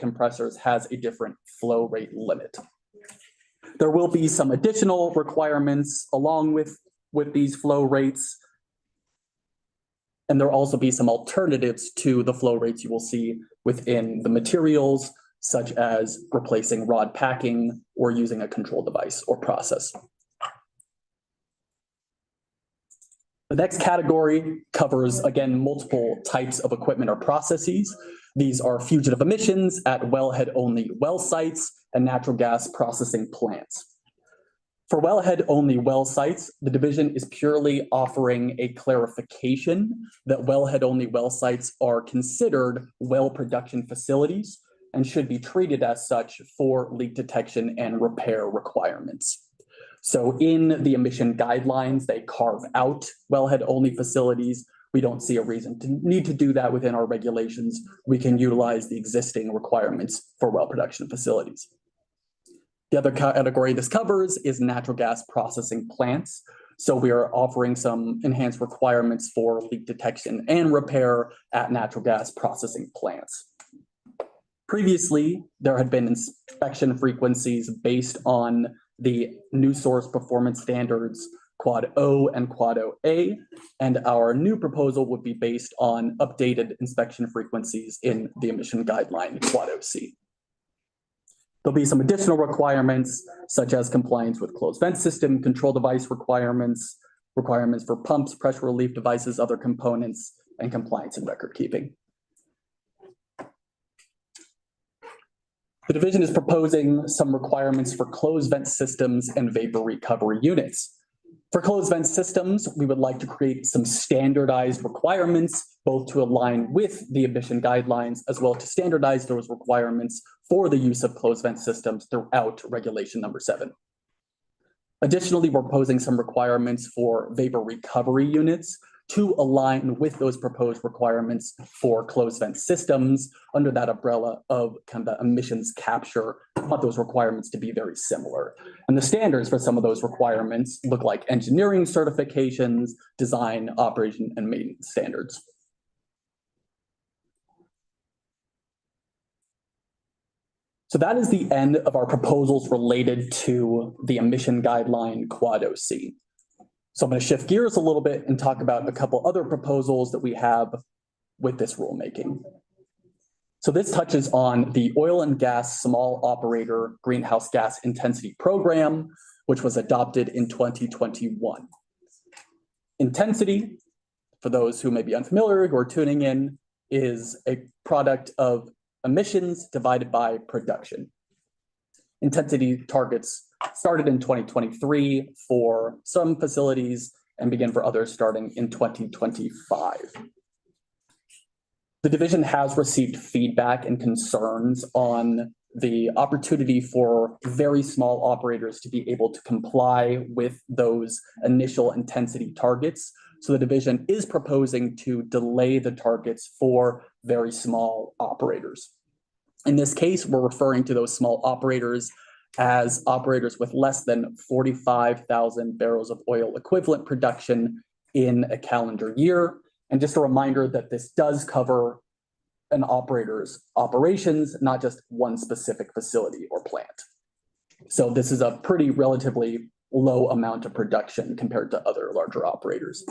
compressors has a different flow rate limit. There will be some additional requirements along with these flow rates, and there will also be some alternatives to the flow rates you will see within the materials, such as replacing rod packing or using a control device or process. The next category covers, again, multiple types of equipment or processes. These are fugitive emissions at wellhead-only well sites and natural gas processing plants. For wellhead-only well sites, the division is purely offering a clarification that wellhead-only well sites are considered well production facilities and should be treated as such for leak detection and repair requirements. So in the emission guidelines, they carve out wellhead-only facilities. We don't see a reason to need to do that within our regulations. We can utilize the existing requirements for well production facilities. The other category this covers is natural gas processing plants. So we are offering some enhanced requirements for leak detection and repair at natural gas processing plants. Previously, there had been inspection frequencies based on the new source performance standards Quad O and Quad OA, and our new proposal would be based on updated inspection frequencies in the emission guideline Quad OC. There'll be some additional requirements, such as compliance with closed vent system, control device requirements, requirements for pumps, pressure relief devices, other components, and compliance and record keeping. The division is proposing some requirements for closed vent systems and vapor recovery units. For closed vent systems, we would like to create some standardized requirements, both to align with the emission guidelines, as well as to standardize those requirements for the use of closed vent systems throughout regulation number 7. Additionally, we're proposing some requirements for vapor recovery units to align with those proposed requirements for closed vent systems under that umbrella of kind of the emissions capture. We want those requirements to be very similar. And the standards for some of those requirements look like engineering certifications, design, operation, and maintenance standards. So that is the end of our proposals related to the emission guideline Quad OC. So I'm going to shift gears a little bit and talk about a couple other proposals that we have with this rulemaking. So this touches on the oil and gas small operator greenhouse gas intensity program, which was adopted in 2021. Intensity, for those who may be unfamiliar or tuning in, is a product of emissions divided by production. Intensity targets started in 2023 for some facilities and begin for others starting in 2025. The division has received feedback and concerns on the opportunity for very small operators to be able to comply with those initial intensity targets. So the division is proposing to delay the targets for very small operators. In this case, we're referring to those small operators as operators with less than 45,000 barrels of oil equivalent production in a calendar year. And just a reminder that this does cover an operator's operations, not just one specific facility or plant. So this is a pretty relatively low amount of production compared to other larger operators.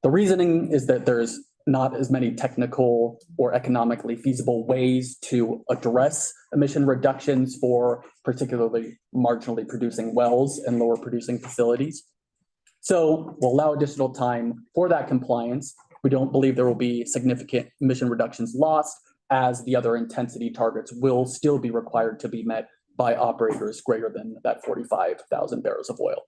The reasoning is that there's not as many technical or economically feasible ways to address emission reductions for particularly marginally producing wells and lower producing facilities. So we'll allow additional time for that compliance. We don't believe there will be significant emission reductions lost, as the other intensity targets will still be required to be met by operators greater than that 45,000 barrels of oil.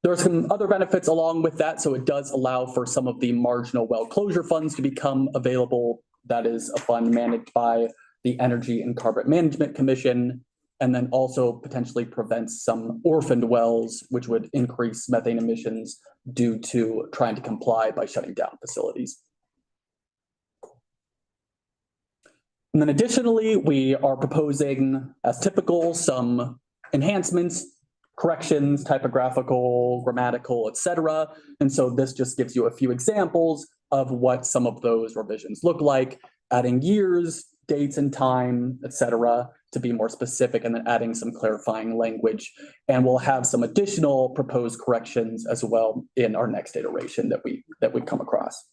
There are some other benefits along with that. So it does allow for some of the marginal well closure funds to become available. That is a fund managed by the Energy and Carbon Management Commission, and then also potentially prevents some orphaned wells, which would increase methane emissions due to trying to comply by shutting down facilities. And then additionally, we are proposing, as typical, some enhancements, corrections, typographical, grammatical, etc. And so this just gives you a few examples of what some of those revisions look like, adding years dates and time, et cetera, to be more specific, and then adding some clarifying language. And we'll have some additional proposed corrections as well in our next iteration that we come across.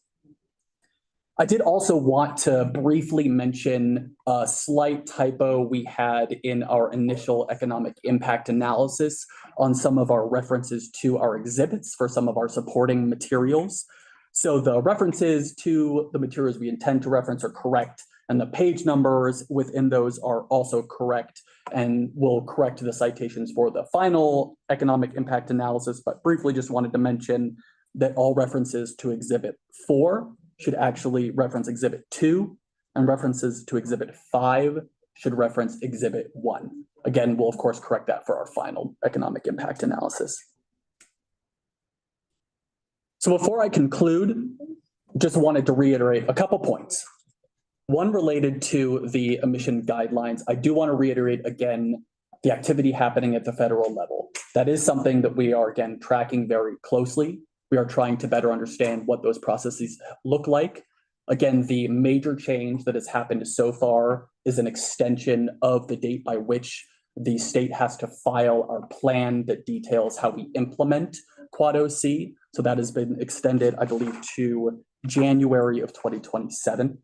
I did also want to briefly mention a slight typo we had in our initial economic impact analysis on some of our references to our exhibits for some of our supporting materials. So the references to the materials we intend to reference are correct, and the page numbers within those are also correct, and we'll correct the citations for the final economic impact analysis, but briefly just wanted to mention that all references to Exhibit 4 should actually reference Exhibit 2, and references to Exhibit 5 should reference Exhibit 1. Again, we'll of course correct that for our final economic impact analysis. So before I conclude, just wanted to reiterate a couple points. One related to the emission guidelines. I do want to reiterate again the activity happening at the federal level. That is something that we are again tracking very closely. We are trying to better understand what those processes look like. Again, the major change that has happened so far is an extension of the date by which the state has to file our plan that details how we implement Quad OC. So that has been extended, I believe, to January of 2027.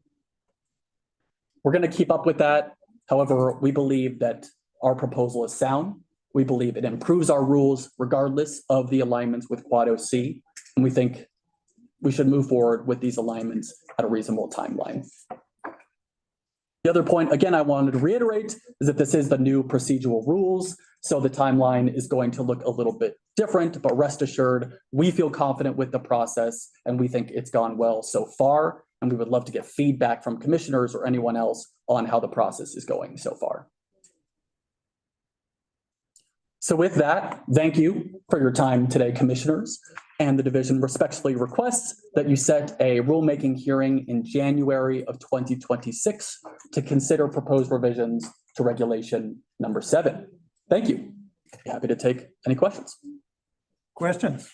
We're going to keep up with that. However, we believe that our proposal is sound. We believe it improves our rules regardless of the alignments with Quad OC. And we think we should move forward with these alignments at a reasonable timeline. The other point, again, I wanted to reiterate is that this is the new procedural rules. So the timeline is going to look a little bit different, but rest assured, we feel confident with the process and we think it's gone well so far. And we would love to get feedback from commissioners or anyone else on how the process is going so far. So with that, thank you for your time today, commissioners. And the division respectfully requests that you set a rulemaking hearing in January of 2026 to consider proposed revisions to regulation number 7. Thank you. Happy to take any questions. Questions?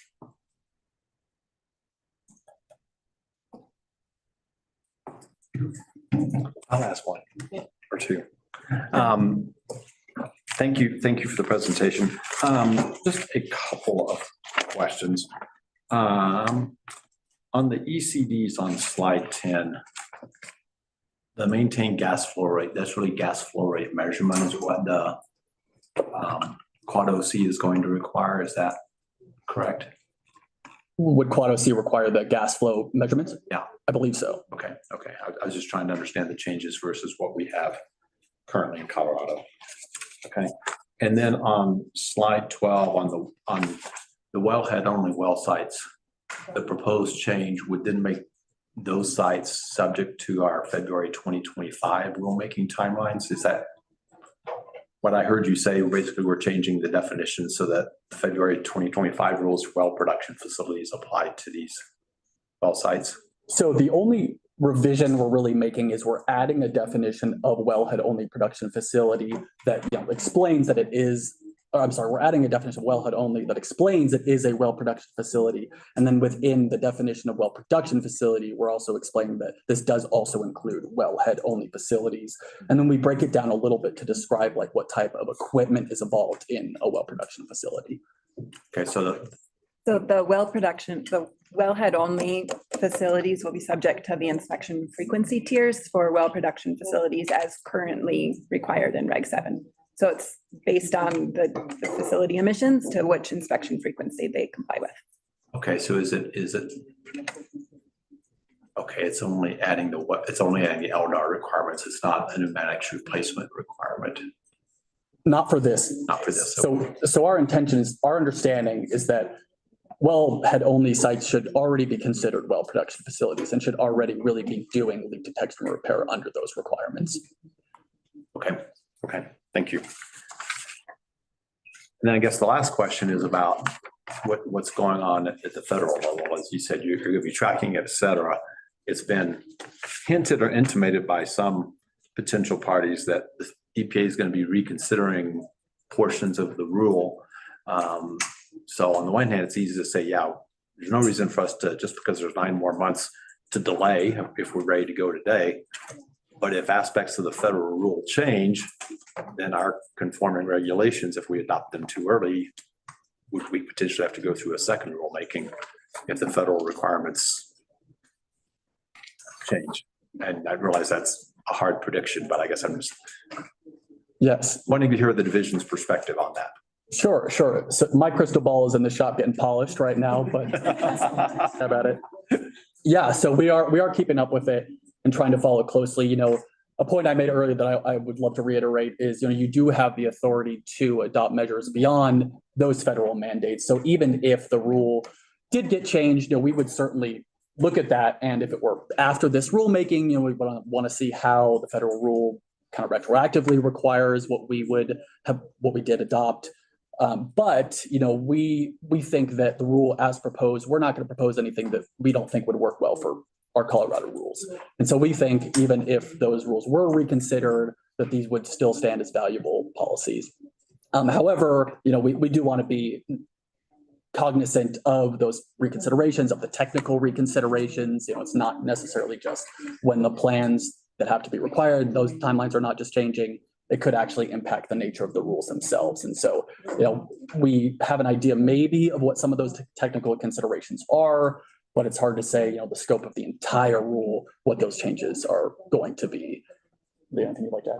I'll ask one or two. Thank you for the presentation. Just a couple of questions. On the ECDs on slide 10, the maintained gas flow rate, that's really gas flow rate measurement is what the Quad OC is going to require. Is that correct? Would Quad OC require the gas flow measurements? Yeah. I believe so. Okay. I was just trying to understand the changes versus what we have currently in Colorado. Okay. And then on slide 12 on the wellhead only well sites, the proposed change would then make those sites subject to our February 2025 rulemaking timelines. Is that what I heard you say? Basically, we're changing the definition so that the February 2025 rules for well production facilities apply to these well sites. So the only revision we're really making is we're adding a definition of wellhead only production facility that explains that it is, we're adding a definition of wellhead only that explains it is a well production facility. And then within the definition of well production facility, we're also explaining that this does also include wellhead only facilities. And then we break it down a little bit to describe like what type of equipment is involved in a well production facility. Okay, so the wellhead only facilities will be subject to the inspection frequency tiers for well production facilities as currently required in Reg 7. So it's based on the facility emissions to which inspection frequency they comply with. Okay, so is it okay, it's only adding the LDAR requirements. It's not a pneumatics replacement requirement. Not for this. Not for this. So our understanding is that wellhead only sites should already be considered well production facilities and should already really be doing leak detection and repair under those requirements. Okay, thank you. And then I guess the last question is about what's going on at the federal level. As you said, you're going to be tracking it, et cetera. It's been hinted or intimated by some potential parties that the EPA is going to be reconsidering portions of the rule. So on the one hand, it's easy to say, yeah, there's no reason for us to, just because there's 9 more months to delay if we're ready to go today. But if aspects of the federal rule change, then our conforming regulations, if we adopt them too early, would we potentially have to go through a second rulemaking if the federal requirements change? And I realize that's a hard prediction, but I guess I'm just Yes, wanting to hear the division's perspective on that. sure. So my crystal ball is in the shop getting polished right now, but how about it? Yeah, so we are keeping up with it and trying to follow closely. A point I made earlier that I would love to reiterate is, you do have the authority to adopt measures beyond those federal mandates. So even if the rule did get changed, we would certainly look at that. And if it were after this rulemaking, we want to see how the federal rule kind of retroactively requires what we did adopt. But we think that the rule as proposed, we're not going to propose anything that we don't think would work well for our Colorado rules. And so we think even if those rules were reconsidered, that these would still stand as valuable policies. However, we do want to be cognizant of those reconsiderations, of the technical reconsiderations. It's not necessarily just when the plans that have to be required, those timelines are not just changing. It could actually impact the nature of the rules themselves. And so, we have an idea maybe of what some of those technical considerations are, but it's hard to say, the scope of the entire rule, what those changes are going to be. Anything you'd like to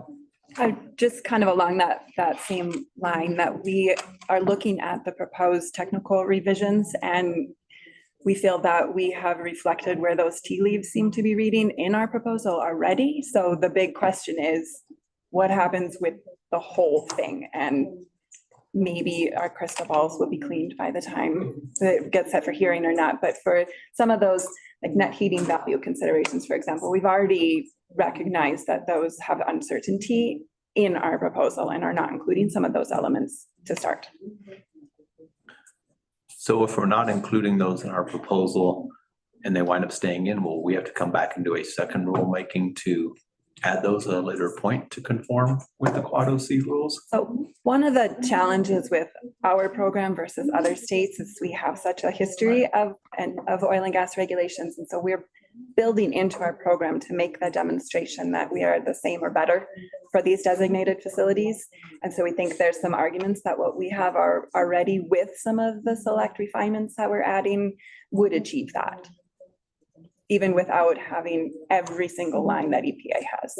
add? Just kind of along that same line, that we are looking at the proposed technical revisions, and we feel that we have reflected where those tea leaves seem to be reading in our proposal already. So the big question is, what happens with the whole thing? And maybe our crystal balls will be cleaned by the time it gets set for hearing or not. But for some of those, like net heating value considerations, for example, we've already recognized that those have uncertainty in our proposal and are not including some of those elements to start. So if we're not including those in our proposal and they wind up staying in, will we have to come back and do a second rulemaking to add those at a later point to conform with the Quad OC rules? So one of the challenges with our program versus other states is we have such a history of oil and gas regulations. And so we're building into our program to make the demonstration that we are the same or better for these designated facilities. And so we think there's some arguments that what we have are already with some of the select refinements that we're adding would achieve that, even without having every single line that EPA has.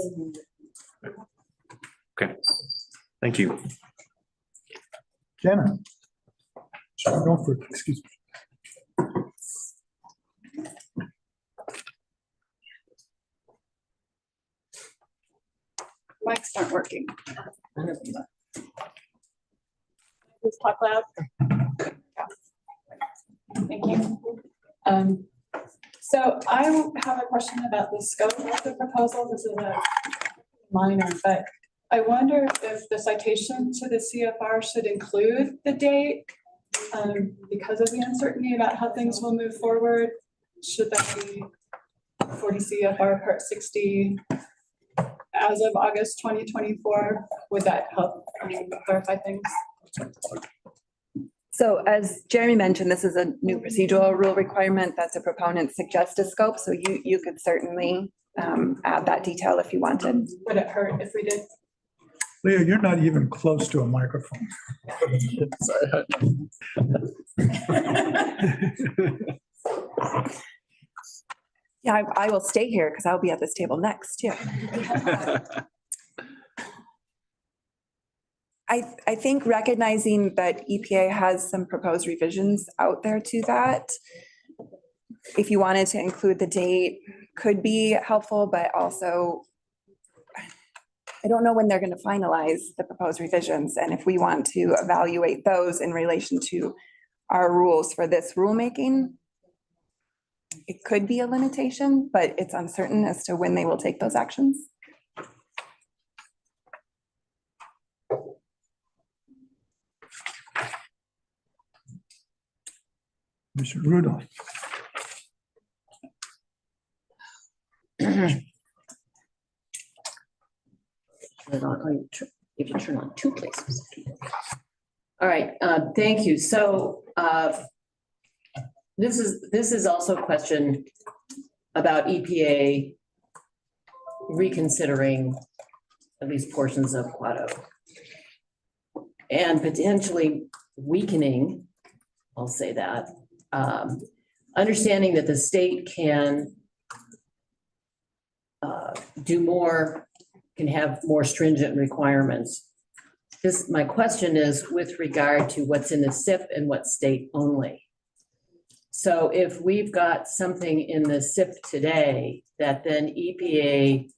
Okay, thank you. Jenna. Go for it, excuse me. Mics aren't working. Please talk loud. Thank you. So I have a question about the scope of the proposal. This is a minor, but I wonder if the citation to the CFR should include the date because of the uncertainty about how things will move forward. Should that be 40 CFR Part 60 as of August 2024? Would that help clarify things? So as Jeremy mentioned, this is a new procedural rule requirement that the proponent suggests a scope. So you could certainly add that detail if you wanted. Would it hurt if we did? Leah, you're not even close to a microphone. Sorry. Yeah, I will stay here because I'll be at this table next too. I think recognizing that EPA has some proposed revisions out there to that, if you wanted to include the date, could be helpful, but also I don't know when they're going to finalize the proposed revisions. And if we want to evaluate those in relation to our rules for this rulemaking, it could be a limitation, but it's uncertain as to when they will take those actions. Mr. Rudolph. If you turn on two places. All right, thank you. So this is also a question about EPA reconsidering at least portions of Quad O. And potentially weakening, I'll say that, understanding that the state can do more, can have more stringent requirements. My question is with regard to what's in the SIP and what's state only. So if we've got something in the SIP today that then EPA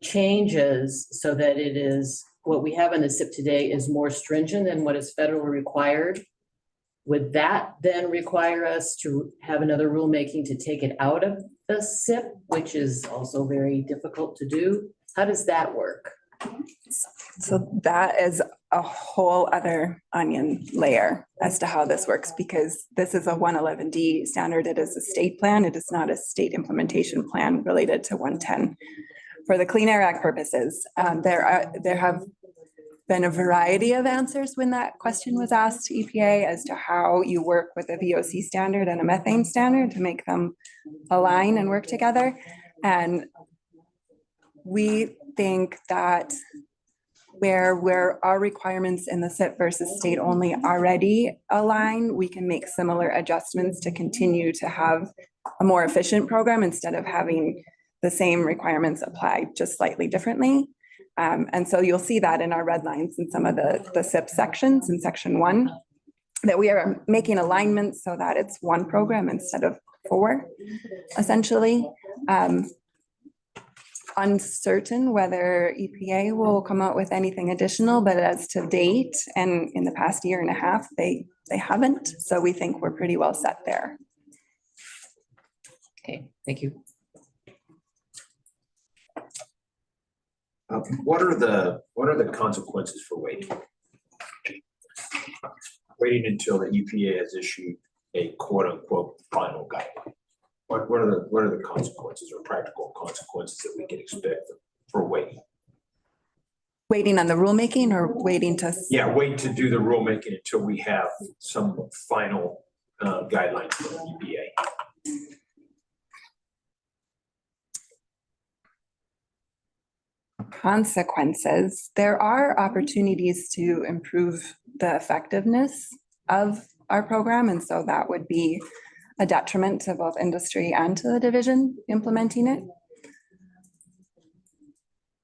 changes so that it is, what we have in the SIP today is more stringent than what is federally required, would that then require us to have another rulemaking to take it out of the SIP, which is also very difficult to do? How does that work? So that is a whole other onion layer as to how this works, because this is a 111D standard. It is a state plan. It is not a state implementation plan related to 110. For the Clean Air Act purposes, there have been a variety of answers when that question was asked to EPA as to how you work with a VOC standard and a methane standard to make them align and work together. And we think that where our requirements in the SIP versus state only already align, we can make similar adjustments to continue to have a more efficient program instead of having the same requirements applied just slightly differently. And so you'll see that in our red lines in some of the SIP sections in section 1, that we are making alignments so that it's one program instead of 4, essentially. Uncertain whether EPA will come out with anything additional, but as to date and in the past year and a half, they haven't. So we think we're pretty well set there. Okay, thank you. What are the consequences for waiting? Waiting until the EPA has issued a quote unquote final guideline. What are the consequences or practical consequences that we can expect for waiting? Waiting on the rulemaking or waiting to? Yeah, wait to do the rulemaking until we have some final guidelines from the EPA. Consequences. There are opportunities to improve the effectiveness of our program, and so that would be a detriment to both industry and to the division implementing it.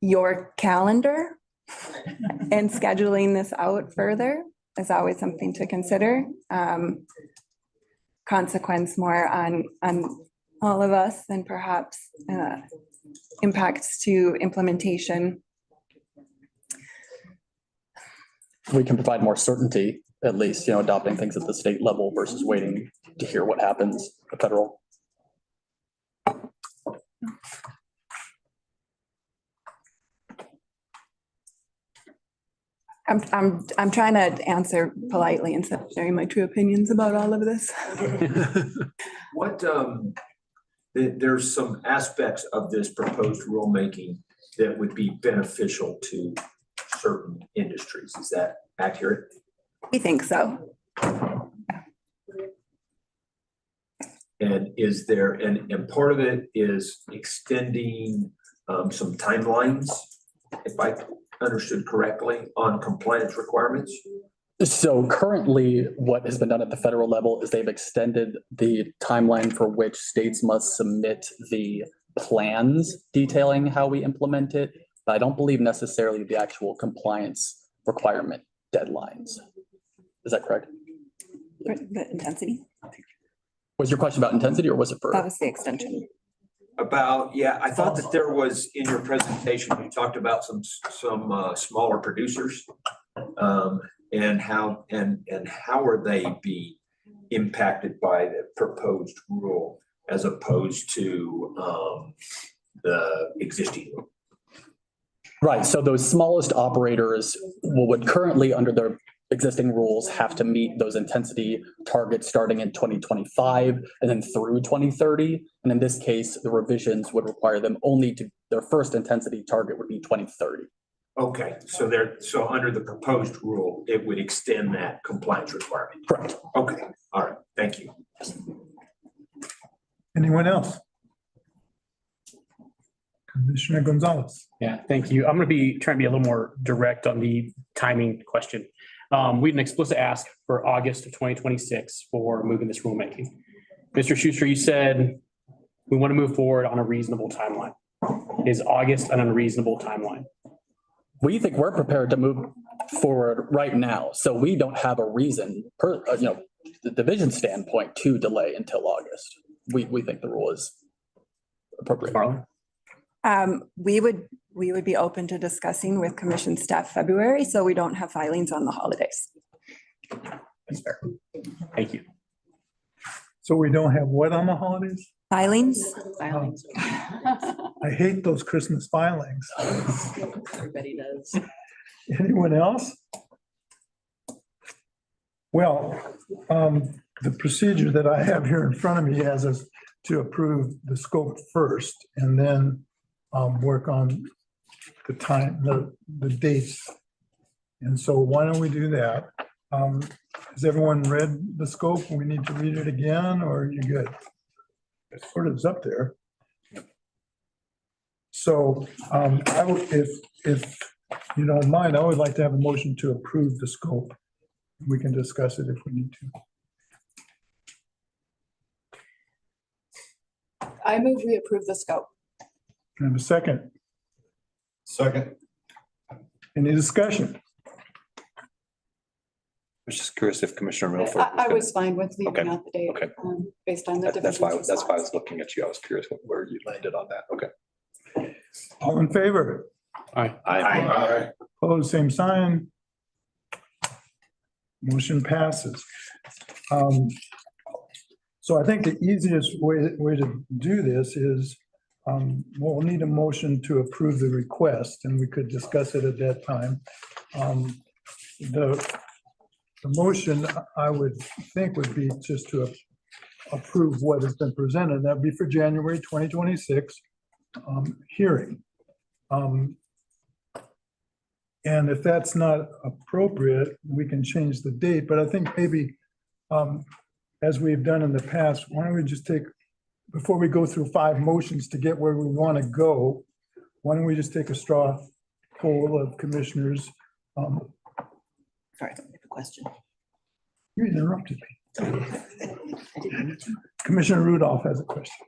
Your calendar and scheduling this out further is always something to consider. Consequence more on all of us and perhaps impacts to implementation. We can provide more certainty, at least, adopting things at the state level versus waiting to hear what happens at federal. I'm trying to answer politely instead of sharing my true opinions about all of this. There's some aspects of this proposed rulemaking that would be beneficial to certain industries. Is that accurate? We think so. And is there, and part of it is extending some timelines, if I understood correctly, on compliance requirements? So currently, what has been done at the federal level is they've extended the timeline for which states must submit the plans detailing how we implement it, but I don't believe necessarily the actual compliance requirement deadlines. Is that correct? The intensity? Was your question about intensity or was it for? That was the extension. Yeah, I thought that there was, in your presentation, you talked about some smaller producers. And how are they be impacted by the proposed rule as opposed to the existing rule? Right, so those smallest operators would currently, under their existing rules, have to meet those intensity targets starting in 2025 and then through 2030. And in this case, the revisions would require them only to, their first intensity target would be 2030. Okay, so under the proposed rule, it would extend that compliance requirement. Correct. Okay, all right, thank you. Anyone else? Commissioner Gonzalez. Yeah, thank you. I'm going to be trying to be a little more direct on the timing question. We had an explicit ask for August of 2026 for moving this rulemaking. Mr. Schuster, you said we want to move forward on a reasonable timeline. Is August an unreasonable timeline? We think we're prepared to move forward right now, so we don't have a reason the division standpoint to delay until August. We think the rule is appropriate. Marlon? We would be open to discussing with commission staff February, so we don't have filings on the holidays. That's fair. Thank you. So we don't have what on the holidays? Filings? Filings, I hate those Christmas filings. everybody does. Anyone else? Well, the procedure that I have here in front of me has us to approve the scope first and then work on the time, the dates. And so why don't we do that? Has everyone read the scope? We need to read it again, or are you good? It sort of is up there. So I would, if you don't mind, I would like to have a motion to approve the scope. We can discuss it if we need to. I move we approve the scope. Can I have a second? Second. Any discussion? I was just curious if Commissioner Milford. I was fine with leaving Okay, out the date. okay. Based on the That's why, divisions. that's why I was looking at you. I was curious where you landed on that. Okay. All in favor? Aye. Opposed, same sign. Motion passes. So I think the easiest way to do this is we'll need a motion to approve the request, and we could discuss it at that time. The motion I would think would be just to approve what has been presented. That'd be for January 2026 hearing. And if that's not appropriate, we can change the date, but I think maybe, as we've done in the past, why don't we just take, before we go through 5 motions to get where we want to go, why don't we just take a straw poll of commissioners? Sorry, I have a question. You interrupted me. Commissioner Rudolph has a question.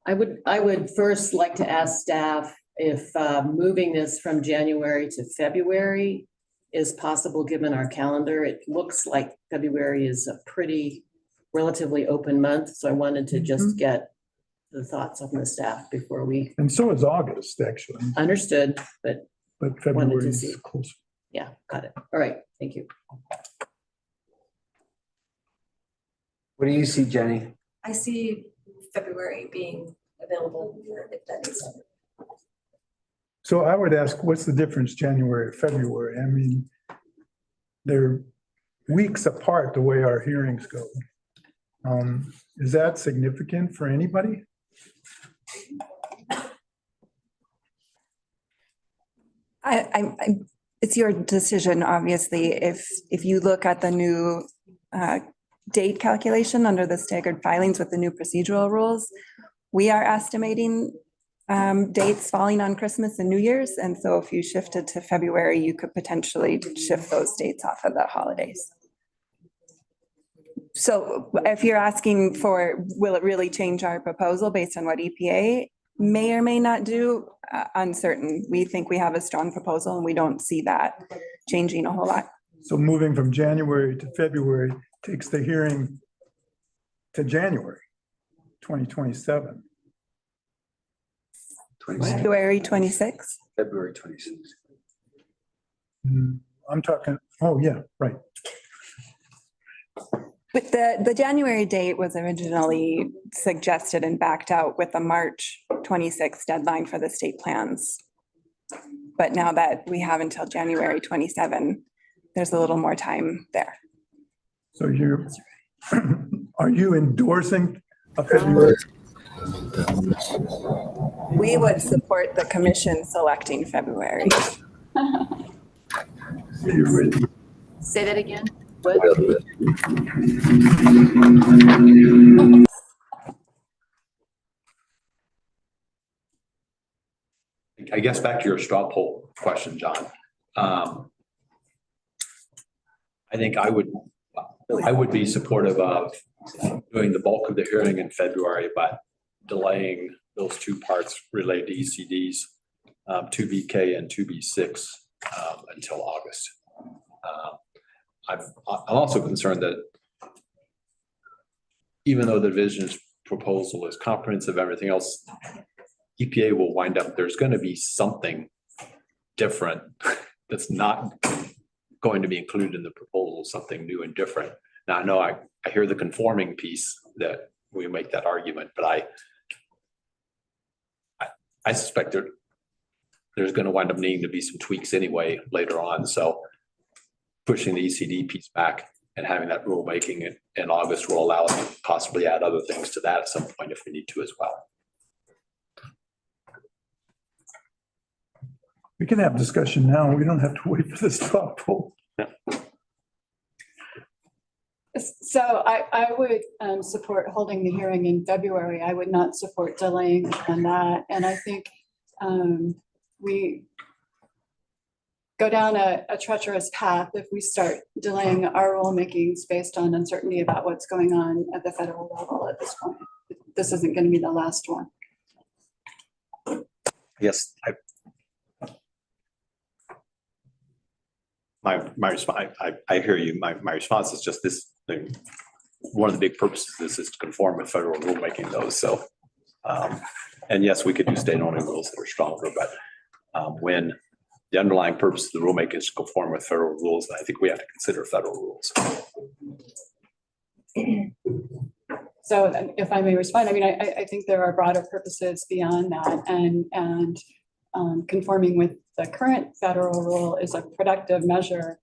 I would first like to ask staff if moving this from January to February is possible, given our calendar. It looks like February is a pretty relatively open month, so I wanted to just get the thoughts of the staff before we And so is August, actually, understood, but but February see. is closer. yeah, got it. All right, thank you. What do you see, Jenny? I see February being available if that is. So I would ask, what's the difference, January or February? I mean, they're weeks apart the way our hearings go. Is that significant for anybody? It's your decision, obviously. If you look at the new date calculation under the staggered filings with the new procedural rules, we are estimating dates falling on Christmas and New Year's. And so if you shifted to February, you could potentially shift those dates off of the holidays. So if you're asking for, will it really change our proposal based on what EPA may or may not do? Uncertain. We think we have a strong proposal and we don't see that changing a whole lot. So moving from January to February takes the hearing to January 2027. February 26th. February 26th. I'm talking, oh, yeah, right. But the January date was originally suggested and backed out with the March 26th deadline for the state plans. But now that we have until January 27, there's a little more time there. So you're, are you endorsing a February? We would support the commission selecting February. Say that again. What? I guess back to your straw poll question, John. I think I would be supportive of doing the bulk of the hearing in February, but delaying those two parts related to ECDs, 2BK and 2B6 until August. I'm also concerned that even though the division's proposal is comprehensive, everything else, EPA will wind up, there's going to be something different that's not going to be included in the proposal, something new and different. Now, I know I hear the conforming piece that we make that argument, but I suspect there's going to wind up needing to be some tweaks anyway later on. So pushing the ECD piece back and having that rulemaking in August will allow us to possibly add other things to that at some point if we need to as well. We can have discussion now. We don't have to wait for this straw poll. So I would support holding the hearing in February. I would not support delaying on that. And I think we go down a treacherous path if we start delaying our rulemakings based on uncertainty about what's going on at the federal level at this point. This isn't going to be the last one. Yes, my response, I hear you. My response is just this thing. One of the big purposes of this is to conform with federal rulemaking those. So, and yes, we could do state only rules that are stronger, but when the underlying purpose of the rulemaking is to conform with federal rules, I think we have to consider federal rules. So if I may respond, I mean, I think there are broader purposes beyond that, and conforming with the current federal rule is a productive measure,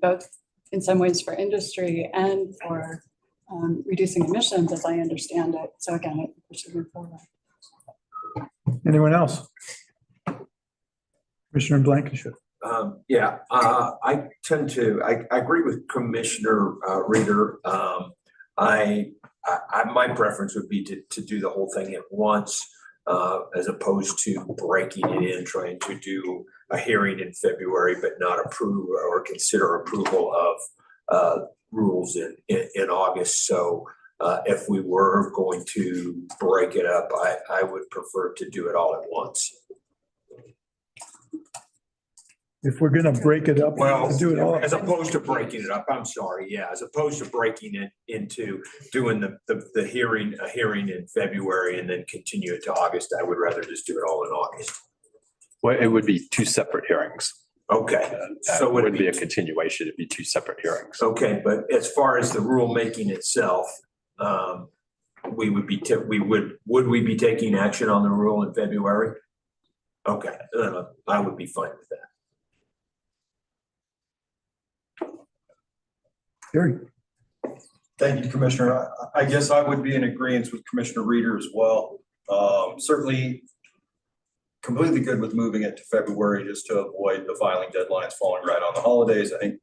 both in some ways for industry and for reducing emissions, as I understand it. So again, I think we should move forward. Anyone else? Commissioner Blankenship. Yeah, I agree with Commissioner Reader. My preference would be to do the whole thing at once, as opposed to breaking it in, trying to do a hearing in February, but not approve or consider approval of rules in August. So if we were going to break it up, I would prefer to do it all at once. If we're going to break it up, Well, do it all. as opposed to breaking it up, I'm sorry, yeah, as opposed to breaking it into doing a hearing in February and then continue it to August, I would rather just do it all in August. Well, it would be two separate hearings. Okay. So it wouldn't be a continuation, it'd be two separate hearings. Okay, but as far as the rulemaking itself, we would we be taking action on the rule in February? Okay, I would be fine with that. Gary. Thank you, Commissioner. I guess I would be in agreement with Commissioner Reader as well. Certainly completely good with moving it to February just to avoid the filing deadlines falling right on the holidays. I think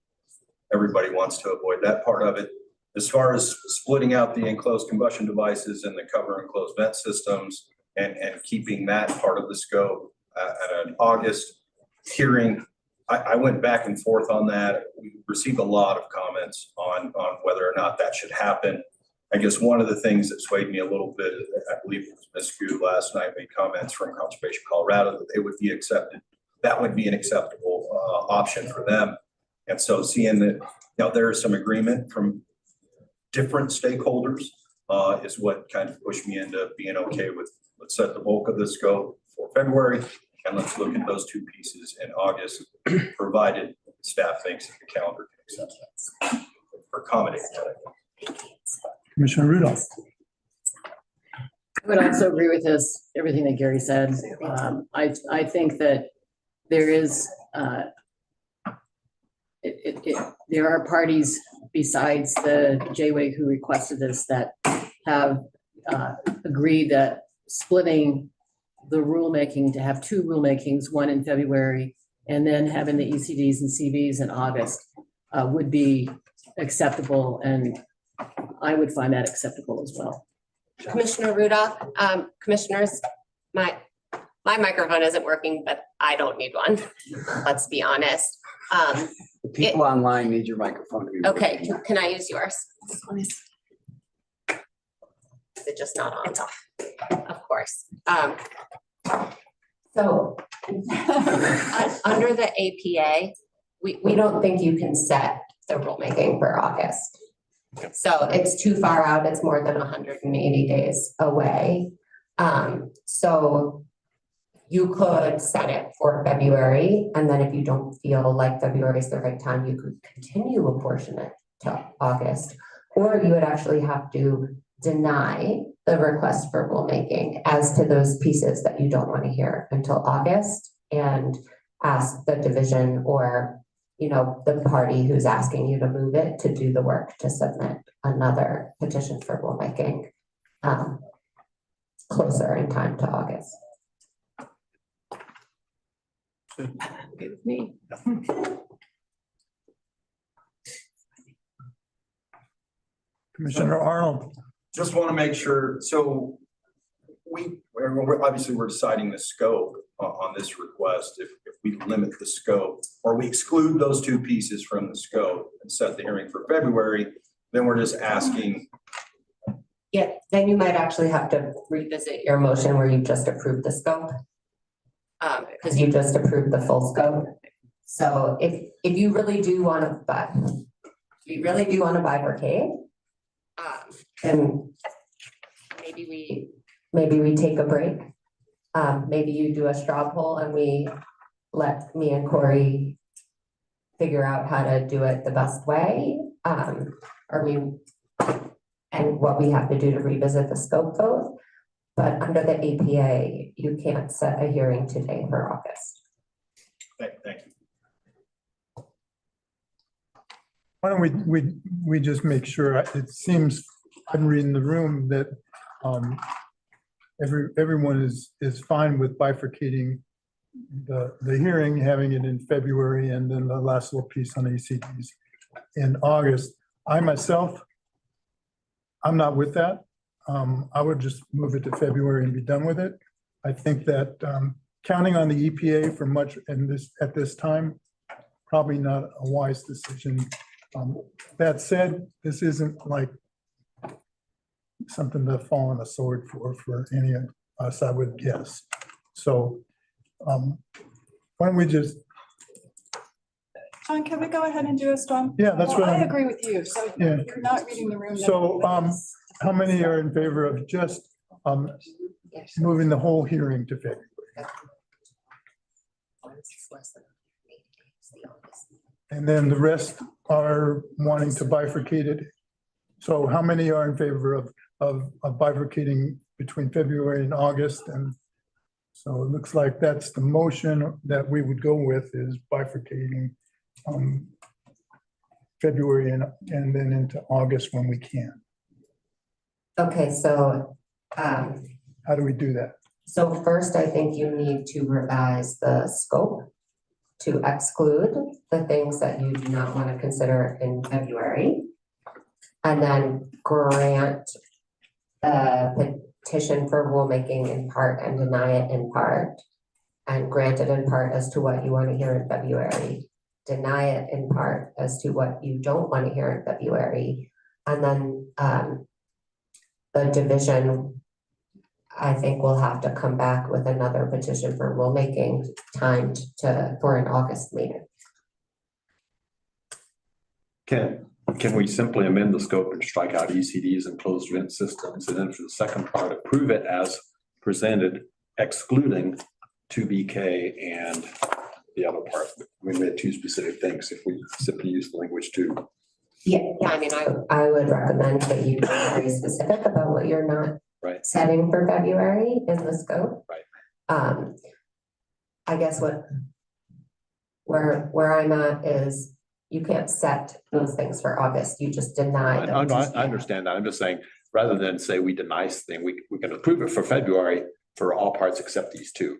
everybody wants to avoid that part of it. As far as splitting out the enclosed combustion devices and the cover enclosed vent systems and keeping that part of the scope at an August hearing, I went back and forth on that. We received a lot of comments on whether or not that should happen. I guess one of the things that swayed me a little bit, I believe it was Ms. Gu last night, made comments from Conservation Colorado that they would be accepted. That would be an acceptable option for them. And so seeing that now there is some agreement from different stakeholders is what kind of pushed me into being okay with, let's set the bulk of the scope for February. And let's look at those two pieces in August, provided staff thinks that the calendar can accept that or accommodate that. Commissioner Rudolph. I would also agree with everything that Gary said. I think that there is, there are parties besides the JWAG who requested this that have agreed that splitting the rulemaking to have two rulemakings, one in February and then having the ECDs and CVs in August would be acceptable, and I would find that acceptable as well. Commissioner Rudolph, commissioners, My microphone isn't working, but I don't need one. Let's be honest. The people online need your microphone to be. Okay, working. can I use yours? Is it just not on? It's off. Of course. So under the APA, we don't think you can set the rulemaking for August. So it's too far out. It's more than 180 days away. So you could set it for February, and then if you don't feel like February is the right time, you could continue apportion it to August. Or you would actually have to deny the request for rulemaking as to those pieces that you don't want to hear until August, and ask the division or, you know, the party who's asking you to move it to do the work to submit another petition for rulemaking closer in time to August. Okay with me. Commissioner Arnold. Just want to make sure, so obviously we're deciding the scope on this request. If we limit the scope or we exclude those two pieces from the scope and set the hearing for February, then we're just asking. Yeah, then you might actually have to revisit your motion where you just approved the scope. Because you just approved the full scope. So if you really do want to, bifurcate, then maybe we take a break. Maybe you do a straw poll and we let me and Corey figure out how to do it the best way. And what we have to do to revisit the scope vote. But under the APA, you can't set a hearing today for August. Thank you. Why don't we just make sure, it seems, I'm reading the room that everyone is fine with bifurcating the hearing, having it in February, and then the last little piece on ACDs in August. I myself, I'm not with that. I would just move it to February and be done with it. I think that counting on the EPA for much at this time, probably not a wise decision. That said, this isn't like something to fall on a sword for any of us, I would guess. So why don't we just. John, can we go ahead and do a storm? Yeah, that's Well, what I I'm. agree with you. So Yeah. you're not reading the room. So how many are in favor of just moving the whole hearing to February? And then the rest are wanting to bifurcate it. So how many are in favor of bifurcating between February and August? And so it looks like that's the motion that we would go with, is bifurcating February and then into August when we can. Okay, so How do we do that? so first, I think you need to revise the scope to exclude the things that you do not want to consider in February. And then grant the petition for rulemaking in part and deny it in part. And grant it in part as to what you want to hear in February. Deny it in part as to what you don't want to hear in February. And then the division, I think, will have to come back with another petition for rulemaking timed for an August meeting. Can we simply amend the scope and strike out ECDs and closed vent systems? And then for the second part, approve it as presented, excluding 2BK and the other part. We made two specific things if we simply use the language to. Yeah, I mean, I would recommend that you be very specific about what you're not setting for February in the scope. Right. I guess where I'm at is you can't set those things for August. You just deny I them. understand that. I'm just saying, rather than say we deny thing, we can approve it for February for all parts except these two.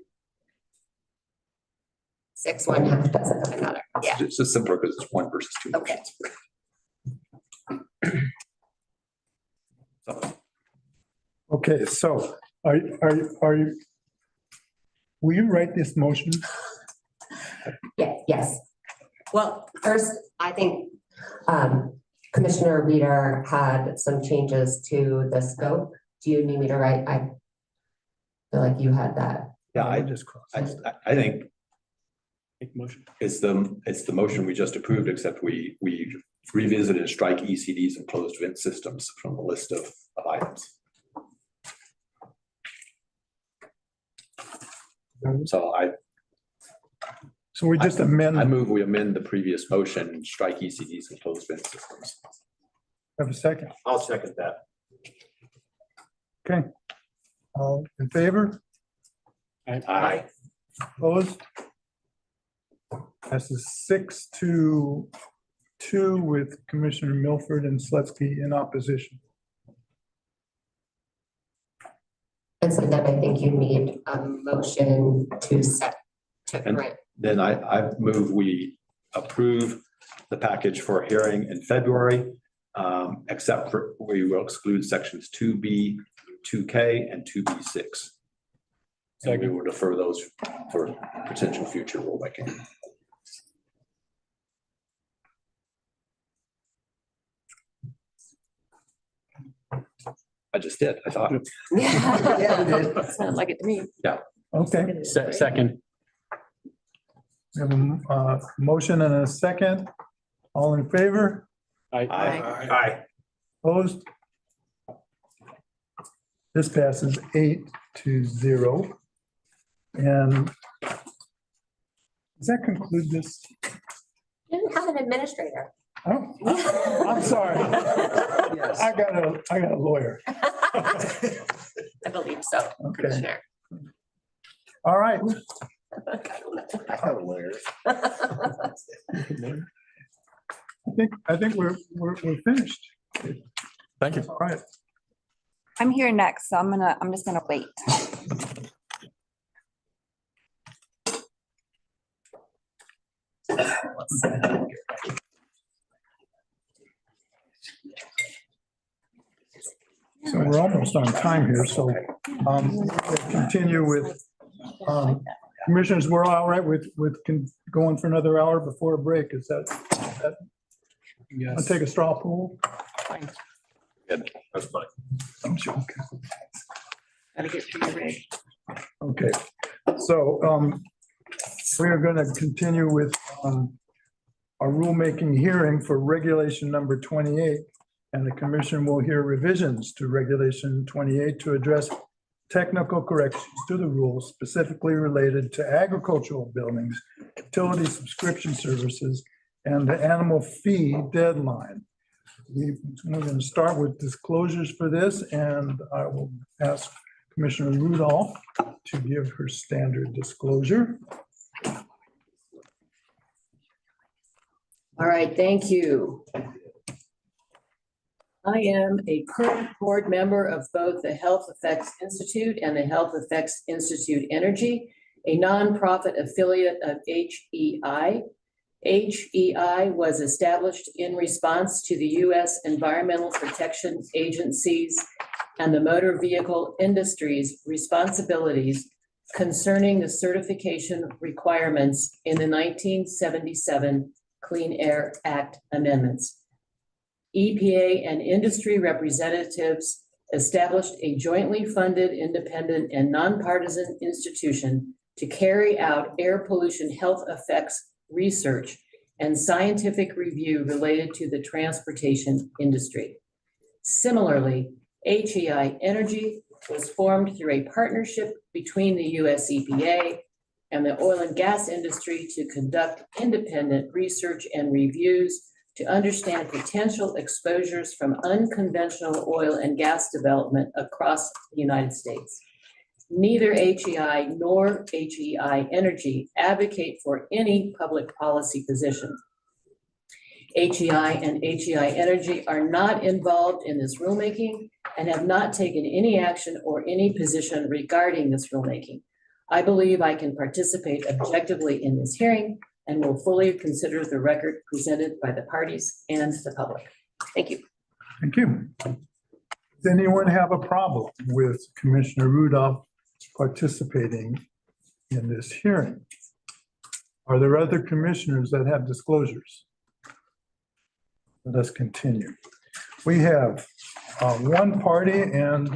6 1 half dozen of another. Yeah. It's just simpler because it's one versus two. Okay. Okay, so are you, will you write this motion? Yes. Well, first, I think Commissioner Reader had some changes to the scope. Do you need me to write? I feel like you had that. Yeah, I just crossed. I think Make the motion. it's the motion we just approved, except we revisited and strike ECDs and closed vent systems from the list of items. So So we just I amend, move we amend the previous motion, strike ECDs and closed vent systems. have a second. I'll second that. Okay. All in favor? Aye. Opposed? Passes 6-2 with Commissioner Milford and Slutsky in opposition. And so then I think you need a motion to set to And- grant. Then I move we approve the package for a hearing in February, except for, we will exclude sections 2B, 2K, and 2B6. And we will defer those for potential future rulemaking. I just did, I thought. Sounds like it to me. Okay, Second. we have a motion and a second. All in favor? Aye. Opposed? This passes 8-0. And does that conclude this? You didn't have an administrator. Oh, I'm sorry. I got a lawyer. I believe so. Okay, Commissioner. all right. I think we're finished. Thank you. All right. I'm here next, so I'm just gonna wait. So we're almost on time here, so we'll continue with commissioners, we're all right with going for another hour before a break. Is that, I'll take a straw poll? Good. That's fine. I'm sure. Gotta get to your rig. Okay, so we are going to continue with our rulemaking hearing for regulation number 28. And the commission will hear revisions to regulation 28 to address technical corrections to the rules specifically related to agricultural buildings, utility subscription services, and the animal fee deadline. We're going to start with disclosures for this, and I will ask Commissioner Rudolph to give her standard disclosure. All right, thank you. I am a current board member of both the Health Effects Institute and the Health Effects Institute Energy, a nonprofit affiliate of HEI. HEI was established in response to the U.S. Environmental Protection Agency's and the motor vehicle industry's responsibilities concerning the certification requirements in the 1977 Clean Air Act amendments. EPA and industry representatives established a jointly funded, independent, and nonpartisan institution to carry out air pollution health effects research and scientific review related to the transportation industry. Similarly, HEI Energy was formed through a partnership between the US EPA and the oil and gas industry to conduct independent research and reviews to understand potential exposures from unconventional oil and gas development across the United States. Neither HEI nor HEI Energy advocate for any public policy position. HEI and HEI Energy are not involved in this rulemaking and have not taken any action or any position regarding this rulemaking. I believe I can participate objectively in this hearing and will fully consider the record presented by the parties and the public. Thank you. Thank you. Does anyone have a problem with Commissioner Rudolph participating in this hearing. Are there other commissioners that have disclosures? Let us continue. We have one party and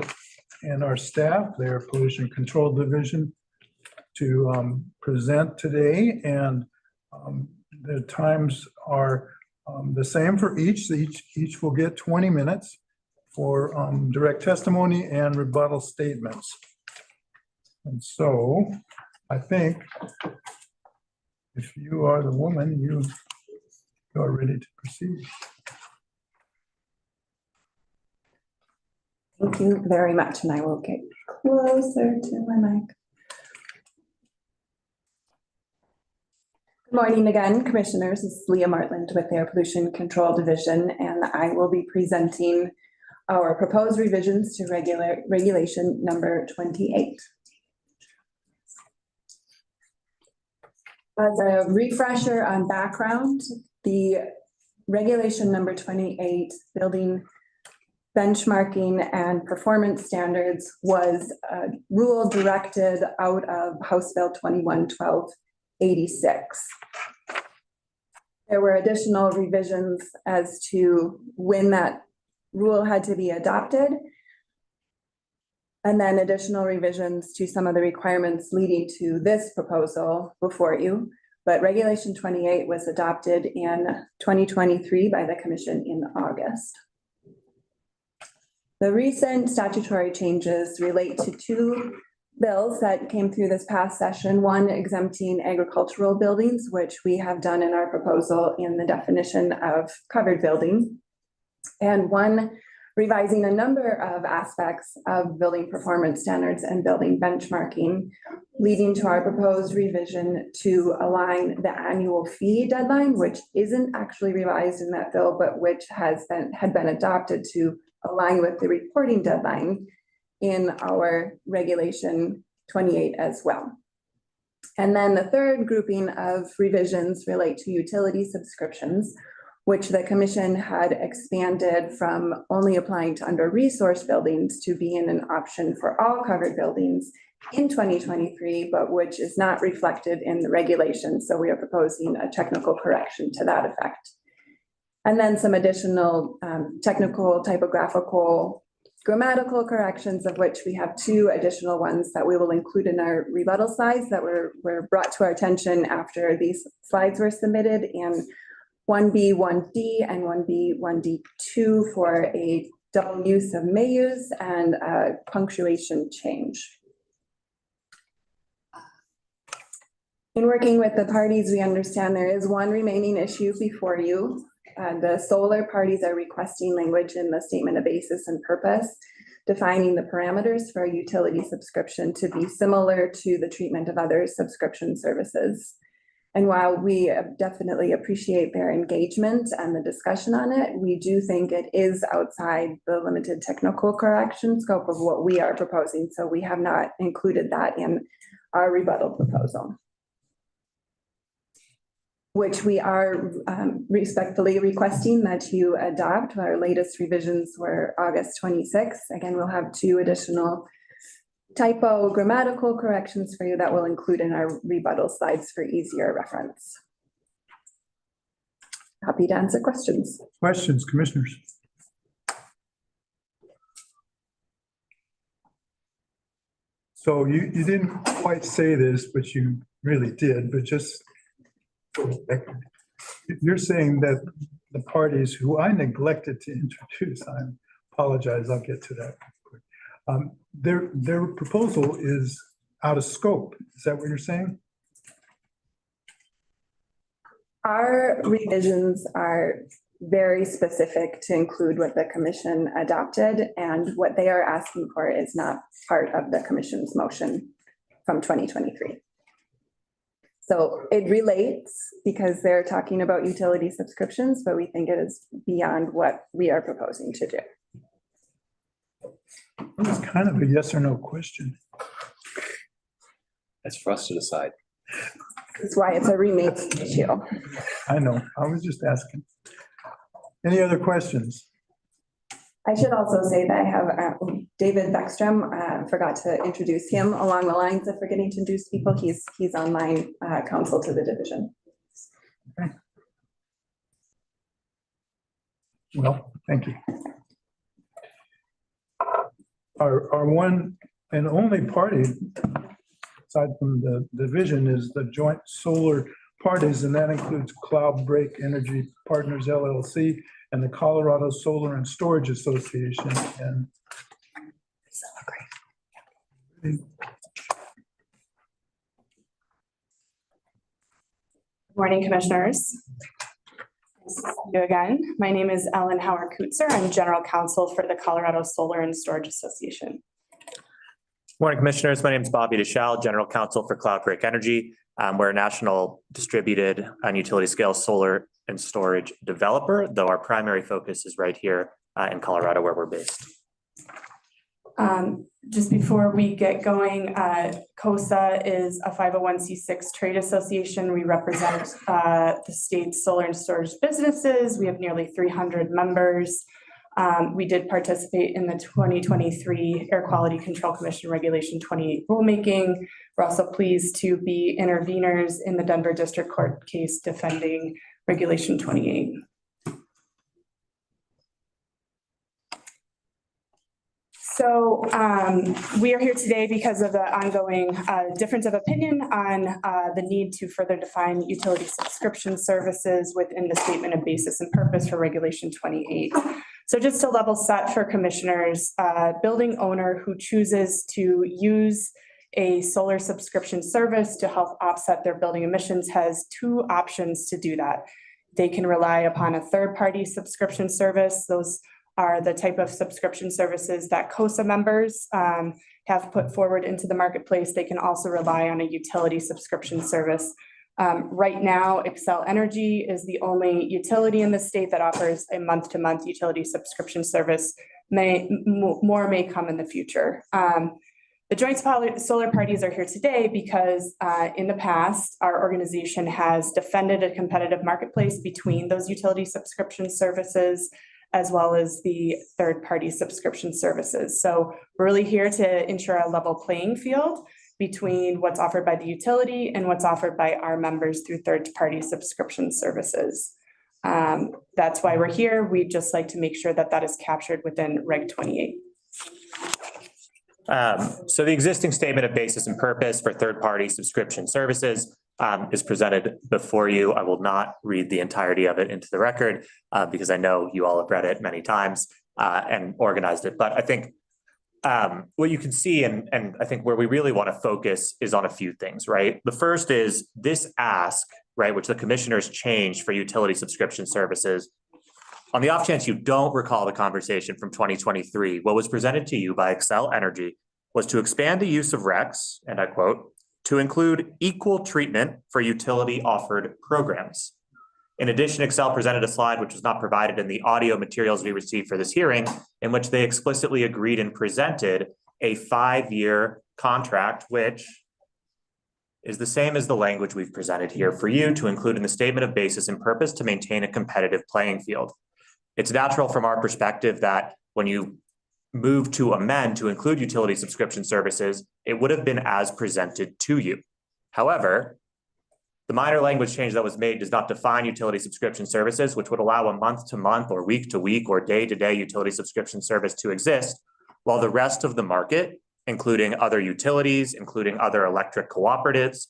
our staff, their Pollution Control Division, to present today, and the times are the same for each. Each will get 20 minutes for direct testimony and rebuttal statements. And so I think if you are the woman, you are ready to proceed. Thank you very much, and I will get closer to my mic. Good morning again, Commissioners. This is Leah Martland with their Pollution Control Division, and I will be presenting our proposed revisions to regulation number 28. As a refresher on background, the regulation number 28, building benchmarking and performance standards, was a rule directed out of House Bill 21-1286. There were additional revisions as to when that rule had to be adopted, and then additional revisions to some of the requirements leading to this proposal before you. But Regulation 28 was adopted in 2023 by the Commission in August. The recent statutory changes relate to two bills that came through this past session, one exempting agricultural buildings, which we have done in our proposal in the definition of covered building, and one revising a number of aspects of building performance standards and building benchmarking, leading to our proposed revision to align the annual fee deadline, which isn't actually revised in that bill, but which had been adopted to align with the reporting deadline in our Regulation 28 as well. And then the third grouping of revisions relate to utility subscriptions, which the Commission had expanded from only applying to under-resourced buildings to being an option for all covered buildings in 2023, but which is not reflected in the regulation. So we are proposing a technical correction to that effect. And then some additional technical, typographical, grammatical corrections, of which we have two additional ones that we will include in our rebuttal slides that were brought to our attention after these slides were submitted, and 1B, 1D, and 1B, 1D2 for a double use of may use and a punctuation change. In working with the parties, we understand there is one remaining issue before you. The solar parties are requesting language in the statement of basis and purpose, defining the parameters for a utility subscription to be similar to the treatment of other subscription services. And while we definitely appreciate their engagement and the discussion on it, we do think it is outside the limited technical correction scope of what we are proposing. So we have not included that in our rebuttal proposal, which we are respectfully requesting that you adopt. Our latest revisions were August 26th. Again, we'll have two additional typo grammatical corrections for you that we'll include in our rebuttal slides for easier reference. Happy to answer questions. Questions, Commissioners? So you didn't quite say this, but you really did, but just you're saying that the parties who I neglected to introduce, I apologize, I'll get to that quick. Their proposal is out of scope. Is that what you're saying? Our revisions are very specific to include what the Commission adopted, and what they are asking for is not part of the Commission's motion from 2023. So it relates because they're talking about utility subscriptions, but we think it is beyond what we are proposing to do. It's kind of a yes or no question. That's for us to decide. That's why it's a remaining issue. I know, I was just asking. Any other questions? I should also say that I have David Beckstrom, forgot to introduce him along the lines of forgetting to introduce people. He's online counsel to the division. Well, thank you. Our one and only party, aside from the division, is the joint solar parties, and that includes Cloud Break Energy Partners LLC and the Colorado Solar and Storage Association. And Morning, Commissioners. Nice to see you again. My name is Ellen Howard Kutzer. I'm General Counsel for the Colorado Solar and Storage Association. Morning, Commissioners. My name is Bobby DeShal, General Counsel for Cloud Break Energy. We're a national distributed and utility scale solar and storage developer, though our primary focus is right here in Colorado, where we're based. Just before we get going, COSA is a 501c6 trade association. We represent the state's solar and storage businesses. We have nearly 300 members. We did participate in the 2023 Air Quality Control Commission Regulation 28 rulemaking. We're also pleased to be interveners in the Denver District Court case defending Regulation 28. So we are here today because of the ongoing difference of opinion on the need to further define utility subscription services within the statement of basis and purpose for Regulation 28. So just to level set for commissioners, building owner who chooses to use a solar subscription service to help offset their building emissions has two options to do that. They can rely upon a third-party subscription service. Those are the type of subscription services that COSA members have put forward into the marketplace. They can also rely on a utility subscription service. Right now, Xcel Energy is the only utility in the state that offers a month-to-month utility subscription service. More may come in the future. The joint solar parties are here today because in the past, our organization has defended a competitive marketplace between those utility subscription services as well as the third-party subscription services. So we're really here to ensure a level playing field between what's offered by the utility and what's offered by our members through third-party subscription services. That's why we're here. We'd just like to make sure that that is captured within Reg 28. So the existing statement of basis and purpose for third-party subscription services is presented before you. I will not read the entirety of it into the record because I know you all have read it many times and organized it. But I think what you can see, and I think where we really want to focus is on a few things, right? The first is this ask, right, which the commissioners changed for utility subscription services. On the off chance you don't recall the conversation from 2023, what was presented to you by Xcel Energy was to expand the use of RECs, and I quote, to include equal treatment for utility offered programs. In addition, Xcel presented a slide which was not provided in the audio materials we received for this hearing, in which they explicitly agreed and presented a 5-year contract, which is the same as the language we've presented here for you to include in the statement of basis and purpose to maintain a competitive playing field. It's natural from our perspective that when you move to amend to include utility subscription services, it would have been as presented to you. However, the minor language change that was made does not define utility subscription services, which would allow a month-to-month or week-to-week or day-to-day utility subscription service to exist, while the rest of the market, including other utilities, including other electric cooperatives,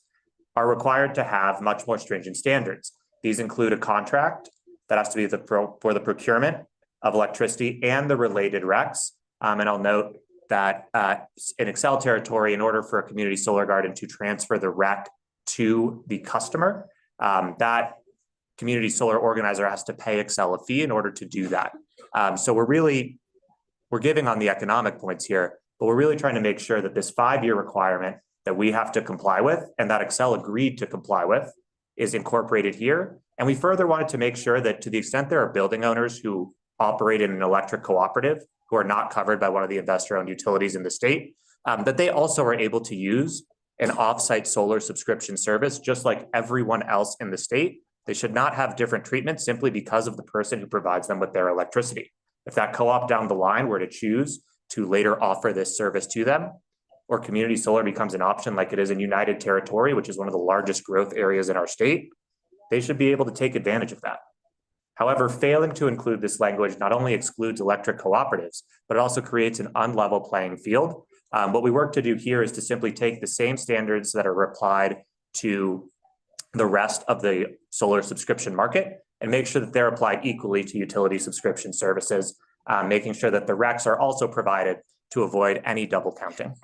are required to have much more stringent standards. These include a contract that has to be for the procurement of electricity and the related RECs. And I'll note that in Xcel territory, in order for a community solar garden to transfer the REC to the customer, that community solar organizer has to pay Xcel a fee in order to do that. So we're giving on the economic points here, but we're really trying to make sure that this 5-year requirement that we have to comply with and that Xcel agreed to comply with is incorporated here. And we further wanted to make sure that to the extent there are building owners who operate in an electric cooperative who are not covered by one of the investor-owned utilities in the state, that they also are able to use an off-site solar subscription service, just like everyone else in the state. They should not have different treatment simply because of the person who provides them with their electricity. If that co-op down the line were to choose to later offer this service to them, or community solar becomes an option like it is in United Territory, which is one of the largest growth areas in our state, they should be able to take advantage of that. However, failing to include this language not only excludes electric cooperatives, but it also creates an unlevel playing field. What we work to do here is to simply take the same standards that are applied to the rest of the solar subscription market and make sure that they're applied equally to utility subscription services, making sure that the RECs are also provided to avoid any double counting.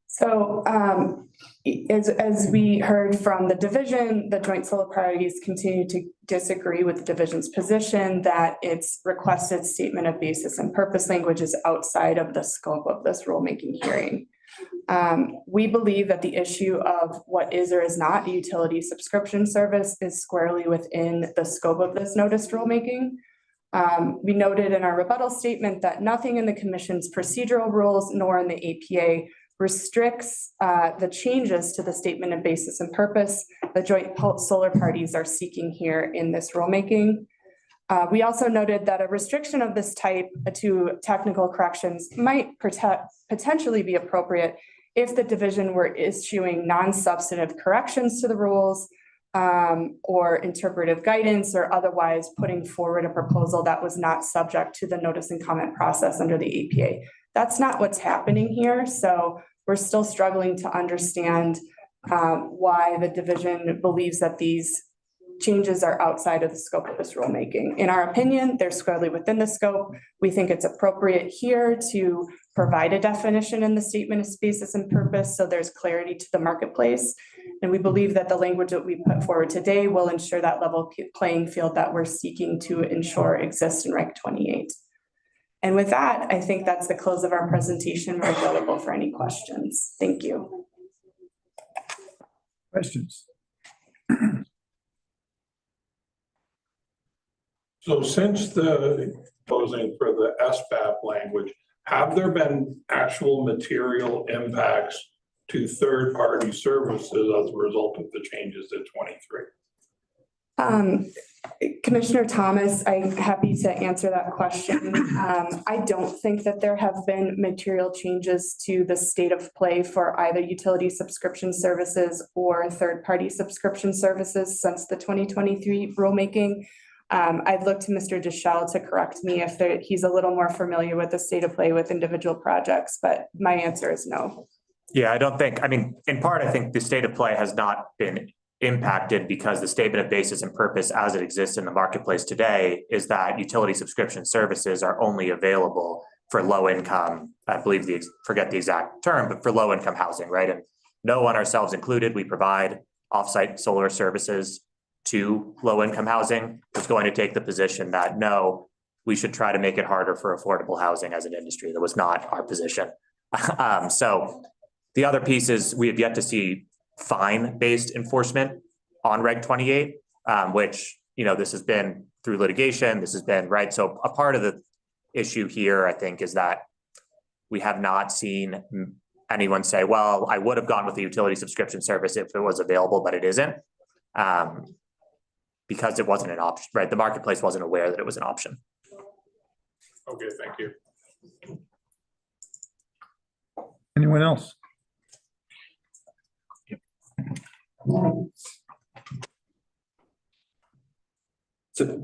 So as we heard from the division, the joint solar priorities continue to disagree with the division's position that its requested statement of basis and purpose language is outside of the scope of this rulemaking hearing. We believe that the issue of what is or is not a utility subscription service is squarely within the scope of this noticed rulemaking. We noted in our rebuttal statement that nothing in the commission's procedural rules nor in the APA restricts the changes to the statement of basis and purpose the joint solar parties are seeking here in this rulemaking. We also noted that a restriction of this type to technical corrections might potentially be appropriate if the division were issuing non-substantive corrections to the rules or interpretive guidance or otherwise putting forward a proposal that was not subject to the notice and comment process under the APA. That's not what's happening here. So we're still struggling to understand why the division believes that these changes are outside of the scope of this rulemaking. In our opinion, they're squarely within the scope. We think it's appropriate here to provide a definition in the statement of basis and purpose so there's clarity to the marketplace. And we believe that the language that we put forward today will ensure that level playing field that we're seeking to ensure exists in Reg 28. And with that, I think that's the close of our presentation. We're available for any questions. Thank you. Questions? So since the closing for the SBAP language, have there been actual material impacts to third-party services as a result of the changes in 23? Commissioner Thomas, I'm happy to answer that question. I don't think that there have been material changes to the state of play for either utility subscription services or third-party subscription services since the 2023 rulemaking. I'd look to Mr. Deschel to correct me if he's a little more familiar with the state of play with individual projects, but my answer is no. Yeah, I don't think, I mean, in part, I think the state of play has not been impacted because the statement of basis and purpose as it exists in the marketplace today is that utility subscription services are only available for low income, I believe forget the exact term, but for low income housing, right? And no one, ourselves included, we provide offsite solar services to low income housing. Is going to take the position that no, we should try to make it harder for affordable housing as an industry. That was not our position. So the other piece is we have yet to see fine-based enforcement on Reg 28, which, this has been through litigation, this has been, right? So a part of the issue here, I think, is that we have not seen anyone say, well, I would have gone with the utility subscription service if it was available, but it isn't, because it wasn't an option, right? The marketplace wasn't aware that it was an option. Okay, thank you. Anyone else? So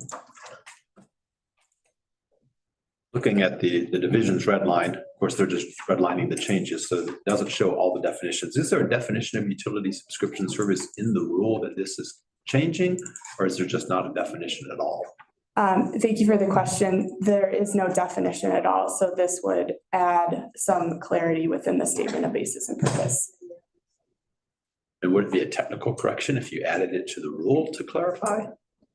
looking at the division's red line, of course, they're just redlining the changes, so it doesn't show all the definitions. Is there a definition of utility subscription service in the rule that this is changing, or is there just not a definition at all? Thank you for the question. There is no definition at all, so this would add some clarity within the statement of basis and purpose. And would it be a technical correction if you added it to the rule to clarify?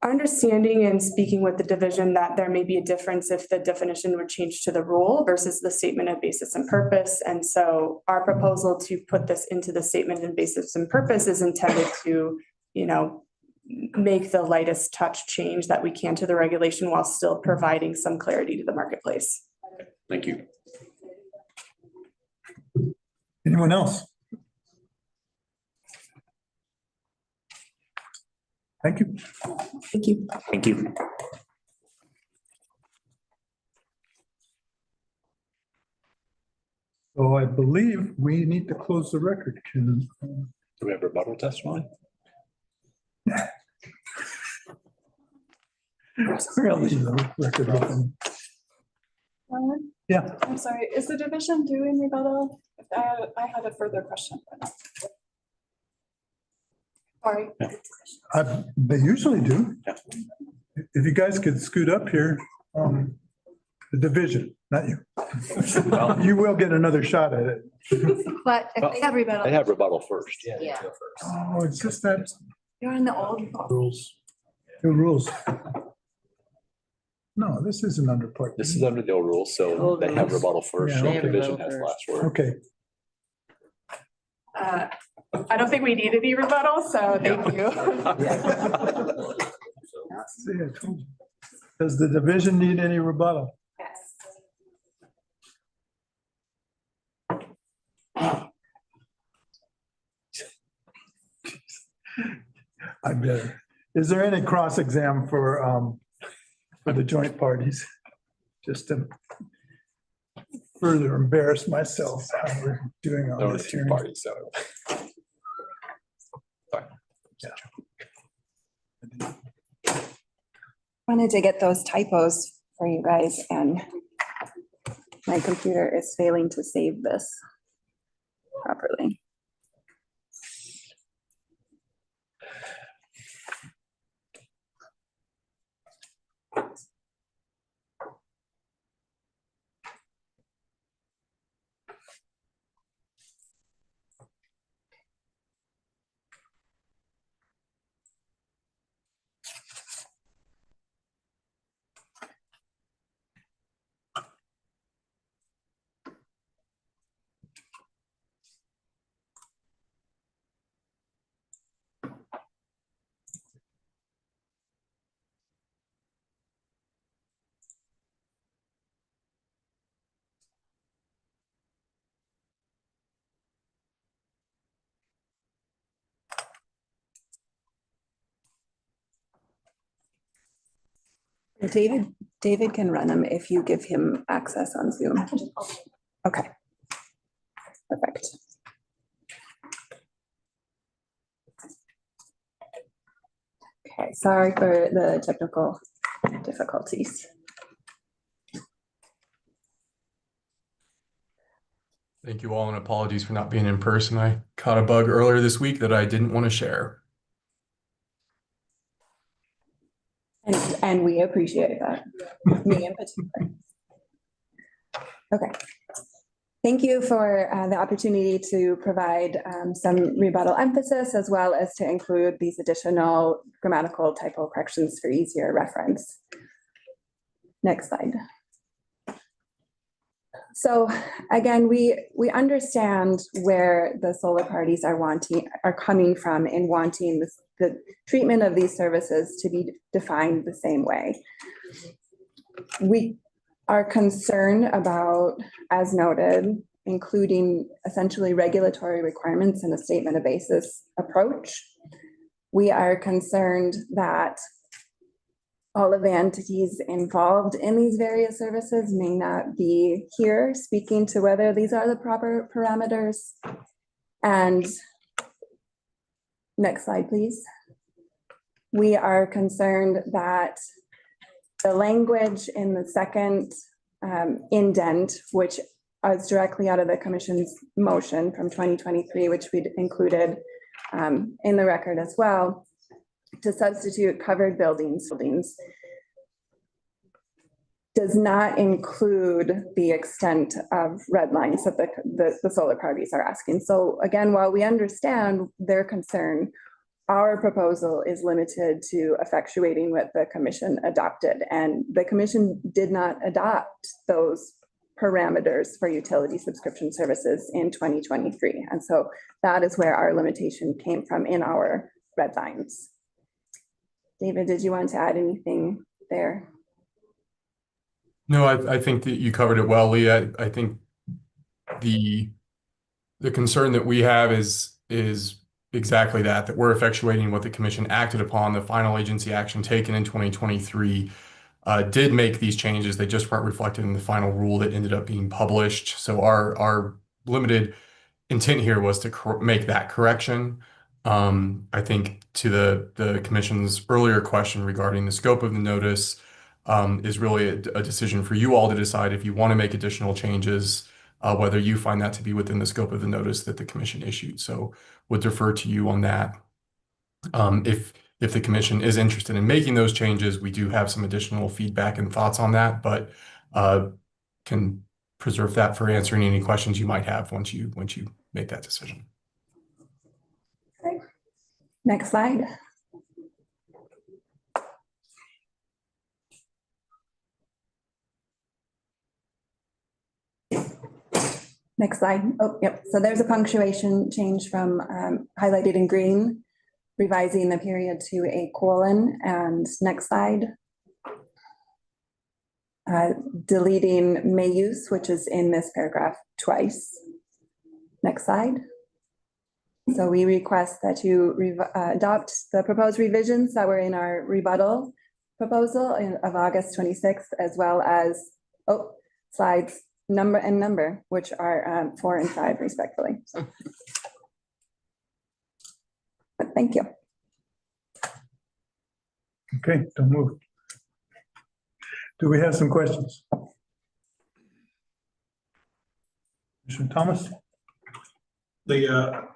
Understanding and speaking with the division that there may be a difference if the definition were changed to the rule versus the statement of basis and purpose. And so our proposal to put this into the statement of basis and purpose is intended to, make the lightest touch change that we can to the regulation while still providing some clarity to the marketplace. Thank you. Anyone else? Thank you. Thank you. Thank you. So I believe we need to close the record. Can, Do we have rebuttal testimony? we'll leave the record open. Yeah. I'm sorry, is the division doing rebuttal? I had a further question. Sorry. They usually do. If you guys could scoot up here, the division, not you. You will get another shot at it. But if they have rebuttal. They have rebuttal first. Yeah. Oh, it's just that You're on the old. rules. The rules. No, this isn't under part. This is under the old rules, so Old they have rules. rebuttal first. Yeah. So They have division rebuttal has first. last word. Okay. I don't think we need any rebuttal, so thank you. See, I told you. Does the division need any rebuttal? I better. Is there any cross-exam for the joint parties? Just to further embarrass myself how we're doing on this hearing. Parties, so. Wanted to get those typos for you guys, and my computer is failing to save this properly. David can run them if you give him access on Zoom. Okay. Perfect. Okay, sorry for the technical difficulties. Thank you all, and apologies for not being in person. I caught a bug earlier this week that I didn't want to share. And we appreciate that, me in particular. Okay. Thank you for the opportunity to provide some rebuttal emphasis, as well as to include these additional grammatical typo corrections for easier reference. Next slide. So again, we understand where the solar parties are coming from in wanting the treatment of these services to be defined the same way. We are concerned about, as noted, including essentially regulatory requirements in a statement of basis approach. We are concerned that all of the entities involved in these various services may not be here speaking to whether these are the proper parameters. And next slide, please. We are concerned that the language in the second indent, which is directly out of the commission's motion from 2023, which we'd included in the record as well, to substitute covered buildings, does not include the extent of red lines that the solar parties are asking. So again, while we understand their concern, our proposal is limited to effectuating what the commission adopted, and the commission did not adopt those parameters for utility subscription services in 2023. And so that is where our limitation came from in our red lines. David, did you want to add anything there? No, I think that you covered it well, Leah. I think the concern that we have is exactly that we're effectuating what the commission acted upon. The final agency action taken in 2023 did make these changes. They just weren't reflected in the final rule that ended up being published. So our limited intent here was to make that correction. I think to the commission's earlier question regarding the scope of the notice is really a decision for you all to decide if you want to make additional changes, whether you find that to be within the scope of the notice that the commission issued. So would defer to you on that. If the commission is interested in making those changes, we do have some additional feedback and thoughts on that, but can preserve that for answering any questions you might have once you make that decision. Okay. Next slide. Next slide. Oh, yep. So there's a punctuation change from highlighted in green, revising the period to a colon. And next slide. Deleting may use, which is in this paragraph twice. Next slide. So we request that you adopt the proposed revisions that were in our rebuttal proposal of August 26th, as well as slides number, which are 4 and 5 respectively. So. But thank you. Okay, don't move. Do we have some questions? Mr. Thomas? The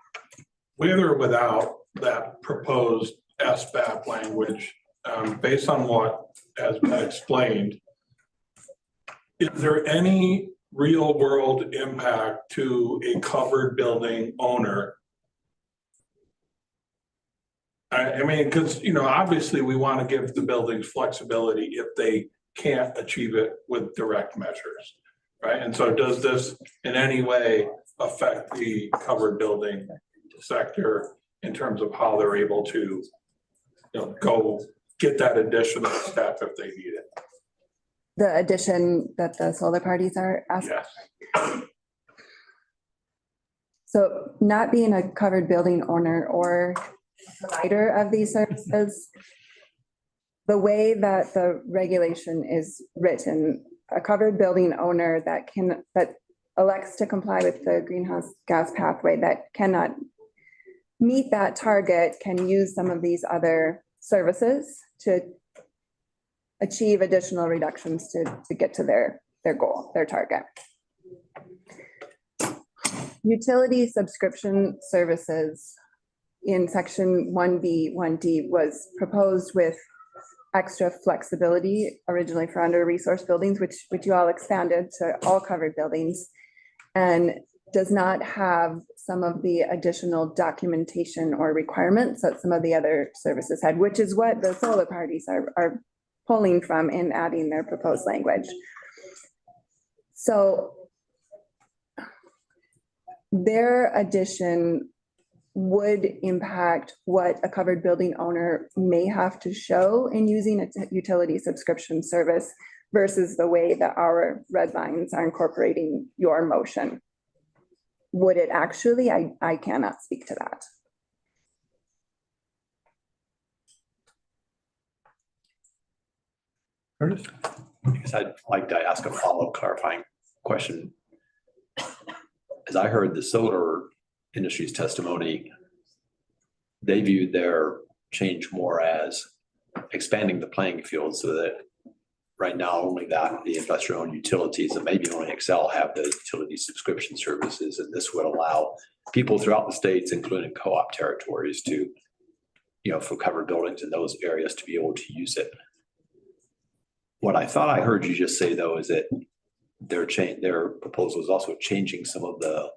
with or without that proposed SBAP language, based on what has been explained, is there any real world impact to a covered building owner? I mean, because, you know, obviously we want to give the buildings flexibility if they can't achieve it with direct measures, right? And so does this in any way affect the covered building sector in terms of how they're able to, you know, go get that additional step if they need it? The addition that the solar parties are asking? Yes. So not being a covered building owner or provider of these services, the way that the regulation is written, a covered building owner that elects to comply with the greenhouse gas pathway that cannot meet that target can use some of these other services to achieve additional reductions to get to their goal, their target. Utility subscription services in section 1B, 1D was proposed with extra flexibility originally for under resource buildings, which you all expanded to all covered buildings, and does not have some of the additional documentation or requirements that some of the other services had, which is what the solar parties are pulling from in adding their proposed language. So their addition would impact what a covered building owner may have to show in using a utility subscription service versus the way that our red lines are incorporating your motion. Would it actually? I cannot speak to that. Curtis? I guess I'd like to ask a follow-up clarifying question. As I heard the solar industry's testimony, they viewed their change more as expanding the playing field so that right now only that the investor-owned utilities and maybe only Excel have the utility subscription services, and this would allow people throughout the states, including co-op territories, to, you know, for covered buildings in those areas to be able to use it. What I thought I heard you just say though is that their proposal is also changing some of the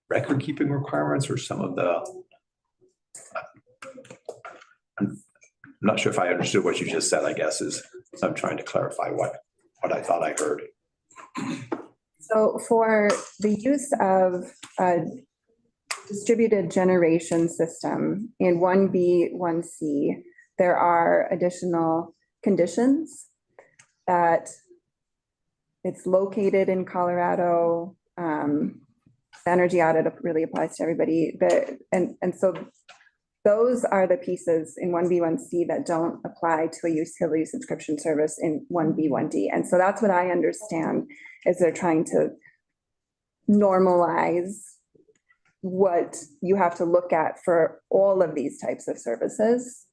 record keeping requirements or some of the, I'm not sure if I understood what you just said, I guess, is, so I'm trying to clarify what I thought I heard. So for the use of a distributed generation system in 1B, 1C, there are additional conditions that it's located in Colorado. Energy audit really applies to everybody. And so those are the pieces in 1B, 1C that don't apply to a utility subscription service in 1B, 1D. And so that's what I understand is they're trying to normalize what you have to look at for all of these types of services.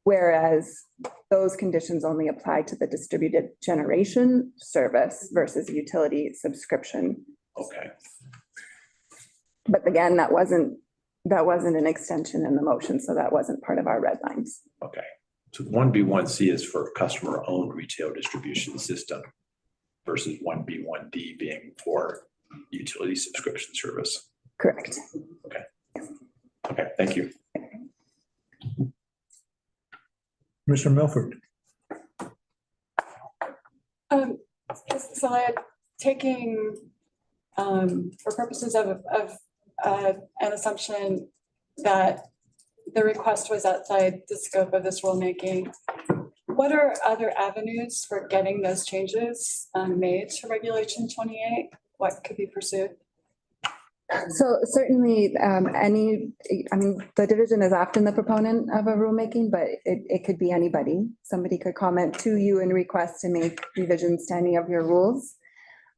Whereas those conditions only apply to the distributed generation service versus utility subscription. Okay. But again, that wasn't an extension in the motion, so that wasn't part of our red lines. Okay. So 1B1C is for customer-owned retail distribution system versus 1B1D being for utility subscription service. Correct. Okay. Okay, thank you. Commissioner Milford. So I taking, for purposes of an assumption that the request was outside the scope of this rulemaking, what are other avenues for getting those changes made to Regulation 28? What could be pursued? So certainly, the division is often the proponent of a rulemaking, but it could be anybody. Somebody could comment to you and request to make revisions to any of your rules.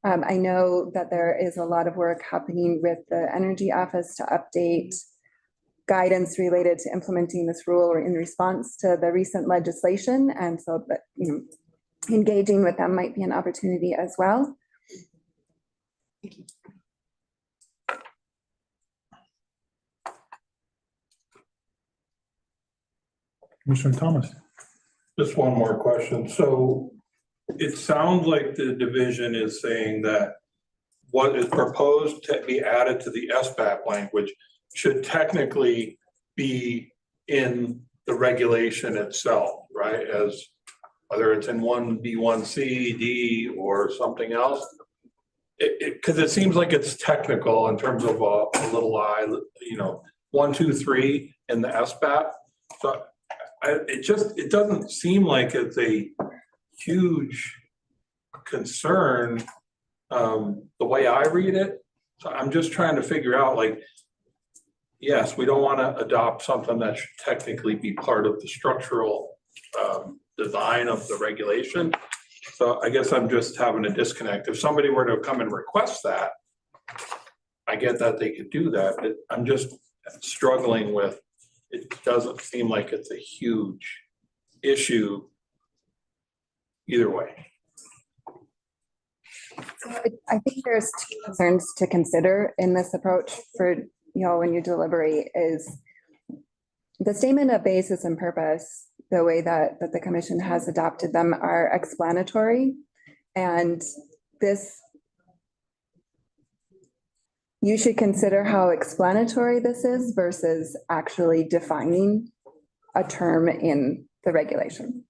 I know that there is a lot of work happening with the Energy Office to update guidance related to implementing this rule or in response to the recent legislation. And so that, engaging with them might be an opportunity as well. Thank you. Commissioner Thomas. Just one more question. So it sounds like the division is saying that what is proposed to be added to the SBAP language should technically be in the regulation itself, right? As whether it's in 1B1C, D, or something else. Because it seems like it's technical in terms of a little I, 1, 2, 3 in the SBAP. So it doesn't seem like it's a huge concern the way I read it. So I'm just trying to figure out, yes, we don't want to adopt something that should technically be part of the structural design of the regulation. So I guess I'm just having a disconnect. If somebody were to come and request that, I get that they could do that, but I'm just struggling with, it doesn't seem like it's a huge issue either way. So I think there's two concerns to consider in this approach for, when you deliberate is the statement of basis and purpose, the way that the commission has adopted them are explanatory. And you should consider how explanatory this is versus actually defining a term in the regulation.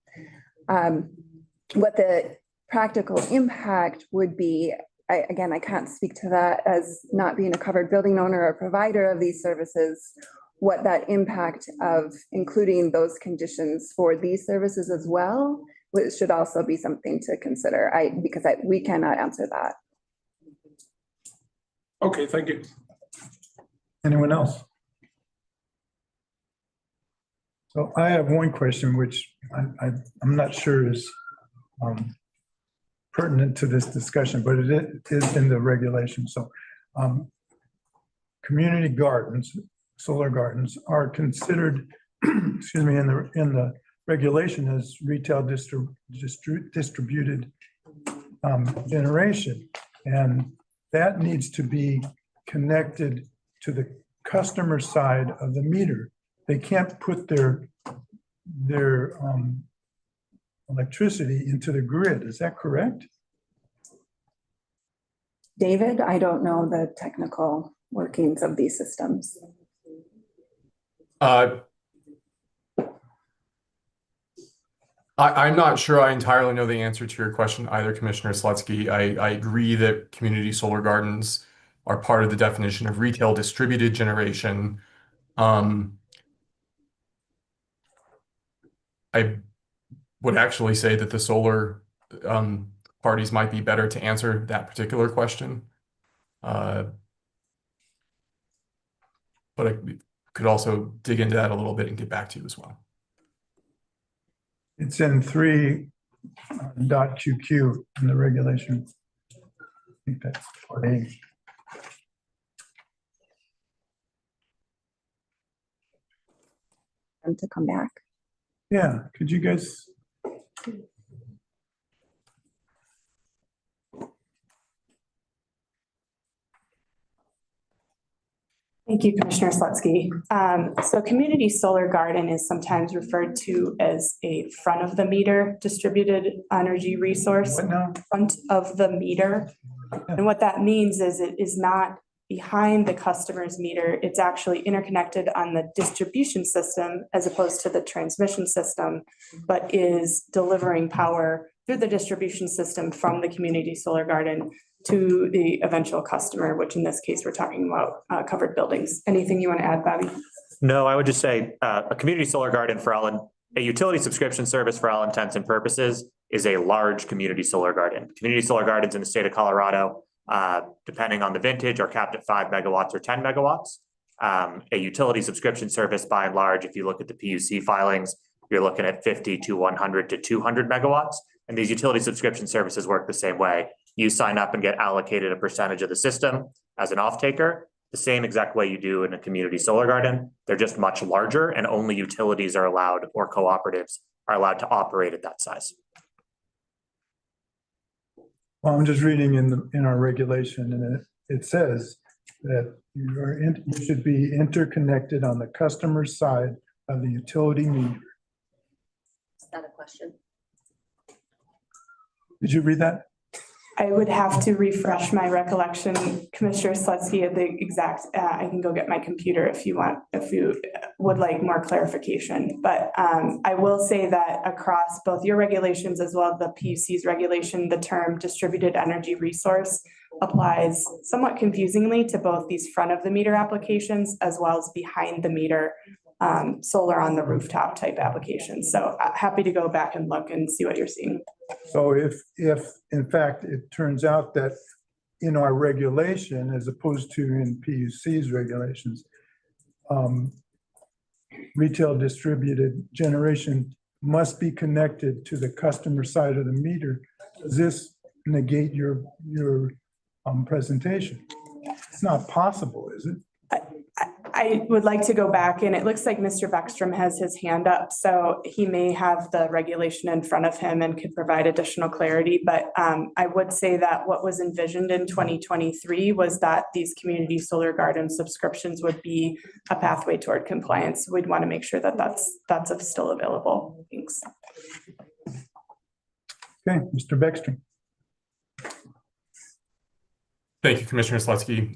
What the practical impact would be, I can't speak to that as not being a covered building owner or provider of these services, what that impact of including those conditions for these services as well, which should also be something to consider. Because we cannot answer that. Okay, thank you. Anyone else? So I have one question, which I'm not sure is pertinent to this discussion, but it is in the regulation. So community gardens, solar gardens are considered, excuse me, in the regulation as retail distributed generation. And that needs to be connected to the customer side of the meter. They can't put their electricity into the grid. Is that correct? David, I don't know the technical workings of these systems. I'm not sure I entirely know the answer to your question either, Commissioner Slutsky. I agree that community solar gardens are part of the definition of retail distributed generation. I would actually say that the solar parties might be better to answer that particular question. But I could also dig into that a little bit and get back to you as well. It's in 3.QQ in the regulation. I think that's part A. them to come back. Yeah, could you guys? Thank you, Commissioner Slutsky. So community solar garden is sometimes referred to as a front of the meter distributed energy resource. What now? Front of the meter. And what that means is it is not behind the customer's meter. It's actually interconnected on the distribution system as opposed to the transmission system, but is delivering power through the distribution system from the community solar garden to the eventual customer, which in this case, we're talking about covered buildings. Anything you want to add, Bobby? No, I would just say a community solar garden a utility subscription service for all intents and purposes is a large community solar garden. Community solar gardens in the state of Colorado, depending on the vintage, are capped at 5 megawatts or 10 megawatts. A utility subscription service, by and large, if you look at the PUC filings, you're looking at 50 to 100 to 200 megawatts. And these utility subscription services work the same way. You sign up and get allocated a percentage of the system as an off-taker, the same exact way you do in a community solar garden. They're just much larger, and only utilities are allowed, or cooperatives are allowed to operate at that size. Well, I'm just reading in our regulation, and it says that you should be interconnected on the customer's side of the utility meter. Is that a question? Did you read that? I would have to refresh my recollection, Commissioner Slutsky, of the exact, I can go get my computer if you would like more clarification. But I will say that across both your regulations as well as the PUC's regulation, the term distributed energy resource applies somewhat confusingly to both these front of the meter applications as well as behind the meter solar on the rooftop type applications. So happy to go back and look and see what you're seeing. So if in fact it turns out that in our regulation, as opposed to in PUC's regulations, retail distributed generation must be connected to the customer side of the meter, does this negate your presentation? It's not possible, is it? I would like to go back, and it looks like Mr. Beckstrom has his hand up, so he may have the regulation in front of him and could provide additional clarity. But I would say that what was envisioned in 2023 was that these community solar garden subscriptions would be a pathway toward compliance. We'd want to make sure that that's still available. Thanks. Okay, Mr. Beckstrom. Thank you, Commissioner Slutsky.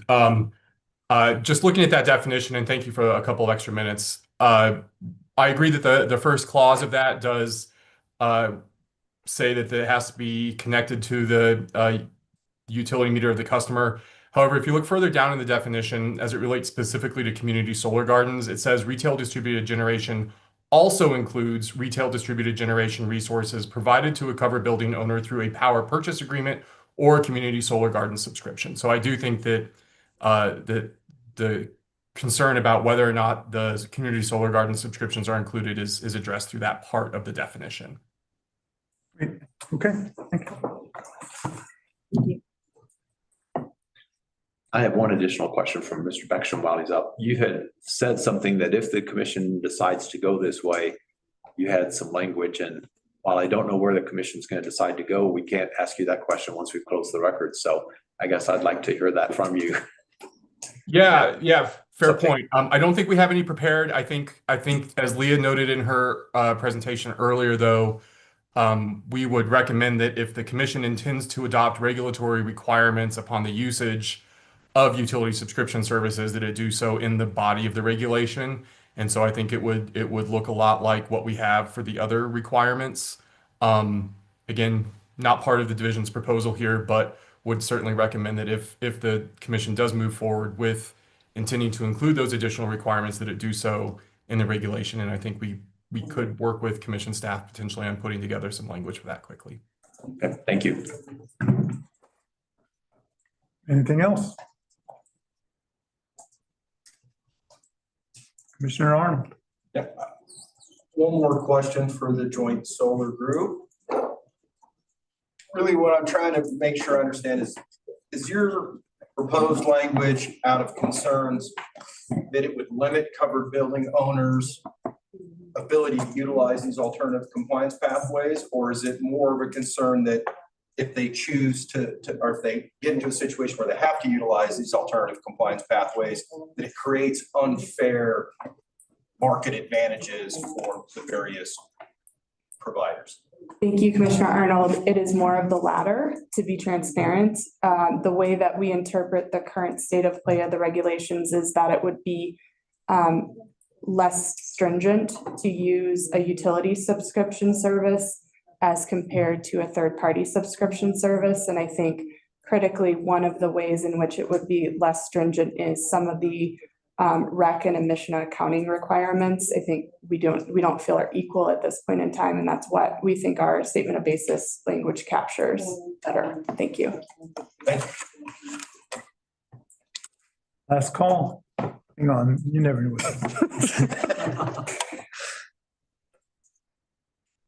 Just looking at that definition, and thank you for a couple of extra minutes. I agree that the first clause of that does say that it has to be connected to the utility meter of the customer. However, if you look further down in the definition, as it relates specifically to community solar gardens, it says retail distributed generation also includes retail distributed generation resources provided to a covered building owner through a power purchase agreement or a community solar garden subscription. So I do think that the concern about whether or not the community solar garden subscriptions are included is addressed through that part of the definition. Great. Okay. Thank you. I have one additional question from Mr. Beckstrom while he's up. You had said something that if the commission decides to go this way, you had some language, and while I don't know where the commission's going to decide to go, we can't ask you that question once we've closed the record. So I guess I'd like to hear that from you. Yeah, fair point. I don't think we have any prepared. I think as Leah noted in her presentation earlier, though, we would recommend that if the commission intends to adopt regulatory requirements upon the usage of utility subscription services, that it do so in the body of the regulation. And so I think it would look a lot like what we have for the other requirements. Again, not part of the division's proposal here, but would certainly recommend that if the commission does move forward with intending to include those additional requirements, that it do so in the regulation. And I think we could work with commission staff potentially on putting together some language for that quickly. Okay, thank you. Anything else? Commissioner Arnold. Yeah. One more question for the joint solar group. Really what I'm trying to make sure I understand is your proposed language out of concerns that it would limit covered building owners ability to utilize these alternative compliance pathways? Or is it more of a concern that if they choose to, or if they get into a situation where they have to utilize these alternative compliance pathways, that it creates unfair market advantages for the various providers? Thank you, Commissioner Arnold. It is more of the latter, to be transparent. The way that we interpret the current state of play of the regulations is that it would be less stringent to use a utility subscription service as compared to a third-party subscription service. And I think critically, one of the ways in which it would be less stringent is some of the rec and emission accounting requirements. I think we don't feel are equal at this point in time, and that's what we think our statement of basis language captures better. Thank you. Last call. Hang on, you never knew.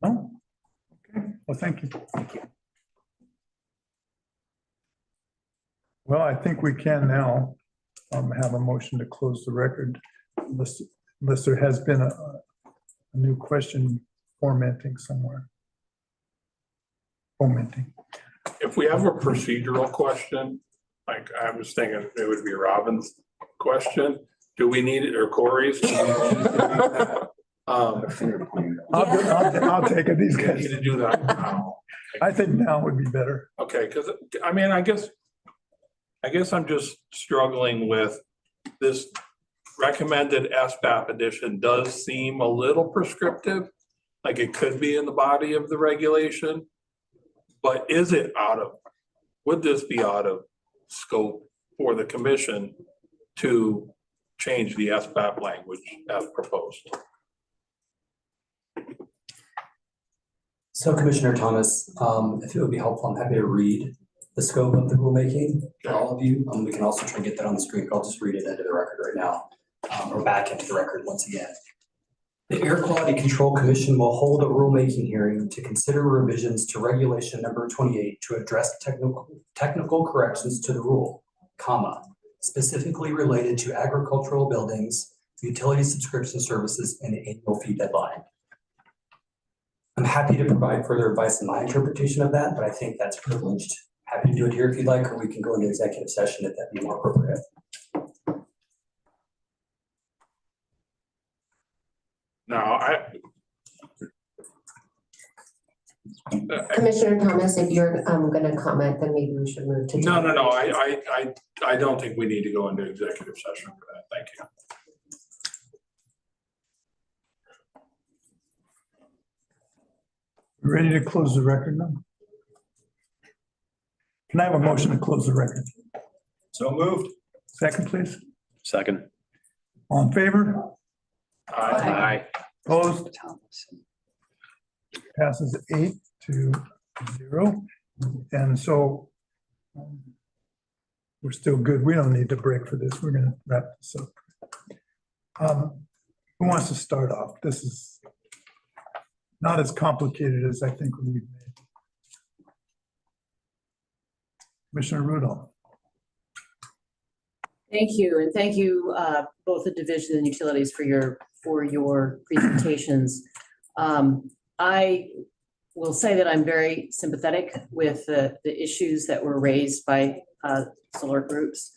Oh, okay. Well, thank you. Well, I think we can now have a motion to close the record unless there has been a new question formatting somewhere. If we have a procedural question, like I was thinking it would be Robin's question, do we need it, or Corey's? I'll take it, these guys. Need to do that now. I think now would be better. Okay, because I mean, I guess I'm just struggling with this recommended SBAP edition does seem a little prescriptive, like it could be in the body of the regulation, but would this be out of scope for the commission to change the SBAP language as proposed? So Commissioner Thomas, if it would be helpful, I'm happy to read the scope of the rulemaking for all of you. We can also try and get that on the screen, but I'll just read it into the record right now, or back into the record once again. The Air Quality Control Commission will hold a rulemaking hearing to consider revisions to regulation number 28 to address technical corrections to the rule, specifically related to agricultural buildings, utility subscription services, and the annual fee deadline. I'm happy to provide further advice in my interpretation of that, but I think that's privileged. Happy to do it here if you'd like, or we can go into executive session if that'd be more appropriate. Commissioner Thomas, if you're gonna comment, then maybe we should move to. No. I don't think we need to go into executive session for that. Thank you. Ready to close the record now? Can I have a motion to close the record? So moved. Second, please. Second. All in favor? Aye. Opposed? Passes 8-0. And so we're still good. We don't need to break for this. We're going to wrap this up. Who wants to start off? This is not as complicated as I think we've made. Commissioner Rudolph. Thank you, and thank you, both the division and utilities for your presentations. I will say that I'm very sympathetic with the issues that were raised by solar groups.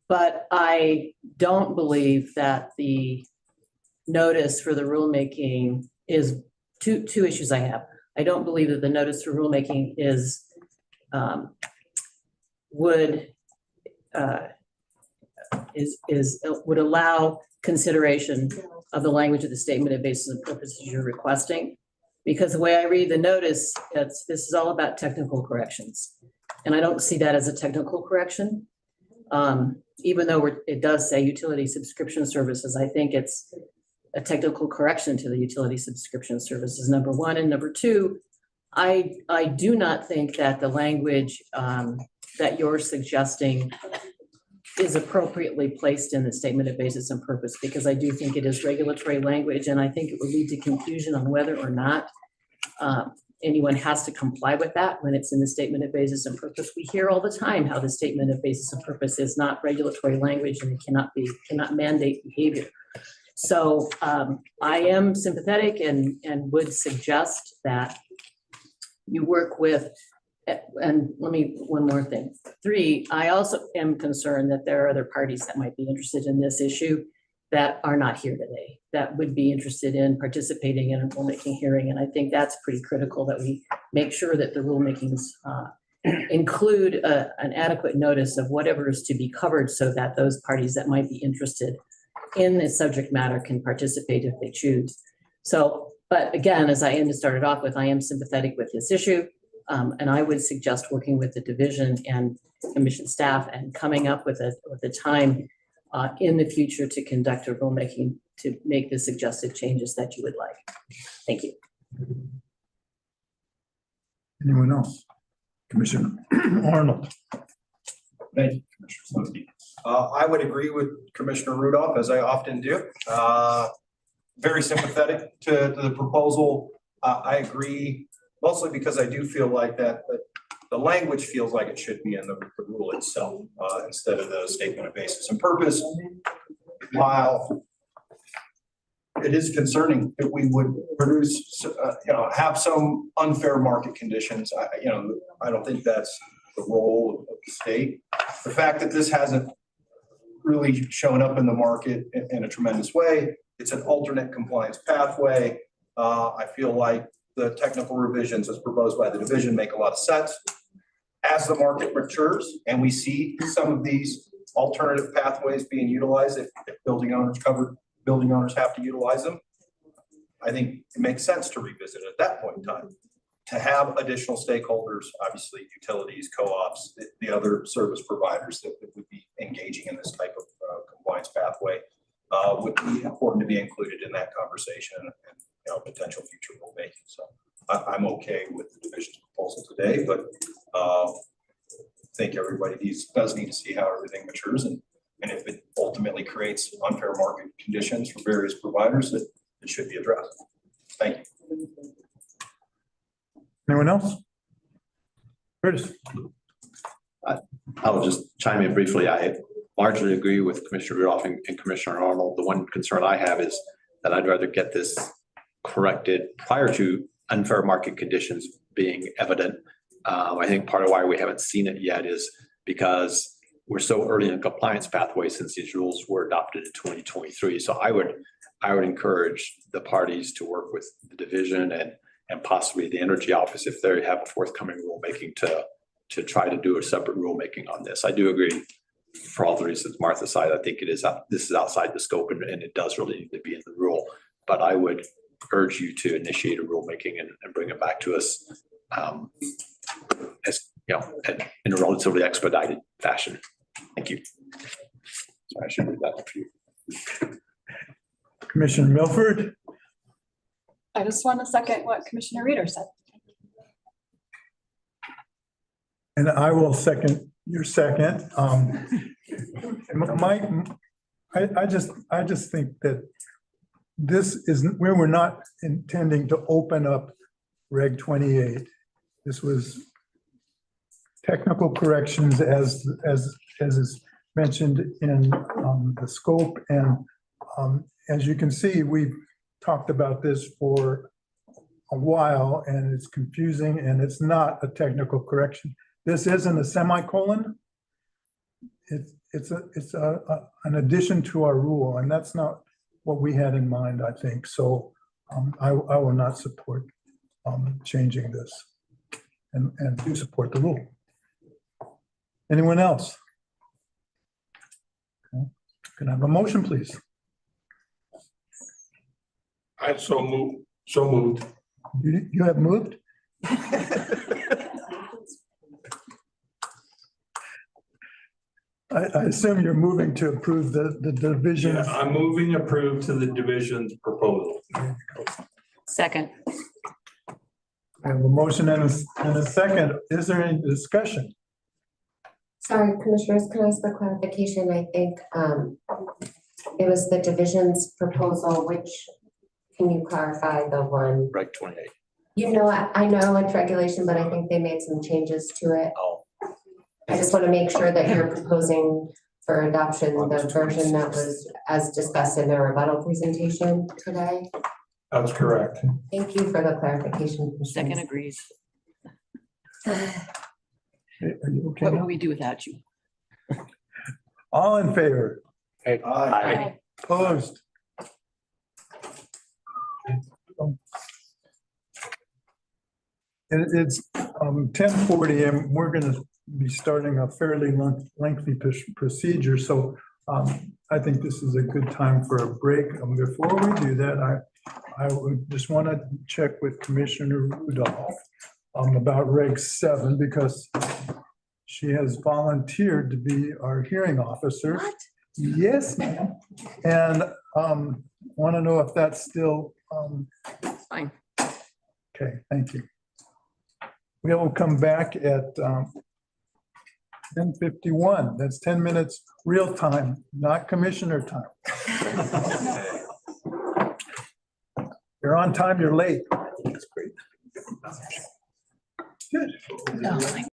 But I don't believe that the notice for the rulemaking is two issues I have. I don't believe that the notice for rulemaking would allow consideration of the language of the statement of basis and purposes you're requesting. Because the way I read the notice, this is all about technical corrections. And I don't see that as a technical correction. Even though it does say utility subscription services, I think it's a technical correction to the utility subscription services, number one. And number two, I do not think that the language that you're suggesting is appropriately placed in the statement of basis and purpose, because I do think it is regulatory language, and I think it would lead to confusion on whether or not anyone has to comply with that when it's in the statement of basis and purpose. We hear all the time how the statement of basis and purpose is not regulatory language and it cannot mandate behavior. So I am sympathetic and would suggest that you work with, and one more thing. 3, I also am concerned that there are other parties that might be interested in this issue that are not here today, that would be interested in participating in a rulemaking hearing. And I think that's pretty critical that we make sure that the rulemakings include an adequate notice of whatever is to be covered so that those parties that might be interested in this subject matter can participate if they choose. So, but again, as I started off with, I am sympathetic with this issue. And I would suggest working with the division and commission staff and coming up with a time in the future to conduct a rulemaking to make the suggested changes that you would like. Thank you. Anyone else? Commissioner Arnold. Thank you, Commissioner Slusky. I would agree with Commissioner Rudolph, as I often do. Very sympathetic to the proposal. I agree, mostly because I do feel like that the language feels like it should be in the rule itself instead of the statement of basis and purpose. While it is concerning that we would produce, have some unfair market conditions, I don't think that's the role of the state. The fact that this hasn't really shown up in the market in a tremendous way, it's an alternate compliance pathway. I feel like the technical revisions as proposed by the division make a lot of sense. As the market matures and we see some of these alternative pathways being utilized, if building owners have to utilize them, I think it makes sense to revisit at that point in time. To have additional stakeholders, obviously utilities, co-ops, the other service providers that would be engaging in this type of compliance pathway would be important to be included in that conversation and potential future rulemaking. So I'm okay with the division's proposal today, but I think everybody does need to see how everything matures and if it ultimately creates unfair market conditions for various providers, that it should be addressed. Thank you. Anyone else? Curtis. I'll just chime in briefly. I largely agree with Commissioner Rudolph and Commissioner Arnold. The one concern I have is that I'd rather get this corrected prior to unfair market conditions being evident. I think part of why we haven't seen it yet is because we're so early in the compliance pathway since these rules were adopted in 2023. So I would encourage the parties to work with the division and possibly the energy office if they have a forthcoming rulemaking to try to do a separate rulemaking on this. I do agree for all the reasons Martha cited. I think this is outside the scope and it does really need to be in the rule. But I would urge you to initiate a rulemaking and bring it back to us as in a relatively expedited fashion. Thank you. So I should read that for you. Commissioner Milford. I just want to second what Commissioner Reader said. And I will second your second. I just think that this isn't where we're not intending to open up Reg 28. This was technical corrections as is mentioned in the scope. And as you can see, we've talked about this for a while and it's confusing and it's not a technical correction. This isn't a semicolon. It's an addition to our rule, and that's not what we had in mind, I think. So I will not support changing this and do support the rule. Anyone else? Okay. Can I have a motion, please? I so moved. You have moved? I assume you're moving to approve the division. Yeah, I'm moving approve to the division's proposal. Second. I have a motion and a second. Is there any discussion? Sorry, Commissioners, can I ask for clarification? I think it was the division's proposal, which, can you clarify the one? Reg 28. You know, I know it's regulation, but I think they made some changes to it. Oh. I just want to make sure that you're proposing for adoption, the version that was as discussed in the rebuttal presentation today. That's correct. Thank you for the clarification. Second agrees. Are you okay What now? would we do without you? All in favor? Aye. Opposed? It's 10:40 and we're gonna be starting a fairly lengthy procedure, so I think this is a good time for a break. Before we do that, I would just want to check with Commissioner Rudolph about Reg 7 because she has volunteered to be our hearing officer. What? Yes, ma'am. And want to know if that's still Fine. okay, thank you. We will come back at 10:51. That's 10 minutes real time, not commissioner time. You're on time, you're late. That's great. Good. Oh, my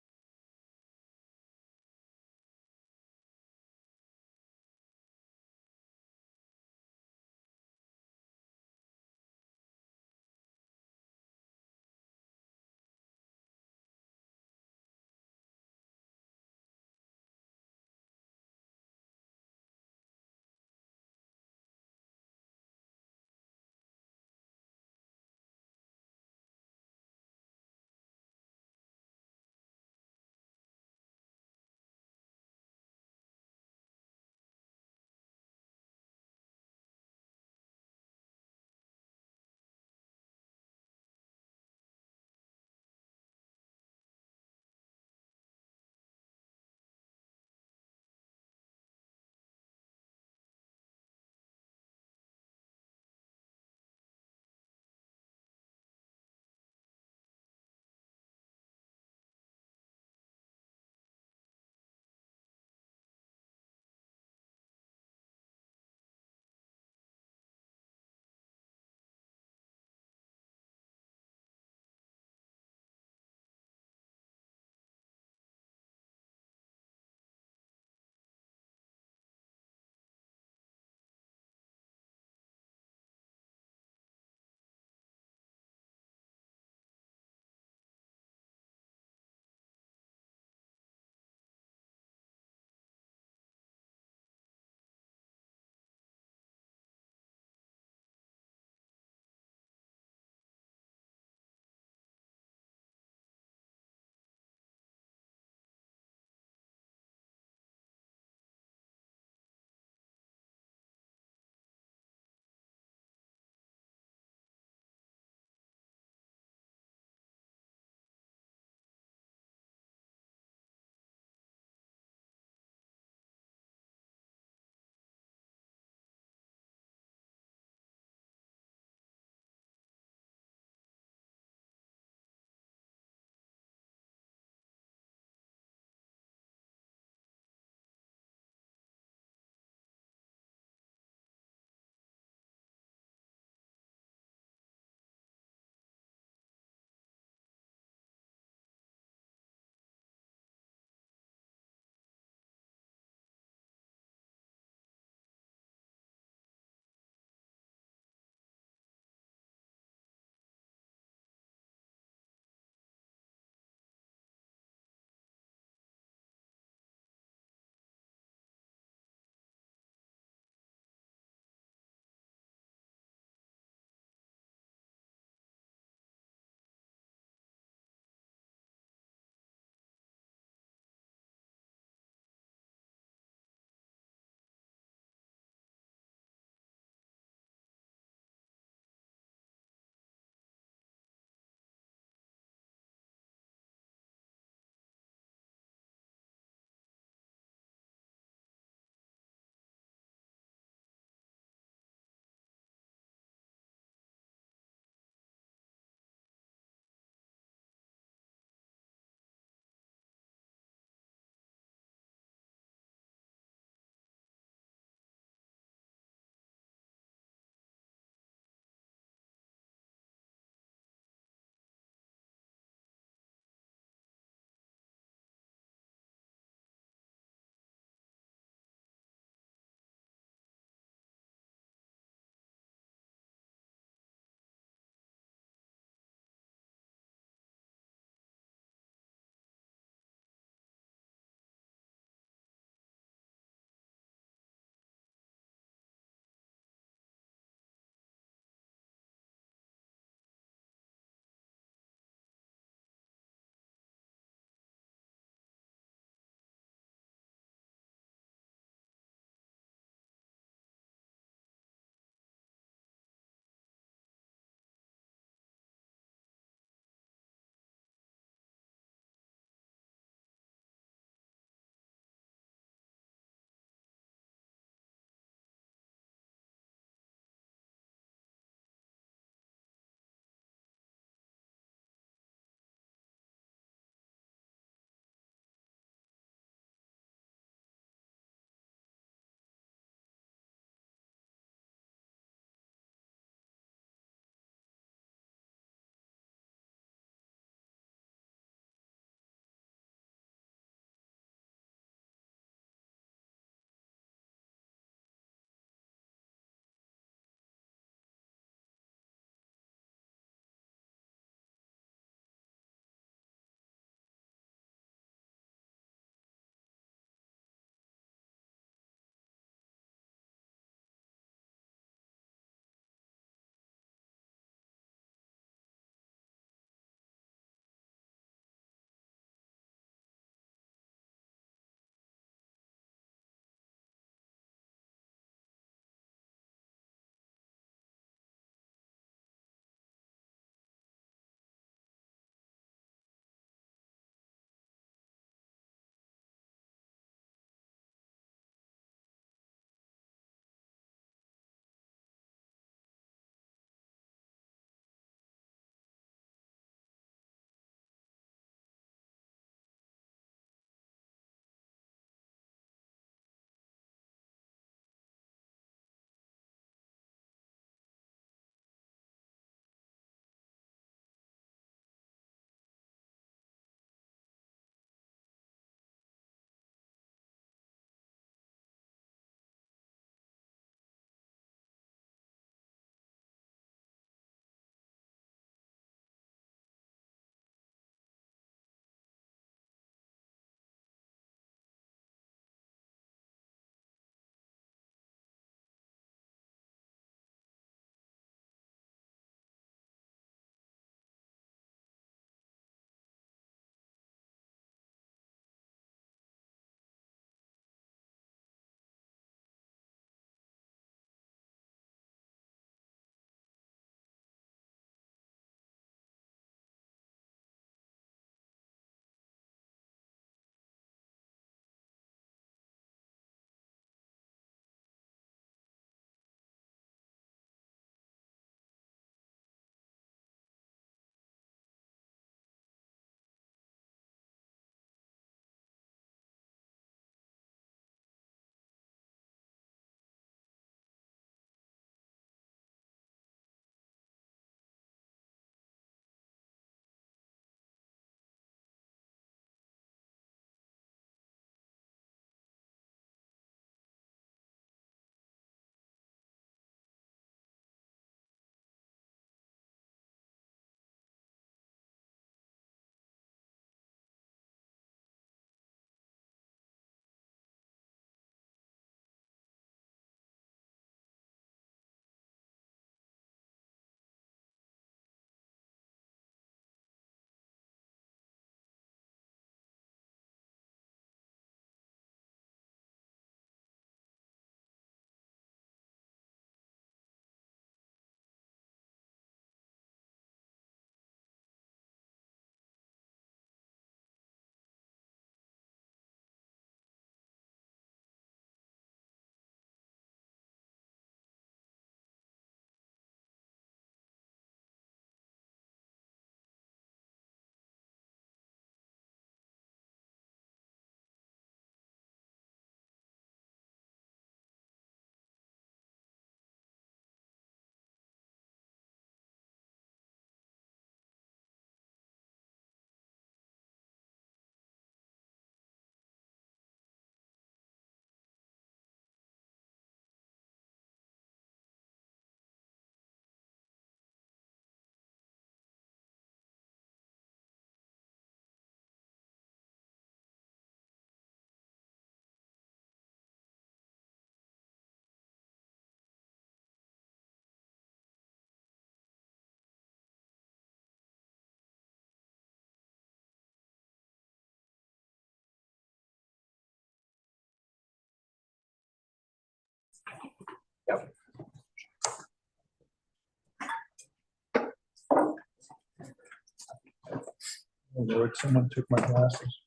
Oh Lord, someone took my glasses.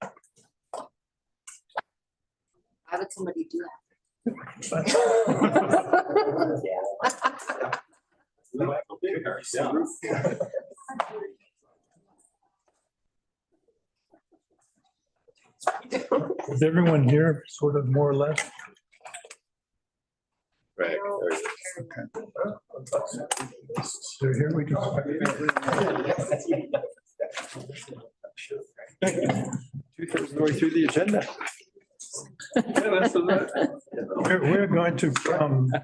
Why would somebody do Is everyone here sort of more or less? Right. So here we go. Two-thirds of the way through the agenda. We're going to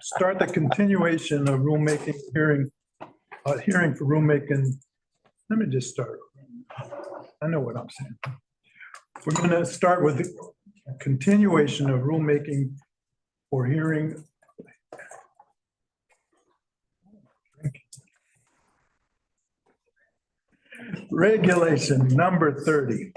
start the continuation of rulemaking hearing, hearing for rulemaking. Let me just start. I know what I'm saying. We're going to start with the continuation of rulemaking for hearing. Regulation number 30.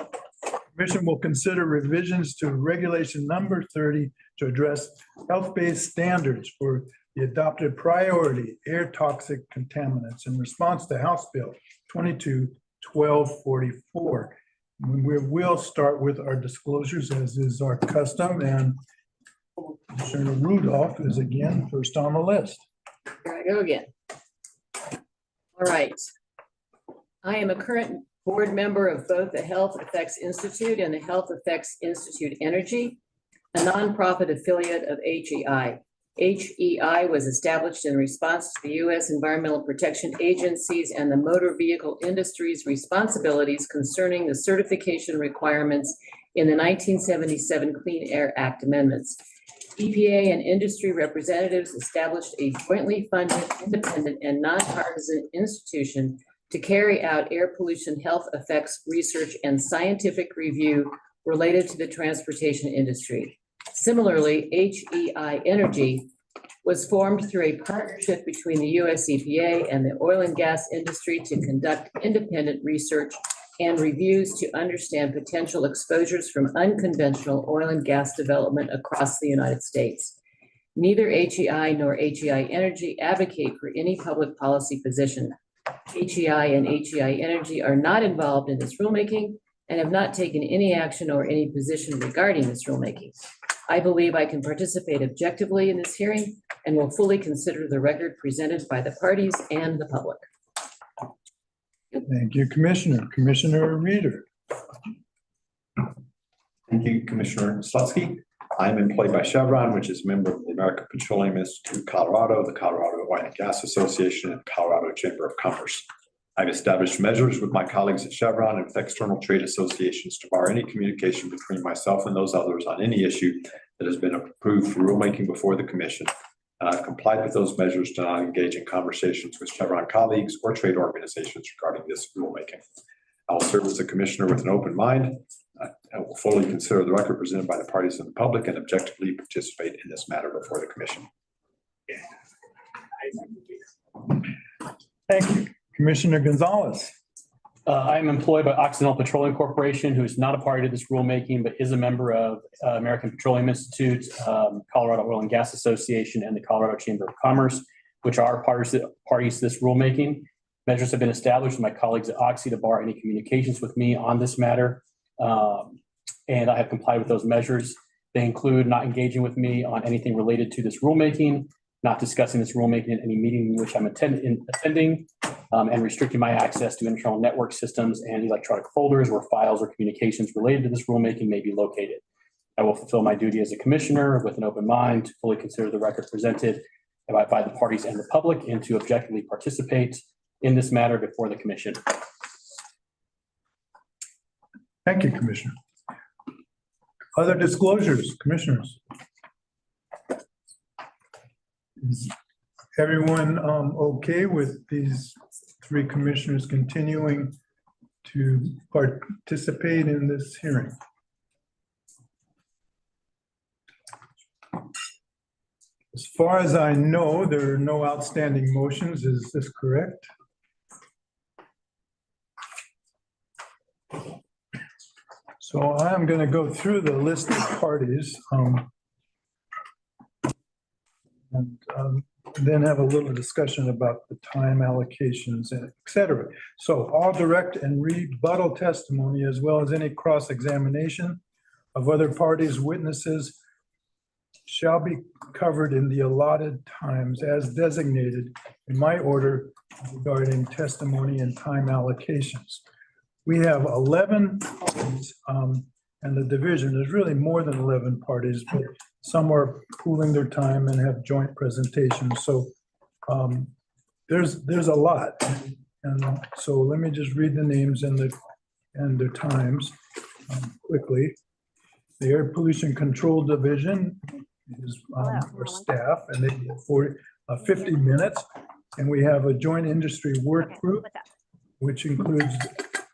Commission will consider revisions to regulation number 30 to address health-based standards for the adopted priority air toxic contaminants in response to House Bill 22-1244. We will start with our disclosures as is our custom, and Commissioner Rudolph is again first on the list. Here I go again. All right. I am a current board member of both the Health Effects Institute and the Health Effects Institute Energy, a nonprofit affiliate of HEI. HEI was established in response to the U.S. Environmental Protection Agency's and the motor vehicle industry's responsibilities concerning the certification requirements in the 1977 Clean Air Act amendments. EPA and industry representatives established a jointly funded, independent, and nonpartisan institution to carry out air pollution health effects research and scientific review related to the transportation industry. Similarly, HEI Energy was formed through a partnership between the US EPA and the oil and gas industry to conduct independent research and reviews to understand potential exposures from unconventional oil and gas development across the United States. Neither HEI nor HEI Energy advocate for any public policy position. HEI and HEI Energy are not involved in this rulemaking and have not taken any action or any position regarding this rulemaking. I believe I can participate objectively in this hearing and will fully consider the record presented by the parties and the public. Thank you, Commissioner. Commissioner Reader. Thank you, Commissioner Slutsky. I'm employed by Chevron, which is a member of the American Petroleum Institute, Colorado, the Colorado Oil and Gas Association, and Colorado Chamber of Commerce. I've established measures with my colleagues at Chevron and with external trade associations to bar any communication between myself and those others on any issue that has been approved for rulemaking before the commission. I've complied with those measures to not engage in conversations with Chevron colleagues or trade organizations regarding this rulemaking. I will serve as a commissioner with an open mind. I will fully consider the record presented by the parties and the public and objectively participate in this matter before the commission. Thank you. Commissioner Gonzalez. I am employed by Occidental Petroleum Corporation, who is not a party to this rulemaking, but is a member of American Petroleum Institute, Colorado Oil and Gas Association, and the Colorado Chamber of Commerce, which are parties to this rulemaking. Measures have been established with my colleagues at Oxy to bar any communications with me on this matter. And I have complied with those measures. They include not engaging with me on anything related to this rulemaking, not discussing this rulemaking in any meeting in which I'm attending, and restricting my access to internal network systems and electronic folders where files or communications related to this rulemaking may be located. I will fulfill my duty as a commissioner with an open mind to fully consider the record presented by the parties and the public and to objectively participate in this matter before the commission. Thank you, Commissioner. Other disclosures, commissioners? Is everyone okay with these three commissioners continuing to participate in this hearing? As far as I know, there are no outstanding motions. Is this correct? So I'm going to go through the list of parties. And then have a little discussion about the time allocations and et cetera. So all direct and rebuttal testimony, as well as any cross-examination of other parties' witnesses, shall be covered in the allotted times as designated in my order regarding testimony and time allocations. We have 11 parties, and the division is really more than 11 parties, but some are pooling their time and have joint presentations. So there's a lot. And so let me just read the names and the times quickly. The Air Pollution Control Division is our staff, and they get 50 minutes. And we have a joint industry work group, which includes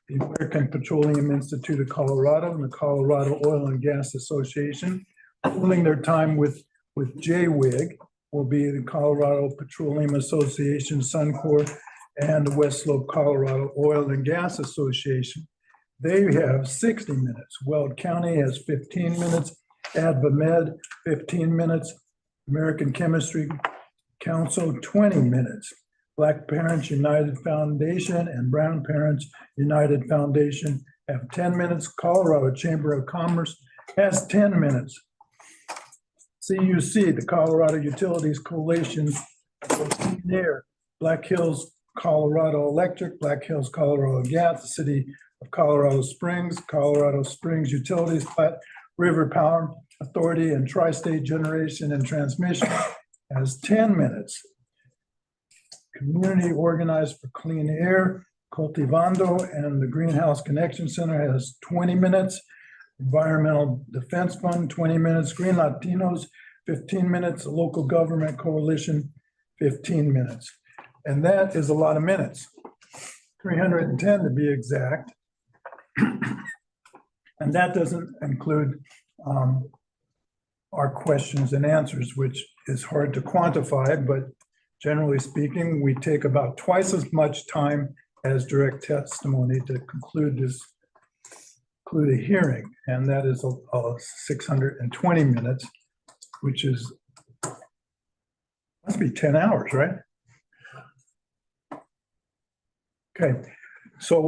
the American Petroleum Institute of Colorado and the Colorado Oil and Gas Association. Pooling their time with JWIG will be the Colorado Petroleum Association, Suncor, and the West Slope Colorado Oil and Gas Association. They have 60 minutes. Weld County has 15 minutes. AdvaMed, 15 minutes. American Chemistry Council, 20 minutes. Black Parents United Foundation and Brown Parents United Foundation have 10 minutes. Colorado Chamber of Commerce has 10 minutes. CUC, the Colorado Utilities Coalition for Clean Air, Black Hills Colorado Electric, Black Hills Colorado Gas, the City of Colorado Springs Utilities, Platte River Power Authority, and Tri-State Generation and Transmission has 10 minutes. Community Organized for Clean Air, Cultivando, and the Greenhouse Connection Center has 20 minutes. Environmental Defense Fund, 20 minutes. Green Latinos, 15 minutes. Local Government Coalition, 15 minutes. And that is a lot of minutes, 310 to be exact. And that doesn't include our questions and answers, which is hard to quantify, but generally speaking, we take about twice as much time as direct testimony to conclude a hearing, and that is 620 minutes, which is, must be 10 hours, right? Okay, so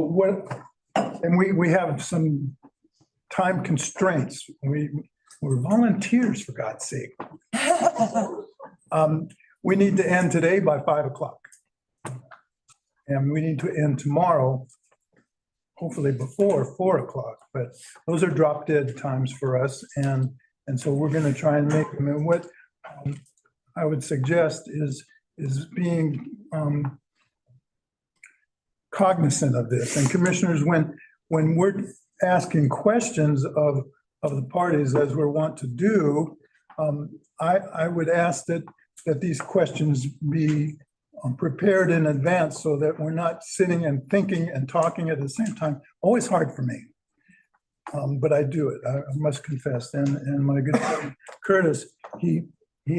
we have some time constraints. We're volunteers, for God's sake. We need to end today by 5 o'clock. And we need to end tomorrow, hopefully before 4 o'clock, but those are drop dead times for us. And so we're going to try and make them. And what I would suggest is being cognizant of this. And commissioners, when we're asking questions of the parties, as we're wont to do, I would ask that these questions be prepared in advance so that we're not sitting and thinking and talking at the same time. Always hard for me, but I do it. I must confess. And my good friend Curtis, he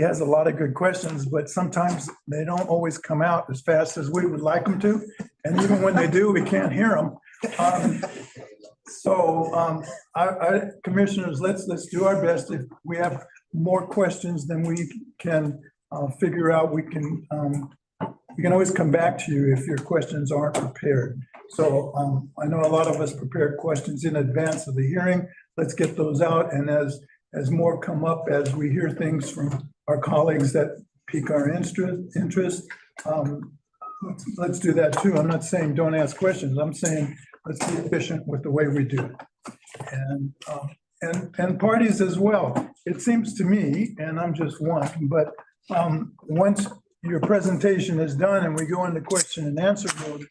has a lot of good questions, but sometimes they don't always come out as fast as we would like them to. And even when they do, we can't hear them. Commissioners, let's do our best. If we have more questions than we can figure out, we can always come back to you if your questions aren't prepared. So I know a lot of us prepared questions in advance of the hearing. Let's get those out, and as more come up, as we hear things from our colleagues that pique our interest, let's do that too. I'm not saying don't ask questions. I'm saying let's be efficient with the way we do it. And parties as well. It seems to me, and I'm just one, but once your presentation is done and we go into question and answer mode,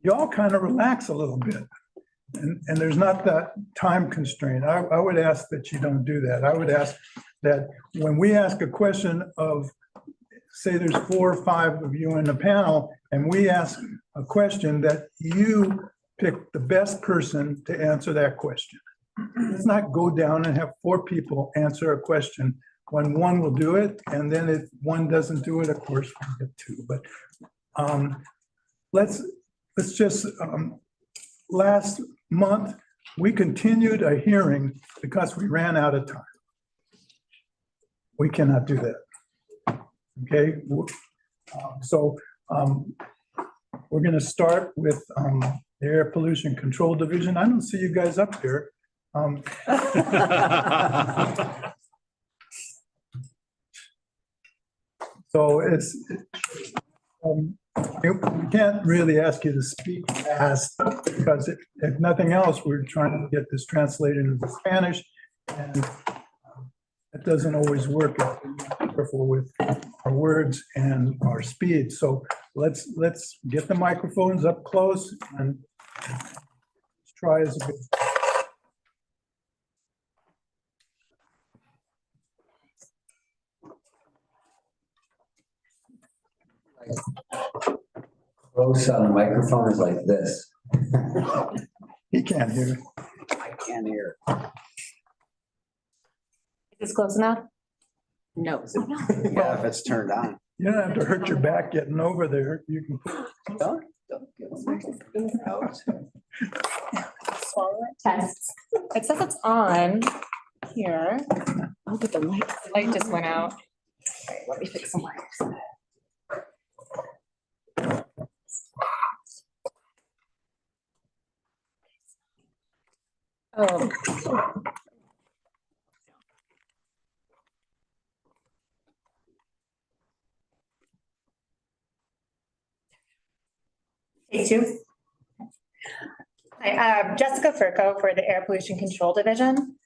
y'all kind of relax a little bit. And there's not that time constraint. I would ask that you don't do that. I would ask that when we ask a question of, say there's 4 or 5 of you in the panel, and we ask a question, that you pick the best person to answer that question. Let's not go down and have 4 people answer a question when one will do it, and then if one doesn't do it, of course, we'll get 2. But let's just, last month, we continued a hearing because we ran out of time. We cannot do that. Okay, we're gonna start with the Air Pollution Control Division. I don't see you guys up here. So we can't really ask you to speak fast because if nothing else, we're trying to get this translated into Spanish. And it doesn't always work if we're careful with our words and our speed. So let's get the microphones up close and let's try as a good. Close on the microphone is like this. He can't hear. I can't hear. Is this close enough? No. Yeah, if it's turned on. You don't have to hurt your back getting over there. You can put Don't get out. Swallow it. Test. It says it's on here. Oh, but the light just went out. All right, let me fix some wires. Oh. Hey, two. Hi, Jessica Furco for the Air Pollution Control Division.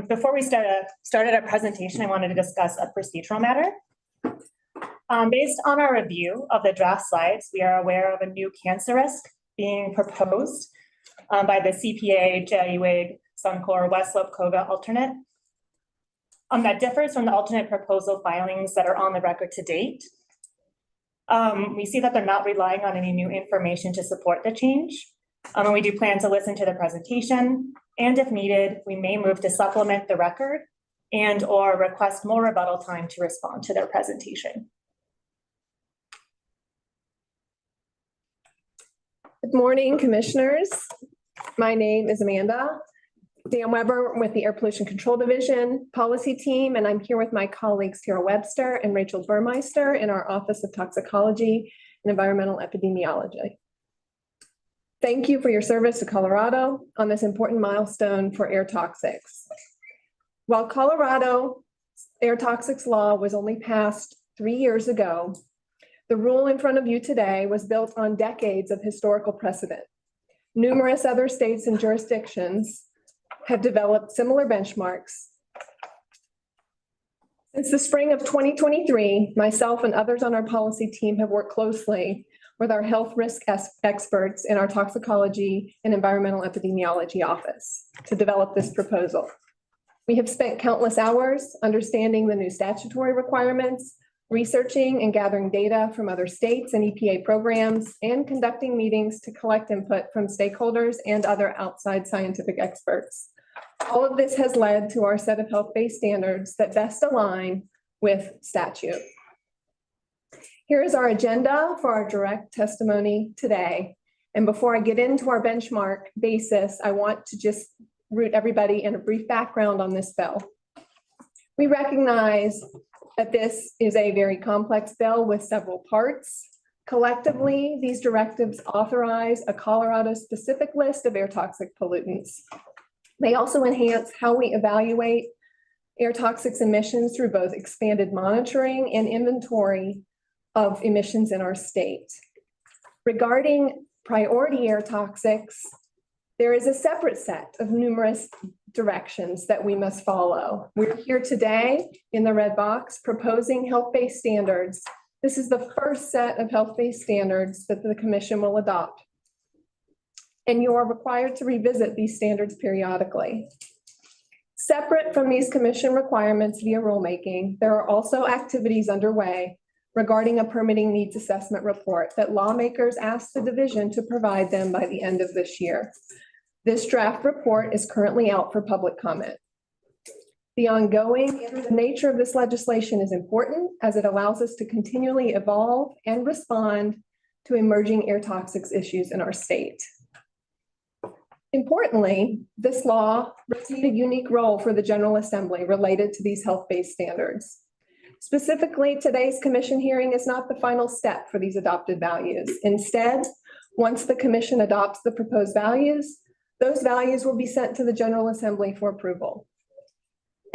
Before we started our presentation, I wanted to discuss a procedural matter. Based on our review of the draft slides, we are aware of a new cancer risk being proposed by the CPA, JUAG, Suncor, West Slope, Cova alternate. That differs from the alternate proposal filings that are on the record to date. We see that they're not relying on any new information to support the change. And we do plan to listen to the presentation, and if needed, we may move to supplement the record and or request more rebuttal time to respond to their presentation. Good morning, commissioners. My name is Amanda Dan Weber with the Air Pollution Control Division Policy Team, and I'm here with my colleagues Tara Webster and Rachel Burmeister in our Office of Toxicology and Environmental Epidemiology. Thank you for your service to Colorado on this important milestone for air toxics. While Colorado air toxics law was only passed 3 years ago, the rule in front of you today was built on decades of historical precedent. Numerous other states and jurisdictions have developed similar benchmarks. Since the spring of 2023, myself and others on our policy team have worked closely with our health risk experts in our toxicology and environmental epidemiology office to develop this proposal. We have spent countless hours understanding the new statutory requirements, researching and gathering data from other states and EPA programs, and conducting meetings to collect input from stakeholders and other outside scientific experts. All of this has led to our set of health-based standards that best align with statute. Here is our agenda for our direct testimony today. And before I get into our benchmark basis, I want to just root everybody in a brief background on this bill. We recognize that this is a very complex bill with several parts. Collectively, these directives authorize a Colorado-specific list of air toxic pollutants. They also enhance how we evaluate air toxics emissions through both expanded monitoring and inventory of emissions in our state. Regarding priority air toxics, there is a separate set of numerous directions that we must follow. We're here today in the red box proposing health-based standards. This is the first set of health-based standards that the commission will adopt. And you are required to revisit these standards periodically. Separate from these commission requirements via rulemaking, there are also activities underway regarding a permitting needs assessment report that lawmakers asked the division to provide them by the end of this year. This draft report is currently out for public comment. The ongoing nature of this legislation is important as it allows us to continually evolve and respond to emerging air toxics issues in our state. Importantly, this law received a unique role for the General Assembly related to these health-based standards. Specifically, today's commission hearing is not the final step for these adopted values. Instead, once the commission adopts the proposed values, those values will be sent to the General Assembly for approval.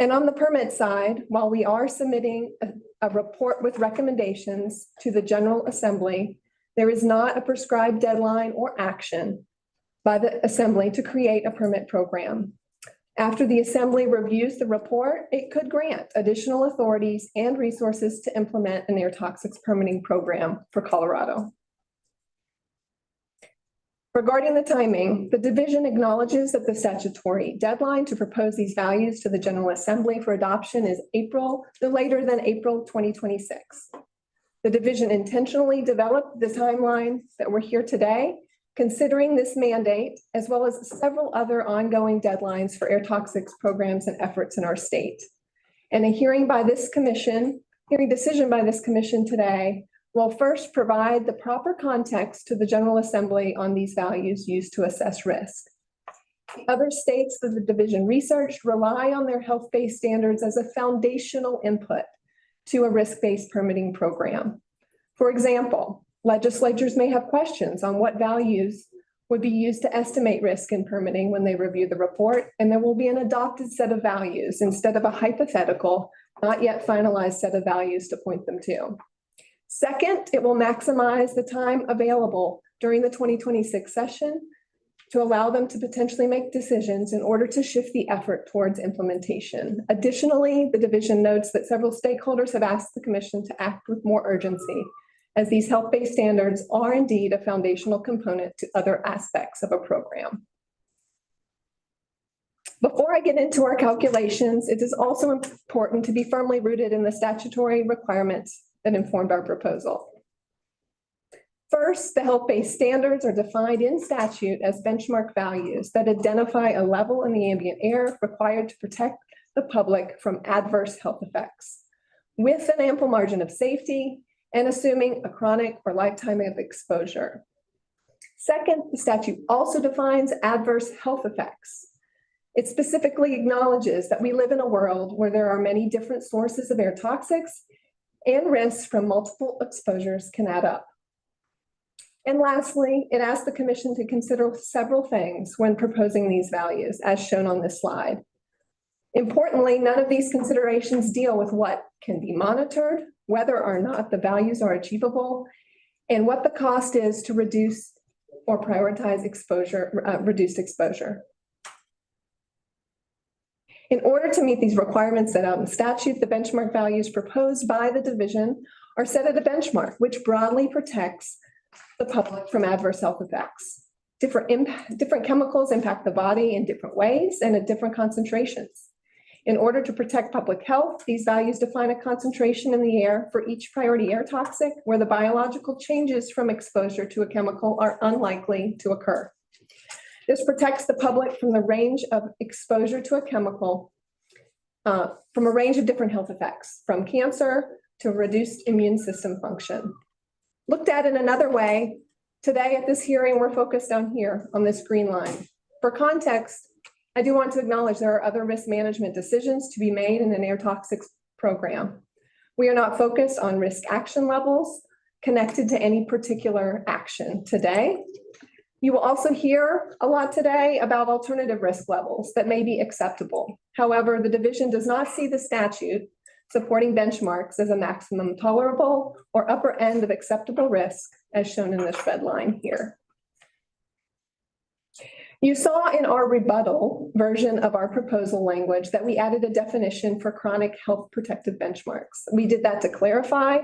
And on the permit side, while we are submitting a report with recommendations to the General Assembly, there is not a prescribed deadline or action by the Assembly to create a permit program. After the Assembly reviews the report, it could grant additional authorities and resources to implement an air toxics permitting program for Colorado. Regarding the timing, the division acknowledges that the statutory deadline to propose these values to the General Assembly for adoption is no later than April 2026. The division intentionally developed the timeline that we're here today, considering this mandate, as well as several other ongoing deadlines for air toxics programs and efforts in our state. And a hearing decision by this commission today will first provide the proper context to the General Assembly on these values used to assess risk. The other states that the division researched rely on their health-based standards as a foundational input to a risk-based permitting program. For example, legislatures may have questions on what values would be used to estimate risk in permitting when they review the report, and there will be an adopted set of values instead of a hypothetical, not yet finalized set of values to point them to. Second, it will maximize the time available during the 2026 session to allow them to potentially make decisions in order to shift the effort towards implementation. Additionally, the division notes that several stakeholders have asked the commission to act with more urgency, as these health-based standards are indeed a foundational component to other aspects of a program. Before I get into our calculations, it is also important to be firmly rooted in the statutory requirements that informed our proposal. First, the health-based standards are defined in statute as benchmark values that identify a level in the ambient air required to protect the public from adverse health effects, with an ample margin of safety and assuming a chronic or lifetime of exposure. Second, the statute also defines adverse health effects. It specifically acknowledges that we live in a world where there are many different sources of air toxics and risks from multiple exposures can add up. And lastly, it asks the commission to consider several things when proposing these values, as shown on this slide. Importantly, none of these considerations deal with what can be monitored, whether or not the values are achievable, and what the cost is to reduce or prioritize reduced exposure. In order to meet these requirements set out in statute, the benchmark values proposed by the division are set at a benchmark which broadly protects the public from adverse health effects. Different chemicals impact the body in different ways and at different concentrations. In order to protect public health, these values define a concentration in the air for each priority air toxic where the biological changes from exposure to a chemical are unlikely to occur. This protects the public from the range of exposure to a chemical from a range of different health effects, from cancer to reduced immune system function. Looked at in another way, today at this hearing, we're focused down here on this green line. For context, I do want to acknowledge there are other risk management decisions to be made in an air toxics program. We are not focused on risk action levels connected to any particular action today. You will also hear a lot today about alternative risk levels that may be acceptable. However, the division does not see the statute supporting benchmarks as a maximum tolerable or upper end of acceptable risk, as shown in this red line here. You saw in our rebuttal version of our proposal language that we added a definition for chronic health protective benchmarks. We did that to clarify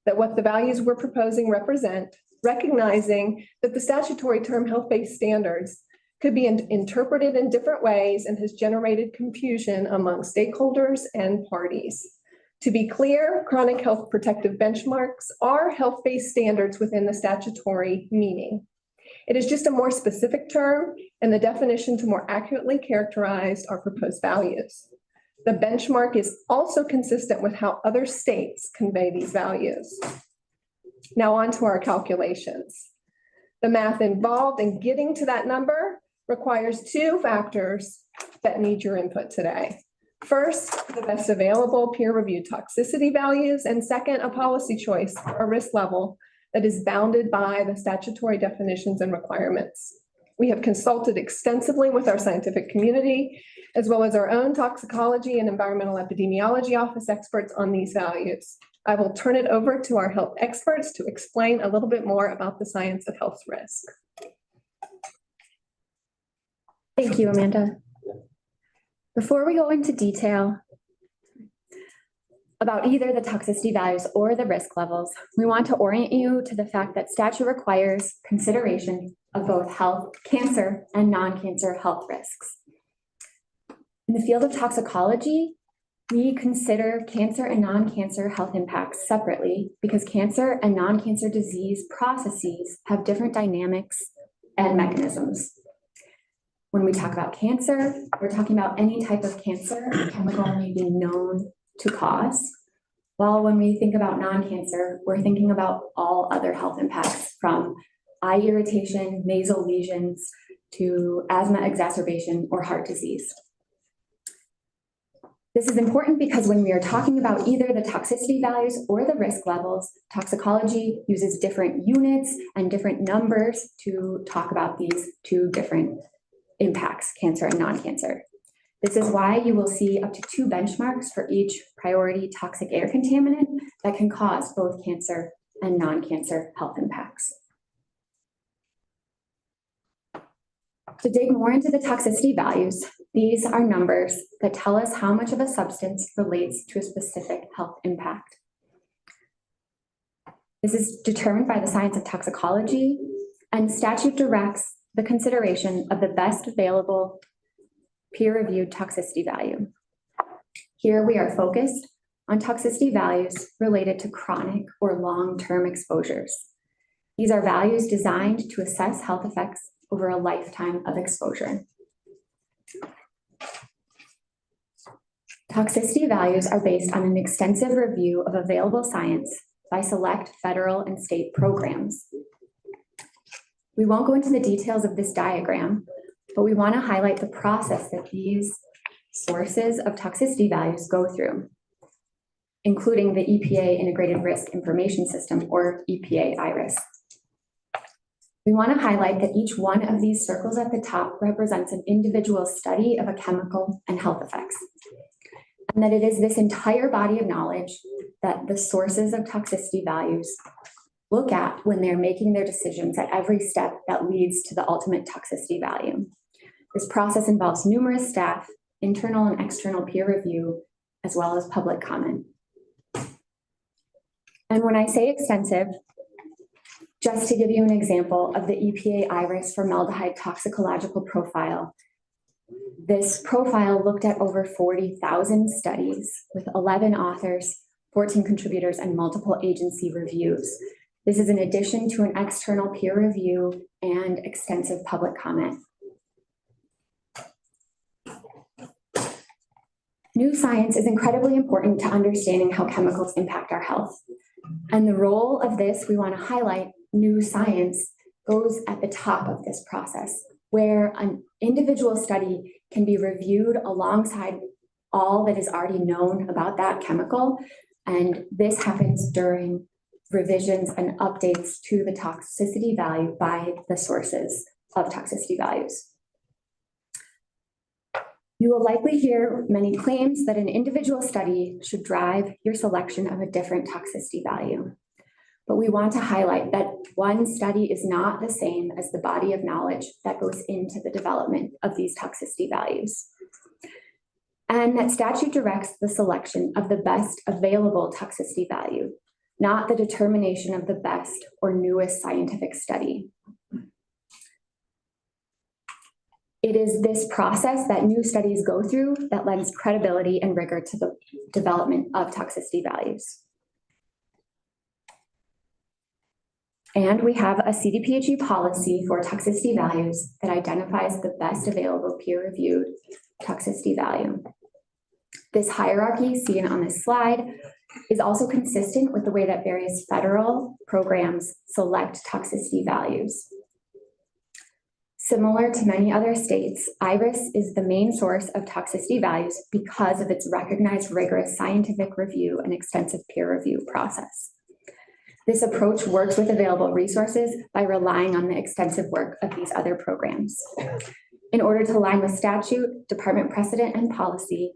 that what the values we're proposing represent, recognizing that the statutory term health-based standards could be interpreted in different ways and has generated confusion among stakeholders and parties. To be clear, chronic health protective benchmarks are health-based standards within the statutory meaning. It is just a more specific term and the definition to more accurately characterize our proposed values. The benchmark is also consistent with how other states convey these values. Now on to our calculations. The math involved in getting to that number requires two factors that need your input today. First, the best available peer-reviewed toxicity values, and second, a policy choice or a risk level that is bounded by the statutory definitions and requirements. We have consulted extensively with our scientific community, as well as our own toxicology and environmental epidemiology office experts on these values. I will turn it over to our health experts to explain a little bit more about the science of health risk. Thank you, Amanda. Before we go into detail about either the toxicity values or the risk levels, we want to orient you to the fact that statute requires consideration of both health, cancer, and non-cancer health risks. In the field of toxicology, we consider cancer and non-cancer health impacts separately because cancer and non-cancer disease processes have different dynamics and mechanisms. When we talk about cancer, we're talking about any type of cancer a chemical may be known to cause. While when we think about non-cancer, we're thinking about all other health impacts from eye irritation, nasal lesions, to asthma exacerbation or heart disease. This is important because when we are talking about either the toxicity values or the risk levels, toxicology uses different units and different numbers to talk about these two different impacts, cancer and non-cancer. This is why you will see up to 2 benchmarks for each priority toxic air contaminant that can cause both cancer and non-cancer health impacts. To dig more into the toxicity values, these are numbers that tell us how much of a substance relates to a specific health impact. This is determined by the science of toxicology, and statute directs the consideration of the best available peer-reviewed toxicity value. Here we are focused on toxicity values related to chronic or long-term exposures. These are values designed to assess health effects over a lifetime of exposure. Toxicity values are based on an extensive review of available science by select federal and state programs. We won't go into the details of this diagram, but we want to highlight the process that these sources of toxicity values go through, including the EPA Integrated Risk Information System, or EPA IRIS. We want to highlight that each one of these circles at the top represents an individual study of a chemical and health effects, and that it is this entire body of knowledge that the sources of toxicity values look at when they're making their decisions at every step that leads to the ultimate toxicity value. This process involves numerous staff, internal and external peer review, as well as public comment. And when I say extensive, just to give you an example of the EPA IRIS formaldehyde toxicological profile, this profile looked at over 40,000 studies with 11 authors, 14 contributors, and multiple agency reviews. This is in addition to an external peer review and extensive public comment. New science is incredibly important to understanding how chemicals impact our health. And the role of this, we want to highlight, new science goes at the top of this process, where an individual study can be reviewed alongside all that is already known about that chemical. And this happens during revisions and updates to the toxicity value by the sources of toxicity values. You will likely hear many claims that an individual study should drive your selection of a different toxicity value. But we want to highlight that one study is not the same as the body of knowledge that goes into the development of these toxicity values. And that statute directs the selection of the best available toxicity value, not the determination of the best or newest scientific study. It is this process that new studies go through that lends credibility and rigor to the development of toxicity values. And we have a CDPHE policy for toxicity values that identifies the best available peer-reviewed toxicity value. This hierarchy seen on this slide is also consistent with the way that various federal programs select toxicity values. Similar to many other states, IRIS is the main source of toxicity values because of its recognized rigorous scientific review and extensive peer review process. This approach works with available resources by relying on the extensive work of these other programs. In order to align with statute, department precedent, and policy,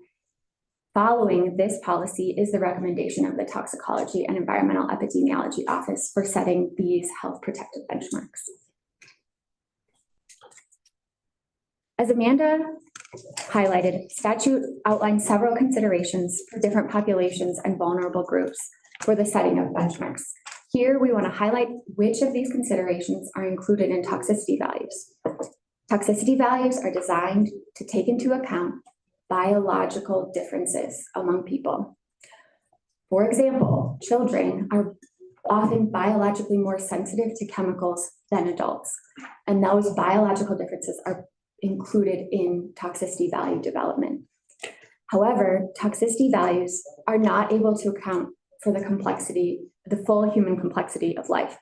following this policy is the recommendation of the Toxicology and Environmental Epidemiology Office for setting these health protective benchmarks. As Amanda highlighted, statute outlines several considerations for different populations and vulnerable groups for the setting of benchmarks. Here, we want to highlight which of these considerations are included in toxicity values. Toxicity values are designed to take into account biological differences among people. For example, children are often biologically more sensitive to chemicals than adults, and those biological differences are included in toxicity value development. However, toxicity values are not able to account for the full human complexity of life,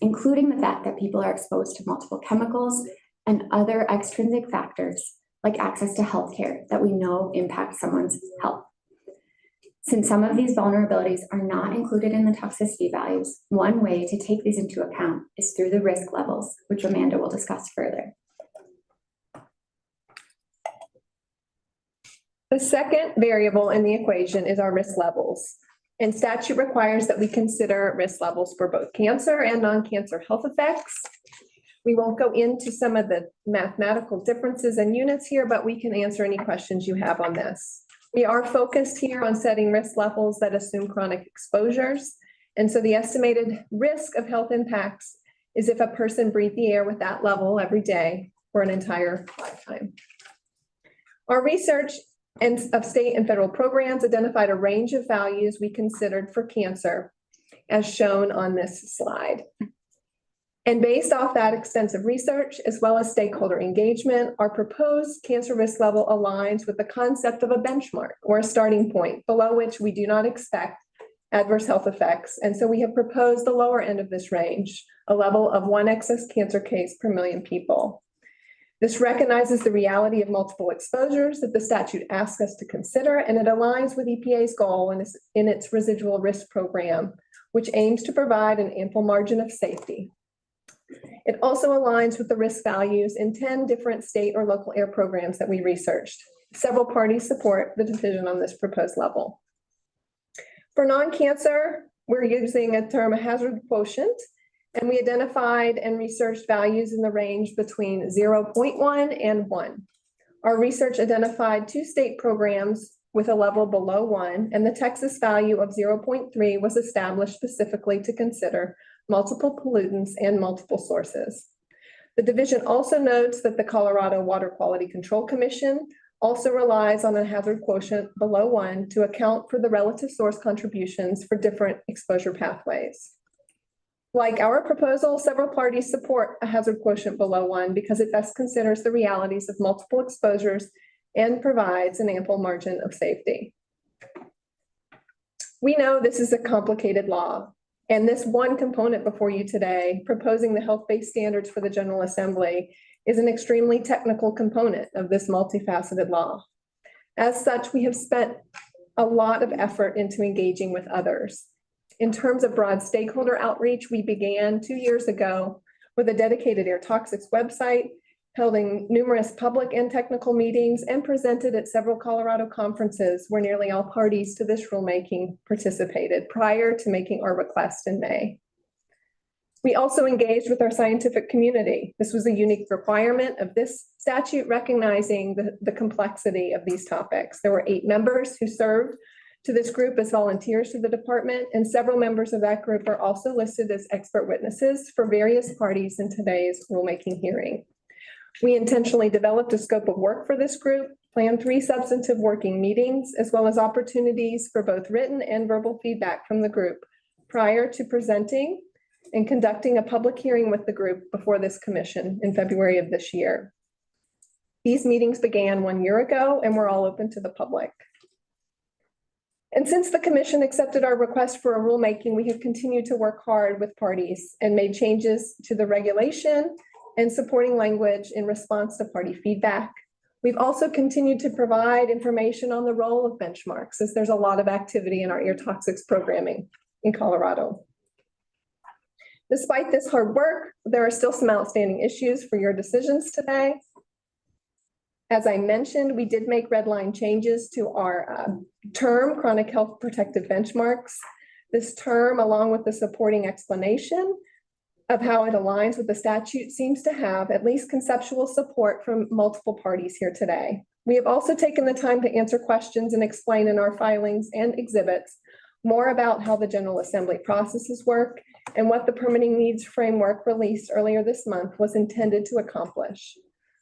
including the fact that people are exposed to multiple chemicals and other extrinsic factors like access to healthcare that we know impact someone's health. Since some of these vulnerabilities are not included in the toxicity values, one way to take these into account is through the risk levels, which Amanda will discuss further. The second variable in the equation is our risk levels. And statute requires that we consider risk levels for both cancer and non-cancer health effects. We won't go into some of the mathematical differences and units here, but we can answer any questions you have on this. We are focused here on setting risk levels that assume chronic exposures. And so the estimated risk of health impacts is if a person breathed the air with that level every day for an entire lifetime. Our research of state and federal programs identified a range of values we considered for cancer, as shown on this slide. And based off that extensive research, as well as stakeholder engagement, our proposed cancer risk level aligns with the concept of a benchmark or a starting point below which we do not expect adverse health effects. And so we have proposed the lower end of this range, a level of 1 excess cancer case per million people. This recognizes the reality of multiple exposures that the statute asks us to consider, and it aligns with EPA's goal in its residual risk program, which aims to provide an ample margin of safety. It also aligns with the risk values in 10 different state or local air programs that we researched. Several parties support the decision on this proposed level. For non-cancer, we're using a term, a hazard quotient, and we identified and researched values in the range between 0.1 and 1. Our research identified 2 state programs with a level below 1, and the Texas value of 0.3 was established specifically to consider multiple pollutants and multiple sources. The division also notes that the Colorado Water Quality Control Commission also relies on a hazard quotient below 1 to account for the relative source contributions for different exposure pathways. Like our proposal, several parties support a hazard quotient below 1 because it best considers the realities of multiple exposures and provides an ample margin of safety. We know this is a complicated law, and this one component before you today, proposing the health-based standards for the General Assembly, is an extremely technical component of this multifaceted law. As such, we have spent a lot of effort into engaging with others. In terms of broad stakeholder outreach, we began 2 years ago with a dedicated air toxics website, holding numerous public and technical meetings, and presented at several Colorado conferences where nearly all parties to this rulemaking participated prior to making our request in May. We also engaged with our scientific community. This was a unique requirement of this statute, recognizing the complexity of these topics. There were 8 members who served to this group as volunteers to the department, and several members of that group are also listed as expert witnesses for various parties in today's rulemaking hearing. We intentionally developed a scope of work for this group, planned 3 substantive working meetings, as well as opportunities for both written and verbal feedback from the group prior to presenting and conducting a public hearing with the group before this commission in February of this year. These meetings began 1 year ago and were all open to the public. And since the commission accepted our request for a rulemaking, we have continued to work hard with parties and made changes to the regulation and supporting language in response to party feedback. We've also continued to provide information on the role of benchmarks, as there's a lot of activity in our ear toxics programming in Colorado. Despite this hard work, there are still some outstanding issues for your decisions today. As I mentioned, we did make red line changes to our term chronic health protective benchmarks. This term, along with the supporting explanation of how it aligns with the statute, seems to have at least conceptual support from multiple parties here today. We have also taken the time to answer questions and explain in our filings and exhibits more about how the General Assembly processes work and what the permitting needs framework released earlier this month was intended to accomplish.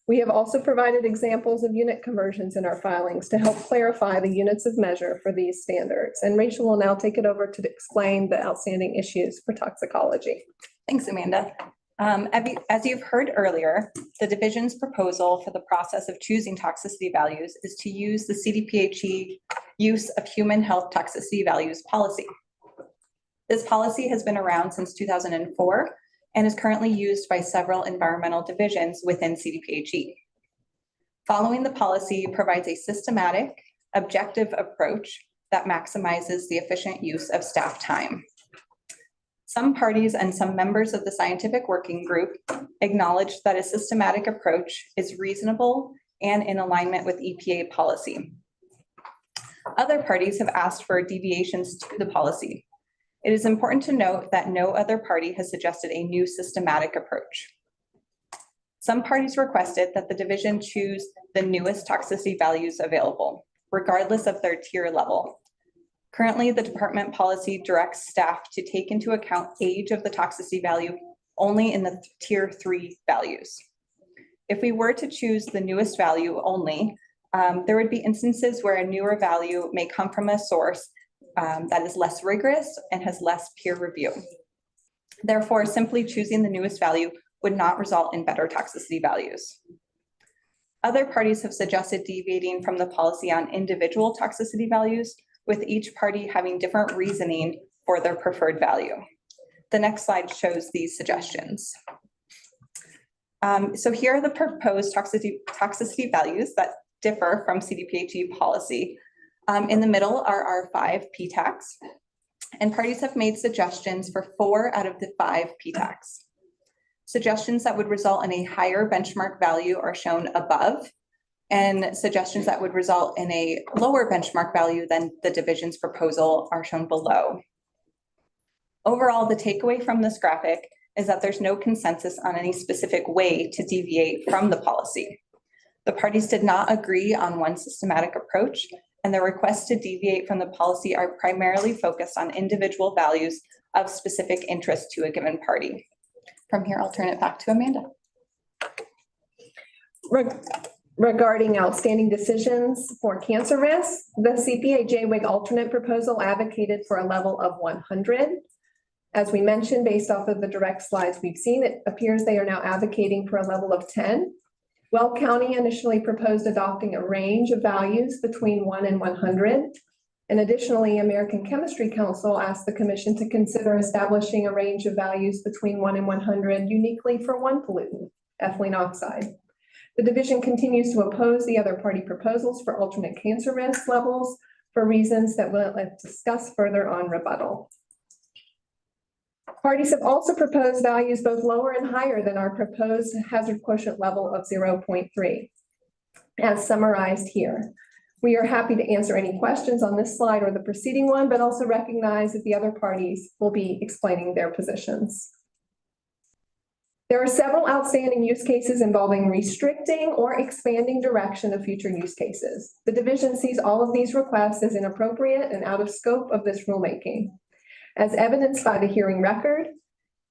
We have also provided examples of unit conversions in our filings to help clarify the units of measure for these standards. And Rachel will now take it over to explain the outstanding issues for toxicology. Thanks, Amanda. As you've heard earlier, the division's proposal for the process of choosing toxicity values is to use the CDPHE use of human health toxicity values policy. This policy has been around since 2004 and is currently used by several environmental divisions within CDPHE. Following the policy provides a systematic, objective approach that maximizes the efficient use of staff time. Some parties and some members of the scientific working group acknowledge that a systematic approach is reasonable and in alignment with EPA policy. Other parties have asked for deviations to the policy. It is important to note that no other party has suggested a new systematic approach. Some parties requested that the division choose the newest toxicity values available, regardless of their tier level. Currently, the department policy directs staff to take into account age of the toxicity value only in the tier 3 values. If we were to choose the newest value only, there would be instances where a newer value may come from a source that is less rigorous and has less peer review. Therefore, simply choosing the newest value would not result in better toxicity values. Other parties have suggested deviating from the policy on individual toxicity values, with each party having different reasoning for their preferred value. The next slide shows these suggestions. So here are the proposed toxicity values that differ from CDPHE policy. In the middle are our 5 PTACs, and parties have made suggestions for 4 out of the 5 PTACs. Suggestions that would result in a higher benchmark value are shown above, and suggestions that would result in a lower benchmark value than the division's proposal are shown below. Overall, the takeaway from this graphic is that there's no consensus on any specific way to deviate from the policy. The parties did not agree on one systematic approach, and the requests to deviate from the policy are primarily focused on individual values of specific interest to a given party. From here, I'll turn it back to Amanda. Regarding outstanding decisions for cancer risk, the CPA-JWIG alternate proposal advocated for a level of 100. As we mentioned, based off of the direct slides we've seen, it appears they are now advocating for a level of 10. Weld County initially proposed adopting a range of values between 1 and 100. And additionally, American Chemistry Council asked the commission to consider establishing a range of values between 1 and 100 uniquely for one pollutant, ethylene oxide. The division continues to oppose the other party proposals for alternate cancer risk levels for reasons that we'll discuss further on rebuttal. Parties have also proposed values both lower and higher than our proposed hazard quotient level of 0.3, as summarized here. We are happy to answer any questions on this slide or the preceding one, but also recognize that the other parties will be explaining their positions. There are several outstanding use cases involving restricting or expanding direction of future use cases. The division sees all of these requests as inappropriate and out of scope of this rulemaking. As evidenced by the hearing record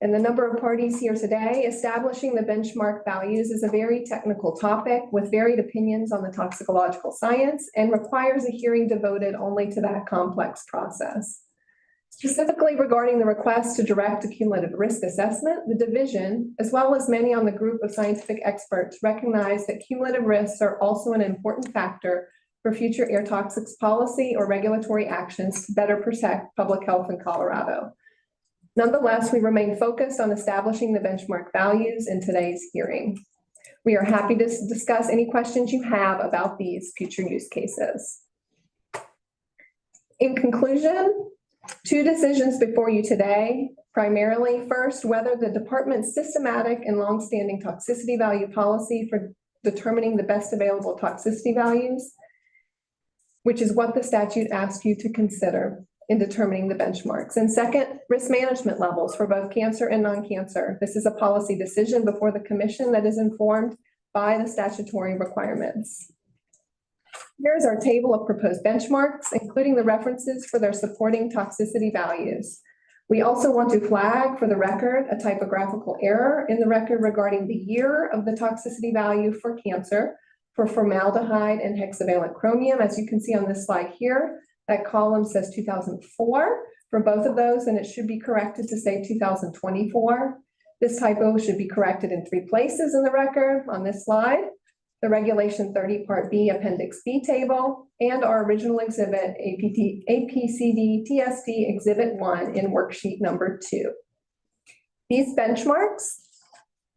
and the number of parties here today, establishing the benchmark values is a very technical topic with varied opinions on the toxicological science and requires a hearing devoted only to that complex process. Specifically regarding the request to direct a cumulative risk assessment, the division, as well as many on the group of scientific experts, recognize that cumulative risks are also an important factor for future air toxics policy or regulatory actions to better protect public health in Colorado. Nonetheless, we remain focused on establishing the benchmark values in today's hearing. We are happy to discuss any questions you have about these future use cases. In conclusion, two decisions before you today. Primarily, first, whether the department's systematic and longstanding toxicity value policy for determining the best available toxicity values, which is what the statute asks you to consider in determining the benchmarks. And second, risk management levels for both cancer and non-cancer. This is a policy decision before the commission that is informed by the statutory requirements. Here's our table of proposed benchmarks, including the references for their supporting toxicity values. We also want to flag for the record a typographical error in the record regarding the year of the toxicity value for cancer for formaldehyde and hexavalent chromium. As you can see on this slide here, that column says 2004 for both of those, and it should be corrected to say 2024. This typo should be corrected in 3 places in the record on this slide: the Regulation 30 Part B Appendix B table, and our original exhibit, APCD TSD Exhibit 1 in worksheet number 2. These benchmarks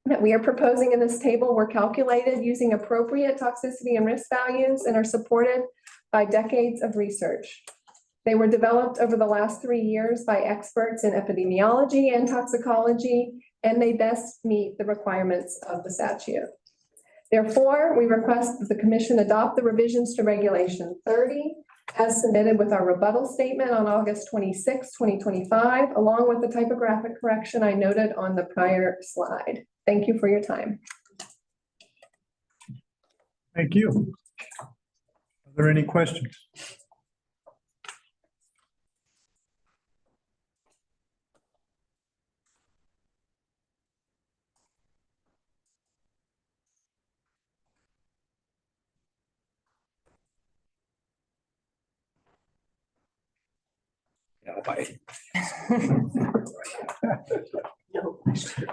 that we are proposing in this table were calculated using appropriate toxicity and risk values and are supported by decades of research. They were developed over the last 3 years by experts in epidemiology and toxicology, and they best meet the requirements of the statute. Therefore, we request that the commission adopt the revisions to Regulation 30 as submitted with our rebuttal statement on August 26, 2025, along with the typographic correction I noted on the prior slide. Thank you for your time. Thank you. Are there any questions?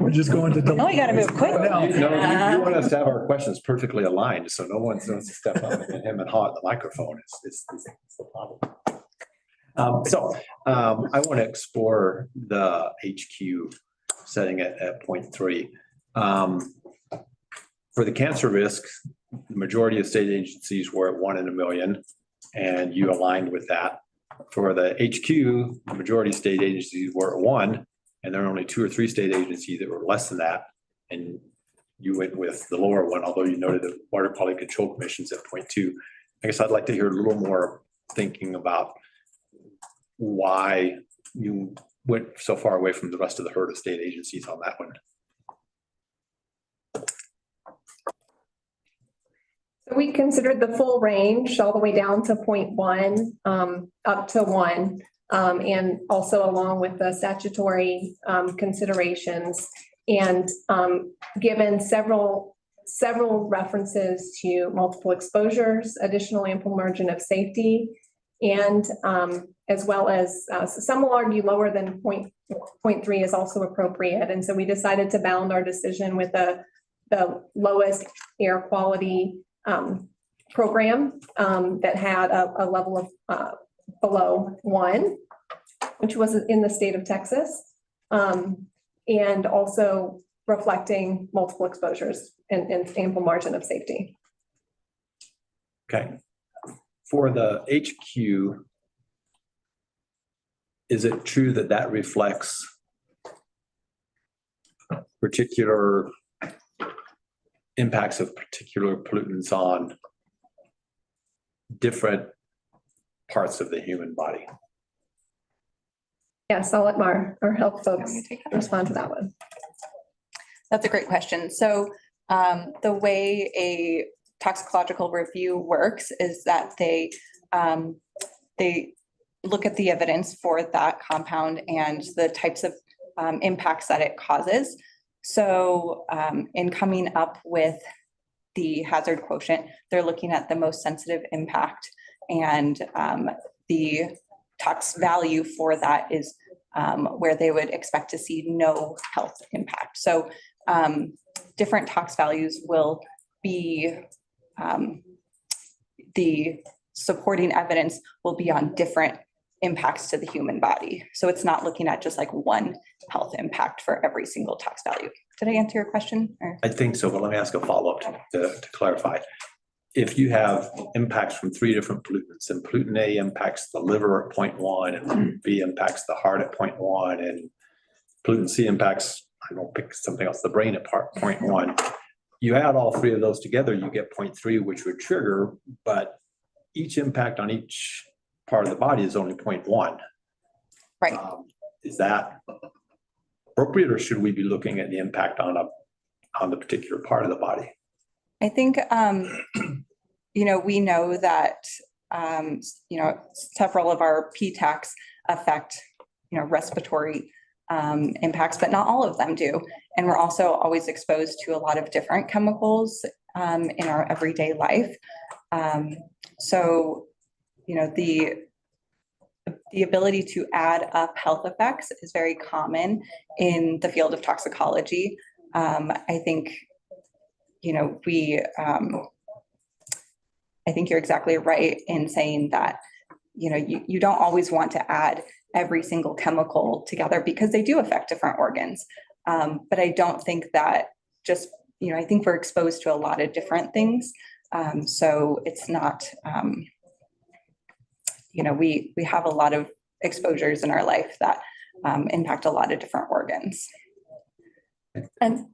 We're just going to. Oh, we gotta move quick. No, you want us to have our questions perfectly aligned, so no one wants to step up and him and hog the microphone. It's the problem. I want to explore the HQ setting at 0.3. For the cancer risk, the majority of state agencies were at 1 in a million, and you aligned with that. For the HQ, the majority of state agencies were at 1, and there are only 2 or 3 state agencies that were less than that. And you went with the lower one, although you noted the Water Quality Control Commission's at 0.2. I guess I'd like to hear a little more thinking about why you went so far away from the rest of the herd of state agencies on that one. We considered the full range all the way down to 0.1 up to 1, and also along with the statutory considerations, and given several references to multiple exposures, additional ample margin of safety, and as well as some will argue lower than 0.3 is also appropriate. And so we decided to bound our decision with the lowest air quality program that had a level of below 1, which was in the state of Texas, and also reflecting multiple exposures and ample margin of safety. Okay. For the HQ, is it true that that reflects particular impacts of particular pollutants on different parts of the human body? Yes, I'll let our health folks respond to that one. That's a great question. So the way a toxicological review works is that they look at the evidence for that compound and the types of impacts that it causes. So in coming up with the hazard quotient, they're looking at the most sensitive impact, and the tox value for that is where they would expect to see no health impact. So different tox values will be, the supporting evidence will be on different impacts to the human body. So it's not looking at just like one health impact for every single tox value. Did I answer your question? Or? I think so, but let me ask a follow-up to clarify. If you have impacts from 3 different pollutants, and pollutant A impacts the liver at 0.1, and pollutant B impacts the heart at 0.1, and pollutant C impacts, I don't pick something else, the brain at 0.1. You add all 3 of those together, you get 0.3, which would trigger, but each impact on each part of the body is only 0.1. Right. Is that appropriate, or should we be looking at the impact on the particular part of the body? I think, we know that, several of our PTACs affect, respiratory impacts, but not all of them do. And we're also always exposed to a lot of different chemicals in our everyday life. So, the ability to add up health effects is very common in the field of toxicology. I think, I think you're exactly right in saying that, you don't always want to add every single chemical together because they do affect different organs. But I don't think that just, I think we're exposed to a lot of different things. So it's not, we have a lot of exposures in our life that impact a lot of different organs. And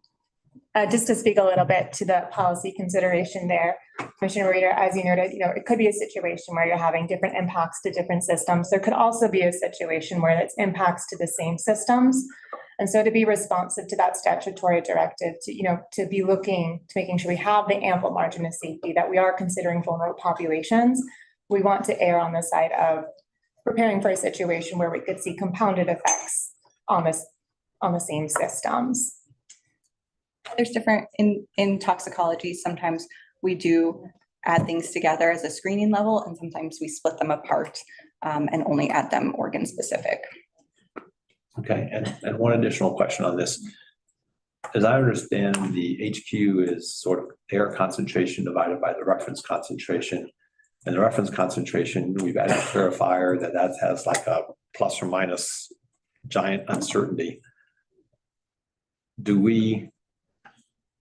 just to speak a little bit to the policy consideration there, Commissioner Reader, as you noted, it could be a situation where you're having different impacts to different systems. There could also be a situation where it's impacts to the same systems. And so to be responsive to that statutory directive, to be looking to making sure we have the ample margin of safety, that we are considering vulnerable populations, we want to err on the side of preparing for a situation where we could see compounded effects on the same systems. There's different in toxicology. Sometimes we do add things together as a screening level, and sometimes we split them apart and only add them organ specific. Okay, and one additional question on this. As I understand, the HQ is sort of air concentration divided by the reference concentration. And the reference concentration, we've added a clarifier that has like a plus or minus giant uncertainty.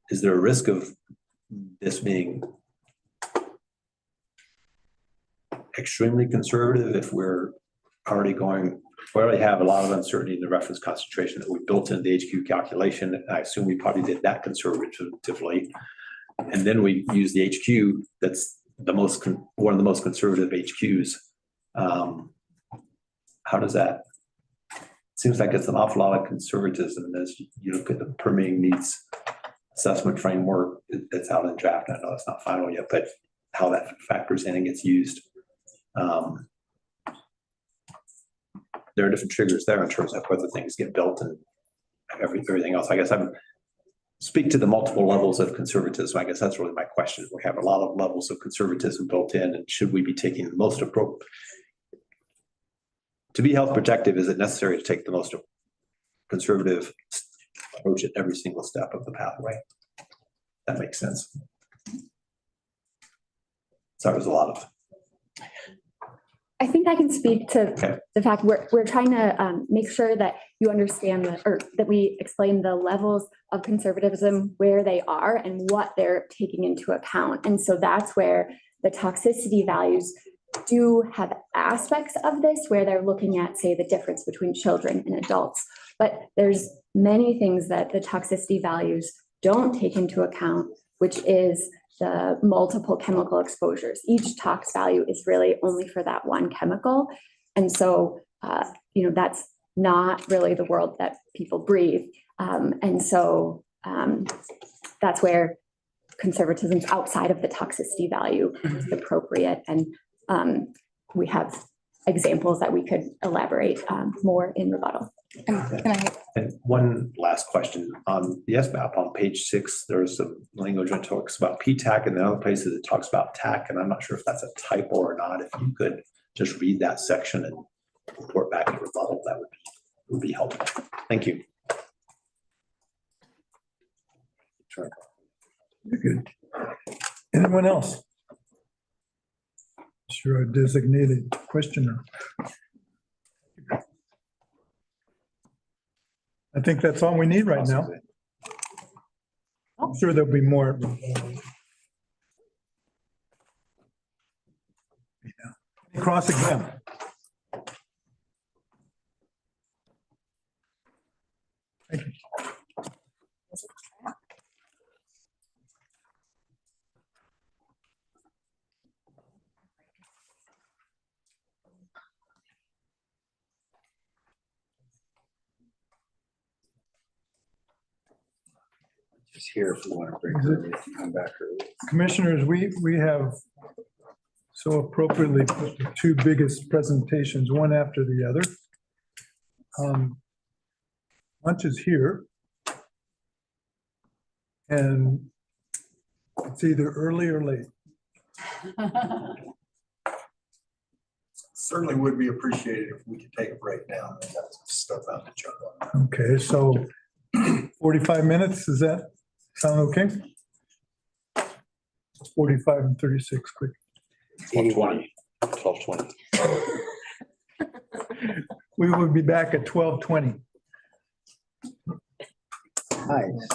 Is there a risk of this being extremely conservative if we already have a lot of uncertainty in the reference concentration that we built into the HQ calculation? I assume we probably did that conservatively. And then we use the HQ that's one of the most conservative HQs. How does that? Seems like it's an awful lot of conservatism as you look at the permitting needs assessment framework that's out in draft. I know it's not final yet, but how that factors in and gets used. There are different triggers there in terms of whether things get built and everything else. I guess I'm speak to the multiple levels of conservatism. I guess that's really my question. We have a lot of levels of conservatism built in, and should we be taking the most appropriate? To be health protective, is it necessary to take the most conservative approach at every single step of the pathway? That makes sense. So there's a lot of. I think I can speak to the fact we're trying to make sure that you understand that we explain the levels of conservatism, where they are and what they're taking into account. And so that's where the toxicity values do have aspects of this where they're looking at, say, the difference between children and adults. But there's many things that the toxicity values don't take into account, which is the multiple chemical exposures. Each tox value is really only for that one chemical. And so, that's not really the world that people breathe. And so that's where conservatism outside of the toxicity value is appropriate. And we have examples that we could elaborate more in rebuttal. And one last question on the SBAP on page 6, there's some language that talks about PTAC, and the other places it talks about TAC, and I'm not sure if that's a typo or not. If you could just read that section and report back in rebuttal, that would be helpful. Thank you. Sure. You're good. Anyone else? Sure, a designated questioner. I think that's all we need right now. I'm sure there'll be more. Cross exam. Thank you. Just here if you want to bring early, if you come back early. Commissioners, we have so appropriately put the two biggest presentations, one after the other. Lunch is here. And it's either early or late. Certainly would be appreciated if we could take a break now. We've got some stuff out to jump on. Okay, so 45 minutes, does that sound okay? 45 and 36, quick. 12:20. 12:20. We will be back at 12:20. Nice.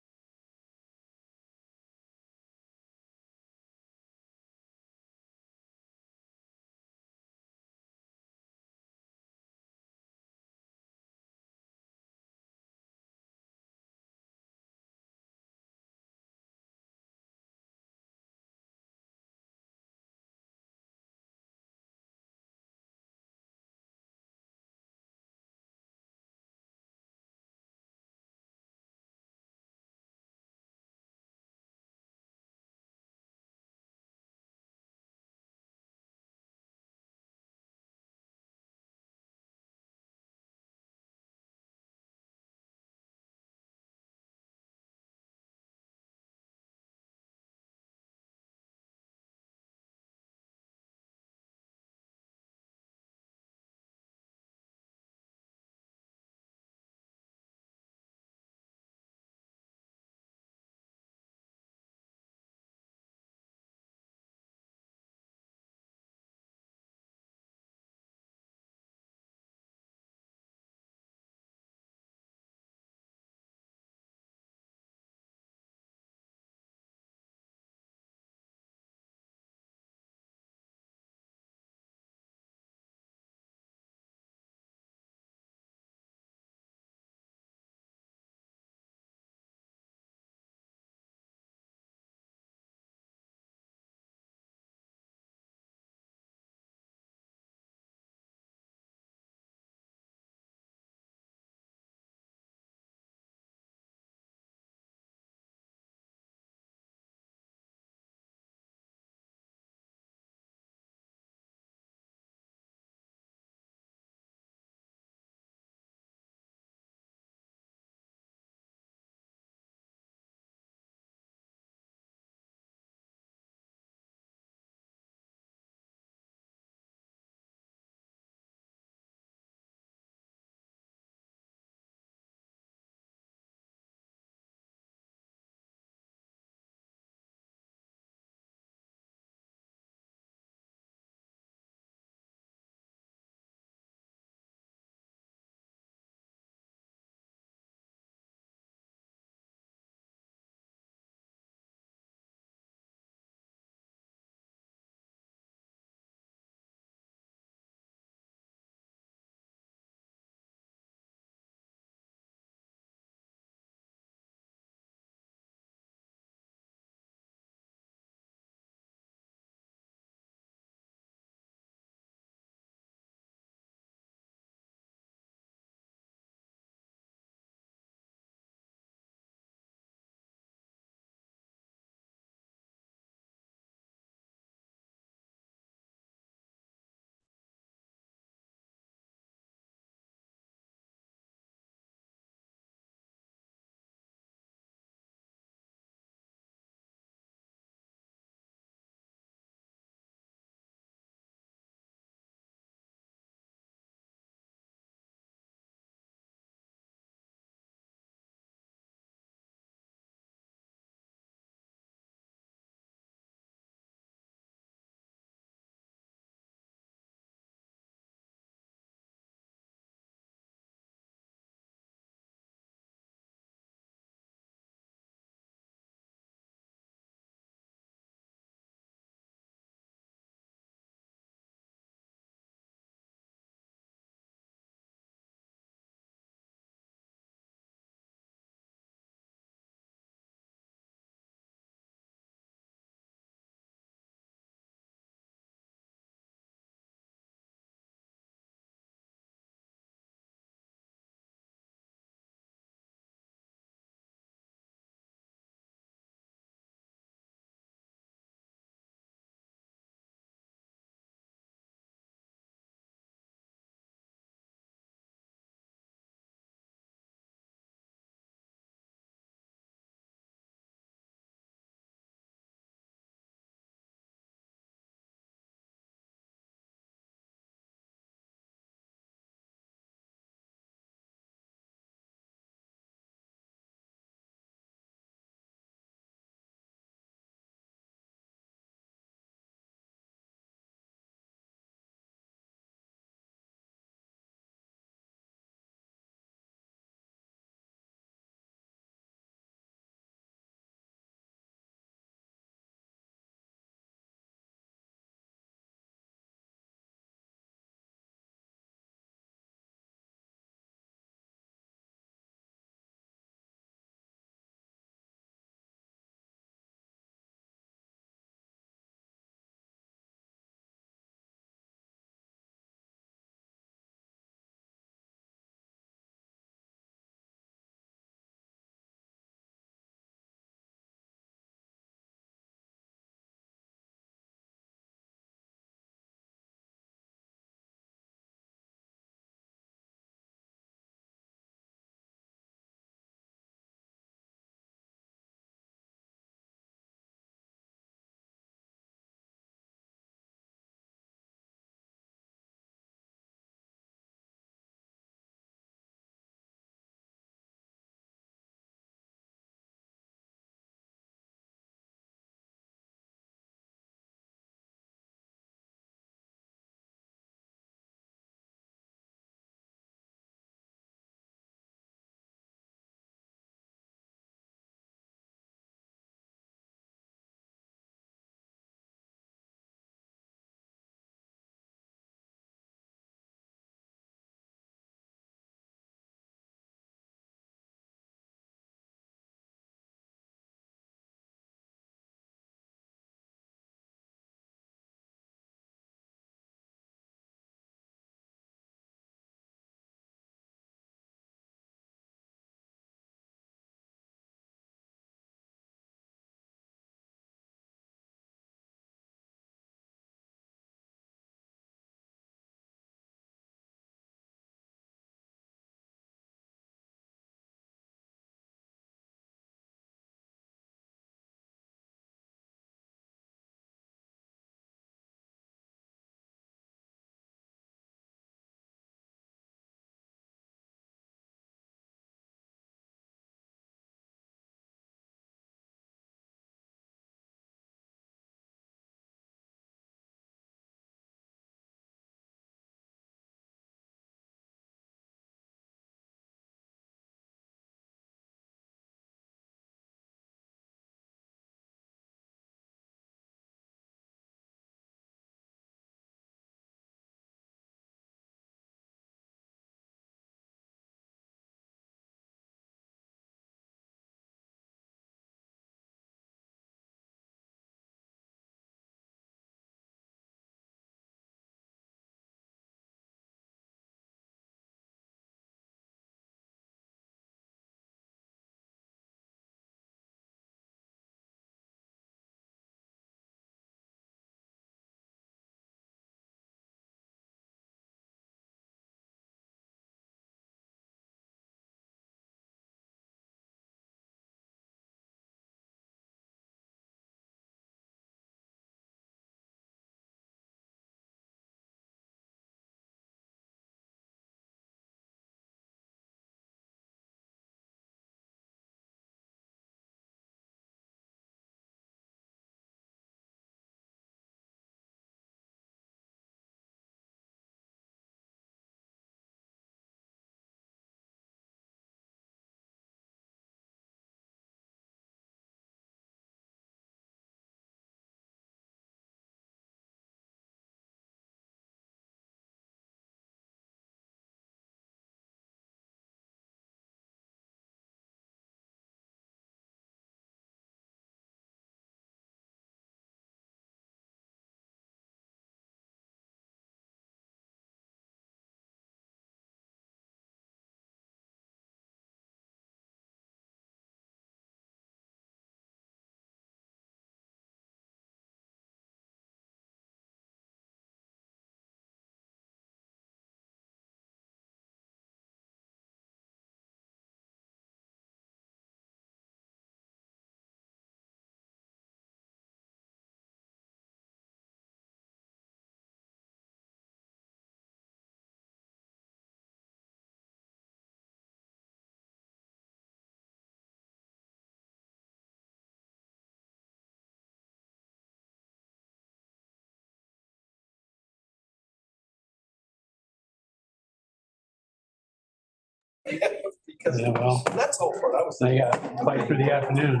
Because Yeah, well. that's all part I was. They got quite through the afternoon.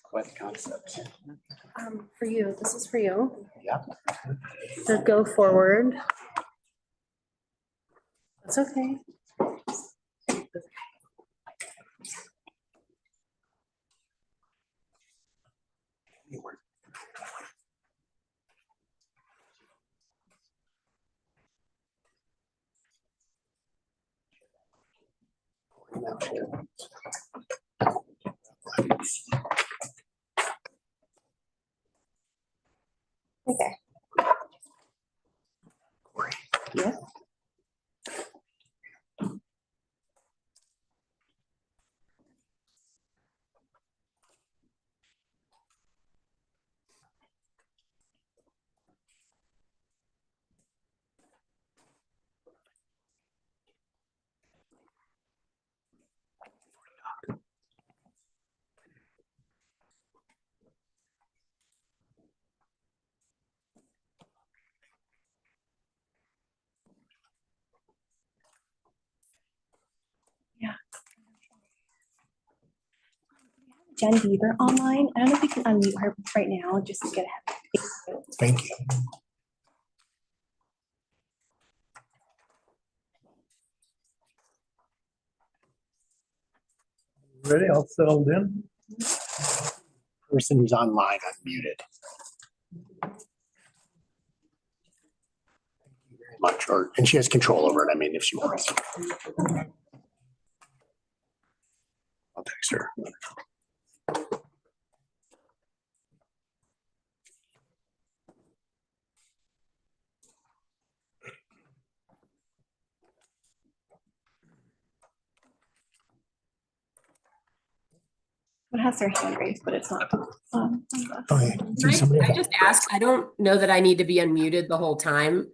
Quite the concept. For you, this is for you. Yeah. So go forward. That's okay. Okay. Yeah. Jen Bieber online. I don't know if you can unmute her right now, just to get ahead. Thank you. Ready? All settled in? Person who's online unmuted. Much, and she has control over it. I mean, if she wants. I'll text her. One has their hand raised, but it's not. Okay. I just ask, I don't know that I need to be unmuted the whole time.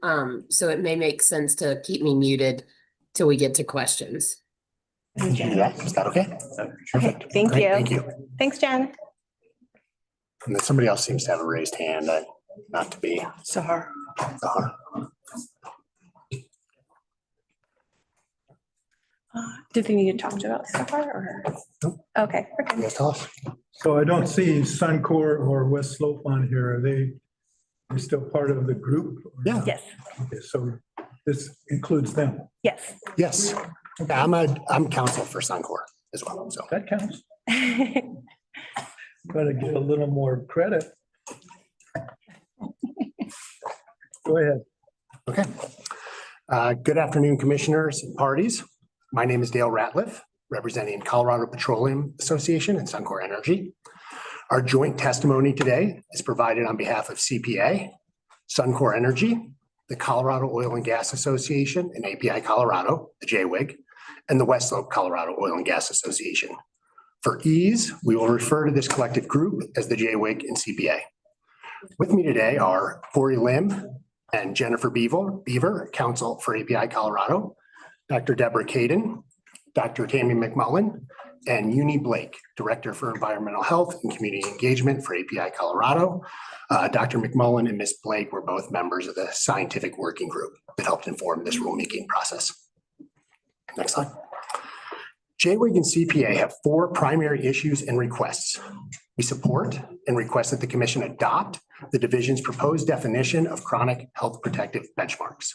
So it may make sense to keep me muted till we get to questions. Yeah, is that okay? Okay, thank Great, you. Thank you. Thanks, Jen. And then somebody else seems to have a raised hand, not to be. Sahar. Sahar. Did they need to talk to about Sahar or? Okay. Yes, tell us. So I don't see Suncor or West Slope on here. Are they still part of the group? Yeah. Yes. Okay, so this includes them. Yes. Yes. Yeah, I'm counsel for Suncor as well, so. That counts. Gotta get a little more credit. Go ahead. Okay. Good afternoon, commissioners and parties. My name is Dale Ratliff, representing Colorado Petroleum Association and Suncor Energy. Our joint testimony today is provided on behalf of CPA, Suncor Energy, the Colorado Oil and Gas Association and API Colorado, the JWIG, and the West Slope Colorado Oil and Gas Association. For ease, we will refer to this collective group as the JWIG and CPA. With me today are Corey Lim and Jennifer Beaver, counsel for API Colorado, Dr. Deborah Caden, Dr. Tammy McMullen, and Uni Blake, Director for Environmental Health and Community Engagement for API Colorado. Dr. McMullen and Ms. Blake were both members of the scientific working group that helped inform this rulemaking process. Next slide. JWIG and CPA have four primary issues and requests. We support and request that the commission adopt the division's proposed definition of chronic health protective benchmarks.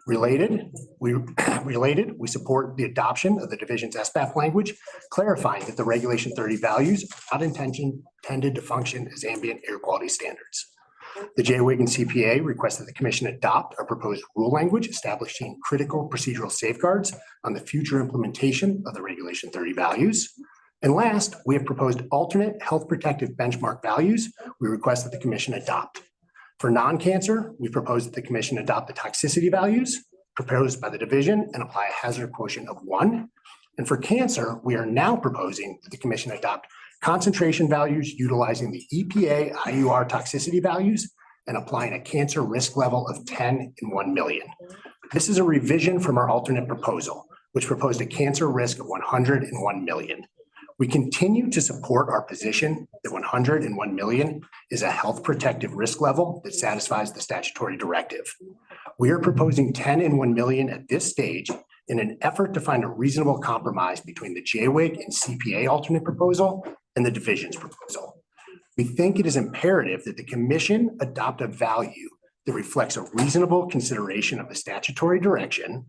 Related, we support the adoption of the division's SBAP language, clarifying that the Regulation 30 values are not intended to function as ambient air quality standards. The JWIG and CPA request that the commission adopt our proposed rule language establishing critical procedural safeguards on the future implementation of the Regulation 30 values. And last, we have proposed alternate health protective benchmark values we request that the commission adopt. For non-cancer, we propose that the commission adopt the toxicity values proposed by the division and apply a hazard quotient of 1. And for cancer, we are now proposing that the commission adopt concentration values utilizing the EPA IUR toxicity values and applying a cancer risk level of 10 in 1 million. This is a revision from our alternate proposal, which proposed a cancer risk of 100 in 1 million. We continue to support our position that 100 in 1 million is a health protective risk level that satisfies the statutory directive. We are proposing 10 in 1 million at this stage in an effort to find a reasonable compromise between the JWIG and CPA alternate proposal and the division's proposal. We think it is imperative that the commission adopt a value that reflects a reasonable consideration of the statutory direction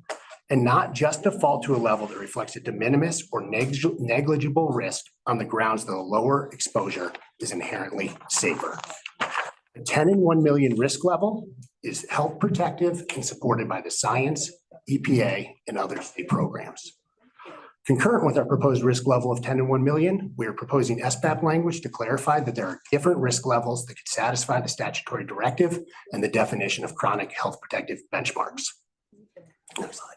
and not just default to a level that reflects a de minimis or negligible risk on the grounds that a lower exposure is inherently safer. The 10 and 1 million risk level is health protective and supported by the science, EPA, and other state programs. Concurrent with our proposed risk level of 10 and 1 million, we are proposing SBAP language to clarify that there are different risk levels that could satisfy the statutory directive and the definition of chronic health protective benchmarks. Next slide.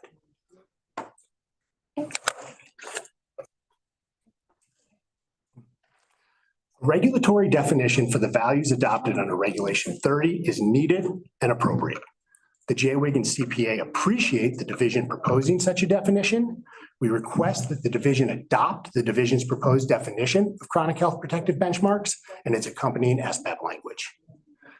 Regulatory definition for the values adopted under Regulation 30 is needed and appropriate. The JWIG and CPA appreciate the division proposing such a definition. We request that the division adopt the division's proposed definition of chronic health protective benchmarks and its accompanying SBAP language.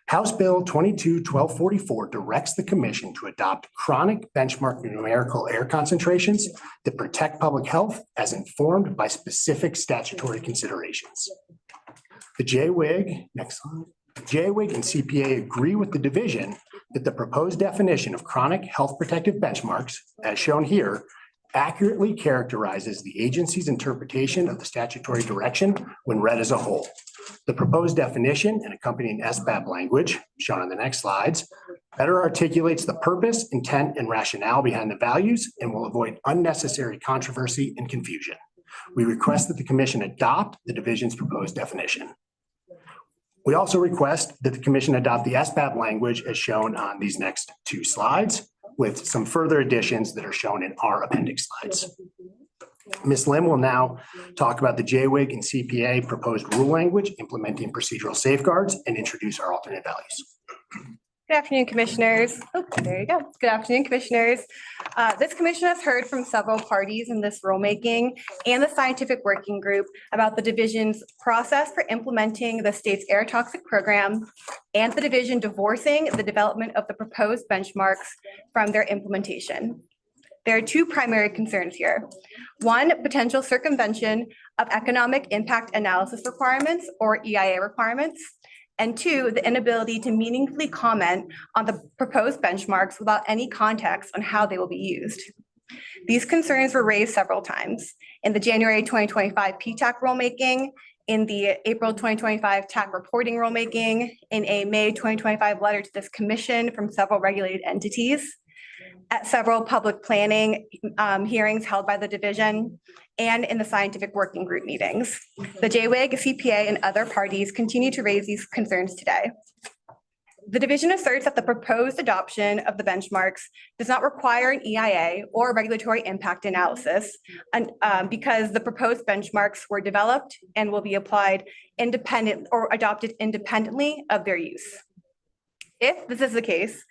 House Bill 22-1244 directs the commission to adopt chronic benchmark numerical air concentrations that protect public health as informed by specific statutory considerations. The JWIG, next slide. JWIG and CPA agree with the division that the proposed definition of chronic health protective benchmarks, as shown here, accurately characterizes the agency's interpretation of the statutory direction when read as a whole. The proposed definition and accompanying SBAP language, shown on the next slides, better articulates the purpose, intent, and rationale behind the values and will avoid unnecessary controversy and confusion. We request that the commission adopt the division's proposed definition. We also request that the commission adopt the SBAP language as shown on these next two slides, with some further additions that are shown in our appendix slides. Ms. Lim will now talk about the JWIG and CPA proposed rule language implementing procedural safeguards and introduce our alternate values. Good afternoon, commissioners. Oh, there you go. Good afternoon, commissioners. This commission has heard from several parties in this rulemaking and the scientific working group about the division's process for implementing the state's air toxic program and the division divorcing the development of the proposed benchmarks from their implementation. There are two primary concerns here. One, potential circumvention of economic impact analysis requirements or EIA requirements. And two, the inability to meaningfully comment on the proposed benchmarks without any context on how they will be used. These concerns were raised several times in the January 2025 PTAC rulemaking, in the April 2025 TAC reporting rulemaking, in a May 2025 letter to this commission from several regulated entities, at several public planning hearings held by the division, and in the scientific working group meetings. The JWIG, CPA, and other parties continue to raise these concerns today. The division asserts that the proposed adoption of the benchmarks does not require an EIA or regulatory impact analysis because the proposed benchmarks were developed and will be applied independent or adopted independently of their use. If this is the case,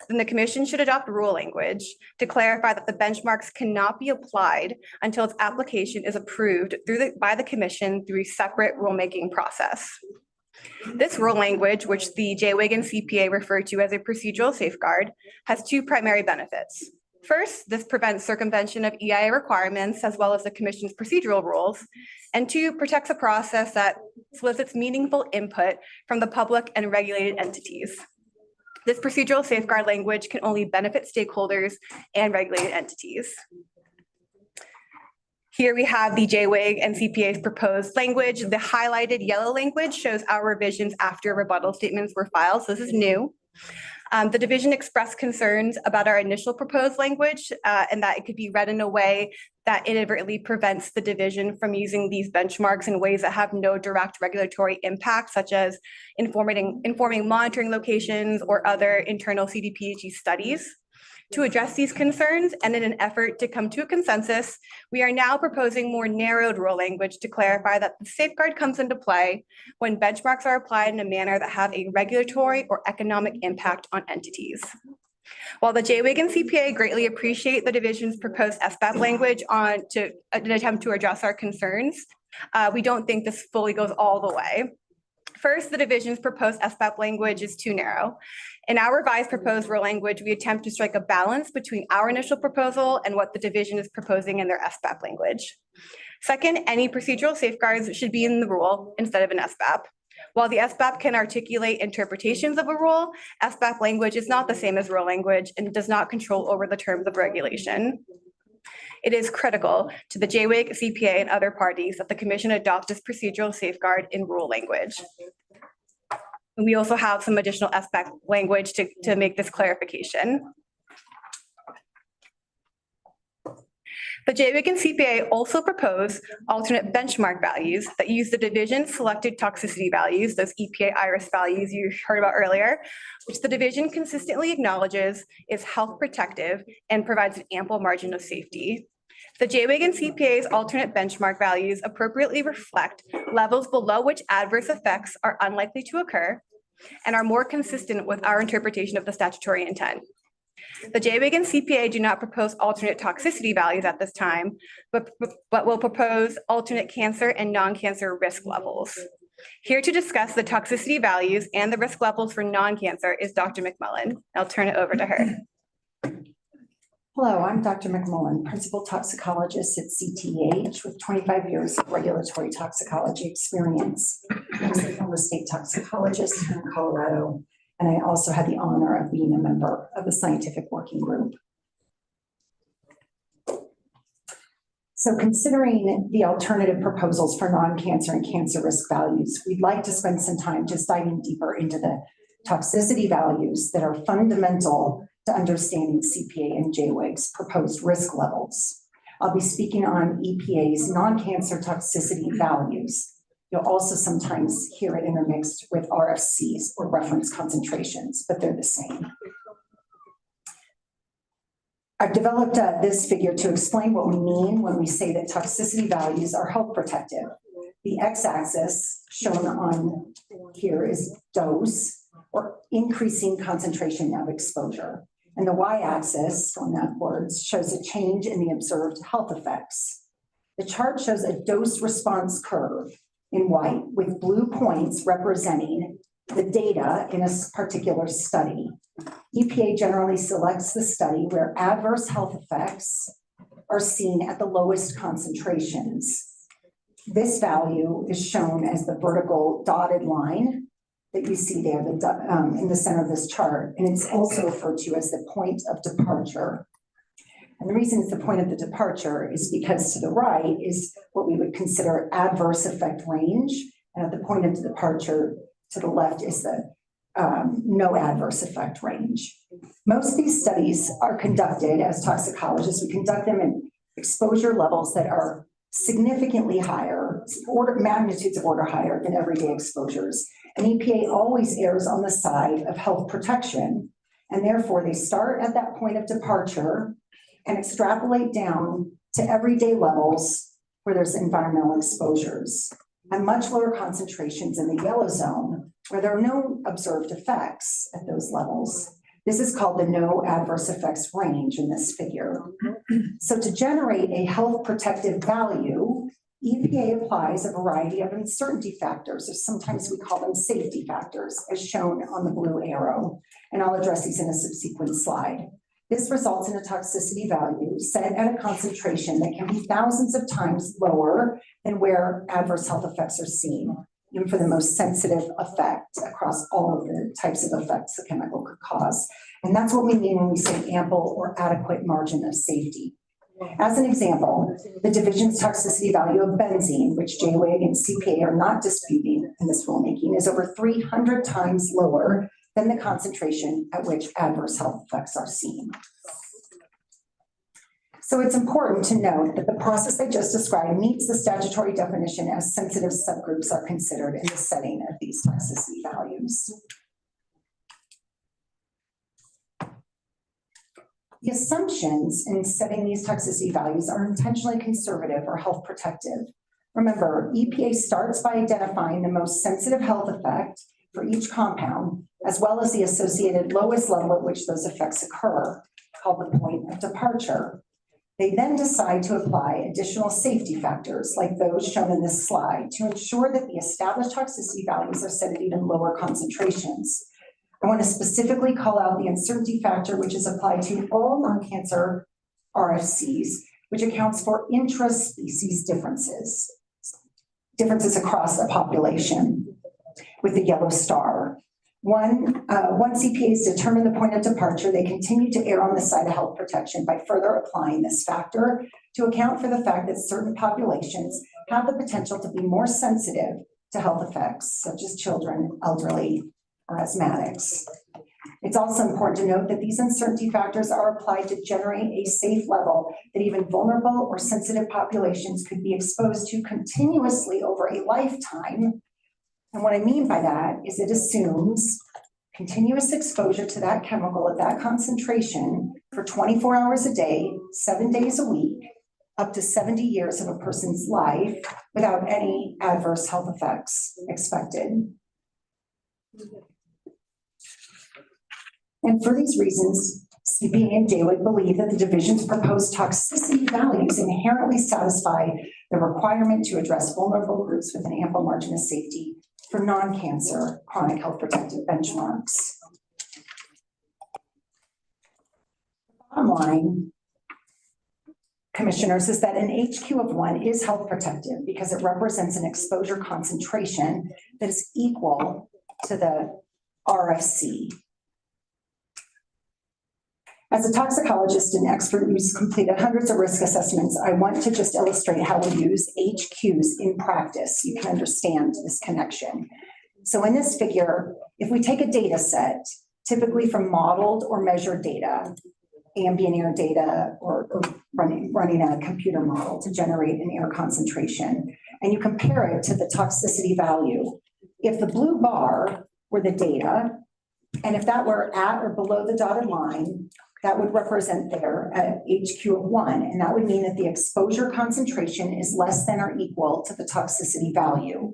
then the commission should adopt rule language to clarify that the benchmarks cannot be applied until its application is approved by the commission through a separate rulemaking process. This rule language, which the JWIG and CPA refer to as a procedural safeguard, has two primary benefits. First, this prevents circumvention of EIA requirements as well as the commission's procedural rules. And two, protects a process that solicits meaningful input from the public and regulated entities. This procedural safeguard language can only benefit stakeholders and regulated entities. Here we have the JWIG and CPA's proposed language. The highlighted yellow language shows our revisions after rebuttal statements were filed, so this is new. The division expressed concerns about our initial proposed language and that it could be read in a way that inadvertently prevents the division from using these benchmarks in ways that have no direct regulatory impact, such as informing monitoring locations or other internal CDPHE studies. To address these concerns and in an effort to come to a consensus, we are now proposing more narrowed rule language to clarify that the safeguard comes into play when benchmarks are applied in a manner that have a regulatory or economic impact on entities. While the JWIG and CPA greatly appreciate the division's proposed SBAP language an attempt to address our concerns, we don't think this fully goes all the way. First, the division's proposed SBAP language is too narrow. In our revised proposed rule language, we attempt to strike a balance between our initial proposal and what the division is proposing in their SBAP language. Second, any procedural safeguards should be in the rule instead of an SBAP. While the SBAP can articulate interpretations of a rule, SBAP language is not the same as rule language and does not control over the terms of regulation. It is critical to the JWIG, CPA, and other parties that the commission adopt this procedural safeguard in rule language. And we also have some additional SBAP language to make this clarification. The JWIG and CPA also propose alternate benchmark values that use the division's selected toxicity values, those EPA IRIS values you heard about earlier, which the division consistently acknowledges is health protective and provides an ample margin of safety. The JWIG and CPA's alternate benchmark values appropriately reflect levels below which adverse effects are unlikely to occur and are more consistent with our interpretation of the statutory intent. The JWIG and CPA do not propose alternate toxicity values at this time, but will propose alternate cancer and non-cancer risk levels. Here to discuss the toxicity values and the risk levels for non-cancer is Dr. McMullen. I'll turn it over to her. Hello, I'm Dr. McMullen, Principal Toxicologist at CTEH with 25 years of regulatory toxicology experience. I'm a former state toxicologist here in Colorado, and I also had the honor of being a member of the scientific working group. So considering the alternative proposals for non-cancer and cancer risk values, we'd like to spend some time just diving deeper into the toxicity values that are fundamental to understanding CPA and JWIG's proposed risk levels. I'll be speaking on EPA's non-cancer toxicity values. You'll also sometimes hear it intermixed with RFCs or reference concentrations, but they're the same. I've developed this figure to explain what we mean when we say that toxicity values are health protective. The x-axis shown on here is dose or increasing concentration of exposure. And the y-axis on that board shows a change in the observed health effects. The chart shows a dose response curve in white with blue points representing the data in a particular study. EPA generally selects the study where adverse health effects are seen at the lowest concentrations. This value is shown as the vertical dotted line that you see there in the center of this chart, and it's also referred to as the point of departure. And the reason it's the point of the departure is because to the right is what we would consider adverse effect range, and at the point of departure to the left is the no adverse effect range. Most of these studies are conducted as toxicologists. We conduct them in exposure levels that are significantly higher, magnitudes of order higher than everyday exposures. And EPA always errs on the side of health protection, and therefore they start at that point of departure and extrapolate down to everyday levels where there's environmental exposures and much lower concentrations in the yellow zone where there are no observed effects at those levels. This is called the no adverse effects range in this figure. So to generate a health protective value, EPA applies a variety of uncertainty factors, or sometimes we call them safety factors, as shown on the blue arrow. And I'll address these in a subsequent slide. This results in a toxicity value set at a concentration that can be thousands of times lower than where adverse health effects are seen, even for the most sensitive effect across all of the types of effects the chemical could cause. And that's what we mean when we say ample or adequate margin of safety. As an example, the division's toxicity value of benzene, which JWIG and CPA are not disputing in this rulemaking, is over 300 times lower than the concentration at which adverse health effects are seen. So it's important to note that the process I just described meets the statutory definition as sensitive subgroups are considered in the setting of these toxicity values. The assumptions in setting these toxicity values are intentionally conservative or health protective. Remember, EPA starts by identifying the most sensitive health effect for each compound, as well as the associated lowest level at which those effects occur, called the point of departure. They then decide to apply additional safety factors like those shown in this slide to ensure that the established toxicity values are set at even lower concentrations. I want to specifically call out the uncertainty factor, which is applied to all non-cancer RFCs, which accounts for intra-species differences across a population with the yellow star. Once EPAs determine the point of departure, they continue to err on the side of health protection by further applying this factor to account for the fact that certain populations have the potential to be more sensitive to health effects, such as children, elderly, or asthmatics. It's also important to note that these uncertainty factors are applied to generate a safe level that even vulnerable or sensitive populations could be exposed to continuously over a lifetime. And what I mean by that is it assumes continuous exposure to that chemical at that concentration for 24 hours a day, 7 days a week, up to 70 years of a person's life without any adverse health effects expected. And for these reasons, CPA and JWIC believe that the division's proposed toxicity values inherently satisfy the requirement to address vulnerable groups with an ample margin of safety for non-cancer chronic health protective benchmarks. Bottom line, commissioners, is that an HQ of 1 is health protective because it represents an exposure concentration that is equal to the RFC. As a toxicologist and expert who's completed hundreds of risk assessments, I want to just illustrate how we use HQs in practice. You can understand this connection. So in this figure, if we take a data set, typically from modeled or measured data, ambient air data, or running a computer model to generate an air concentration, and you compare it to the toxicity value, if the blue bar were the data, and if that were at or below the dotted line, that would represent there at HQ of 1, and that would mean that the exposure concentration is less than or equal to the toxicity value.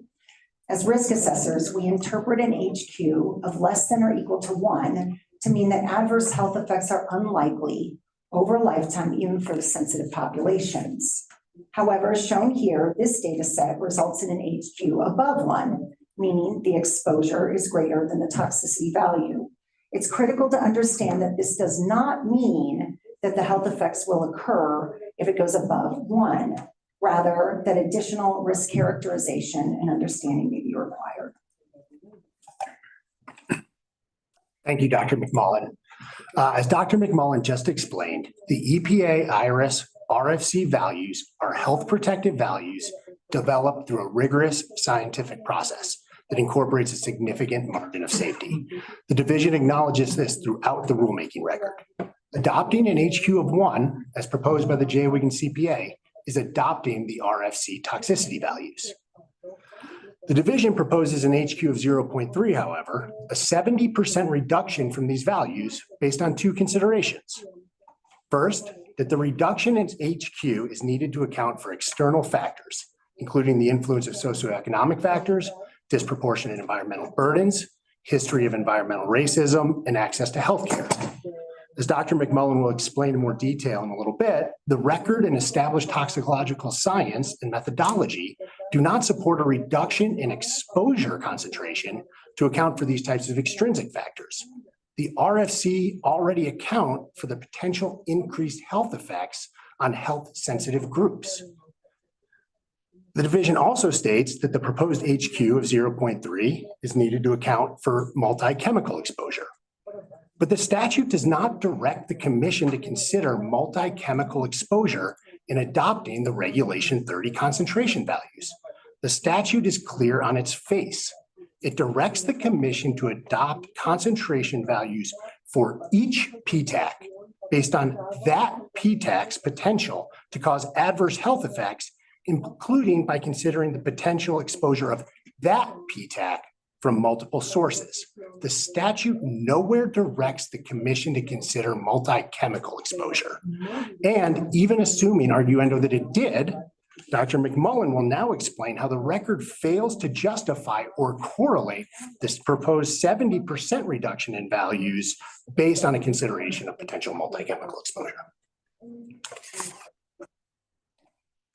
As risk assessors, we interpret an HQ of less than or equal to 1 to mean that adverse health effects are unlikely over a lifetime, even for the sensitive populations. However, as shown here, this data set results in an HQ above 1, meaning the exposure is greater than the toxicity value. It's critical to understand that this does not mean that the health effects will occur if it goes above 1, rather that additional risk characterization and understanding may be required. Thank you, Dr. McMullen. As Dr. McMullen just explained, the EPA IRS RFC values are health protective values developed through a rigorous scientific process that incorporates a significant margin of safety. The division acknowledges this throughout the rulemaking record. Adopting an HQ of 1, as proposed by the JWIG and CPA, is adopting the RFC toxicity values. The division proposes an HQ of 0.3, however, a 70% reduction from these values based on 2 considerations. First, that the reduction in HQ is needed to account for external factors, including the influence of socioeconomic factors, disproportionate environmental burdens, history of environmental racism, and access to healthcare. As Dr. McMullen will explain in more detail in a little bit, the record and established toxicological science and methodology do not support a reduction in exposure concentration to account for these types of extrinsic factors. The RFC already account for the potential increased health effects on health-sensitive groups. The division also states that the proposed HQ of 0.3 is needed to account for multi-chemical exposure. But the statute does not direct the commission to consider multi-chemical exposure in adopting the Regulation 30 concentration values. The statute is clear on its face. It directs the commission to adopt concentration values for each PTAC based on that PTAC's potential to cause adverse health effects, including by considering the potential exposure of that PTAC from multiple sources. The statute nowhere directs the commission to consider multi-chemical exposure. And even assuming arguendo that it did, Dr. McMullen will now explain how the record fails to justify or correlate this proposed 70% reduction in values based on a consideration of potential multi-chemical exposure.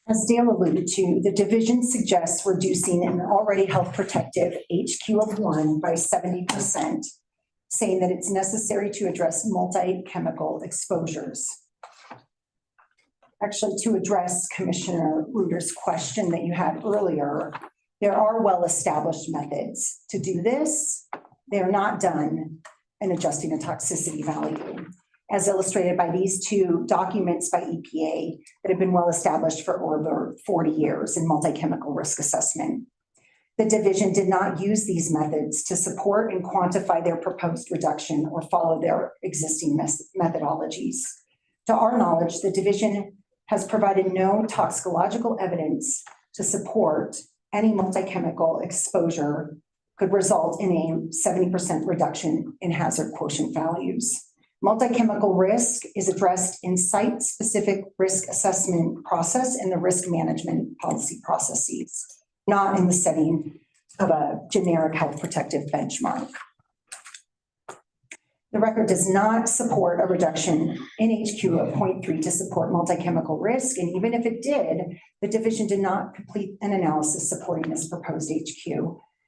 As Dale alluded to, the division suggests reducing an already health protective HQ of 1 by 70%, saying that it's necessary to address multi-chemical exposures. Actually, to address Commissioner Reuter's question that you had earlier, there are well-established methods to do this. They're not done in adjusting a toxicity value, as illustrated by these two documents by EPA that have been well-established for over 40 years in multi-chemical risk assessment. The division did not use these methods to support and quantify their proposed reduction or follow their existing methodologies. To our knowledge, the division has provided no toxicological evidence to support any multi-chemical exposure could result in a 70% reduction in hazard quotient values. Multi-chemical risk is addressed in site-specific risk assessment process and the risk management policy processes, not in the setting of a generic health protective benchmark. The record does not support a reduction in HQ of 0.3 to support multi-chemical risk, and even if it did, the division did not complete an analysis supporting this proposed HQ.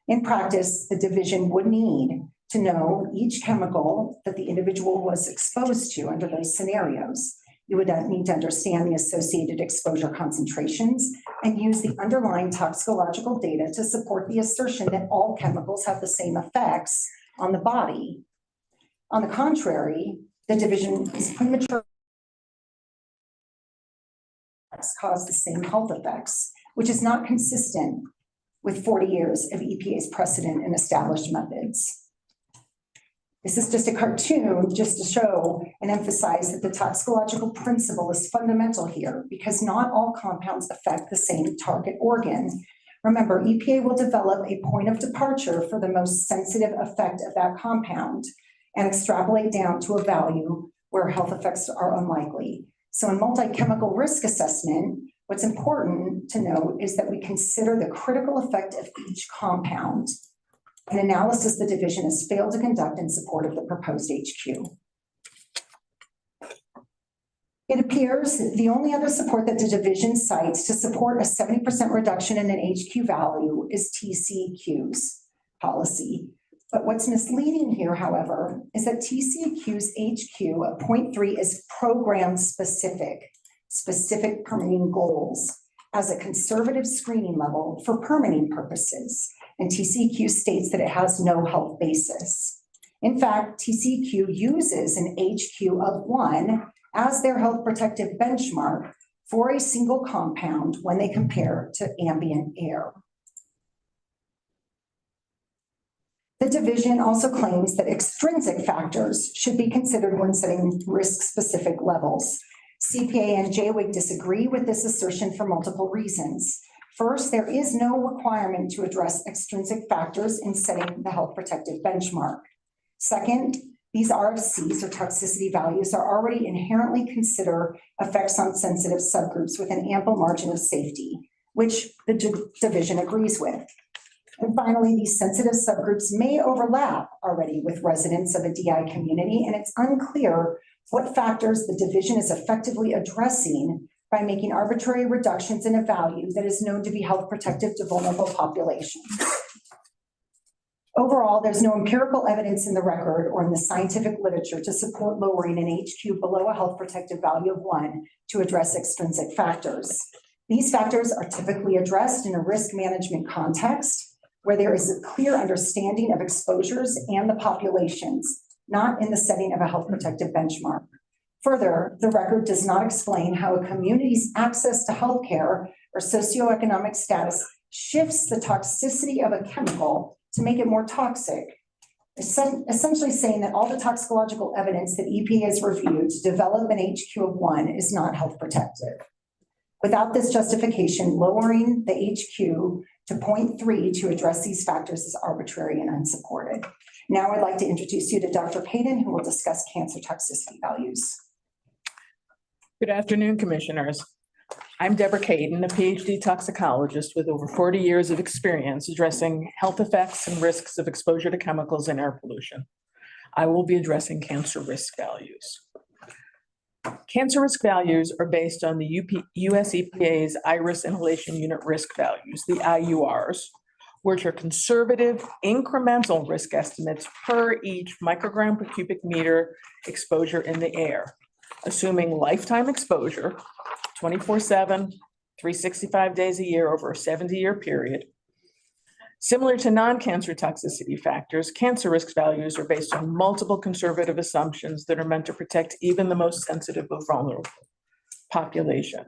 In practice, the division would need to know each chemical that the individual was exposed to under those scenarios. You would need to understand the associated exposure concentrations and use the underlying toxicological data to support the assertion that all chemicals have the same effects on the body. On the contrary, the division is premature cause the same health effects, which is not consistent with 40 years of EPA's precedent and established methods. This is just a cartoon just to show and emphasize that the toxicological principle is fundamental here because not all compounds affect the same target organ. Remember, EPA will develop a point of departure for the most sensitive effect of that compound and extrapolate down to a value where health effects are unlikely. So in multi-chemical risk assessment, what's important to note is that we consider the critical effect of each compound, an analysis the division has failed to conduct in support of the proposed HQ. It appears the only other support that the division cites to support a 70% reduction in an HQ value is TCEQ's policy. But what's misleading here, however, is that TCEQ's HQ of 0.3 is program specific permitting goals as a conservative screening level for permitting purposes. And TCEQ states that it has no health basis. In fact, TCEQ uses an HQ of 1 as their health protective benchmark for a single compound when they compare to ambient air. The division also claims that extrinsic factors should be considered when setting risk-specific levels. CPA and JWIG disagree with this assertion for multiple reasons. First, there is no requirement to address extrinsic factors in setting the health protective benchmark. Second, these RFCs or toxicity values are already inherently consider effects on sensitive subgroups with an ample margin of safety, which the division agrees with. And finally, these sensitive subgroups may overlap already with residents of a DI community, and it's unclear what factors the division is effectively addressing by making arbitrary reductions in a value that is known to be health protective to vulnerable populations. Overall, there's no empirical evidence in the record or in the scientific literature to support lowering an HQ below a health protective value of 1 to address extrinsic factors. These factors are typically addressed in a risk management context where there is a clear understanding of exposures and the populations, not in the setting of a health protective benchmark. Further, the record does not explain how a community's access to healthcare or socioeconomic status shifts the toxicity of a chemical to make it more toxic, essentially saying that all the toxicological evidence that EPA has reviewed to develop an HQ of 1 is not health protective. Without this justification, lowering the HQ to 0.3 to address these factors is arbitrary and unsupported. Now I'd like to introduce you to Dr. Payton, who will discuss cancer toxicity values. Good afternoon, commissioners. I'm Deborah Caden, a PhD toxicologist with over 40 years of experience addressing health effects and risks of exposure to chemicals and air pollution. I will be addressing cancer risk values. Cancer risk values are based on the US EPA's iris inhalation unit risk values, the IURs, which are conservative incremental risk estimates per each microgram per cubic meter exposure in the air, assuming lifetime exposure, 24/7, 365 days a year over a 70-year period. Similar to non-cancer toxicity factors, cancer risk values are based on multiple conservative assumptions that are meant to protect even the most sensitive or vulnerable population.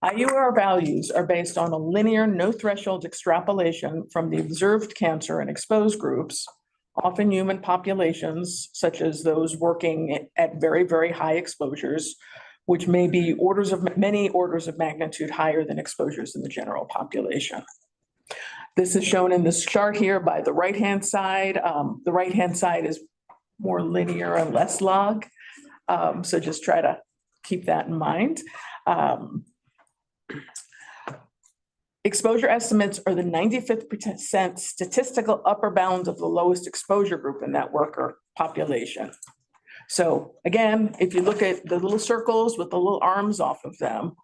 IUR values are based on a linear, no-threshold extrapolation from the observed cancer and exposed groups, often human populations, such as those working at very, very high exposures, which may be many orders of magnitude higher than exposures in the general population. This is shown in this chart here by the right-hand side. The right-hand side is more linear and less log. So just try to keep that in mind. Exposure estimates are the 95th percent statistical upper bound of the lowest exposure group in that worker population. So again, if you look at the little circles with the little arms off of them,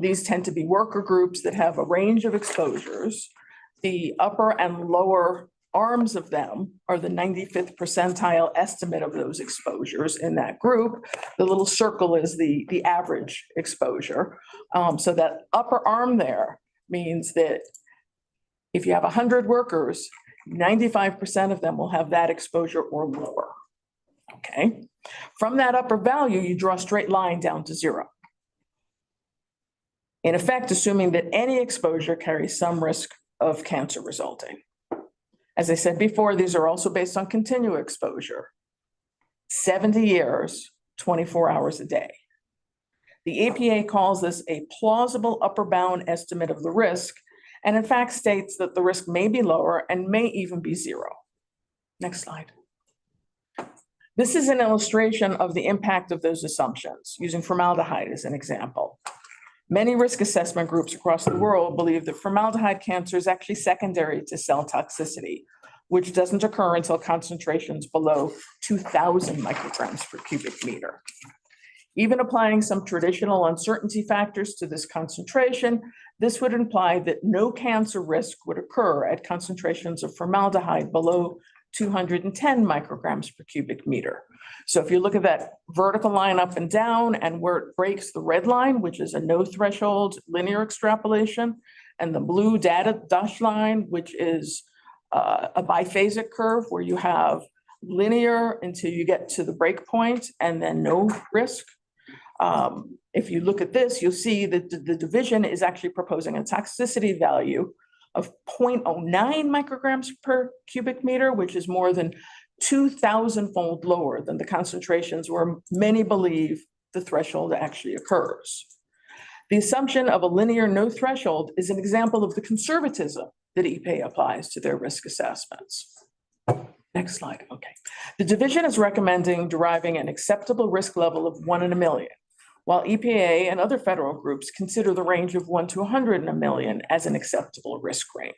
these tend to be worker groups that have a range of exposures. The upper and lower arms of them are the 95th percentile estimate of those exposures in that group. The little circle is the average exposure. So that upper arm there means that if you have 100 workers, 95% of them will have that exposure or lower. Okay. From that upper value, you draw a straight line down to 0. In effect, assuming that any exposure carries some risk of cancer resulting. As I said before, these are also based on continuous exposure. 70 years, 24 hours a day. The APA calls this a plausible upper bound estimate of the risk, and in fact states that the risk may be lower and may even be 0. Next slide. This is an illustration of the impact of those assumptions, using formaldehyde as an example. Many risk assessment groups across the world believe that formaldehyde cancer is actually secondary to cell toxicity, which doesn't occur until concentrations below 2,000 micrograms per cubic meter. Even applying some traditional uncertainty factors to this concentration, this would imply that no cancer risk would occur at concentrations of formaldehyde below 210 micrograms per cubic meter. So if you look at that vertical line up and down and where it breaks the red line, which is a no threshold linear extrapolation, and the blue data dashed line, which is a biphasic curve where you have linear until you get to the break point and then no risk. If you look at this, you'll see that the division is actually proposing a toxicity value of 0.09 micrograms per cubic meter, which is more than 2,000-fold lower than the concentrations where many believe the threshold actually occurs. The assumption of a linear no threshold is an example of the conservatism that EPA applies to their risk assessments. Next slide. Okay. The division is recommending deriving an acceptable risk level of 1 in a million, while EPA and other federal groups consider the range of 1 to 100 in a million as an acceptable risk range.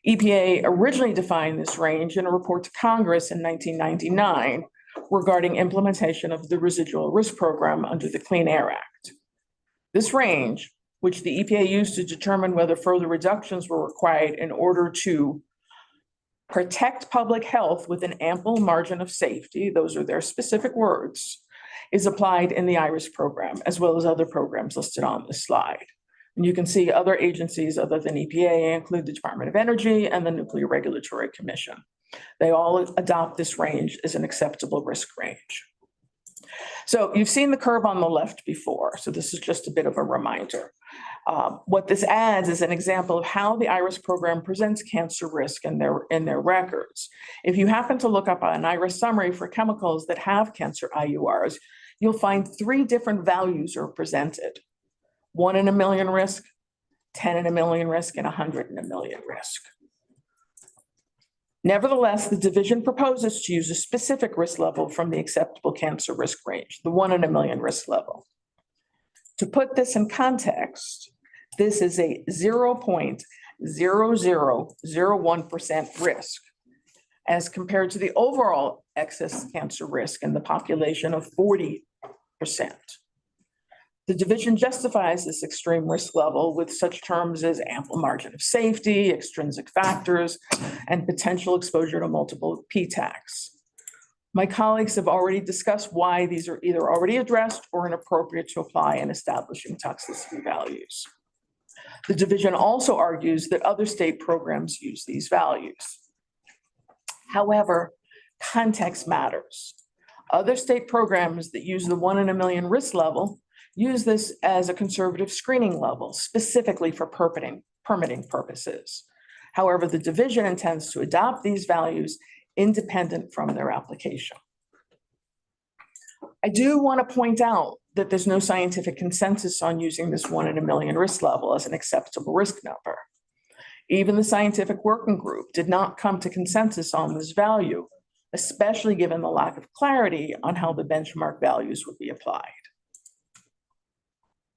EPA originally defined this range in a report to Congress in 1999 regarding implementation of the residual risk program under the Clean Air Act. This range, which the EPA used to determine whether further reductions were required in order to protect public health with an ample margin of safety, those are their specific words, is applied in the IRIS program, as well as other programs listed on this slide. And you can see other agencies other than EPA include the Department of Energy and the Nuclear Regulatory Commission. They all adopt this range as an acceptable risk range. So you've seen the curve on the left before, so this is just a bit of a reminder. What this adds is an example of how the IRIS program presents cancer risk in their records. If you happen to look up an IRIS summary for chemicals that have cancer IURs, you'll find 3 different values are presented. 1 in a million risk, 10 in a million risk, and 100 in a million risk. Nevertheless, the division proposes to use a specific risk level from the acceptable cancer risk range, the 1 in a million risk level. To put this in context, this is a 0.0001% risk as compared to the overall excess cancer risk in the population of 40%. The division justifies this extreme risk level with such terms as ample margin of safety, extrinsic factors, and potential exposure to multiple PTACs. My colleagues have already discussed why these are either already addressed or inappropriate to apply in establishing toxicity values. The division also argues that other state programs use these values. However, context matters. Other state programs that use the 1 in a million risk level use this as a conservative screening level, specifically for permitting purposes. However, the division intends to adopt these values independent from their application. I do want to point out that there's no scientific consensus on using this 1 in a million risk level as an acceptable risk number. Even the scientific working group did not come to consensus on this value, especially given the lack of clarity on how the benchmark values would be applied.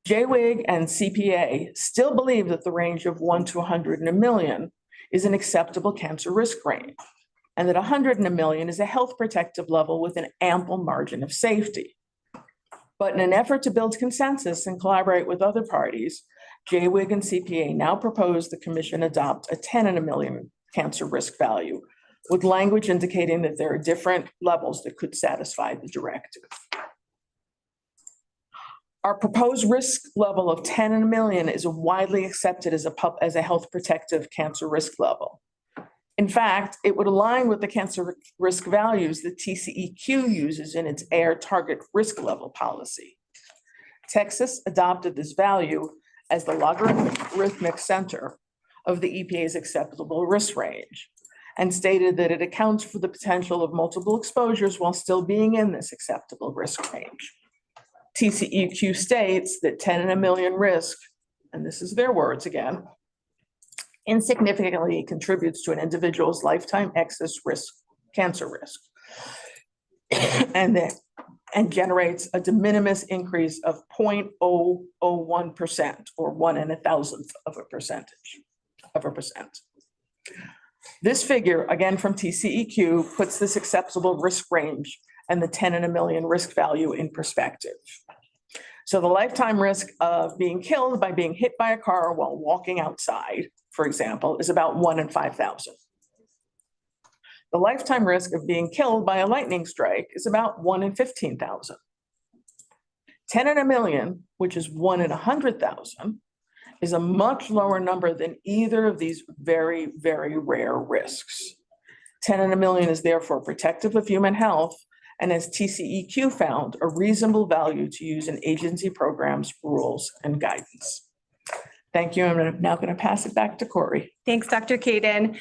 JWIG and CPA still believe that the range of 1 to 100 in a million is an acceptable cancer risk range, and that 100 in a million is a health protective level with an ample margin of safety. But in an effort to build consensus and collaborate with other parties, JWIG and CPA now propose the commission adopt a 10 in a million cancer risk value, with language indicating that there are different levels that could satisfy the directive. Our proposed risk level of 10 in a million is widely accepted as a health protective cancer risk level. In fact, it would align with the cancer risk values that TCEQ uses in its AIR target risk level policy. Texas adopted this value as the logarithmic center of the EPA's acceptable risk range, and stated that it accounts for the potential of multiple exposures while still being in this acceptable risk range. TCEQ states that 10 in a million risk, and this is their words again, insignificantly contributes to an individual's lifetime excess risk, cancer risk, and generates a de minimis increase of 0.001% or 1 in 1,000th of a percent. This figure, again from TCEQ, puts this acceptable risk range and the 10 in a million risk value in perspective. So the lifetime risk of being killed by being hit by a car while walking outside, for example, is about 1 in 5,000. The lifetime risk of being killed by a lightning strike is about 1 in 15,000. 10 in a million, which is 1 in 100,000, is a much lower number than either of these very, very rare risks. 10 in a million is therefore protective of human health, and as TCEQ found, a reasonable value to use in agency programs, rules, and guidance. Thank you. I'm now going to pass it back to Corey. Thanks, Dr. Kaden.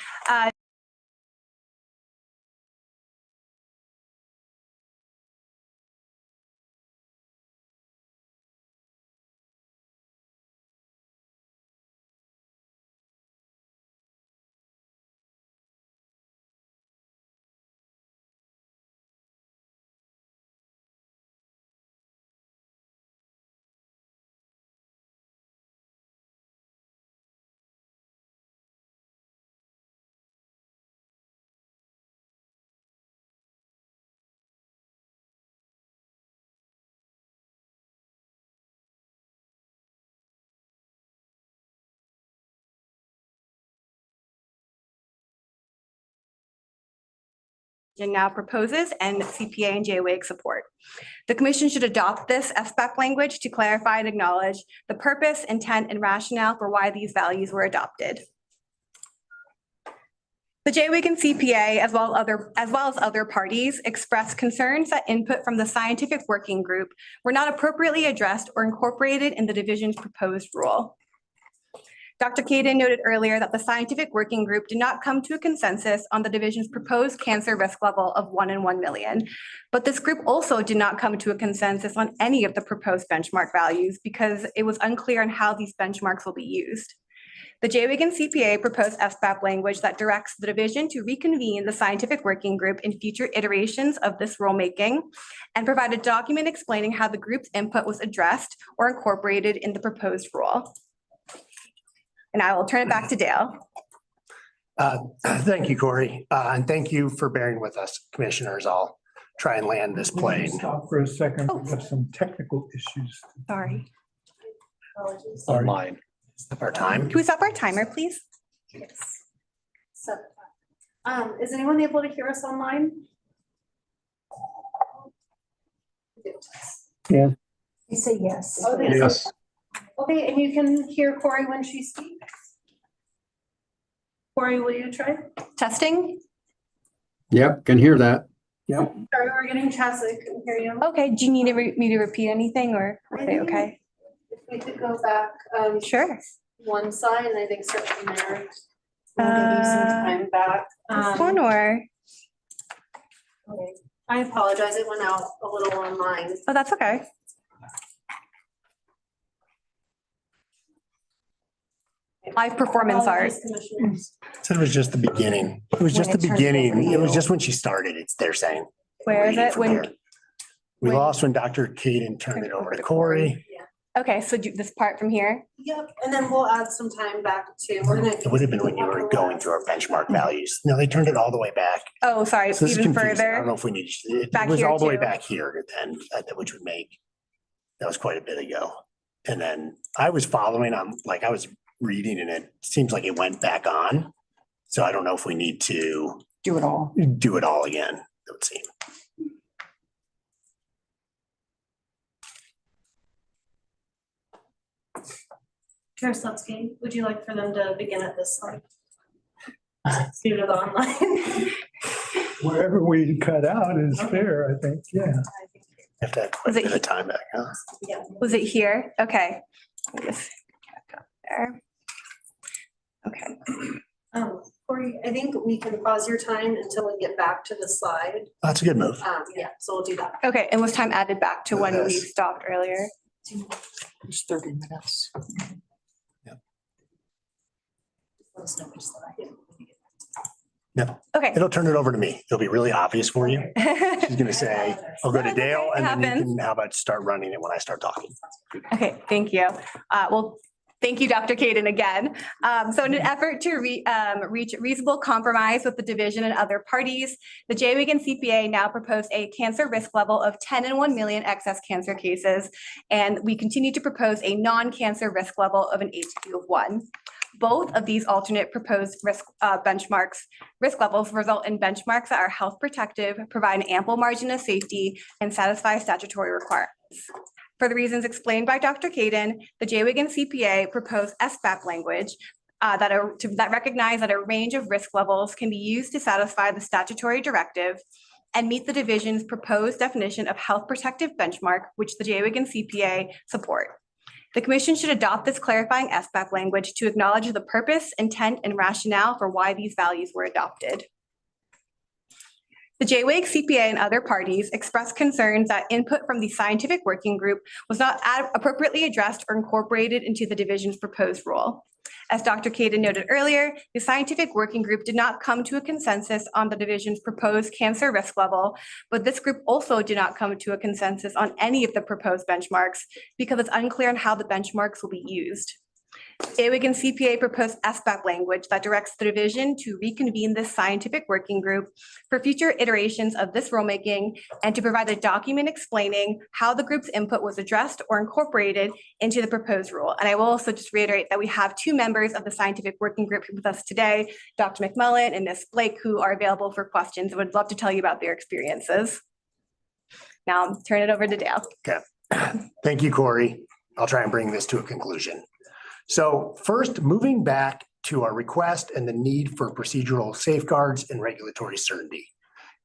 Now proposes and CPA and JWIG support. The commission should adopt this SBAP language to clarify and acknowledge the purpose, intent, and rationale for why these values were adopted. The JWIG and CPA, as well as other parties, expressed concerns that input from the scientific working group were not appropriately addressed or incorporated in the division's proposed rule. Dr. Kaden noted earlier that the scientific working group did not come to a consensus on the division's proposed cancer risk level of 1 in 1 million, but this group also did not come to a consensus on any of the proposed benchmark values because it was unclear on how these benchmarks will be used. The JWIG and CPA proposed SBAP language that directs the division to reconvene the scientific working group in future iterations of this rulemaking and provide a document explaining how the group's input was addressed or incorporated in the proposed rule. And I will turn it back to Dale. Thank you, Corey, and thank you for bearing with us, commissioners. I'll try and land this plane. Stop for a second. We have some technical issues. Sorry. Online. Stop our time. Can we stop our timer, please? Is anyone able to hear us online? Yeah. You say yes. Oh, they- Yes. Okay, and you can hear Corey when she speaks? Corey, will you try? Testing? Yep, can hear that. Yep. Sorry, we're getting Chelsea, couldn't hear you. Okay, do you need me to repeat anything or are they okay? If we could go back, Sure. one slide and I think start from there. Uh, We'll give you some time back. This one or? Okay. I apologize, it went out a little online. Oh, that's okay. Live performance art. Commissioners. So it was just the beginning. It was just the beginning. It was just when she started, it's they're saying. Where is it? From When, here. We lost when Dr. Kaden turned it over to Corey. okay, so this part from here? Yep, and then we'll add some time back to, we're gonna. It would have been when you were going through our benchmark values. No, they turned it all the way back. Oh, sorry, So this is even confusing. I don't know further. if we need, it Back was here all the way too. back here then, which would make, that was quite a bit ago. And then I was following on, like I was reading and it seems like it went back on. So I don't know if we need to Do it all. do it all again, it would seem. Chair Slutsky, would you like for them to begin at this slide? Due to the online. Wherever we cut out is fair, I think, yeah. Have to have quite a bit of time back, huh? Yeah. Was it here? Okay. Let me just back up there. Okay. Corey, I think we can pause your time until we get back to the slide. That's a good move. Yeah, so we'll do that. Okay, and was time added back to when we Yes. stopped earlier? It's 30 minutes. Let us know which slide. No. Okay. It'll turn it over to me. It'll be really obvious for you. She's gonna say, I'll go to Dale and then you happens. can, how about start running it when I start talking? Okay, thank you. Well, thank you, Dr. Kaden, again. So in an effort to reach reasonable compromise with the division and other parties, the JWIG and CPA now propose a cancer risk level of 10 in 1 million excess cancer cases. And we continue to propose a non-cancer risk level of an HQ of 1. Both of these alternate proposed risk risk levels result in benchmarks that are health protective, provide an ample margin of safety, and satisfy statutory requirements. For the reasons explained by Dr. Kaden, the JWIG and CPA propose SBAP language that recognize that a range of risk levels can be used to satisfy the statutory directive and meet the division's proposed definition of health protective benchmark, which the JWIG and CPA support. The commission should adopt this clarifying SBAP language to acknowledge the purpose, intent, and rationale for why these values were adopted. The JWIG, CPA, and other parties expressed concerns that input from the scientific working group was not appropriately addressed or incorporated into the division's proposed rule. As Dr. Kaden noted earlier, the scientific working group did not come to a consensus on the division's proposed cancer risk level, but this group also did not come to a consensus on any of the proposed benchmarks because it's unclear on how the benchmarks will be used. JWIG and CPA proposed SBAP language that directs the division to reconvene this scientific working group for future iterations of this rulemaking and to provide a document explaining how the group's input was addressed or incorporated into the proposed rule. And I will also just reiterate that we have 2 members of the scientific working group with us today, Dr. McMullen and Ms. Blake, who are available for questions and would love to tell you about their experiences. Now I'll turn it over to Dale. Okay. Thank you, Corey. I'll try and bring this to a conclusion. So first, moving back to our request and the need for procedural safeguards and regulatory certainty.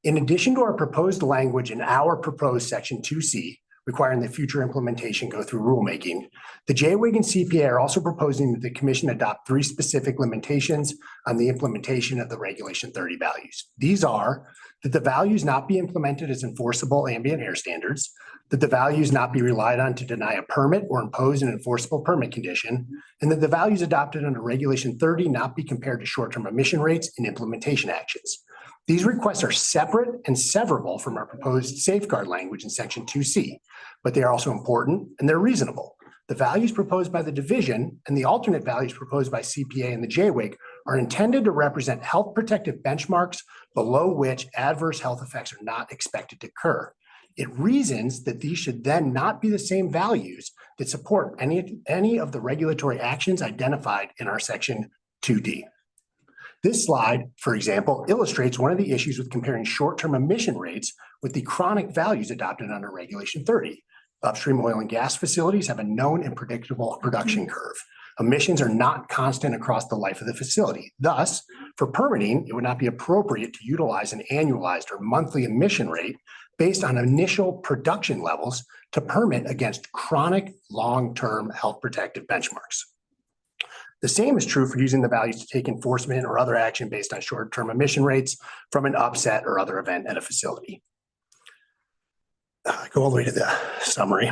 In addition to our proposed language in our proposed section 2C, requiring the future implementation go through rulemaking, the JWIG and CPA are also proposing that the commission adopt 3 specific limitations on the implementation of the Regulation 30 values. These are that the values not be implemented as enforceable ambient air standards, that the values not be relied on to deny a permit or impose an enforceable permit condition, and that the values adopted under Regulation 30 not be compared to short-term emission rates and implementation actions. These requests are separate and severable from our proposed safeguard language in section 2C, but they are also important and they're reasonable. The values proposed by the division and the alternate values proposed by CPA and the JWIG are intended to represent health protective benchmarks below which adverse health effects are not expected to occur. It reasons that these should then not be the same values that support any of the regulatory actions identified in our section 2D. This slide, for example, illustrates one of the issues with comparing short-term emission rates with the chronic values adopted under Regulation 30. Upstream oil and gas facilities have a known and predictable production curve. Emissions are not constant across the life of the facility. Thus, for permitting, it would not be appropriate to utilize an annualized or monthly emission rate based on initial production levels to permit against chronic long-term health protective benchmarks. The same is true for using the values to take enforcement or other action based on short-term emission rates from an upset or other event at a facility. Go all the way to the summary.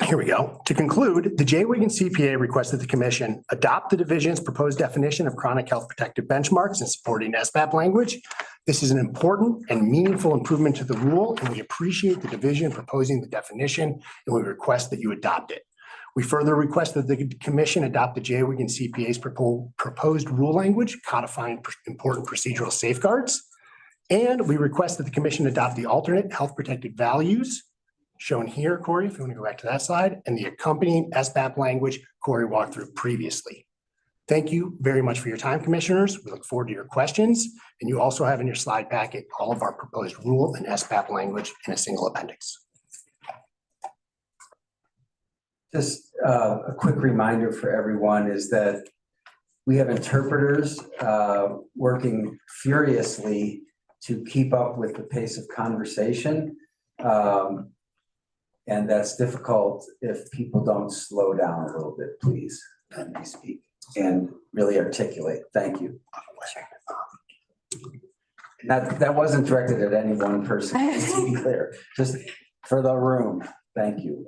Here we go. To conclude, the J-Wigan CPA requests that the commission adopt the division's proposed definition of chronic health protective benchmarks and supporting SBAP language. This is an important and meaningful improvement to the rule, and we appreciate the division proposing the definition, and we request that you adopt it. We further request that the commission adopt the J-Wigan CPA's proposed rule language codifying important procedural safeguards. And we request that the commission adopt the alternate health protective values shown here, Corey, if you want to go back to that slide, and the accompanying SBAP language Corey walked through previously. Thank you very much for your time, commissioners. We look forward to your questions. And you also have in your slide packet all of our proposed rule and SBAP language in a single appendix. Just a quick reminder for everyone is that we have interpreters working furiously to keep up with the pace of conversation. And that's difficult if people don't slow down a little bit, please, when they speak and really articulate. Thank you. That wasn't directed at any one person, just to be clear, just for the room. Thank you.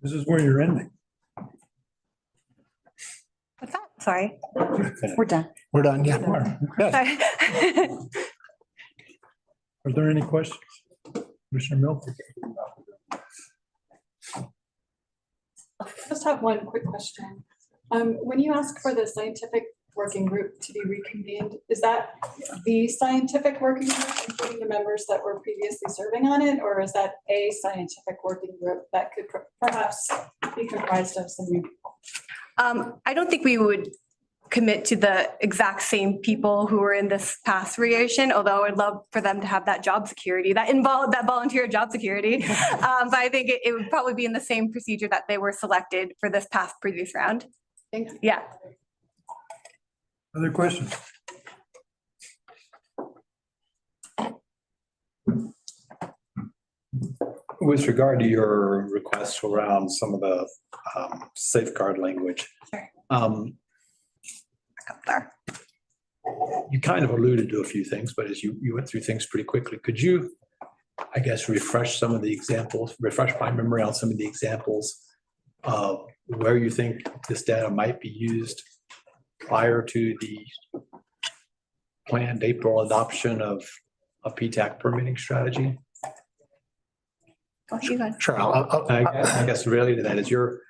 This is where you're ending. What's that? Sorry. We're done. We're done, yeah. Sorry. Are there any questions? Commissioner Milford? Just have one quick question. When you ask for the scientific working group to be reconvened, is that the scientific working group, including the members that were previously serving on it, or is that a scientific working group that could perhaps be comprised of some new people? I don't think we would commit to the exact same people who were in this past variation, although I'd love for them to have that job security, that volunteer job security. But I think it would probably be in the same procedure that they were selected for this past previous round. Thank you. Yeah. Other questions? With regard to your requests around some of the safeguard language. You kind of alluded to a few things, but as you went through things pretty quickly, could you, I guess, refresh my memory on some of the examples of where you think this data might be used prior to the planned April adoption of a PTAC permitting strategy? Sure. I guess really to that is your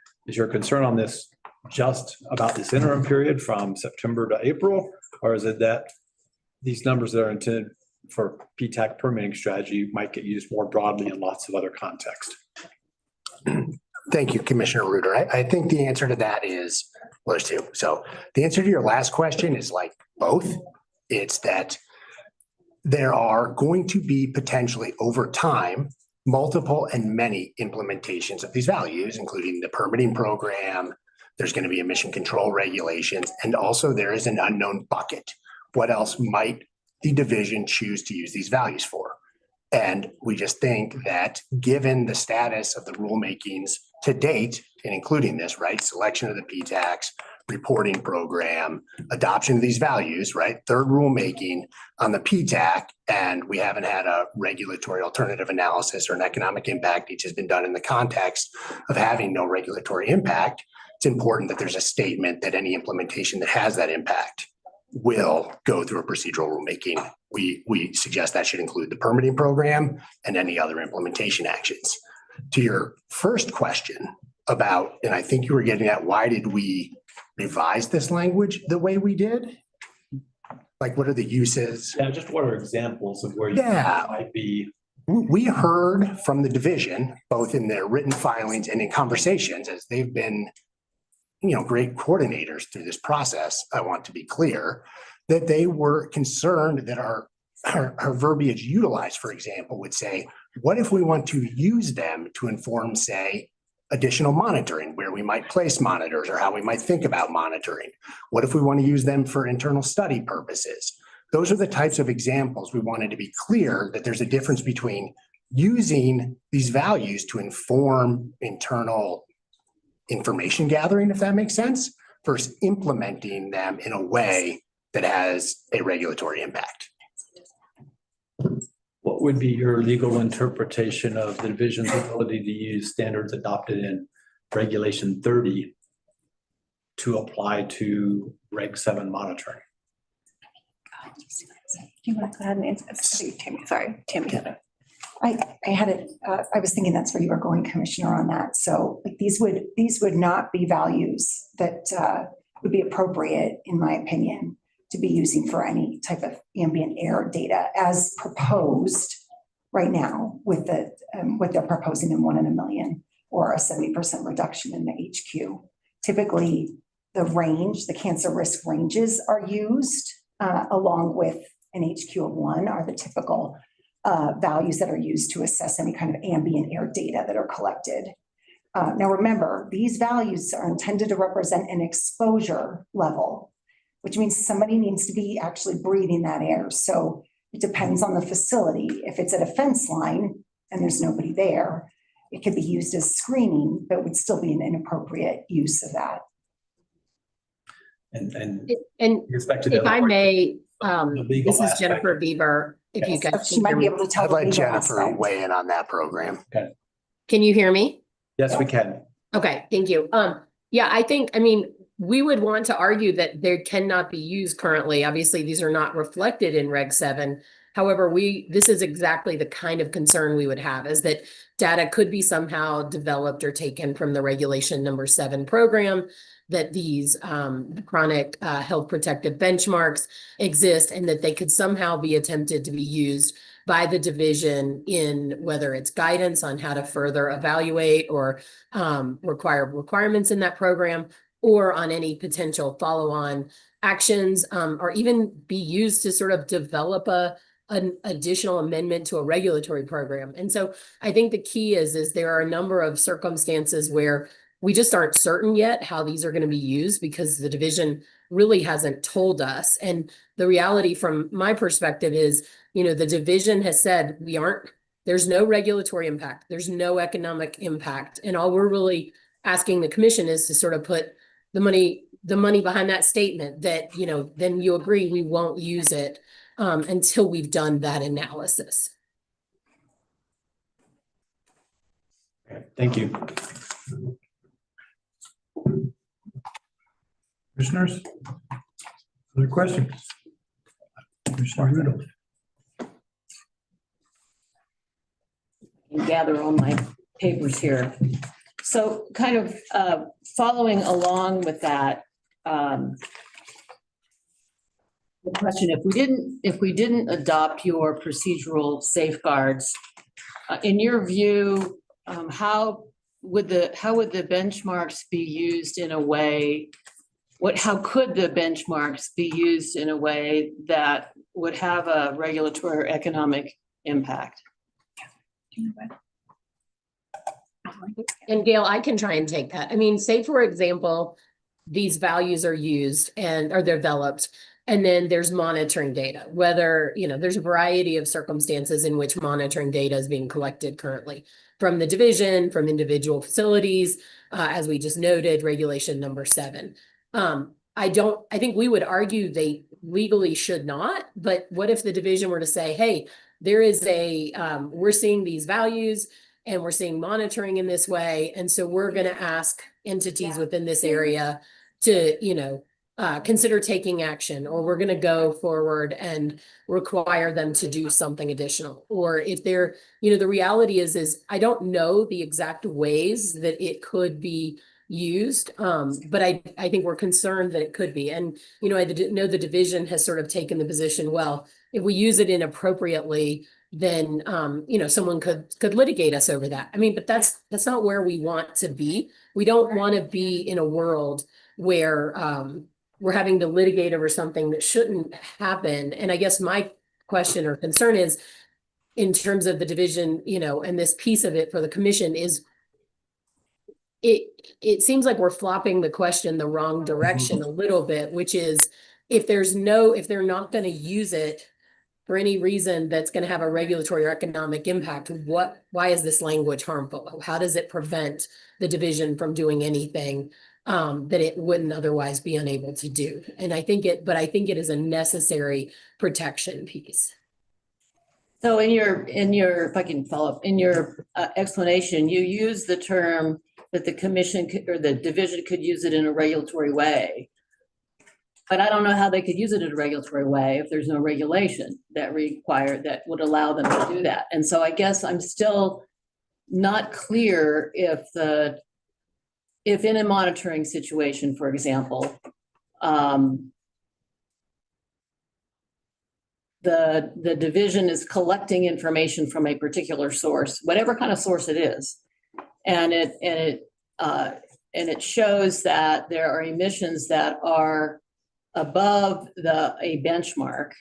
concern on this just about this interim period from September to April, or is it that these numbers that are intended for PTAC permitting strategy might get used more broadly in lots of other contexts? Thank you, Commissioner Reuter. I think the answer to that is, well, there's two. So the answer to your last question is like both. It's that there are going to be potentially over time multiple and many implementations of these values, including the permitting program. There's going to be emission control regulations, and also there is an unknown bucket. What else might the division choose to use these values for? And we just think that given the status of the rulemakings to date, and including this, right, selection of the PTACs, reporting program, adoption of these values, right, third rulemaking on the PTAC, and we haven't had a regulatory alternative analysis or an economic impact, each has been done in the context of having no regulatory impact. it's important that there's a statement that any implementation that has that impact will go through a procedural rulemaking. We suggest that should include the permitting program and any other implementation actions. To your first question about, and I think you were getting at, why did we revise this language the way we did? Like, what are the uses? Yeah, just what are examples of where you Yeah. might be? We heard from the division, both in their written filings and in conversations, as they've been, great coordinators through this process. I want to be clear that they were concerned that our verbiage utilized, for example, would say, what if we want to use them to inform, say, additional monitoring, where we might place monitors or how we might think about monitoring? What if we want to use them for internal study purposes? Those are the types of examples we wanted to be clear that there's a difference between using these values to inform internal information gathering, if that makes sense, versus implementing them in a way that has a regulatory impact. What would be your legal interpretation of the division's ability to use standards adopted in Regulation 30 to apply to Reg 7 monitoring? You want to go ahead and answer? Tammy, sorry, Tammy. I had it, I was thinking that's where you were going, Commissioner, on that. So like, these would not be values that would be appropriate, in my opinion, to be using for any type of ambient air data as proposed right now with what they're proposing in 1 in a million or a 70% reduction in the HQ. Typically, the cancer risk ranges are used along with an HQ of 1 are the typical values that are used to assess any kind of ambient air data that are collected. Now, remember, these values are intended to represent an exposure level, which means somebody needs to be actually breathing that air. So it depends on the facility. If it's at a fence line and there's nobody there, it could be used as screening, but would still be an inappropriate use of that. And if I may, this is Jennifer Bieber. If you guys She might be able to tell. I'd let Jennifer weigh in on that program. Okay. Can you hear me? Yes, we can. Okay, thank you. Yeah, I mean, we would want to argue that they cannot be used currently. Obviously, these are not reflected in Reg 7. However, this is exactly the kind of concern we would have, is that data could be somehow developed or taken from the Regulation number 7 program, that these chronic health protective benchmarks exist, and that they could somehow be attempted to be used by the division in whether it's guidance on how to further evaluate or requirements in that program, or on any potential follow-on actions, or even be used to sort of develop an additional amendment to a regulatory program. And so I think the key is there are a number of circumstances where we just aren't certain yet how these are going to be used, because the division really hasn't told us. And the reality from my perspective is, the division has said there's no regulatory impact, there's no economic impact. And all we're really asking the commission is to sort of put the money behind that statement that, then you agree we won't use it until we've done that analysis. Thank you. Commissioners? Other questions? Commissioner Rudolph. And gather all my papers here. So kind of following along with that, the question, if we didn't adopt your procedural safeguards, in your view, how would the benchmarks be used in a way, how could the benchmarks be used in a way that would have a regulatory or economic impact? And Gail, I can try and take that. I mean, say, for example, these values are used and are developed, and then there's monitoring data, whether, there's a variety of circumstances in which monitoring data is being collected currently from the division, from individual facilities, as we just noted, Regulation number 7. I think we would argue they legally should not, but what if the division were to say, hey, there is we're seeing these values, and we're seeing monitoring in this way. And so we're going to ask entities within this area to, consider taking action, or we're going to go forward and require them to do something additional. Or if they're, the reality is I don't know the exact ways that it could be used. But I think we're concerned that it could be. And, I know the division has sort of taken the position, well, if we use it inappropriately, then, someone could litigate us over that. I mean, but that's not where we want to be. We don't want to be in a world where, we're having to litigate over something that shouldn't happen. And I guess my question or concern is, in terms of the division, and this piece of it for the commission is, it seems like we're flopping the question the wrong direction a little bit, which is if they're not going to use it for any reason that's going to have a regulatory or economic impact, why is this language harmful? How does it prevent the division from doing anything that it wouldn't otherwise be unable to do? And I think it is a necessary protection piece. So in your, if I can follow up, in your explanation, you use the term that the commission or the division could use it in a regulatory way. But I don't know how they could use it in a regulatory way if there's no regulation that would allow them to do that. And so I guess I'm still not clear if in a monitoring situation, for example, the division is collecting information from a particular source, whatever kind of source it is, and it shows that there are emissions that are above a benchmark.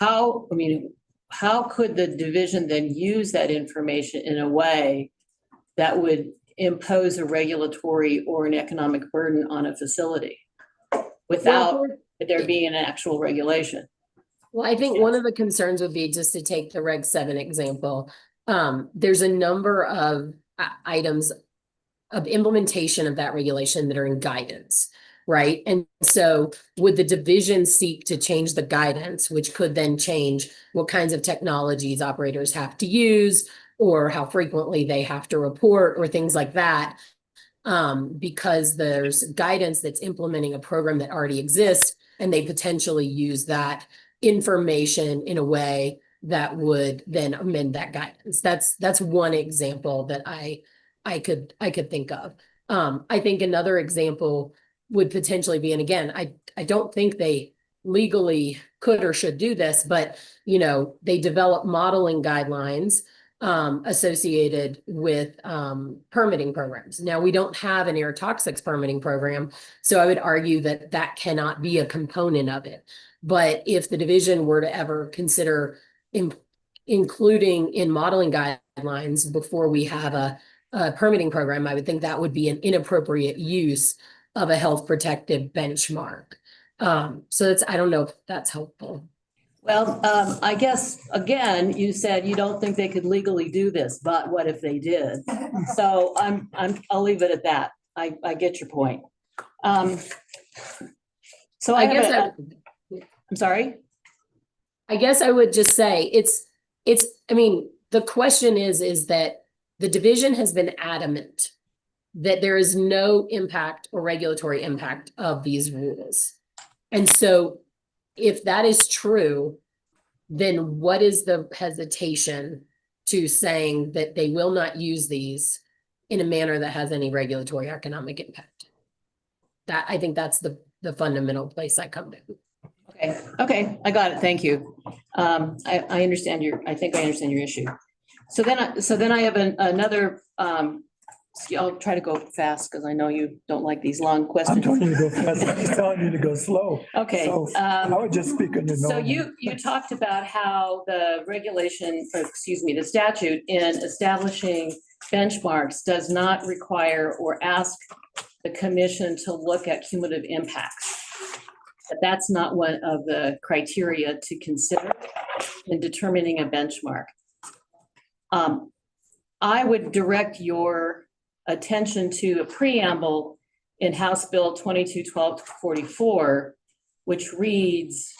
How could the division then use that information in a way that would impose a regulatory or an economic burden on a facility without there being an actual regulation? Well, I think one of the concerns would be, just to take the Reg 7 example, there's a number of items of implementation of that regulation that are in guidance, right? And so would the division seek to change the guidance, which could then change what kinds of technologies operators have to use, or how frequently they have to report, or things like that, because there's guidance that's implementing a program that already exists, and they potentially use that information in a way that would then amend that guidance. That's one example that I could think of. I think another example would potentially be, and again, I don't think they legally could or should do this, but they develop modeling guidelines associated with permitting programs. Now, we don't have an air toxics permitting program, so I would argue that that cannot be a component of it. But if the division were to ever consider including in modeling guidelines before we have a permitting program, I would think that would be an inappropriate use of a health protective benchmark. So I don't know if that's helpful. Well, I guess, again, you said you don't think they could legally do this, but what if they did? So I'll leave it at that. I get your point. So I'm sorry. I guess I would just say the question is that the division has been adamant that there is no impact or regulatory impact of these rules. And so if that is true, then what is the hesitation to saying that they will not use these in a manner that has any regulatory or economic impact? I think that's the fundamental place I come to. Okay, I got it. Thank you. I understand I think I understand your issue. So then I have another, I'll try to go fast because I know you don't like these long questions. I'm telling you to go fast. I'm just telling you to go slow. Okay. So I would just speak on your So normal. you talked about how the the statute in establishing benchmarks does not require or ask the commission to look at cumulative impacts. But that's not one of the criteria to consider in determining a benchmark. I would direct your attention to a preamble in House Bill 2212-44, which reads,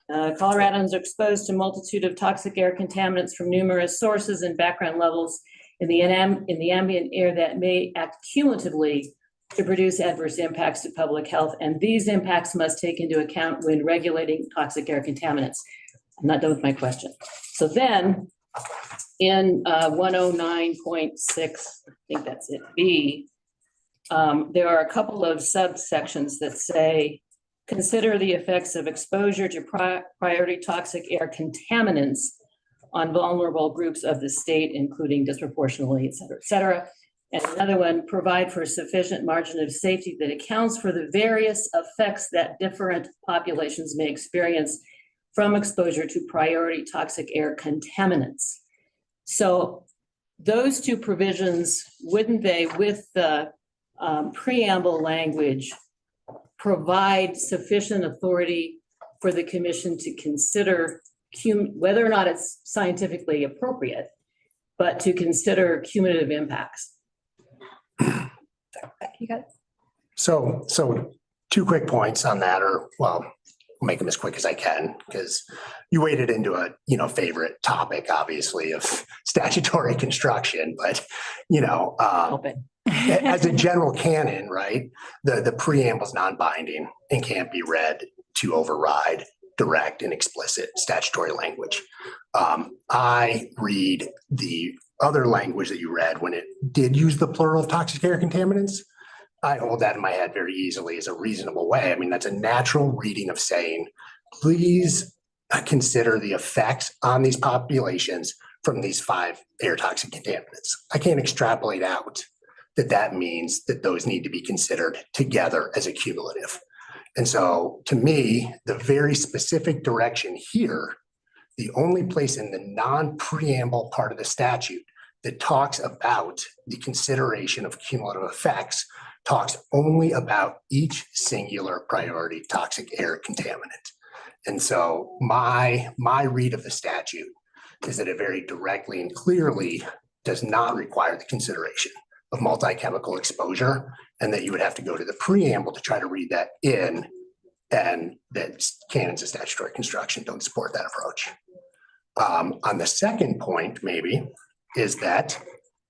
Coloradans are exposed to multitude of toxic air contaminants from numerous sources and background levels in the ambient air that may act cumulatively to produce adverse impacts to public health, and these impacts must take into account when regulating toxic air contaminants. I'm not done with my question. So then, in 109.6, I think that's it, B, there are a couple of subsections that say, consider the effects of exposure to priority toxic air contaminants on vulnerable groups of the state, including disproportionately, et cetera, et cetera. And another one, provide for sufficient margin of safety that accounts for the various effects that different populations may experience from exposure to priority toxic air contaminants. So those two provisions, wouldn't they, with the preamble language, provide sufficient authority for the commission to consider whether or not it's scientifically appropriate, but to consider cumulative impacts? You got it. So two quick points on that, or well, I'll make them as quick as I can, because you waded into a, favorite topic, obviously, of statutory construction, but, as a general canon, right, the preamble is non-binding and can't be read to override direct and explicit statutory language. I read the other language that you read when it did use the plural of toxic air contaminants. I hold that in my head very easily as a reasonable way. I mean, that's a natural reading of saying, please consider the effects on these populations from these 5 air toxic contaminants. I can't extrapolate out that means that those need to be considered together as a cumulative. And so to me, the very specific direction here, the only place in the non-preamble part of the statute that talks about the consideration of cumulative effects talks only about each singular priority toxic air contaminant. And so my read of the statute is that it very directly and clearly does not require the consideration of multi-chemical exposure, and that you would have to go to the preamble to try to read that in, and that canons of statutory construction don't support that approach. On the second point, maybe, is that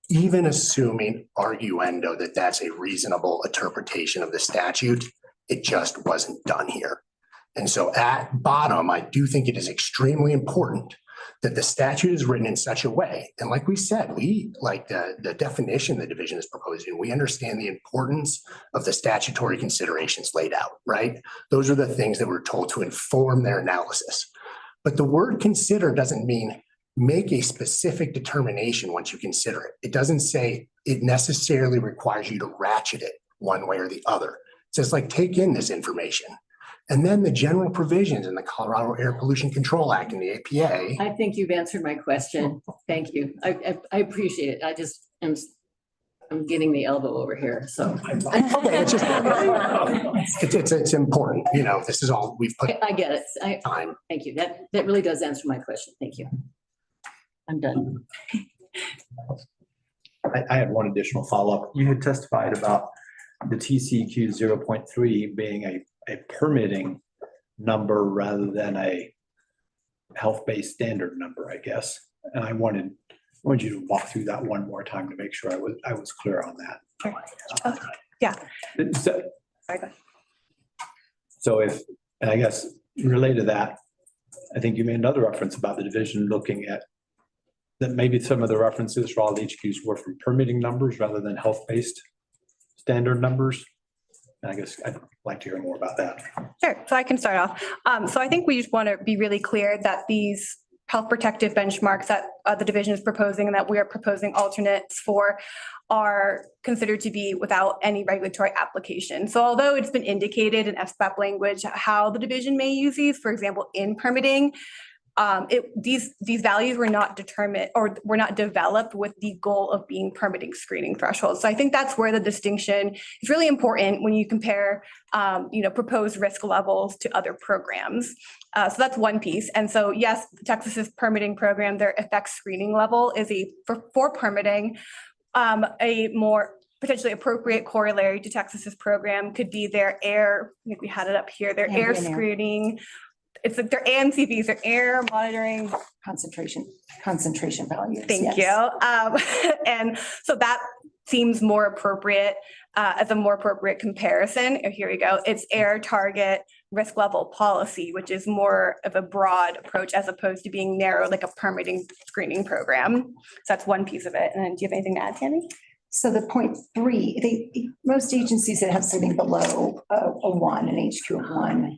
even assuming arguendo that that's a reasonable interpretation of the statute, it just wasn't done here. And so at bottom, I do think it is extremely important that the statute is written in such a way. And like we said, we like the definition the division is proposing. We understand the importance of the statutory considerations laid out, right? Those are the things that we're told to inform their analysis. But the word consider doesn't mean make a specific determination once you consider it. It doesn't say it necessarily requires you to ratchet it one way or the other. It says, like, take in this information. And then the general provisions in the Colorado Air Pollution Control Act and the APA. I think you've answered my question. Thank you. I appreciate it. I just I'm getting the elbow over here, so. Okay, it's just, it's important, this is all we've put. I get it. Time. Thank you. That really does answer my question. Thank you. I'm done. I had one additional follow-up. You had testified about the TCQ 0.3 being a permitting number rather than a health-based standard number, I guess. And I wanted you to walk through that one more time to make sure I was clear on that. Sure. Yeah. So and I guess related to that, I think you made another reference about the division looking at that maybe some of the references for all the HQs were from permitting numbers rather than health-based standard numbers. And I guess I'd like to hear more about that. Sure, so I can start off. So I think we just want to be really clear that these health protective benchmarks that the division is proposing and that we are proposing alternates for are considered to be without any regulatory application. So although it's been indicated in SBAP language how the division may use these, for example, in permitting, these values were not determined or were not developed with the goal of being permitting screening thresholds. So I think that's where the distinction is really important when you compare, proposed risk levels to other programs. So that's one piece. And so yes, Texas's permitting program, their effects screening level is for permitting, a more potentially appropriate corollary to Texas's program could be their air, I think we had it up here, their air screening it's like they're AMCVs, they're air monitoring. Concentration values. Thank yes. you. And so that seems more appropriate as a more appropriate comparison. Oh, here we go. It's air target risk level policy, which is more of a broad approach as opposed to being narrow, like a permitting screening program. So that's one piece of it. And then do you have anything to add, Tammy? So the 0.3, most agencies that have something below a 1, an HQ of 1,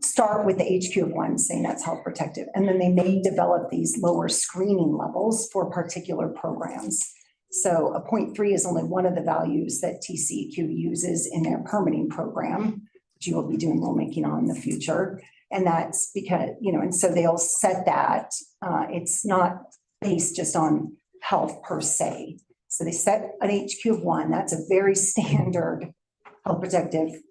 start with the HQ of 1, saying that's health protective. And then they may develop these lower screening levels for particular programs. So a 0.3 is only one of the values that TCEQ uses in their permitting program, which you will be doing rulemaking on in the future. And that's because, and so they'll set that. It's not based just on health per se. So they set an HQ of 1. That's a very standard health protective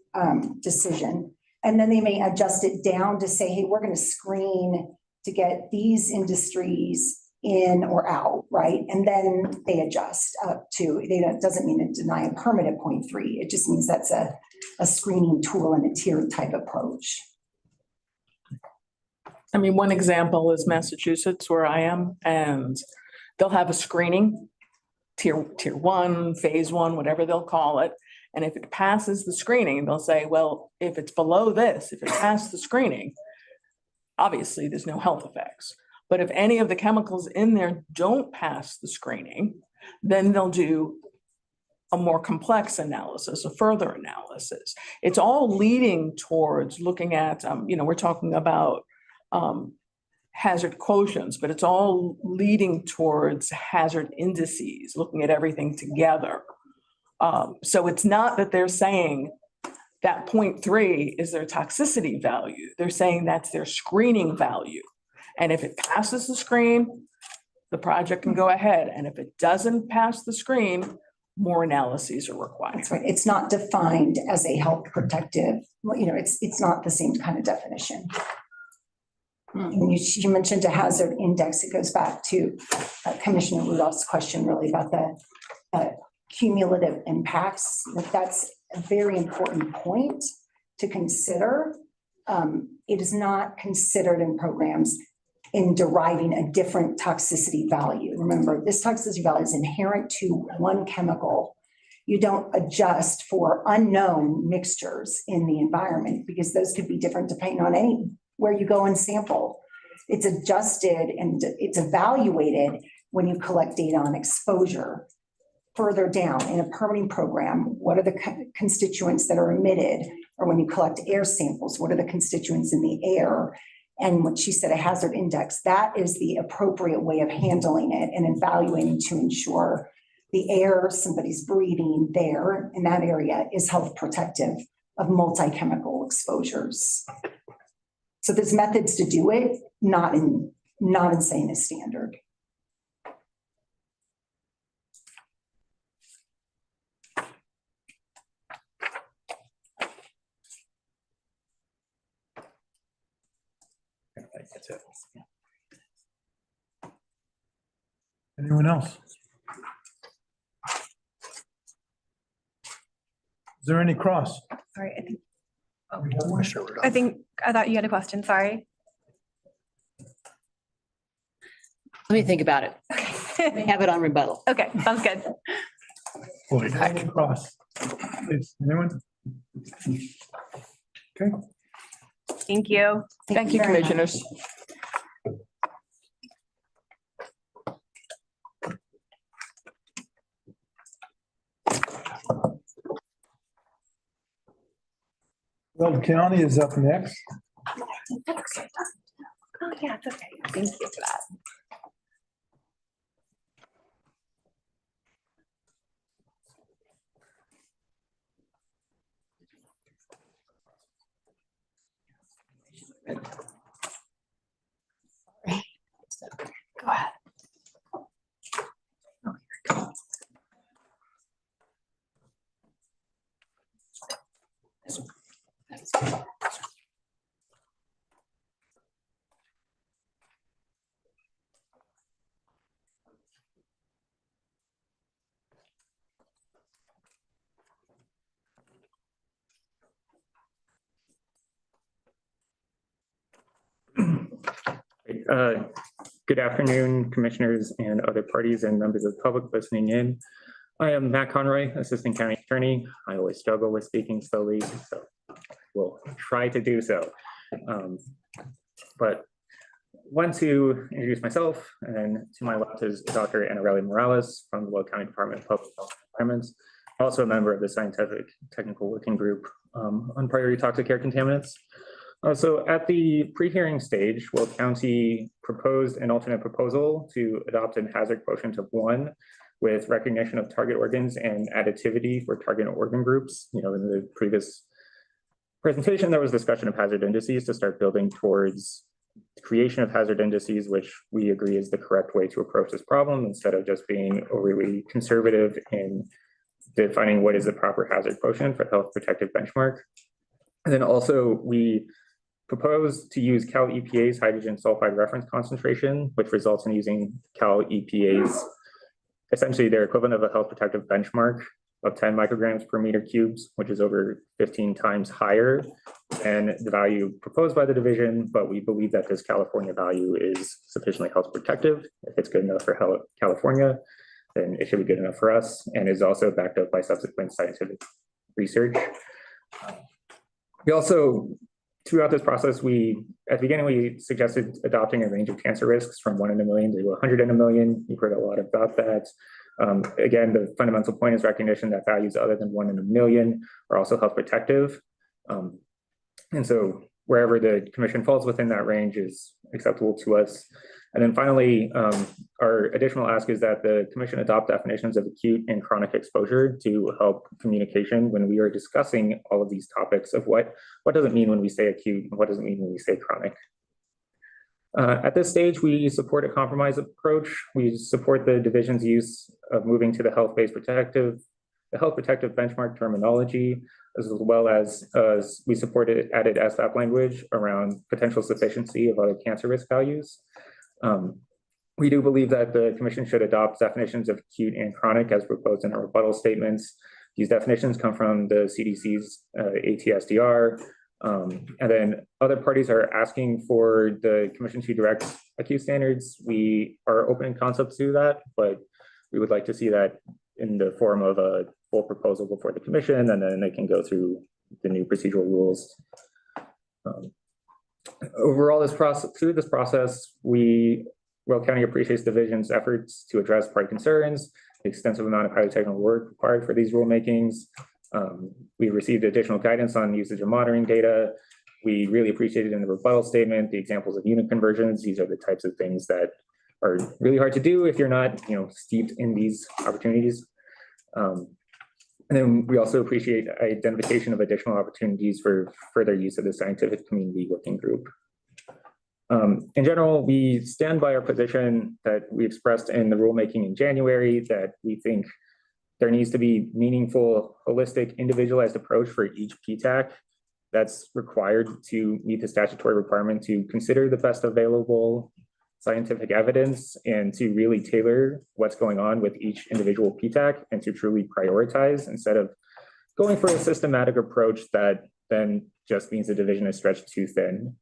decision. And then they may adjust it down to say, hey, we're going to screen to get these industries in or out, right? And then they adjust up to, it doesn't mean to deny a permit at 0.3. It just means that's a screening tool and a tiered type approach. I mean, one example is Massachusetts, where I am, and they'll have a screening, tier 1, phase 1, whatever they'll call it. And if it passes the screening, they'll say, well, if it's below this, if it passed the screening, obviously there's no health effects. But if any of the chemicals in there don't pass the screening, then they'll do a more complex analysis, a further analysis. It's all leading towards looking at, we're talking about hazard quotients, but it's all leading towards hazard indices, looking at everything together. So it's not that they're saying that 0.3 is their toxicity value. They're saying that's their screening value. And if it passes the screen, the project can go ahead. And if it doesn't pass the screen, more analyses are required. That's right. It's not defined as a health protective, it's not the same kind of definition. And you mentioned a hazard index. It goes back to Commissioner Rudolph's question really about the cumulative impacts. That's a very important point to consider. It is not considered in programs in deriving a different toxicity value. Remember, this toxicity value is inherent to one chemical. You don't adjust for unknown mixtures in the environment because those could be different depending on where you go and sample. It's adjusted and it's evaluated when you collect data on exposure. Further down in a permitting program, what are the constituents that are emitted? Or when you collect air samples, what are the constituents in the air? And what she said, a hazard index, that is the appropriate way of handling it and evaluating to ensure the air somebody's breathing there in that area is health protective of multi-chemical exposures. So there's methods to do it, not in saying a standard. That's it. Anyone else? Is there any cross? Sorry, I thought you had a question, sorry. Let me think about it. We have it on rebuttal. Okay, sounds good. Boy, any cross. Please, anyone? Okay. Thank you. Thank you, commissioners. Well, the county is up next. Oh, yeah, it's okay. Thank you for that. Go ahead. Good afternoon, commissioners and other parties and members of the public listening in. I am Matt Conroy, Assistant County Attorney. I always struggle with speaking slowly, so we'll try to do so. But want to introduce myself, and to my left is Dr. Annarelli Morales from the Will County Department of Public Health Environments, also a member of the Scientific Technical Working Group on priority toxic air contaminants. So at the pre-hearing stage, Will County proposed an alternate proposal to adopt a hazard quotient of 1 with recognition of target organs and additivity for target organ groups. You know, in the previous presentation, there was discussion of hazard indices to start building towards creation of hazard indices, which we agree is the correct way to approach this problem instead of just being overly conservative in defining what is the proper hazard quotient for health protective benchmark. And then also we propose to use Cal EPA's hydrogen sulfide reference concentration, which results in using Cal EPA's, essentially their equivalent of a health protective benchmark of 10 micrograms per meter cubes, which is over 15 times higher than the value proposed by the division. But we believe that this California value is sufficiently health protective. If it's good enough for California, then it should be good enough for us, and is also backed up by subsequent scientific research. We also, throughout this process, at the beginning, we suggested adopting a range of cancer risks from 1 in a million to 100 in a million. You've heard a lot about that. Again, the fundamental point is recognition that values other than 1 in a million are also health protective. And so wherever the commission falls within that range is acceptable to us. And then finally, our additional ask is that the commission adopt definitions of acute and chronic exposure to help communication when we are discussing all of these topics of what does it mean when we say acute and what does it mean when we say chronic. At this stage, we support a compromise approach. We support the division's use of moving to the health protective benchmark terminology, as well as we supported added SFAP language around potential sufficiency of other cancer risk values. We do believe that the commission should adopt definitions of acute and chronic as proposed in our rebuttal statements. These definitions come from the CDC's ATSDR. And then other parties are asking for the commission to direct acute standards. We are open in concept to that, but we would like to see that in the form of a full proposal before the commission, and then they can go through the new procedural rules. Overall, through this process, Will County appreciates the division's efforts to address party concerns, the extensive amount of highly technical work required for these rulemakings. We received additional guidance on usage of monitoring data. We really appreciated in the rebuttal statement the examples of unit conversions. These are the types of things that are really hard to do if you're not, steeped in these opportunities. And then we also appreciate identification of additional opportunities for further use of the scientific community working group. In general, we stand by our position that we expressed in the rulemaking in January, that we think there needs to be meaningful, holistic, individualized approach for each PTAC that's required to meet the statutory requirement to consider the best available scientific evidence and to really tailor what's going on with each individual PTAC and to truly prioritize instead of going for a systematic approach that then just means the division is stretched too thin.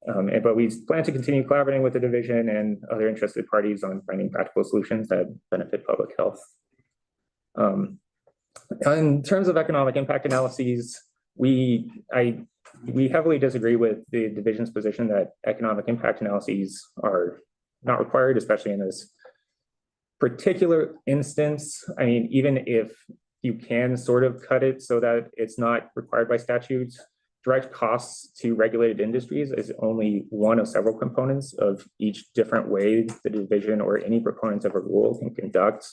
But we plan to continue collaborating with the division and other interested parties on finding practical solutions that benefit public health. In terms of economic impact analyses, we heavily disagree with the division's position that economic impact analyses are not required, especially in this particular instance. I mean, even if you can sort of cut it so that it's not required by statutes, direct costs to regulated industries is only one of several components of each different way the division or any proponents of a rule can conduct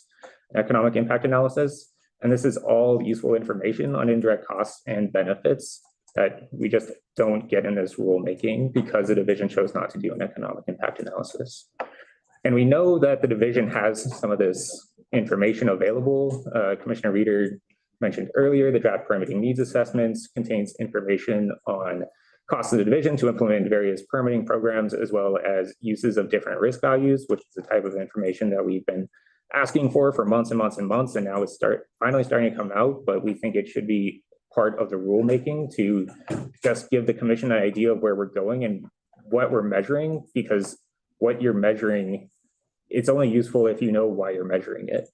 economic impact analysis. And this is all useful information on indirect costs and benefits that we just don't get in this rulemaking because the division chose not to do an economic impact analysis. And we know that the division has some of this information available. Commissioner Reeder mentioned earlier, the draft permitting needs assessments contains information on costs of the division to implement various permitting programs, as well as uses of different risk values, which is the type of information that we've been asking for months and months and months, and now it's finally starting to come out. But we think it should be part of the rulemaking to just give the commission an idea of where we're going and what we're measuring, because what you're measuring, it's only useful if you know why you're measuring it.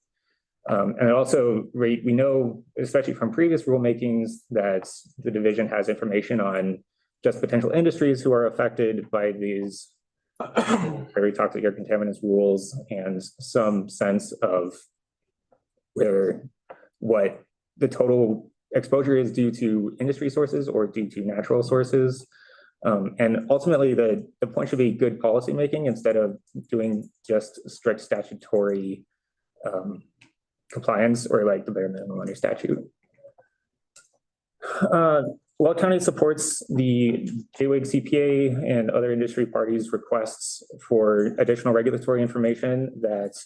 And also, we know, especially from previous rulemakings, that the division has information on just potential industries who are affected by these very toxic air contaminants rules, and some sense of what the total exposure is due to industry sources or due to natural sources. And ultimately, the point should be good policymaking instead of doing just strict statutory compliance or like the bare minimum under statute. Weld County supports the JWIG CPA and other industry parties' requests for additional regulatory information. That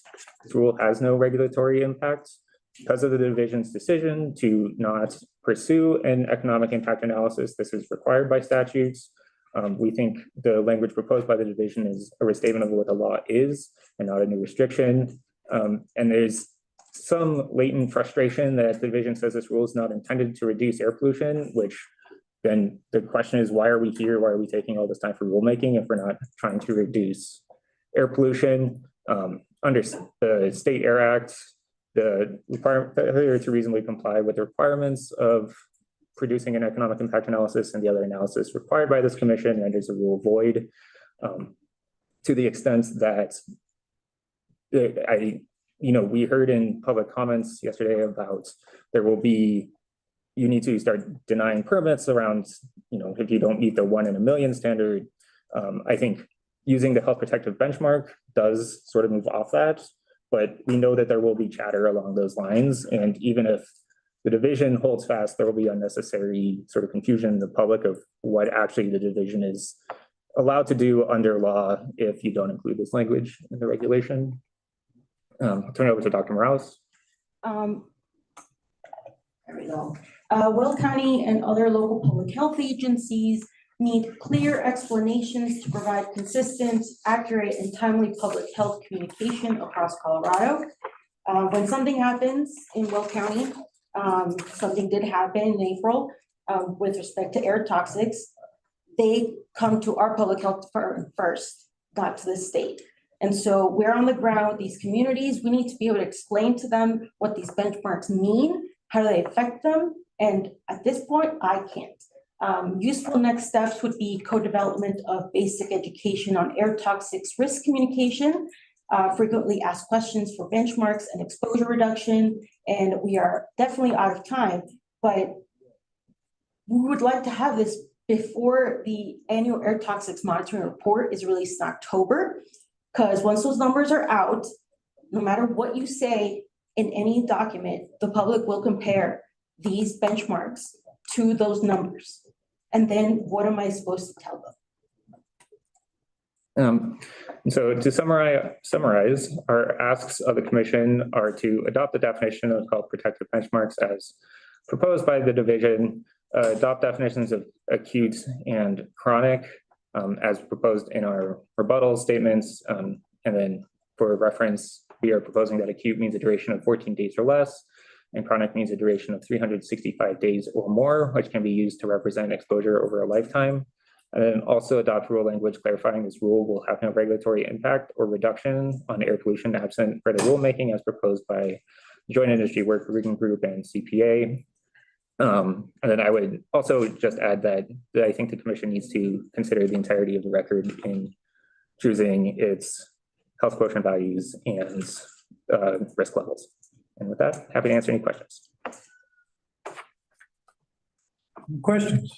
this rule has no regulatory impact because of the division's decision to not pursue an economic impact analysis. This is required by statutes. We think the language proposed by the division is a restatement of what the law is and not a new restriction. And there's some latent frustration that the division says this rule is not intended to reduce air pollution, which then the question is, why are we here? Why are we taking all this time for rulemaking if we're not trying to reduce air pollution? Under the State Air Act, the failure to reasonably comply with the requirements of producing an economic impact analysis and the other analysis required by this commission renders the rule void, to the extent that we heard in public comments yesterday about you need to start denying permits around, if you don't meet the 1 in a million standard. I think using the health protective benchmark does sort of move off that, but we know that there will be chatter along those lines. And even if the division holds fast, there will be unnecessary sort of confusion in the public of what actually the division is allowed to do under law if you don't include this language in the regulation. I'll turn it over to Dr. Morales. There we go. Weld County and other local public health agencies need clear explanations to provide consistent, accurate, and timely public health communication across Colorado. When something happens in Weld County, something did happen in April with respect to air toxics, they come to our public health department first, not to the state. And so we're on the ground with these communities. We need to be able to explain to them what these benchmarks mean, how do they affect them? And at this point, I can't. Useful next steps would be co-development of basic education on air toxics risk communication, frequently asked questions for benchmarks and exposure reduction. And we are definitely out of time, but we would like to have this before the annual air toxics monitoring report is released in October. Because once those numbers are out, no matter what you say in any document, the public will compare these benchmarks to those numbers. And then what am I supposed to tell them? So to summarize, our asks of the commission are to adopt the definition of health protective benchmarks as proposed by the division, adopt definitions of acute and chronic, as proposed in our rebuttal statements. And then for reference, we are proposing that acute means a duration of 14 days or less, and chronic means a duration of 365 days or more, which can be used to represent exposure over a lifetime. And then also adopt rule language clarifying this rule will have no regulatory impact or reduction on air pollution absent further rulemaking as proposed by Joint Industry Working Group and CPA. And then I would also just add that I think the commission needs to consider the entirety of the record in choosing its health quotient values and risk levels. And with that, happy to answer any questions. Questions?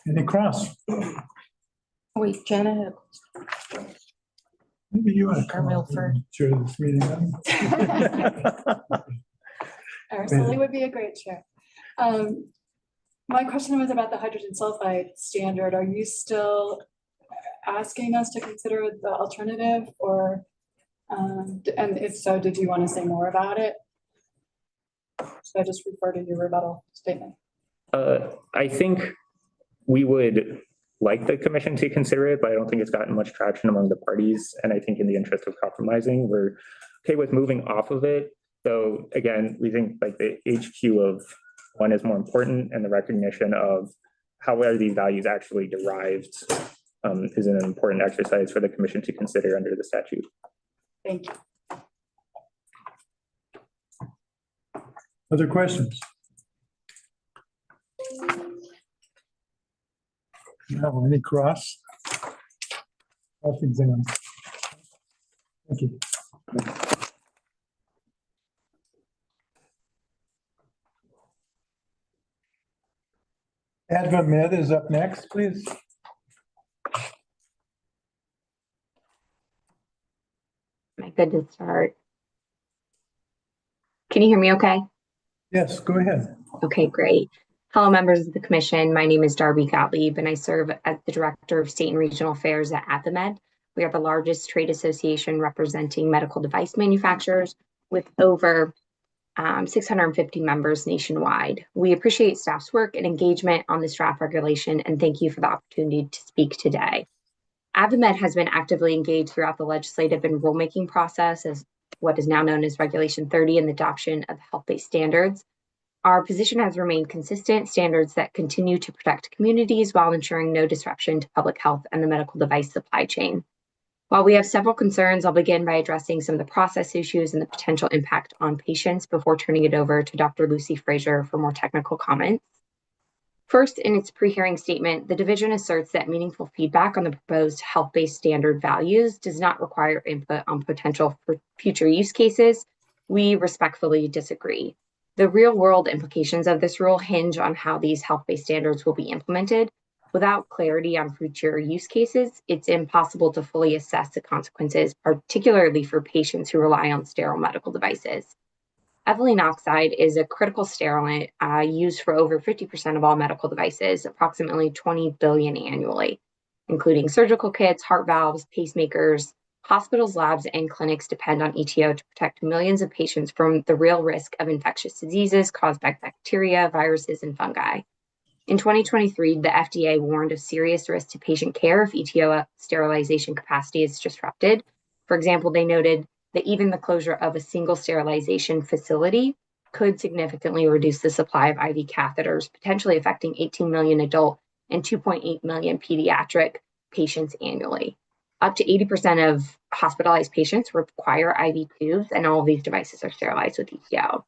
Any cross? Wait, Jenna. Maybe you want to come up and chair this meeting. Araceli would be a great chair. My question was about the hydrogen sulfide standard. Are you still asking us to consider the alternative, or, and if so, did you want to say more about it? Should I just refer to your rebuttal statement? I think we would like the commission to consider it, but I don't think it's gotten much traction among the parties. And I think in the interest of compromising, we're okay with moving off of it. So again, we think like the HQ of one is more important, and the recognition of how are these values actually derived is an important exercise for the commission to consider under the statute. Thank you. Other questions? No, any cross? Off exam. Thank you. Advent Med is up next, please. Am I good to start? Can you hear me okay? Yes, go ahead. Okay, great. Hello, members of the commission. My name is Darby Gottlieb, and I serve as the Director of State and Regional Affairs at AdvaMed. We are the largest trade association representing medical device manufacturers with over 650 members nationwide. We appreciate staff's work and engagement on this draft regulation, and thank you for the opportunity to speak today. AdvaMed has been actively engaged throughout the legislative and rulemaking process as what is now known as Regulation 30 and the adoption of health-based standards. Our position has remained consistent, standards that continue to protect communities while ensuring no disruption to public health and the medical device supply chain. While we have several concerns, I'll begin by addressing some of the process issues and the potential impact on patients before turning it over to Dr. Lucy Frazier for more technical comments. First, in its pre-hearing statement, the division asserts that meaningful feedback on the proposed health-based standard values does not require input on potential for future use cases. We respectfully disagree. The real-world implications of this rule hinge on how these health-based standards will be implemented. Without clarity on future use cases, it's impossible to fully assess the consequences, particularly for patients who rely on sterile medical devices. Ethylene oxide is a critical sterilant used for over 50% of all medical devices, approximately 20 billion annually, including surgical kits, heart valves, pacemakers. Hospitals, labs, and clinics depend on ETO to protect millions of patients from the real risk of infectious diseases caused by bacteria, viruses, and fungi. In 2023, the FDA warned of serious risk to patient care if ETO sterilization capacity is disrupted. For example, they noted that even the closure of a single sterilization facility could significantly reduce the supply of IV catheters, potentially affecting 18 million adult and 2.8 million pediatric patients annually. Up to 80% of hospitalized patients require IV tubes, and all of these devices are sterilized with ETO.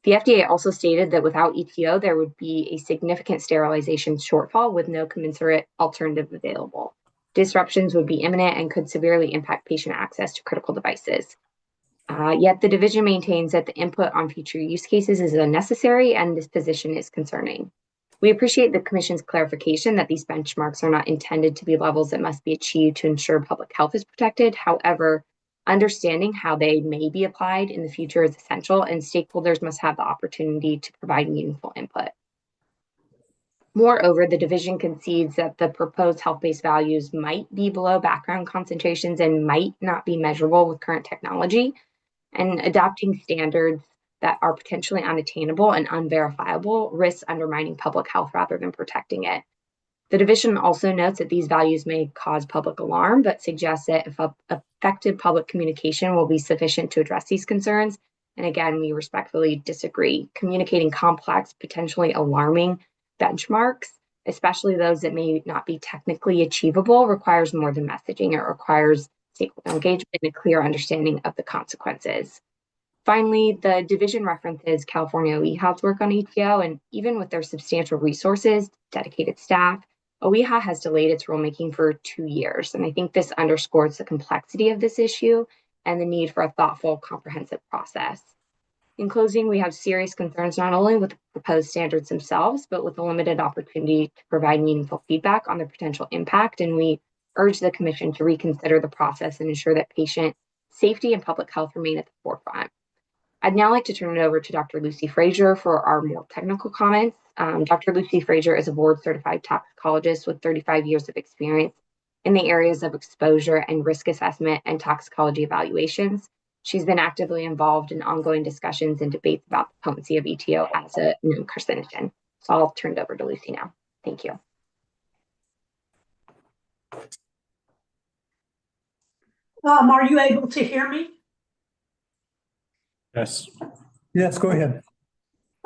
The FDA also stated that without ETO, there would be a significant sterilization shortfall with no commensurate alternative available. Disruptions would be imminent and could severely impact patient access to critical devices. Yet the division maintains that the input on future use cases is unnecessary, and this position is concerning. We appreciate the Commission's clarification that these benchmarks are not intended to be levels that must be achieved to ensure public health is protected. However, understanding how they may be applied in the future is essential, and stakeholders must have the opportunity to provide meaningful input. Moreover, the division concedes that the proposed health-based values might be below background concentrations and might not be measurable with current technology, and adopting standards that are potentially unattainable and unverifiable risks undermining public health rather than protecting it. The division also notes that these values may cause public alarm, but suggests that if effective public communication will be sufficient to address these concerns. And again, we respectfully disagree. Communicating complex, potentially alarming benchmarks, especially those that may not be technically achievable, requires more than messaging. It requires stakeholder engagement and a clear understanding of the consequences. Finally, the division references California OEHA's work on ETO, and even with their substantial resources, dedicated staff, OEHA has delayed its rulemaking for 2 years. And I think this underscores the complexity of this issue and the need for a thoughtful, comprehensive process. In closing, we have serious concerns not only with the proposed standards themselves, but with the limited opportunity to provide meaningful feedback on their potential impact. And we urge the Commission to reconsider the process and ensure that patient safety and public health remain at the forefront. I'd now like to turn it over to Dr. Lucy Frazier for our more technical comments. Dr. Lucy Frazier is a board-certified toxicologist with 35 years of experience in the areas of exposure and risk assessment and toxicology evaluations. She's been actively involved in ongoing discussions and debates about the potency of ETO as a known carcinogen. So I'll turn it over to Lucy now. Thank you. Are you able to hear me? Yes. Yes, go ahead.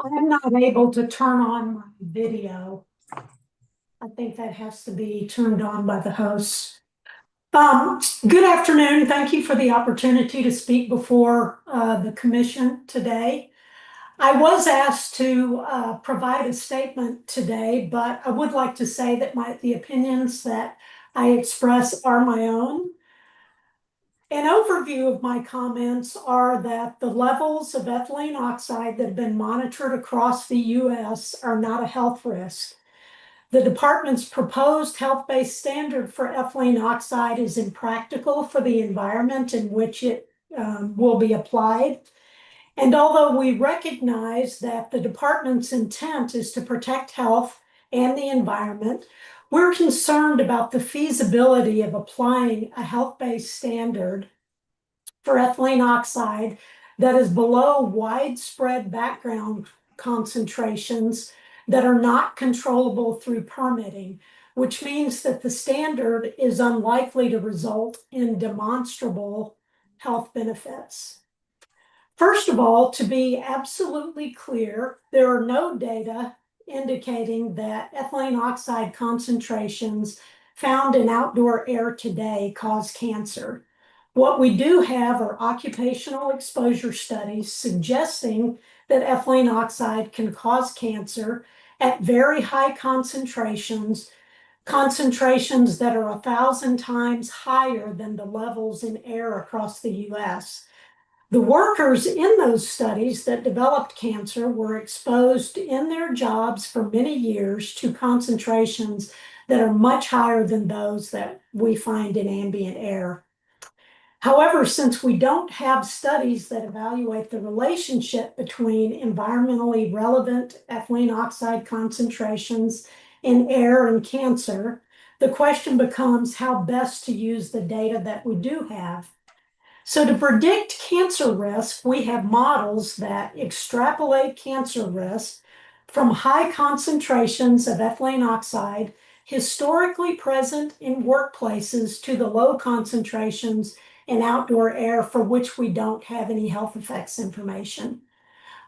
I'm not able to turn on my video. I think that has to be turned on by the host. Good afternoon. Thank you for the opportunity to speak before the commission today. I was asked to provide a statement today, but I would like to say that the opinions that I express are my own. An overview of my comments are that the levels of ethylene oxide that have been monitored across the US are not a health risk. The department's proposed health-based standard for ethylene oxide is impractical for the environment in which it will be applied. And although we recognize that the department's intent is to protect health and the environment, we're concerned about the feasibility of applying a health-based standard for ethylene oxide that is below widespread background concentrations that are not controllable through permitting, which means that the standard is unlikely to result in demonstrable health benefits. First of all, to be absolutely clear, there are no data indicating that ethylene oxide concentrations found in outdoor air today cause cancer. What we do have are occupational exposure studies suggesting that ethylene oxide can cause cancer at very high concentrations that are 1,000 times higher than the levels in air across the US. The workers in those studies that developed cancer were exposed in their jobs for many years to concentrations that are much higher than those that we find in ambient air. However, since we don't have studies that evaluate the relationship between environmentally relevant ethylene oxide concentrations in air and cancer, the question becomes how best to use the data that we do have. So to predict cancer risk, we have models that extrapolate cancer risk from high concentrations of ethylene oxide historically present in workplaces to the low concentrations in outdoor air for which we don't have any health effects information.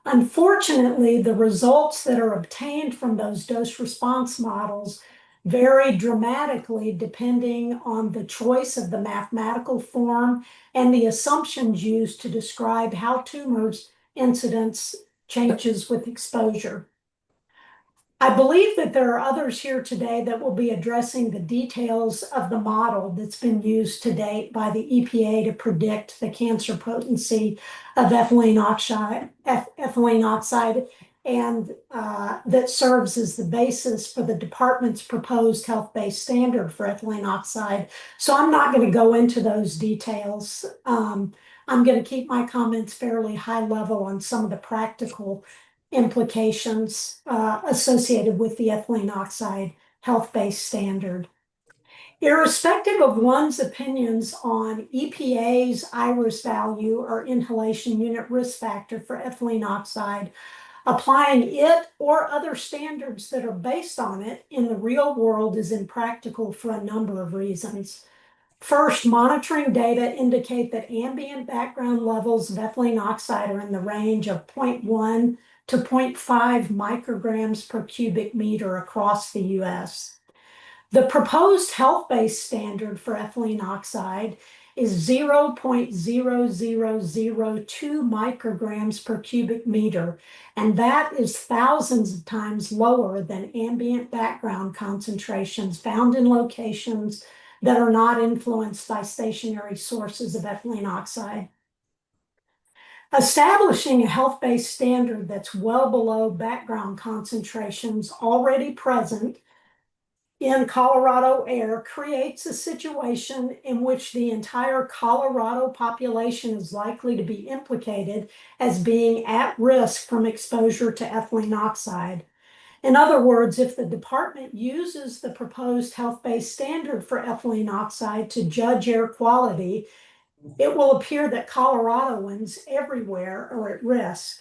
Unfortunately, the results that are obtained from those dose response models vary dramatically depending on the choice of the mathematical form and the assumptions used to describe how tumors incidence changes with exposure. I believe that there are others here today that will be addressing the details of the model that's been used to date by the EPA to predict the cancer potency of ethylene oxide and that serves as the basis for the department's proposed health-based standard for ethylene oxide. So I'm not going to go into those details. I'm going to keep my comments fairly high level on some of the practical implications associated with the ethylene oxide health-based standard. Irrespective of one's opinions on EPA's IRIS value or inhalation unit risk factor for ethylene oxide, applying it or other standards that are based on it in the real world is impractical for a number of reasons. First, monitoring data indicate that ambient background levels of ethylene oxide are in the range of 0.1 to 0.5 micrograms per cubic meter across the US. The proposed health-based standard for ethylene oxide is 0.0002 micrograms per cubic meter, and that is thousands of times lower than ambient background concentrations found in locations that are not influenced by stationary sources of ethylene oxide. Establishing a health-based standard that's well below background concentrations already present in Colorado air creates a situation in which the entire Colorado population is likely to be implicated as being at risk from exposure to ethylene oxide. In other words, if the department uses the proposed health-based standard for ethylene oxide to judge air quality, it will appear that Coloradoans everywhere are at risk.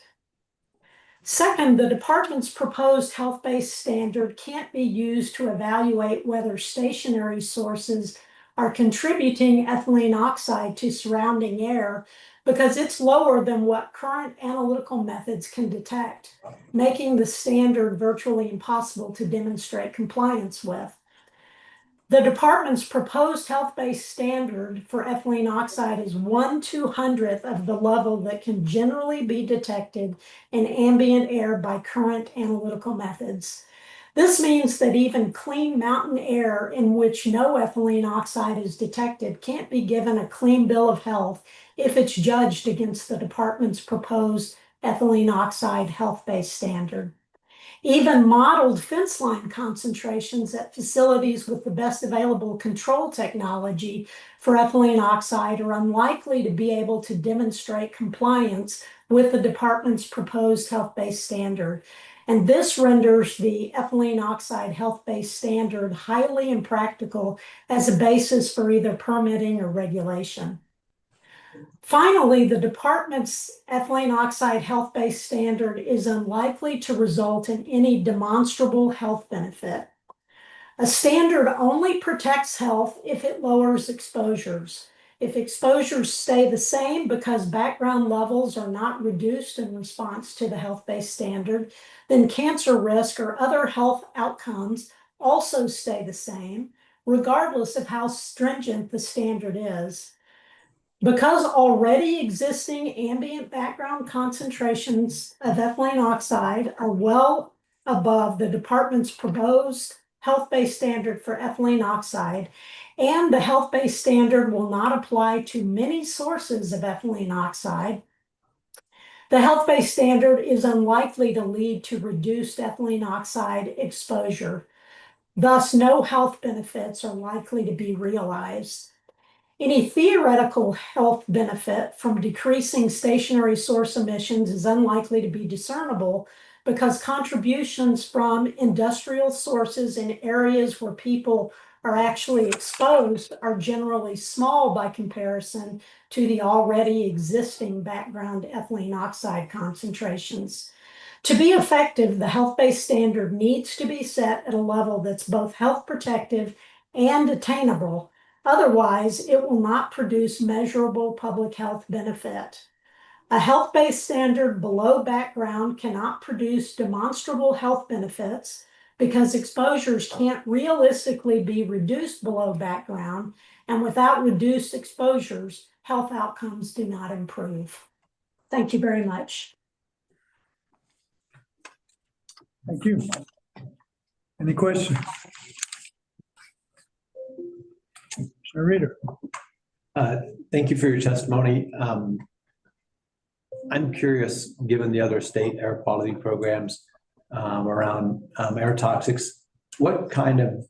Second, the department's proposed health-based standard can't be used to evaluate whether stationary sources are contributing ethylene oxide to surrounding air because it's lower than what current analytical methods can detect, making the standard virtually impossible to demonstrate compliance with. The department's proposed health-based standard for ethylene oxide is 1/200th of the level that can generally be detected in ambient air by current analytical methods. This means that even clean mountain air in which no ethylene oxide is detected can't be given a clean bill of health if it's judged against the department's proposed ethylene oxide health-based standard. Even modeled fence line concentrations at facilities with the best available control technology for ethylene oxide are unlikely to be able to demonstrate compliance with the department's proposed health-based standard. And this renders the ethylene oxide health-based standard highly impractical as a basis for either permitting or regulation. Finally, the department's ethylene oxide health-based standard is unlikely to result in any demonstrable health benefit. A standard only protects health if it lowers exposures. If exposures stay the same because background levels are not reduced in response to the health-based standard, then cancer risk or other health outcomes also stay the same, regardless of how stringent the standard is. Because already existing ambient background concentrations of ethylene oxide are well above the department's proposed health-based standard for ethylene oxide, and the health-based standard will not apply to many sources of ethylene oxide, the health-based standard is unlikely to lead to reduced ethylene oxide exposure. Thus, no health benefits are likely to be realized. Any theoretical health benefit from decreasing stationary source emissions is unlikely to be discernible because contributions from industrial sources in areas where people are actually exposed are generally small by comparison to the already existing background ethylene oxide concentrations. To be effective, the health-based standard needs to be set at a level that's both health protective and attainable. Otherwise, it will not produce measurable public health benefit. A health-based standard below background cannot produce demonstrable health benefits because exposures can't realistically be reduced below background, and without reduced exposures, health outcomes do not improve. Thank you very much. Thank you. Any questions? Commissioner Reader. Thank you for your testimony. I'm curious, given the other state air quality programs around air toxics, what kind of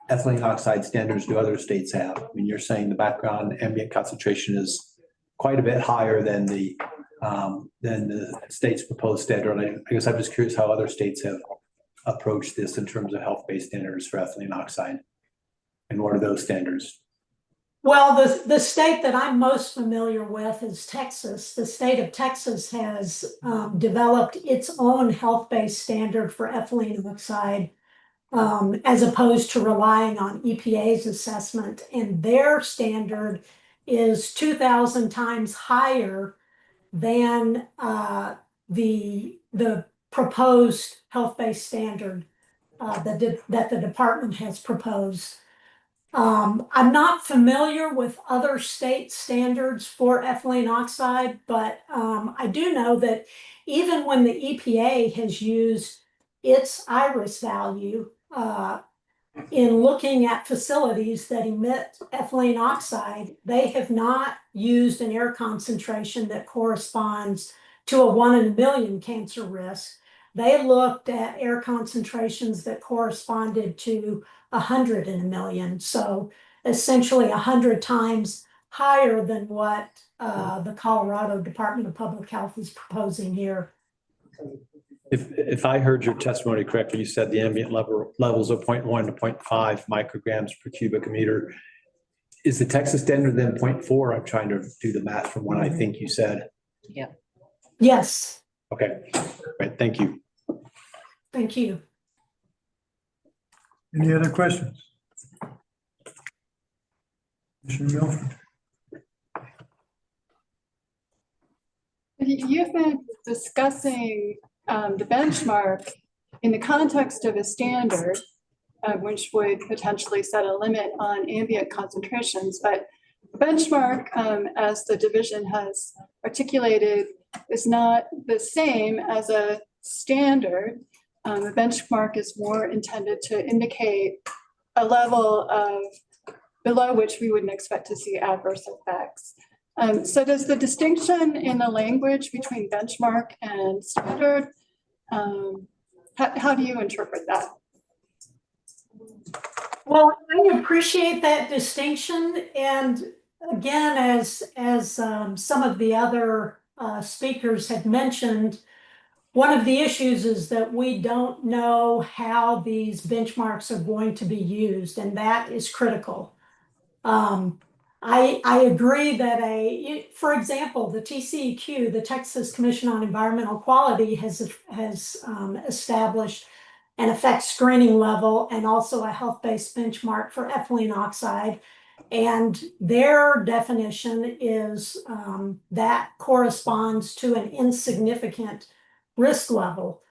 ethylene oxide standards do other states have? I mean, you're saying the background ambient concentration is quite a bit higher than the state's proposed standard. I guess I'm just curious how other states have approached this in terms of health-based standards for ethylene oxide. And what are those standards? Well, the state that I'm most familiar with is Texas. The state of Texas has developed its own health-based standard for ethylene oxide as opposed to relying on EPA's assessment. And their standard is 2,000 times higher than the proposed health-based standard that the department has proposed. I'm not familiar with other state standards for ethylene oxide, but I do know that even when the EPA has used its IRIS value in looking at facilities that emit ethylene oxide, they have not used an air concentration that corresponds to a 1 in a million cancer risk. They looked at air concentrations that corresponded to 100 in a million. So essentially 100 times higher than what the Colorado Department of Public Health is proposing here. If I heard your testimony correctly, you said the ambient levels of 0.1 to 0.5 micrograms per cubic meter. Is the Texas standard then 0.4? I'm trying to do the math from what I think you said. Yeah. Yes. Okay, right, thank you. Thank you. Any other questions? Commissioner Milford. you've been discussing the benchmark in the context of a standard, which would potentially set a limit on ambient concentrations, but the benchmark, as the division has articulated, is not the same as a standard. The benchmark is more intended to indicate a level of below which we wouldn't expect to see adverse effects. So does the distinction in the language between benchmark and standard, how do you interpret that? Well, I appreciate that distinction. And again, as some of the other speakers had mentioned, one of the issues is that we don't know how these benchmarks are going to be used, and that is critical. I agree that for example, the TCEQ, the Texas Commission on Environmental Quality, has established an effect screening level and also a health-based benchmark for ethylene oxide. And their definition is that corresponds to an insignificant risk level.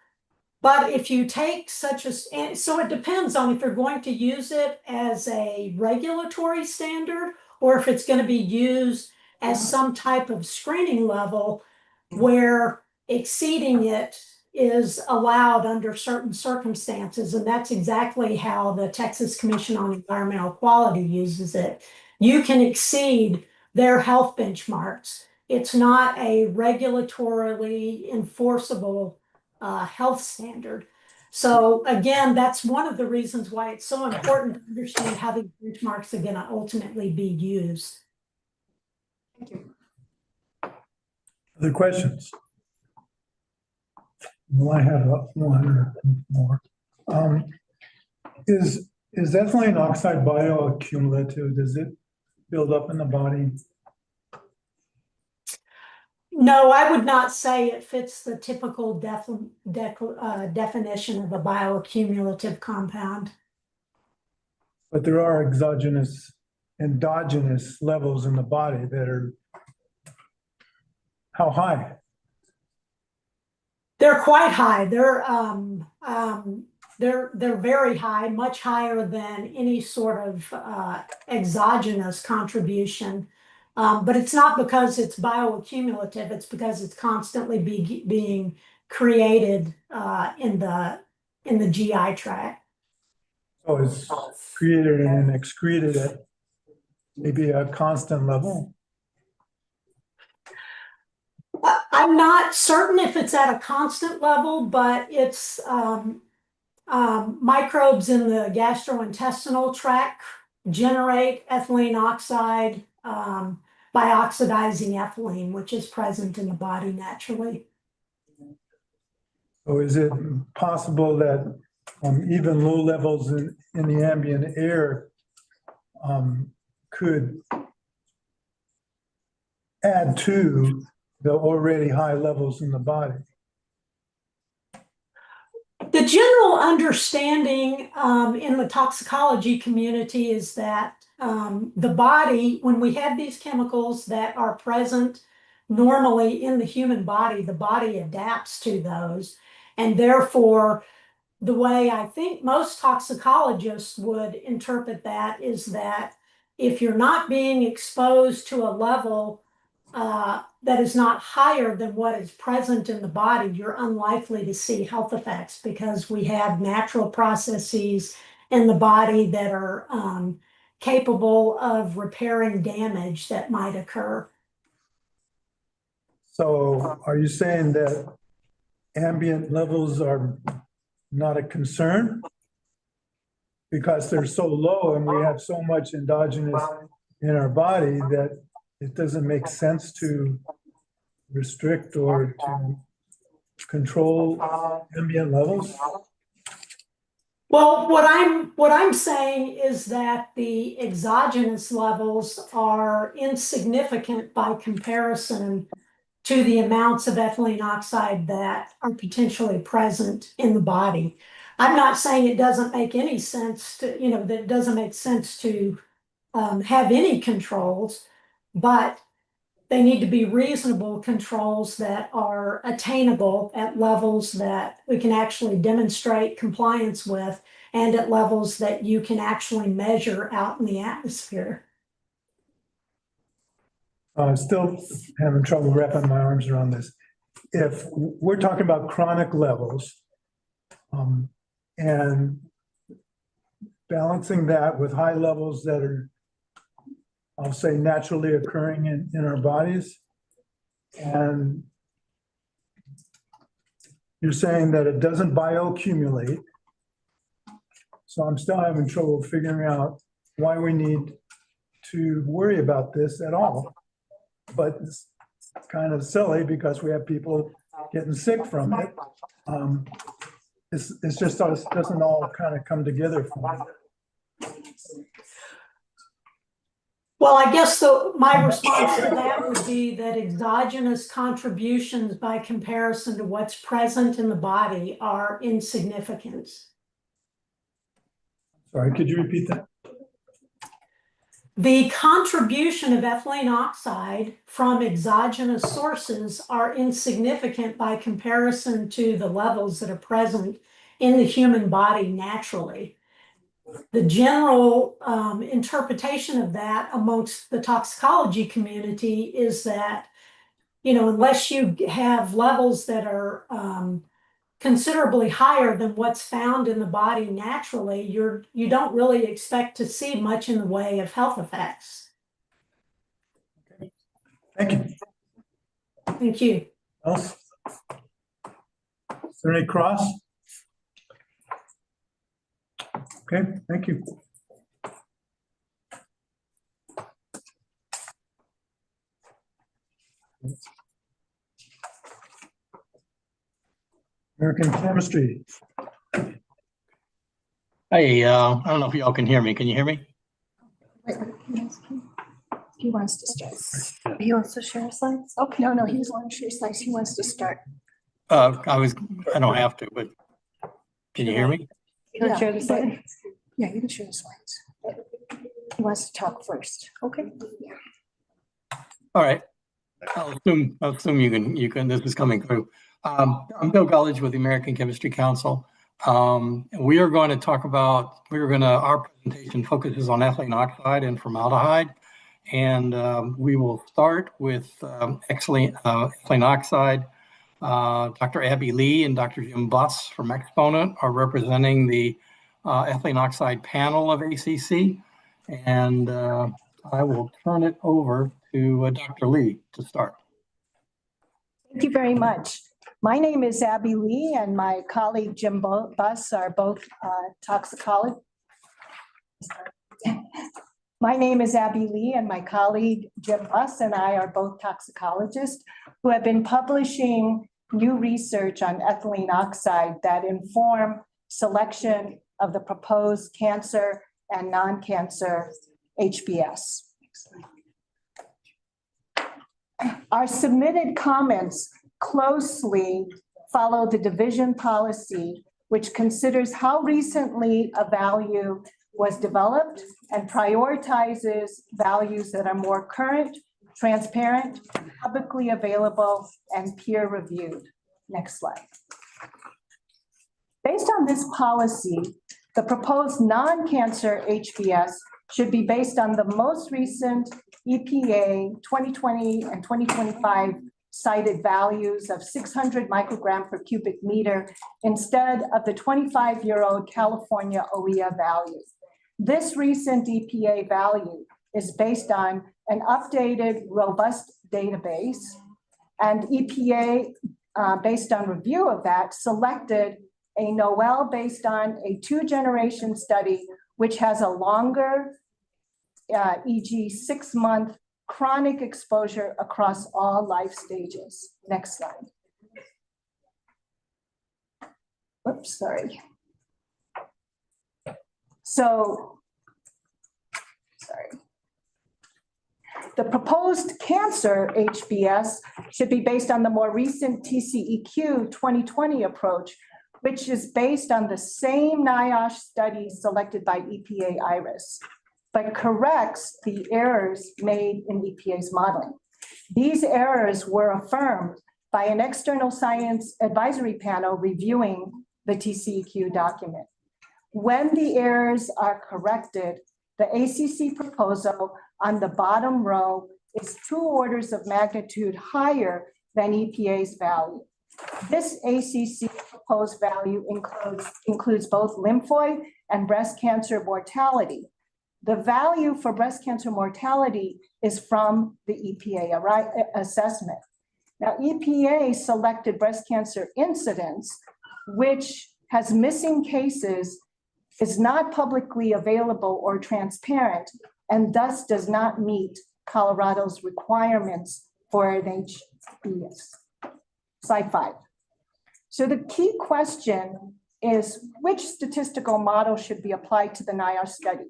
But if you take so it depends on if you're going to use it as a regulatory standard or if it's going to be used as some type of screening level where exceeding it is allowed under certain circumstances. And that's exactly how the Texas Commission on Environmental Quality uses it. You can exceed their health benchmarks. It's not a regulatorily enforceable health standard. So again, that's one of the reasons why it's so important to understand how these benchmarks are going to ultimately be used. Thank you. Other questions? Well, I have one or more. Is ethylene oxide bioaccumulative? Does it build up in the body? No, I would not say it fits the typical definition of a bioaccumulative compound. But there are endogenous levels in the body that are how high? They're quite high. They're very high, much higher than any sort of exogenous contribution. But it's not because it's bioaccumulative, it's because it's constantly being created in the GI tract. So it's created and excreted at maybe a constant level? I'm not certain if it's at a constant level, but it's microbes in the gastrointestinal tract generate ethylene oxide by oxidizing ethylene, which is present in the body naturally. So is it possible that even low levels in the ambient air could add to the already high levels in the body? The general understanding in the toxicology community is that the body, when we have these chemicals that are present normally in the human body, the body adapts to those. And therefore, the way I think most toxicologists would interpret that is that if you're not being exposed to a level that is not higher than what is present in the body, you're unlikely to see health effects because we have natural processes in the body that are capable of repairing damage that might occur. So are you saying that ambient levels are not a concern because they're so low and we have so much endogenous in our body that it doesn't make sense to restrict or to control ambient levels? Well, what I'm saying is that the exogenous levels are insignificant by comparison to the amounts of ethylene oxide that are potentially present in the body. I'm not saying it doesn't make any sense to, that it doesn't make sense to have any controls, but they need to be reasonable controls that are attainable at levels that we can actually demonstrate compliance with and at levels that you can actually measure out in the atmosphere. Still having trouble wrapping my arms around this. If we're talking about chronic levels, and balancing that with high levels that are, I'll say, naturally occurring in our bodies. And you're saying that it doesn't bioaccumulate. So I'm still having trouble figuring out why we need to worry about this at all. But it's kind of silly because we have people getting sick from it. It's just, it doesn't all kind of come together for me. Well, I guess my response to that would be that exogenous contributions by comparison to what's present in the body are insignificant. Sorry, could you repeat that? The contribution of ethylene oxide from exogenous sources are insignificant by comparison to the levels that are present in the human body naturally. The general interpretation of that amongst the toxicology community is that, unless you have levels that are considerably higher than what's found in the body naturally, you don't really expect to see much in the way of health effects. Thank you. Thank you. Else? Is there any cross? Okay, thank you. American chemistry. Hey, I don't know if y'all can hear me. Can you hear me? He wants to start. He wants to share slides? Okay. No, he doesn't want to share slides. He wants to start. I don't have to, but can you hear me? You can share the slides? Yeah, you can share the slides. He wants to talk first. Okay. All right. I'll assume you can, this is coming through. I'm Bill Gulledge with the American Chemistry Council. We are going to talk about, our presentation focuses on ethylene oxide and formaldehyde. And we will start with ethylene oxide. Dr. Abby Lee and Dr. Jim Buss from Exponent are representing the ethylene oxide panel of ACC. And I will turn it over to Dr. Lee to start. Thank you very much. My name is Abby Lee and my colleague Jim Buss are both toxicologists. My name is Abby Lee and my colleague Jim Buss and I are both toxicologists who have been publishing new research on ethylene oxide that inform selection of the proposed cancer and non-cancer HBS. Our submitted comments closely follow the division policy, which considers how recently a value was developed and prioritizes values that are more current, transparent, publicly available, and peer-reviewed. Next slide. Based on this policy, the proposed non-cancer HBS should be based on the most recent EPA 2020 and 2025 cited values of 600 microgram per cubic meter instead of the 25-year-old California OEA value. This recent EPA value is based on an updated, robust database, and EPA, based on review of that, selected a NOEL based on a 2-generation study, which has a longer, e.g. 6-month chronic exposure across all life stages. Next slide. Whoops, sorry. So, sorry. The proposed cancer HBS should be based on the more recent TCEQ 2020 approach, which is based on the same NIOSH study selected by EPA IRIS, but corrects the errors made in EPA's modeling. These errors were affirmed by an external science advisory panel reviewing the TCEQ document. When the errors are corrected, the ACC proposal on the bottom row is 2 orders of magnitude higher than EPA's value. This ACC proposed value includes both lymphoid and breast cancer mortality. The value for breast cancer mortality is from the EPA assessment. Now, EPA selected breast cancer incidence, which has missing cases, is not publicly available or transparent, and thus does not meet Colorado's requirements for an HBS. Slide 5. So the key question is, which statistical model should be applied to the NIAR study?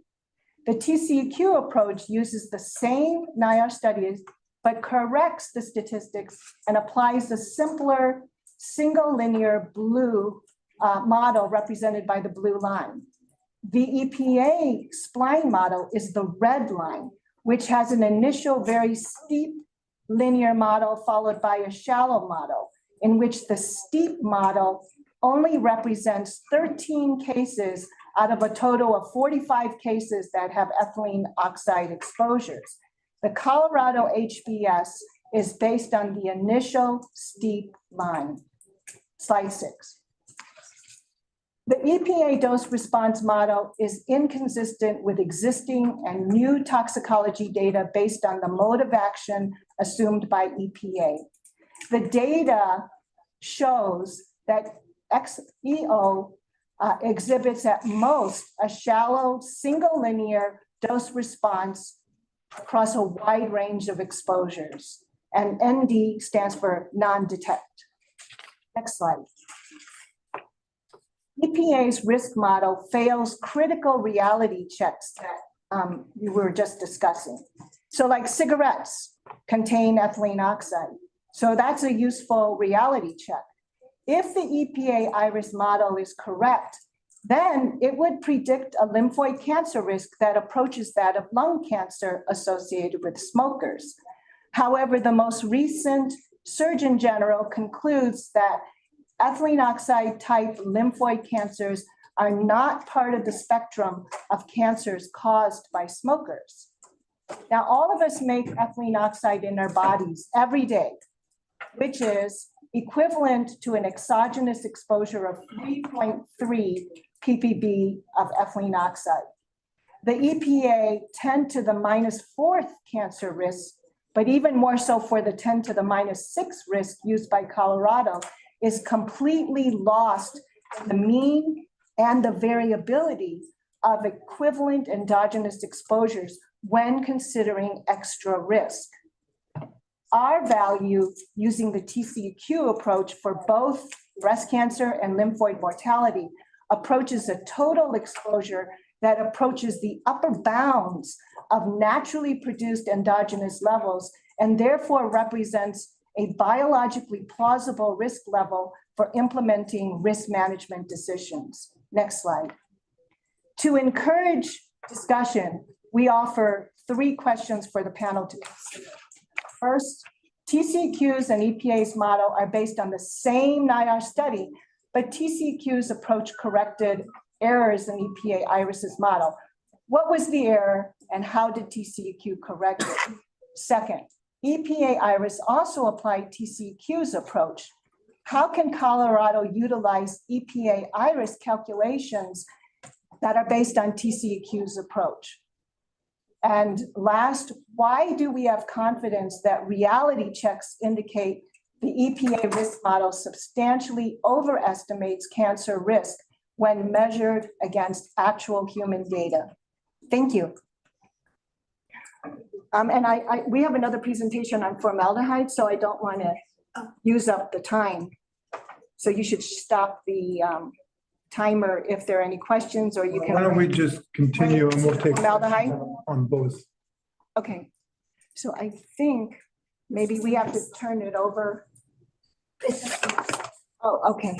The TCEQ approach uses the same NIAR studies, but corrects the statistics and applies a simpler single linear blue model represented by the blue line. The EPA spline model is the red line, which has an initial very steep linear model followed by a shallow model, in which the steep model only represents 13 cases out of a total of 45 cases that have ethylene oxide exposures. The Colorado HBS is based on the initial steep line. Slide 6. The EPA dose response model is inconsistent with existing and new toxicology data based on the mode of action assumed by EPA. The data shows that XEO exhibits at most a shallow single linear dose response across a wide range of exposures, and ND stands for non-detect. Next slide. EPA's risk model fails critical reality checks that you were just discussing. So like cigarettes contain ethylene oxide. So that's a useful reality check. If the EPA IRIS model is correct, then it would predict a lymphoid cancer risk that approaches that of lung cancer associated with smokers. However, the most recent Surgeon General concludes that ethylene oxide type lymphoid cancers are not part of the spectrum of cancers caused by smokers. Now, all of us make ethylene oxide in our bodies every day, which is equivalent to an exogenous exposure of 3.3 ppb of ethylene oxide. The EPA 10 to the -4th cancer risk, but even more so for the 10 to the -6 risk used by Colorado, is completely lost in the mean and the variability of equivalent endogenous exposures when considering extra risk. Our value using the TCEQ approach for both breast cancer and lymphoid mortality approaches a total exposure that approaches the upper bounds of naturally produced endogenous levels and therefore represents a biologically plausible risk level for implementing risk management decisions. Next slide. To encourage discussion, we offer 3 questions for the panel to consider. First, TCEQ's and EPA's model are based on the same NIAR study, but TCEQ's approach corrected errors in EPA IRIS's model. What was the error and how did TCEQ correct it? Second, EPA IRIS also applied TCEQ's approach. How can Colorado utilize EPA IRIS calculations that are based on TCEQ's approach? And last, why do we have confidence that reality checks indicate the EPA risk model substantially overestimates cancer risk when measured against actual human data? Thank you. And we have another presentation on formaldehyde, so I don't want to use up the time. So you should stop the timer if there are any questions, or you can. Why don't we just continue and we'll take formaldehyde on both. Okay, so I think maybe we have to turn it over. Oh, okay.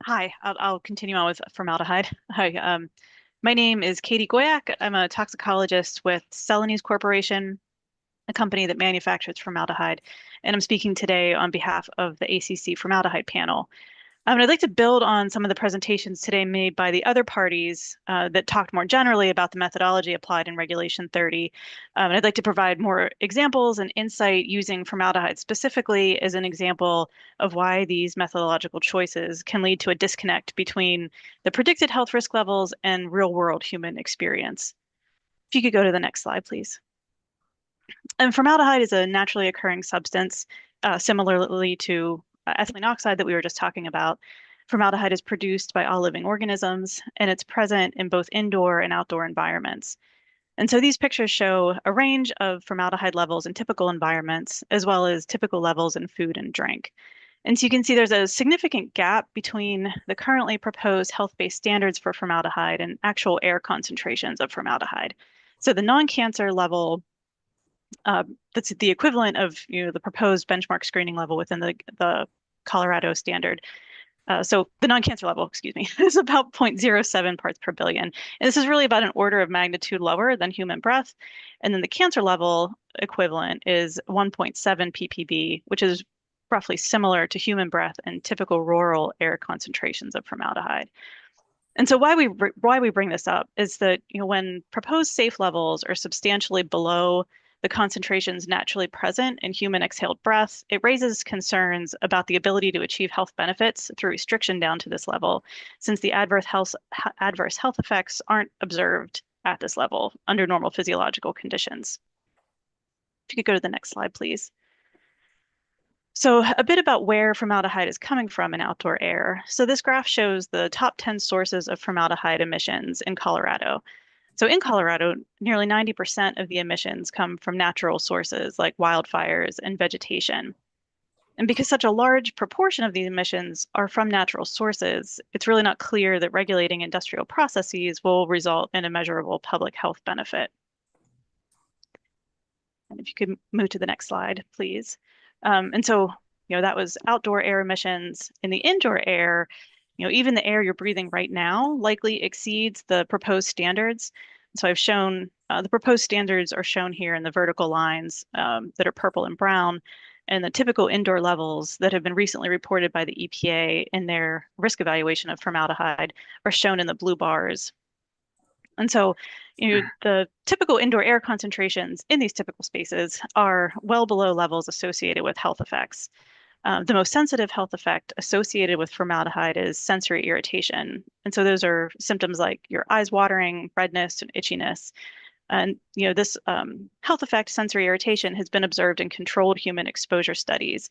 Hi, I'll continue on with formaldehyde. Hi, My name is Katie Goyak. I'm a toxicologist with Celanese Corporation, a company that manufactures formaldehyde. And I'm speaking today on behalf of the ACC formaldehyde panel. And I'd like to build on some of the presentations today made by the other parties that talked more generally about the methodology applied in Regulation 30. And I'd like to provide more examples and insight using formaldehyde specifically as an example of why these methodological choices can lead to a disconnect between the predicted health risk levels and real-world human experience. If you could go to the next slide, please. And formaldehyde is a naturally occurring substance, similarly to ethylene oxide that we were just talking about. Formaldehyde is produced by all living organisms, and it's present in both indoor and outdoor environments. And so these pictures show a range of formaldehyde levels in typical environments, as well as typical levels in food and drink. And so you can see there's a significant gap between the currently proposed health-based standards for formaldehyde and actual air concentrations of formaldehyde. So the non-cancer level, that's the equivalent of the proposed benchmark screening level within the Colorado standard. So the non-cancer level, excuse me, is about 0.07 parts per billion. And this is really about an order of magnitude lower than human breath. And then the cancer level equivalent is 1.7 ppb, which is roughly similar to human breath and typical rural air concentrations of formaldehyde. And so why we bring this up is that when proposed safe levels are substantially below the concentrations naturally present in human exhaled breath, it raises concerns about the ability to achieve health benefits through restriction down to this level, since the adverse health effects aren't observed at this level under normal physiological conditions. If you could go to the next slide, please. So a bit about where formaldehyde is coming from in outdoor air. So this graph shows the top 10 sources of formaldehyde emissions in Colorado. So in Colorado, nearly 90% of the emissions come from natural sources like wildfires and vegetation. And because such a large proportion of these emissions are from natural sources, it's really not clear that regulating industrial processes will result in a measurable public health benefit. And if you could move to the next slide, please. And so, that was outdoor air emissions. In the indoor air, even the air you're breathing right now likely exceeds the proposed standards. So I've shown the proposed standards are shown here in the vertical lines that are purple and brown, and the typical indoor levels that have been recently reported by the EPA in their risk evaluation of formaldehyde are shown in the blue bars. And so, the typical indoor air concentrations in these typical spaces are well below levels associated with health effects. The most sensitive health effect associated with formaldehyde is sensory irritation. And so those are symptoms like your eyes watering, redness, and itchiness. And this health effect, sensory irritation, has been observed in controlled human exposure studies.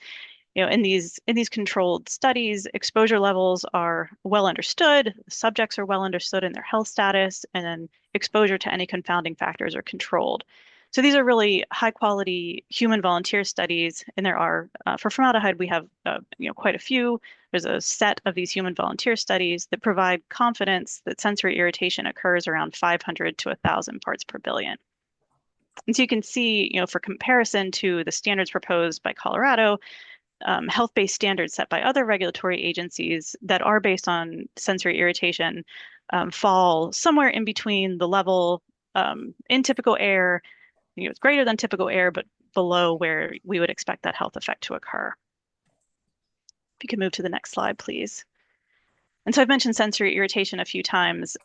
In these controlled studies, exposure levels are well understood, subjects are well understood in their health status, and then exposure to any confounding factors are controlled. So these are really high quality human volunteer studies, and there are, for formaldehyde, we have quite a few. There's a set of these human volunteer studies that provide confidence that sensory irritation occurs around 500 to 1,000 parts per billion. And so you can see, for comparison to the standards proposed by Colorado, health-based standards set by other regulatory agencies that are based on sensory irritation fall somewhere in between the level in typical air, it's greater than typical air, but below where we would expect that health effect to occur. If you could move to the next slide, please. And so I've mentioned sensory irritation a few times.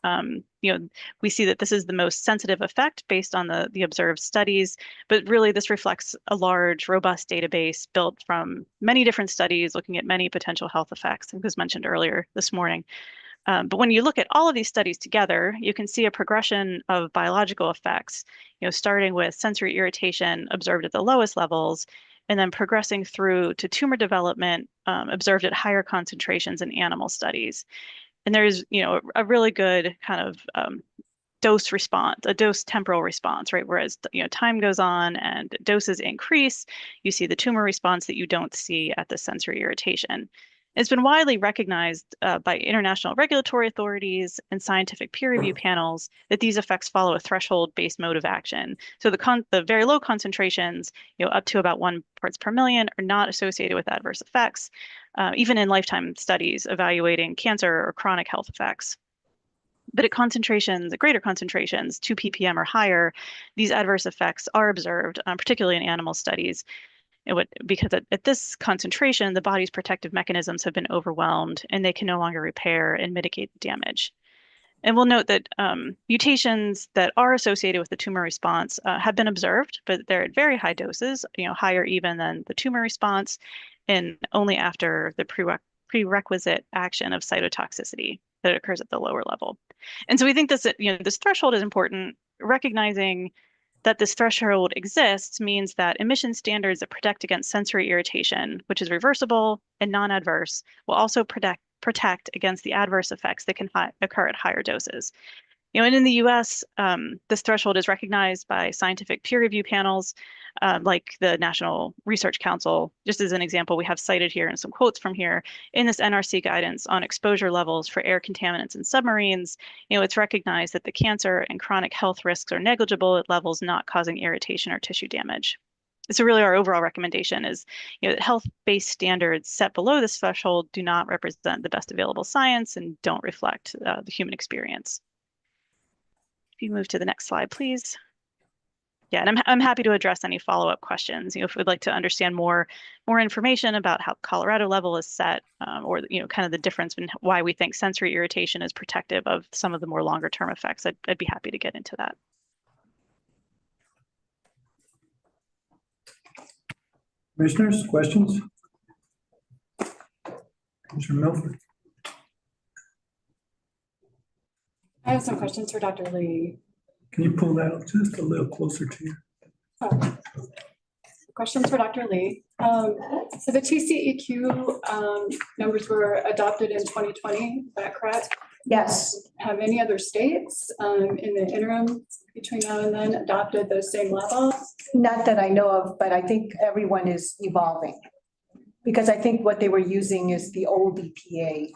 We see that this is the most sensitive effect based on the observed studies, but really this reflects a large, robust database built from many different studies looking at many potential health effects, as was mentioned earlier this morning. But when you look at all of these studies together, you can see a progression of biological effects, starting with sensory irritation observed at the lowest levels, and then progressing through to tumor development observed at higher concentrations in animal studies. And there's, a really good kind of dose response, a dose temporal response, right? Whereas, time goes on and doses increase, you see the tumor response that you don't see at the sensory irritation. It's been widely recognized by international regulatory authorities and scientific peer review panels that these effects follow a threshold-based mode of action. So the very low concentrations, up to about 1 parts per million, are not associated with adverse effects, even in lifetime studies evaluating cancer or chronic health effects. But at concentrations, at greater concentrations, 2 ppm or higher, these adverse effects are observed, particularly in animal studies. Because at this concentration, the body's protective mechanisms have been overwhelmed and they can no longer repair and mitigate the damage. And we'll note that mutations that are associated with the tumor response have been observed, but they're at very high doses, higher even than the tumor response, and only after the prerequisite action of cytotoxicity that occurs at the lower level. And so we think this threshold is important. Recognizing that this threshold exists means that emission standards that protect against sensory irritation, which is reversible and non-adverse, will also protect against the adverse effects that can occur at higher doses. And in the US, this threshold is recognized by scientific peer review panels, like the National Research Council. Just as an example, we have cited here and some quotes from here in this NRC guidance on exposure levels for air contaminants in submarines. It's recognized that the cancer and chronic health risks are negligible at levels not causing irritation or tissue damage. So really our overall recommendation is that health-based standards set below this threshold do not represent the best available science and don't reflect the human experience. If you move to the next slide, please. Yeah, and I'm happy to address any follow-up questions. If we'd like to understand more information about how Colorado level is set, or kind of the difference in why we think sensory irritation is protective of some of the more longer-term effects, I'd be happy to get into that. Commissioners, questions? Commissioner Milford. I have some questions for Dr. Lee. Can you pull that up just a little closer to you? Oh. Questions for Dr. Lee. So the TCEQ numbers were adopted in 2020, is that correct? Yes. Have any other states in the interim between now and then adopted those same levels? Not that I know of, but I think everyone is evolving. Because I think what they were using is the old EPA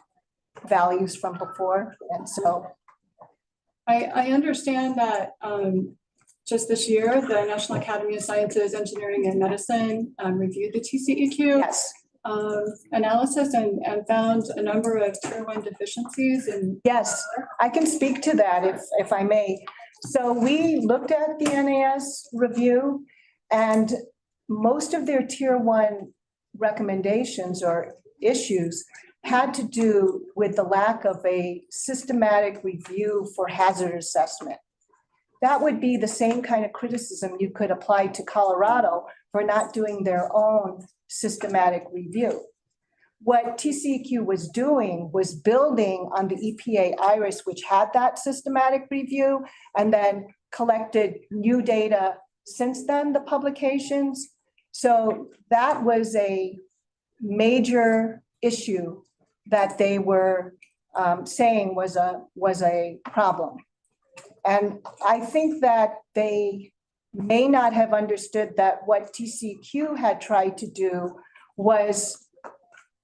values from before, and so. I understand that just this year, the National Academy of Sciences, Engineering and Medicine reviewed the TCEQ analysis and found a number of tier 1 deficiencies. And yes, I can speak to that if I may. So we looked at the NAS review, and most of their tier 1 recommendations or issues had to do with the lack of a systematic review for hazard assessment. That would be the same kind of criticism you could apply to Colorado for not doing their own systematic review. What TCEQ was doing was building on the EPA IRIS, which had that systematic review, and then collected new data since then, the publications. So that was a major issue that they were saying was a problem. And I think that they may not have understood that what TCEQ had tried to do was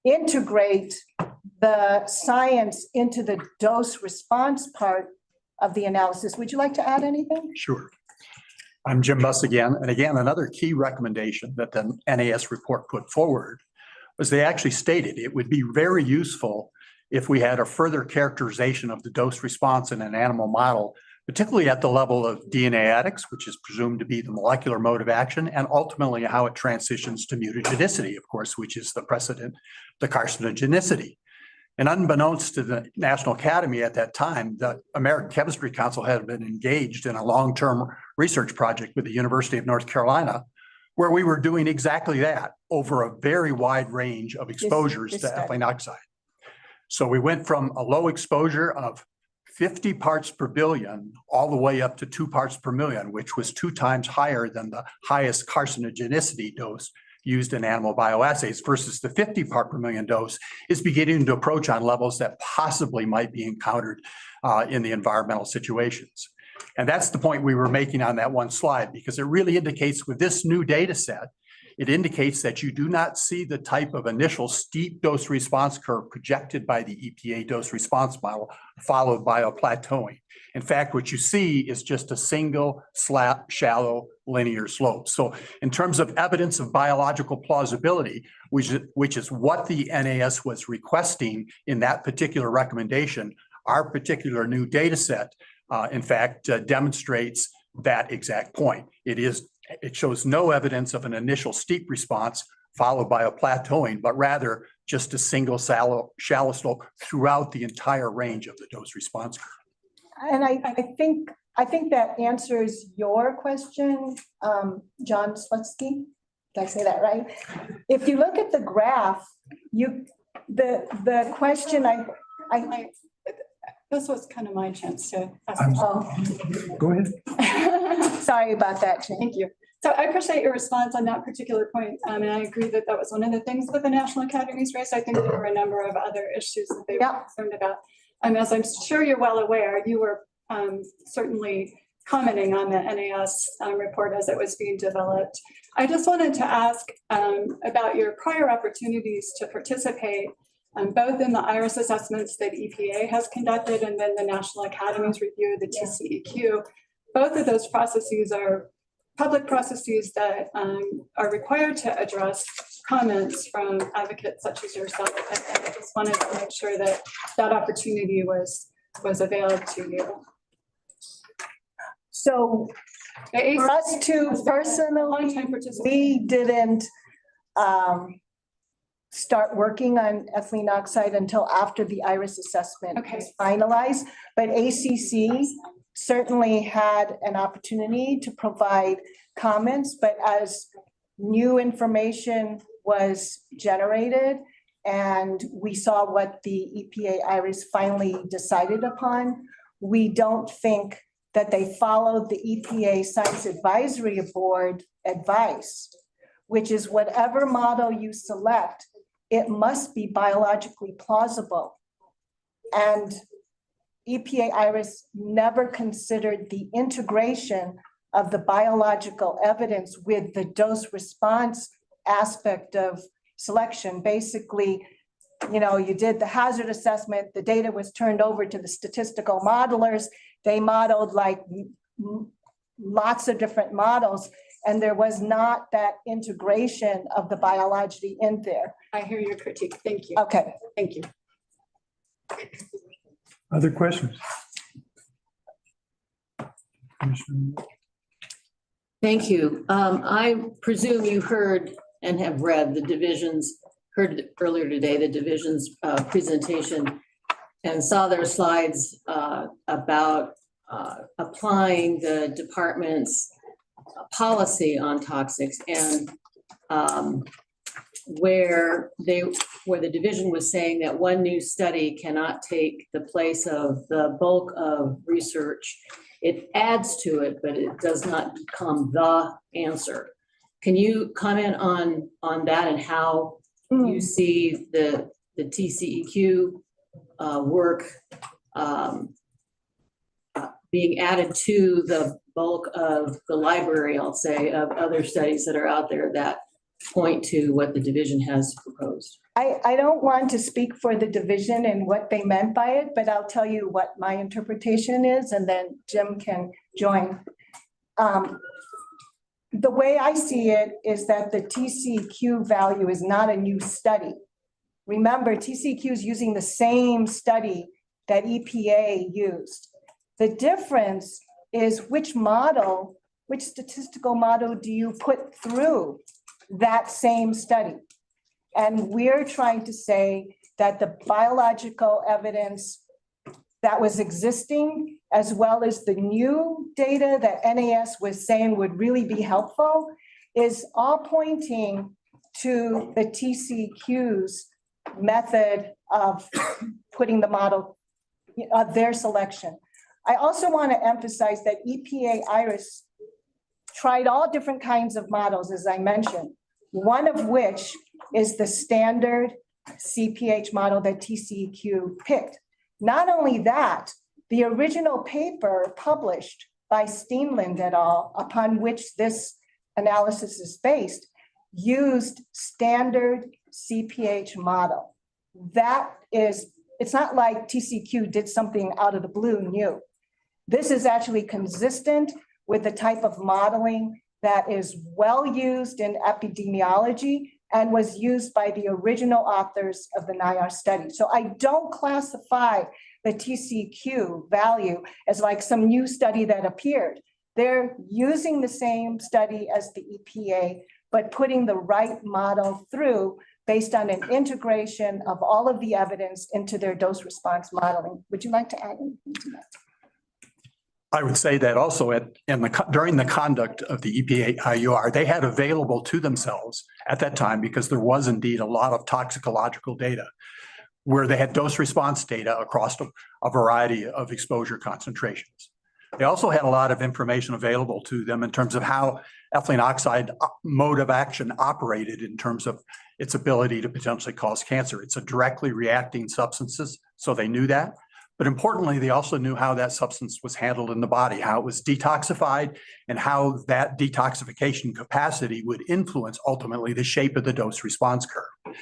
integrate the science into the dose response part of the analysis. Would you like to add anything? Sure. I'm Jim Buss again. And again, another key recommendation that the NAS report put forward was they actually stated it would be very useful if we had a further characterization of the dose response in an animal model, particularly at the level of DNA addicts, which is presumed to be the molecular mode of action, and ultimately how it transitions to mutagenicity, of course, which is the precedent, the carcinogenicity. And unbeknownst to the National Academy at that time, the American Chemistry Council had been engaged in a long-term research project with the University of North Carolina, where we were doing exactly that over a very wide range of exposures to ethylene oxide. So we went from a low exposure of 50 parts per billion all the way up to 2 parts per million, which was 2 times higher than the highest carcinogenicity dose used in animal bioassays, versus the 50 part per million dose is beginning to approach on levels that possibly might be encountered in the environmental situations. And that's the point we were making on that one slide, because it really indicates with this new data set, it indicates that you do not see the type of initial steep dose response curve projected by the EPA dose response model, followed by a plateauing. In fact, what you see is just a single shallow linear slope. So in terms of evidence of biological plausibility, which is what the NAS was requesting in that particular recommendation, Our particular new data set, in fact, demonstrates that exact point. It shows no evidence of an initial steep response followed by a plateauing, but rather just a single shallow slope throughout the entire range of the dose response curve. And I think that answers your question, John Slutsky. Did I say that right? If you look at the graph, the question this was kind of my chance to ask. Go ahead. Sorry about that, Jane. Thank you. So I appreciate your response on that particular point. And I agree that that was one of the things that the National Academies raised. I think there were a number of other issues that they were concerned about. As I'm sure you're well aware, you were certainly commenting on the NAS report as it was being developed. I just wanted to ask about your prior opportunities to participate both in the IRIS assessments that EPA has conducted and then the National Academies review, the TCEQ. Both of those processes are public processes that are required to address comments from advocates such as yourself. And I just wanted to make sure that that opportunity was availed to you. So for us two personally, we didn't start working on ethylene oxide until after the IRIS assessment was finalized. But ACC certainly had an opportunity to provide comments, but as new information was generated and we saw what the EPA IRIS finally decided upon, we don't think that they followed the EPA Science Advisory Board advice, which is whatever model you select, it must be biologically plausible. And EPA IRIS never considered the integration of the biological evidence with the dose response aspect of selection. Basically, you did the hazard assessment, the data was turned over to the statistical modelers. They modeled like lots of different models, and there was not that integration of the biology in there. I hear your critique. Thank you. Okay. Thank you. Other questions? Thank you. I presume you heard and have read heard earlier today, the division's presentation and saw their slides about applying the department's policy on toxics and where the division was saying that one new study cannot take the place of the bulk of research. It adds to it, but it does not become the answer. Can you comment on that and how you see the TCEQ work being added to the bulk of the library, I'll say, of other studies that are out there that point to what the division has proposed? I don't want to speak for the division and what they meant by it, but I'll tell you what my interpretation is, and then Jim can join. The way I see it is that the TCEQ value is not a new study. Remember, TCEQ is using the same study that EPA used. The difference is which statistical model do you put through that same study? And we're trying to say that the biological evidence that was existing, as well as the new data that NAS was saying would really be helpful, is all pointing to the TCEQ's method of putting the model of their selection. I also want to emphasize that EPA IRIS tried all different kinds of models, as I mentioned, one of which is the standard CPH model that TCEQ picked. Not only that, the original paper published by Steenland et al., upon which this analysis is based, used standard CPH model. It's not like TCEQ did something out of the blue new. This is actually consistent with the type of modeling that is well used in epidemiology and was used by the original authors of the NIAR study. So I don't classify the TCQ value as like some new study that appeared. They're using the same study as the EPA, but putting the right model through based on an integration of all of the evidence into their dose response modeling. Would you like to add anything to that? I would say that also during the conduct of the EPA IUR, they had available to themselves at that time, because there was indeed a lot of toxicological data, where they had dose response data across a variety of exposure concentrations. They also had a lot of information available to them in terms of how ethylene oxide mode of action operated in terms of its ability to potentially cause cancer. It's a directly reacting substances, so they knew that. But importantly, they also knew how that substance was handled in the body, how it was detoxified, and how that detoxification capacity would influence ultimately the shape of the dose response curve.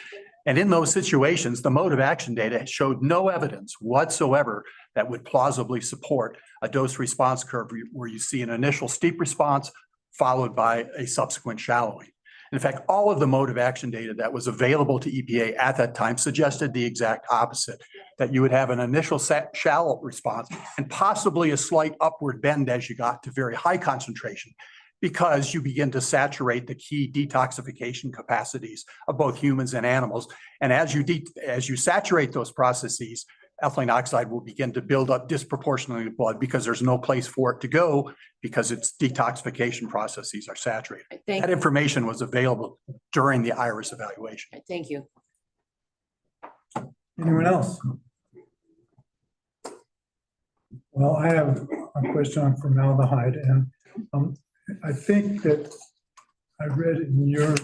And in those situations, the mode of action data showed no evidence whatsoever that would plausibly support a dose response curve where you see an initial steep response followed by a subsequent shallowing. In fact, all of the mode of action data that was available to EPA at that time suggested the exact opposite, that you would have an initial shallow response and possibly a slight upward bend as you got to very high concentration, because you begin to saturate the key detoxification capacities of both humans and animals. And as you saturate those processes, ethylene oxide will begin to build up disproportionately in blood because there's no place for it to go, because its detoxification processes are saturated. That information was available during the IRIS evaluation. Thank you. Anyone else? Well, I have a question on formaldehyde, and I think that I read in your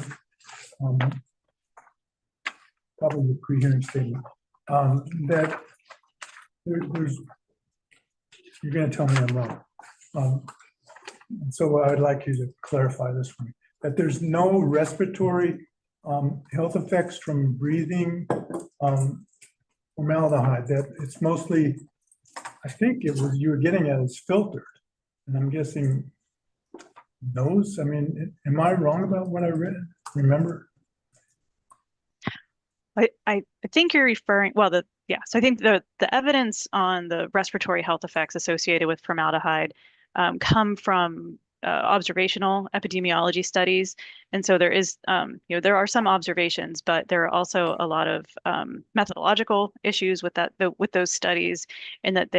probably the pre-hearing statement that there's, you're going to tell me I'm wrong. So I'd like you to clarify this for me, that there's no respiratory health effects from breathing formaldehyde, that it's mostly, I think it was, you were getting at it's filtered. And I'm guessing those, I mean, am I wrong about what I read? Remember? I think you're referring, well, so I think the evidence on the respiratory health effects associated with formaldehyde come from observational epidemiology studies. And so there is, there are some observations, but there are also a lot of methodological issues with with those studies, and that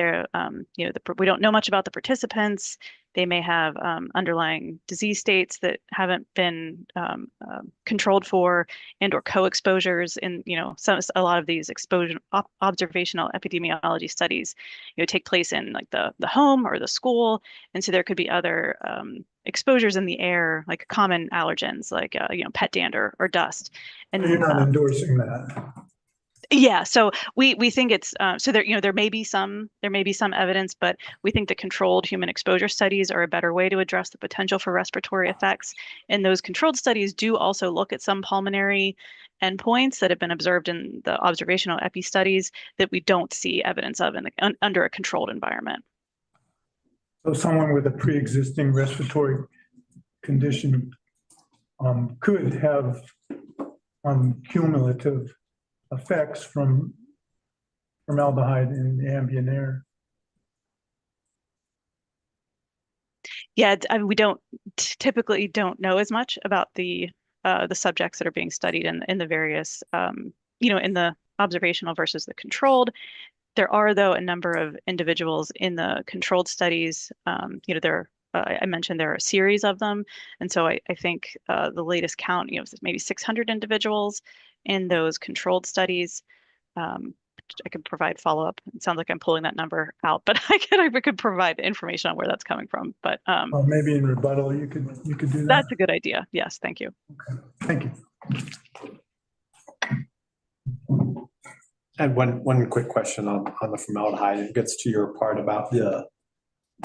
we don't know much about the participants. They may have underlying disease states that haven't been controlled for, and or co-exposures in, a lot of these observational epidemiology studies, take place in like the home or the school. And so there could be other exposures in the air, like common allergens, like, pet dander or dust. And you're not endorsing that. Yeah, so we think it's so there may be some evidence, but we think the controlled human exposure studies are a better way to address the potential for respiratory effects. And those controlled studies do also look at some pulmonary endpoints that have been observed in the observational epi studies that we don't see evidence of under a controlled environment. So someone with a pre-existing respiratory condition could have cumulative effects from formaldehyde in the ambient air. Yeah, we typically don't know as much about the subjects that are being studied in the various, in the observational versus the controlled. There are, though, a number of individuals in the controlled studies. I mentioned there are a series of them. And so I think the latest count, maybe 600 individuals in those controlled studies. I could provide follow-up. It sounds like I'm pulling that number out, but I could provide information on where that's coming from. But maybe in rebuttal, you could do that. That's a good idea. Yes, thank you. Okay, thank you. And one quick question on the formaldehyde. It gets to your part about the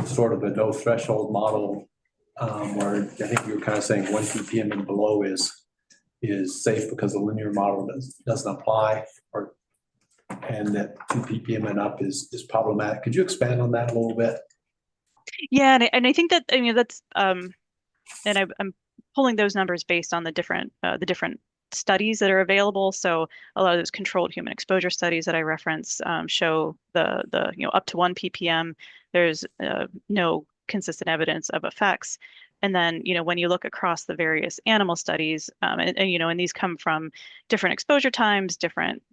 sort of the dose threshold model, where I think you were kind of saying 1 ppm and below is safe because the linear model doesn't apply, and that 2 ppm and up is problematic. Could you expand on that a little bit? Yeah, and I think that that's and I'm pulling those numbers based on the different studies that are available. So a lot of those controlled human exposure studies that I referenced show the up to 1 ppm. There's no consistent evidence of effects. And then, when you look across the various animal studies, and these come from different exposure times, different,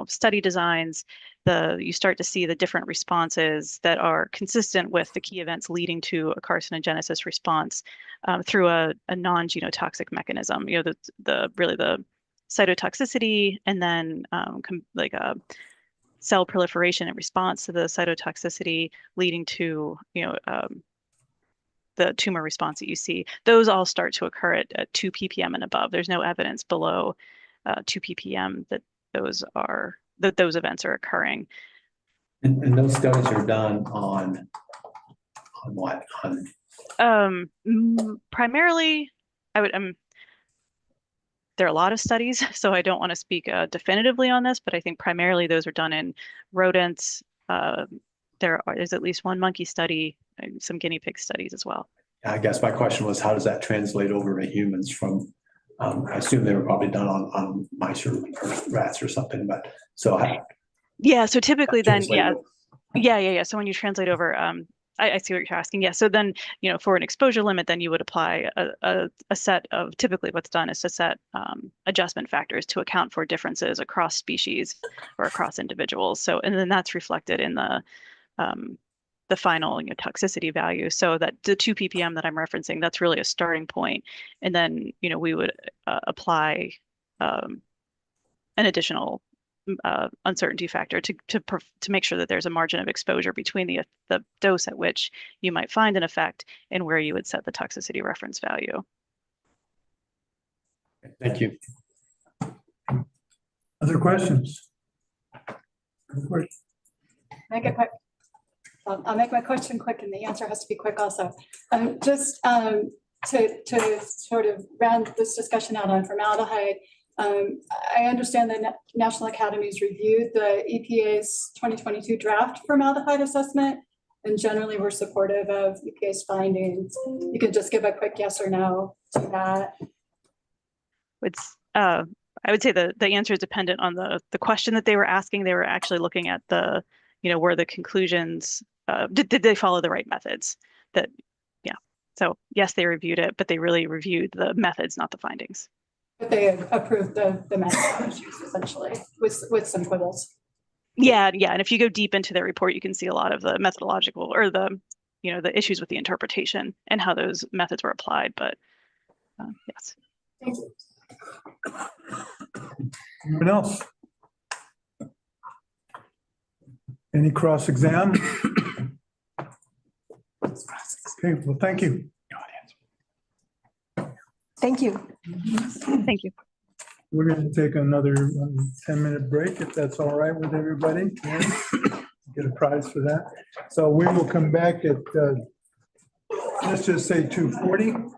study designs, you start to see the different responses that are consistent with the key events leading to a carcinogenesis response through a non-genotoxic mechanism. The cytotoxicity, and then like a cell proliferation in response to the cytotoxicity leading to, the tumor response that you see. Those all start to occur at 2 ppm and above. There's no evidence below 2 ppm that those events are occurring. And those studies are done on what? Primarily, there are a lot of studies, so I don't want to speak definitively on this, but I think primarily those are done in rodents. There's at least one monkey study, some guinea pig studies as well. I guess my question was, how does that translate over to humans from, I assume they were probably done on mice or rats or something, but so. Yeah, so typically then, yeah. So when you translate over, I see what you're asking. Yeah, so then, for an exposure limit, then you would apply a set of, typically what's done is to set adjustment factors to account for differences across species or across individuals. So, and then that's reflected in the final toxicity value. So that the 2 ppm that I'm referencing, that's really a starting point. And then, we would apply an additional uncertainty factor to make sure that there's a margin of exposure between the dose at which you might find an effect and where you would set the toxicity reference value. Thank you. Other questions? Make it quick. I'll make my question quick and the answer has to be quick also. Just to sort of round this discussion out on formaldehyde, I understand the National Academies reviewed the EPA's 2022 draft formaldehyde assessment, and generally we're supportive of EPA's findings. You can just give a quick yes or no to that. I would say the answer is dependent on the question that they were asking. They were actually looking at were the conclusions, did they follow the right methods? So yes, they reviewed it, but they really reviewed the methods, not the findings. But they approved the methodologies essentially with some quibbles. Yeah. And if you go deep into their report, you can see a lot of the methodological or the issues with the interpretation and how those methods were applied. But yes. Thank you. Anyone else? Any cross-exam? Okay, well, thank you. Thank you. Thank you. We're going to take another 10-minute break, if that's all right with everybody. Get a prize for that. So we will come back at, let's just say 2:40.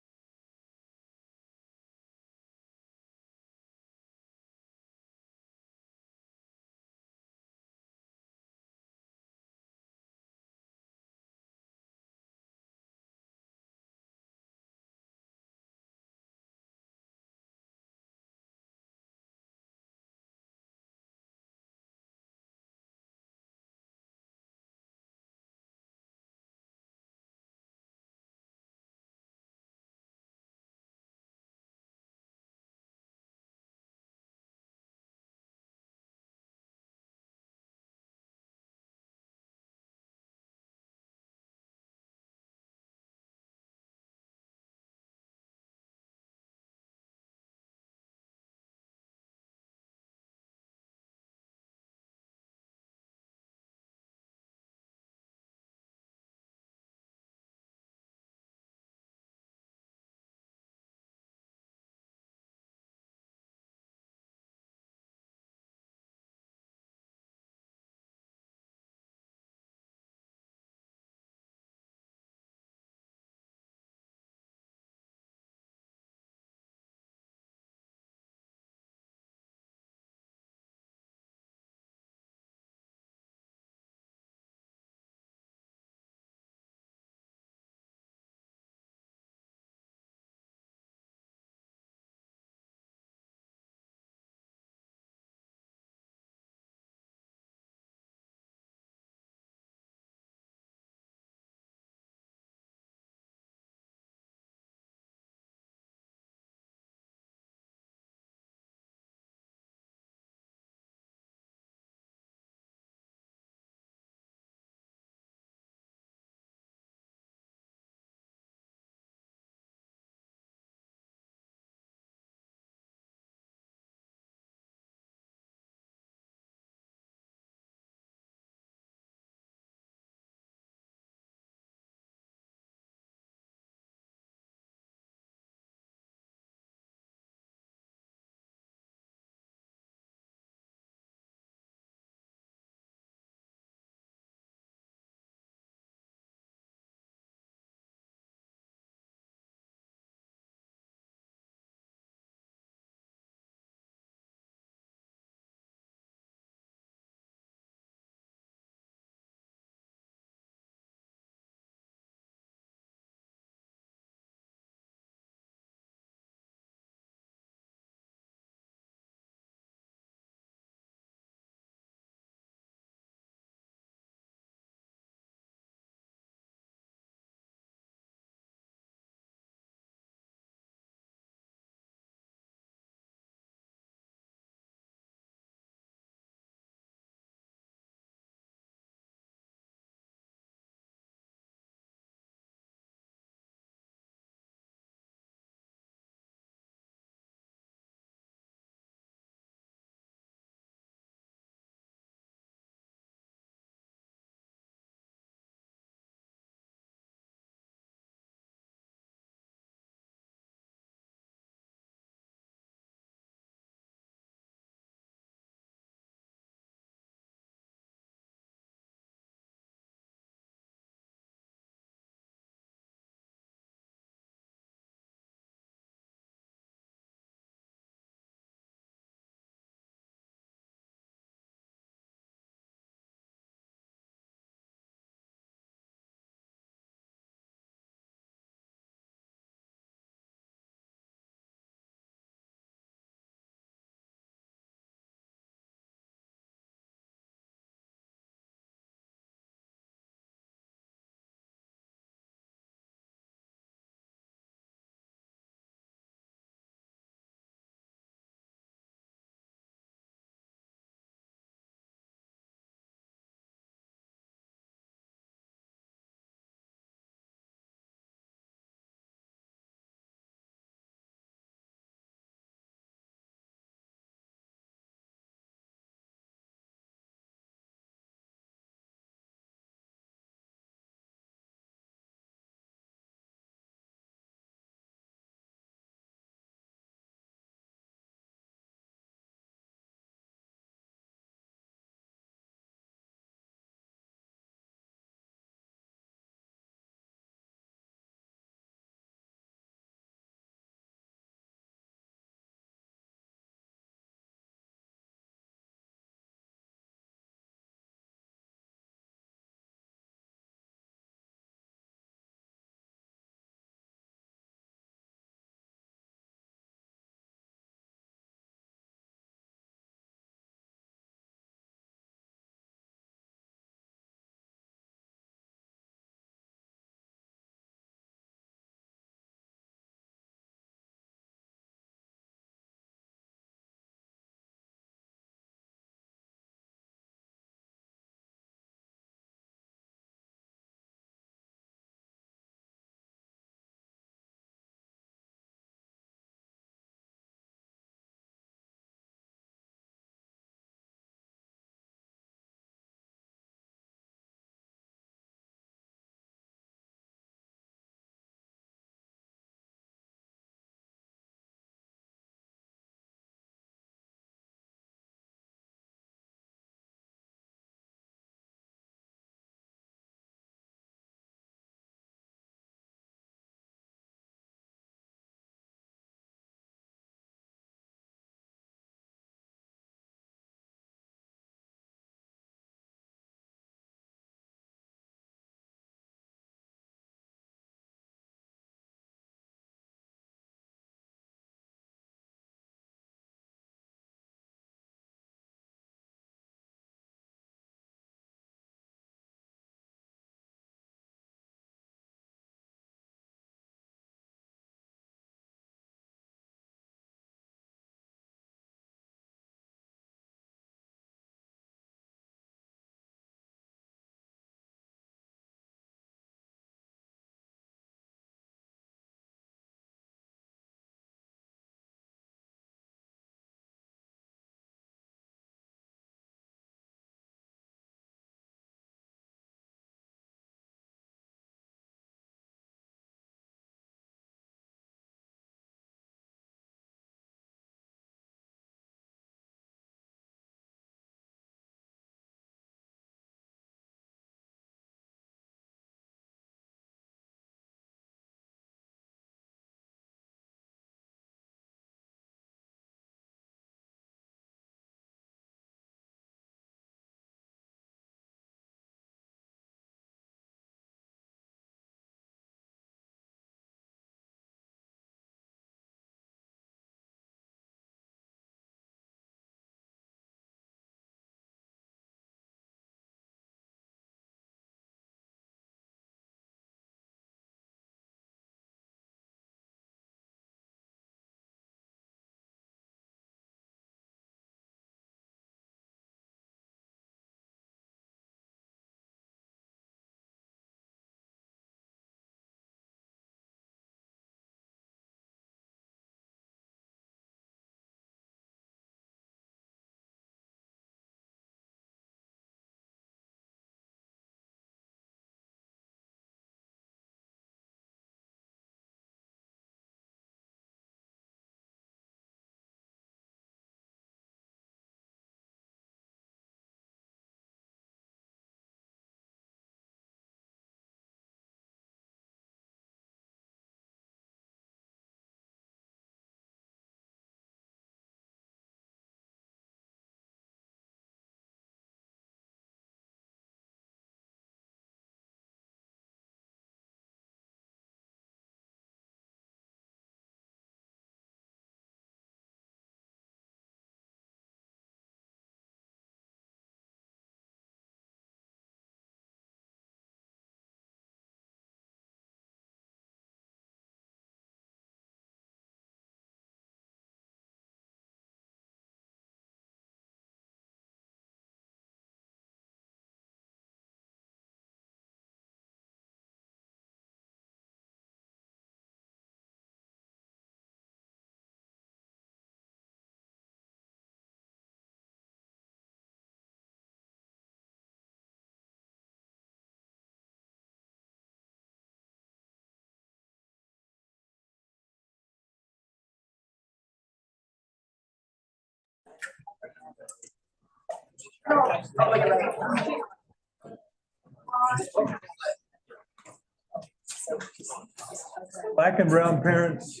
Black and Brown Parents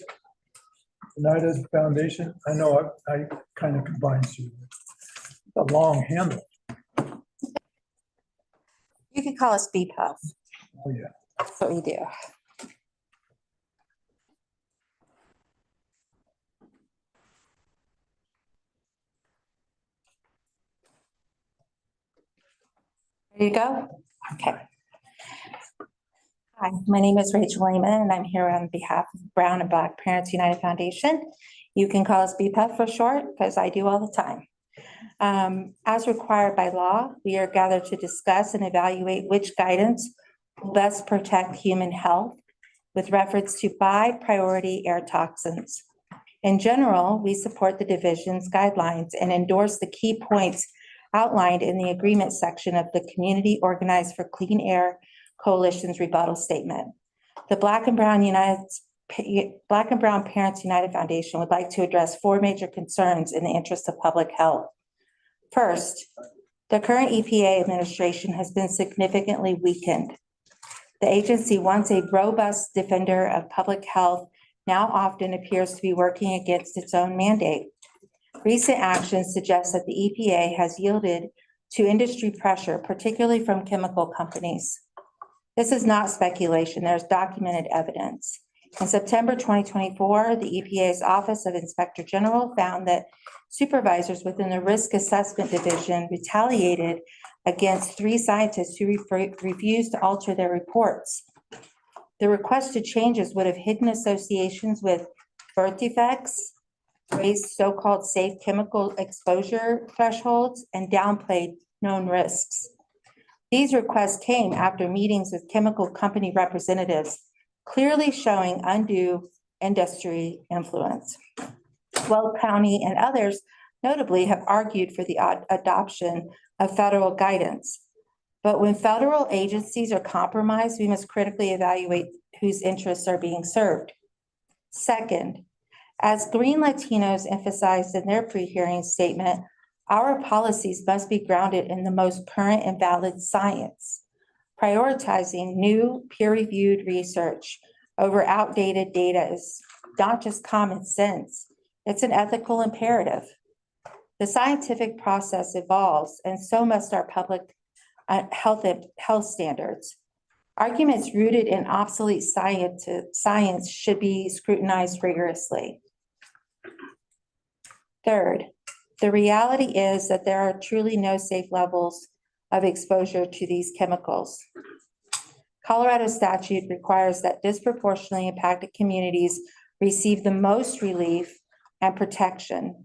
United Foundation. I know I kind of combine two. A long handle. You can call us BPUF. Oh, yeah. That's what we do. There you go. Okay. Hi, my name is Rachel Lehman, and I'm here on behalf of Brown and Black Parents United Foundation. You can call us BPUF for short, because I do all the time. As required by law, we are gathered to discuss and evaluate which guidance will best protect human health with reference to 5 priority air toxins. In general, we support the division's guidelines and endorse the key points outlined in the agreement section of the Community Organized for Clean Air Coalition's rebuttal statement. The Black and Brown Parents United Foundation would like to address 4 major concerns in the interest of public health. First, the current EPA administration has been significantly weakened. The agency, once a robust defender of public health, now often appears to be working against its own mandate. Recent actions suggest that the EPA has yielded to industry pressure, particularly from chemical companies. This is not speculation. There's documented evidence. In September 2024, the EPA's Office of Inspector General found that supervisors within the Risk Assessment Division retaliated against 3 scientists who refused to alter their reports. The requested changes would have hidden associations with birth defects, raised so-called safe chemical exposure thresholds, and downplayed known risks. These requests came after meetings with chemical company representatives, clearly showing undue industry influence. Weld County and others notably have argued for the adoption of federal guidance. But when federal agencies are compromised, we must critically evaluate whose interests are being served. Second, as Green Latinos emphasized in their pre-hearing statement, our policies must be grounded in the most current and valid science, prioritizing new peer-reviewed research over outdated data is not just common sense, it's an ethical imperative. The scientific process evolves, and so must our public health standards. Arguments rooted in obsolete science should be scrutinized rigorously. Third, the reality is that there are truly no safe levels of exposure to these chemicals. Colorado statute requires that disproportionately impacted communities receive the most relief and protection.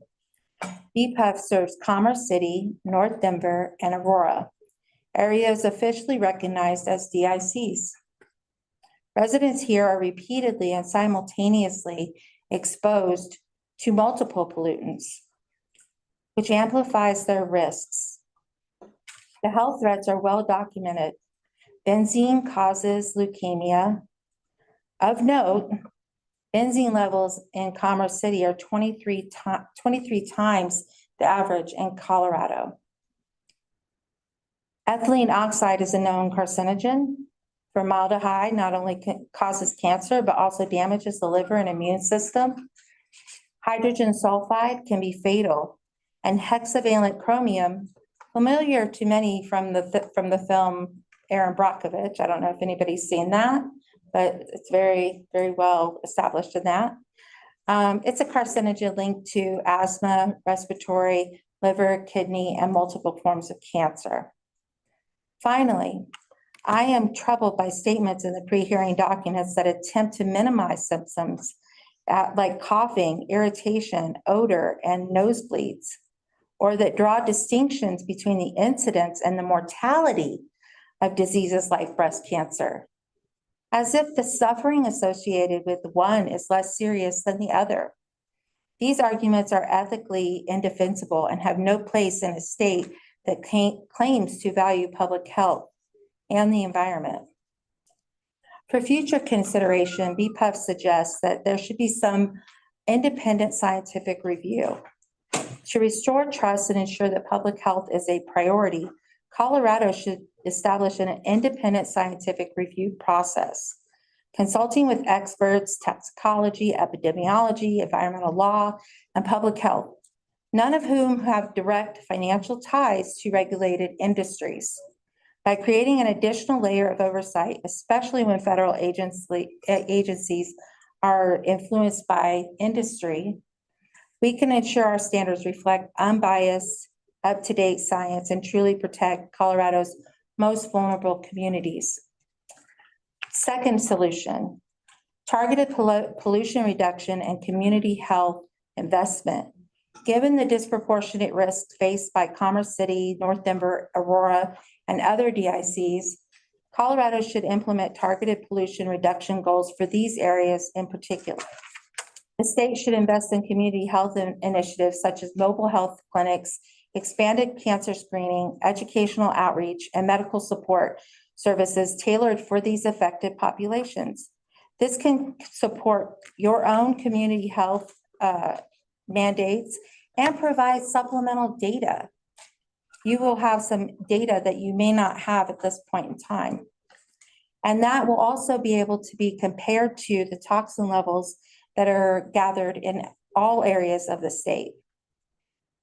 BPUF serves Commerce City, North Denver, and Aurora, areas officially recognized as DICs. Residents here are repeatedly and simultaneously exposed to multiple pollutants, which amplifies their risks. The health threats are well documented. Benzene causes leukemia. Of note, benzene levels in Commerce City are 23 times the average in Colorado. Ethylene oxide is a known carcinogen. Formaldehyde not only causes cancer, but also damages the liver and immune system. Hydrogen sulfide can be fatal, and hexavalent chromium, familiar to many from the film Aaron Brockovich. I don't know if anybody's seen that, but it's very, very well established in that. It's a carcinogen linked to asthma, respiratory, liver, kidney, and multiple forms of cancer. Finally, I am troubled by statements in the pre-hearing documents that attempt to minimize symptoms like coughing, irritation, odor, and nosebleeds, or that draw distinctions between the incidence and the mortality of diseases like breast cancer, as if the suffering associated with one is less serious than the other. These arguments are ethically indefensible and have no place in a state that claims to value public health and the environment. For future consideration, BPUF suggests that there should be some independent scientific review To restore trust and ensure that public health is a priority, Colorado should establish an independent scientific review process, consulting with experts, toxicology, epidemiology, environmental law, and public health, none of whom have direct financial ties to regulated industries. By creating an additional layer of oversight, especially when federal agencies are influenced by industry, we can ensure our standards reflect unbiased, up-to-date science and truly protect Colorado's most vulnerable communities. Second solution, targeted pollution reduction and community health investment. Given the disproportionate risks faced by Commerce City, North Denver, Aurora, and other DICs, Colorado should implement targeted pollution reduction goals for these areas in particular. The state should invest in community health initiatives such as mobile health clinics, expanded cancer screening, educational outreach, and medical support services tailored for these affected populations. This can support your own community health mandates and provide supplemental data. You will have some data that you may not have at this point in time. And that will also be able to be compared to the toxin levels that are gathered in all areas of the state.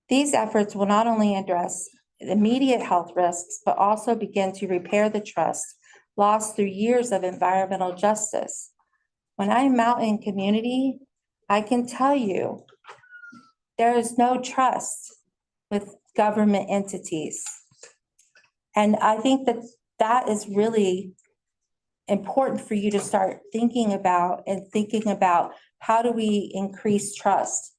These efforts will not only address immediate health risks, but also begin to repair the trust lost through years of environmental justice. When I'm out in community, I can tell you there is no trust with government entities. And I think that that is really important for you to start thinking about how do we increase trust?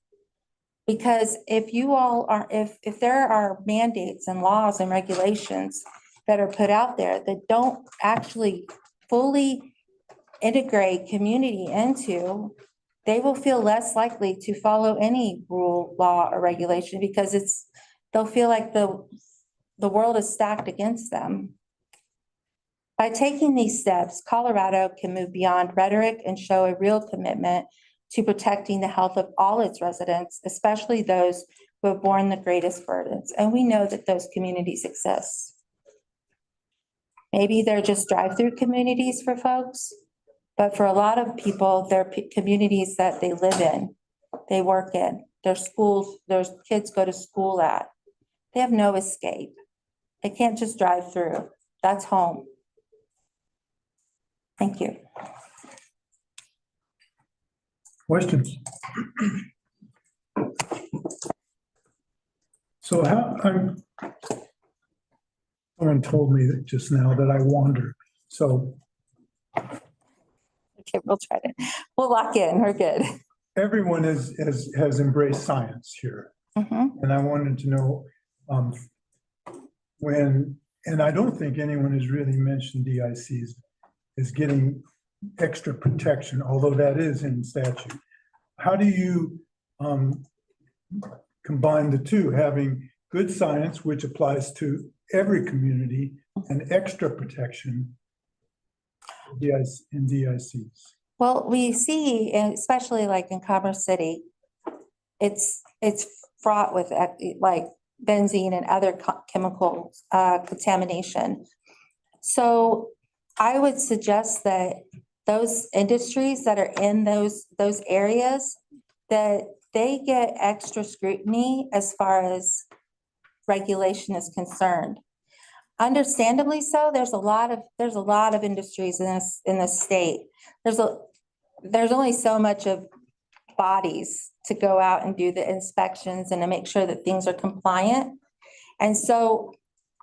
Because if there are mandates and laws and regulations that are put out there that don't actually fully integrate community into, they will feel less likely to follow any rule, law, or regulation because they'll feel like the world is stacked against them. By taking these steps, Colorado can move beyond rhetoric and show a real commitment to protecting the health of all its residents, especially those who have borne the greatest burdens. And we know that those communities exist. Maybe they're just drive-through communities for folks, but for a lot of people, they're communities that they live in, they work in, their schools, their kids go to school at. They have no escape. They can't just drive through. That's home. Thank you. Questions? So someone told me that just now that I wander. So Okay, we'll lock in, we're good. everyone has embraced science here. And I wanted to know and I don't think anyone has really mentioned DICs as getting extra protection, although that is in statute. How do you combine the two, having good science, which applies to every community, and extra protection in DICs? Well, we see, especially like in Commerce City, it's fraught with like benzene and other chemical contamination. So I would suggest that those industries that are in those areas, that they get extra scrutiny as far as regulation is concerned. Understandably so, there's a lot of industries in this state. There's only so much of bodies to go out and do the inspections and to make sure that things are compliant. And so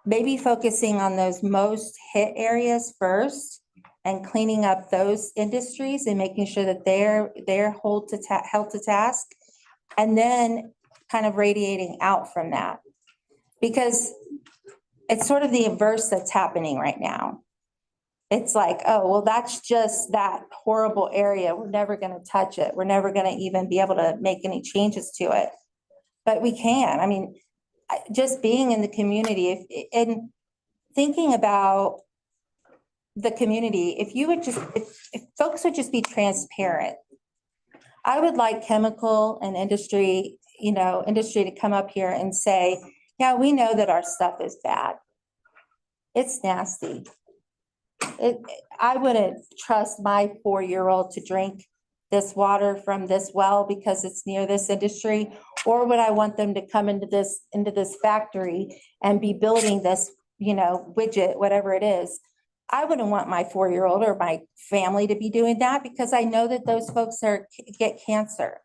maybe focusing on those most hit areas first and cleaning up those industries and making sure that they're held to task, and then kind of radiating out from that. Because it's sort of the inverse that's happening right now. It's like, oh, well, that's just that horrible area. We're never going to touch it. We're never going to even be able to make any changes to it. But we can. I mean, just being in the community and thinking about the community, if folks would just be transparent. I would like chemical and industry, industry to come up here and say, yeah, we know that our stuff is bad. It's nasty. I wouldn't trust my 4-year-old to drink this water from this well because it's near this industry, or would I want them to come into this factory and be building this, widget, whatever it is. I wouldn't want my 4-year-old or my family to be doing that because I know that those folks get cancer.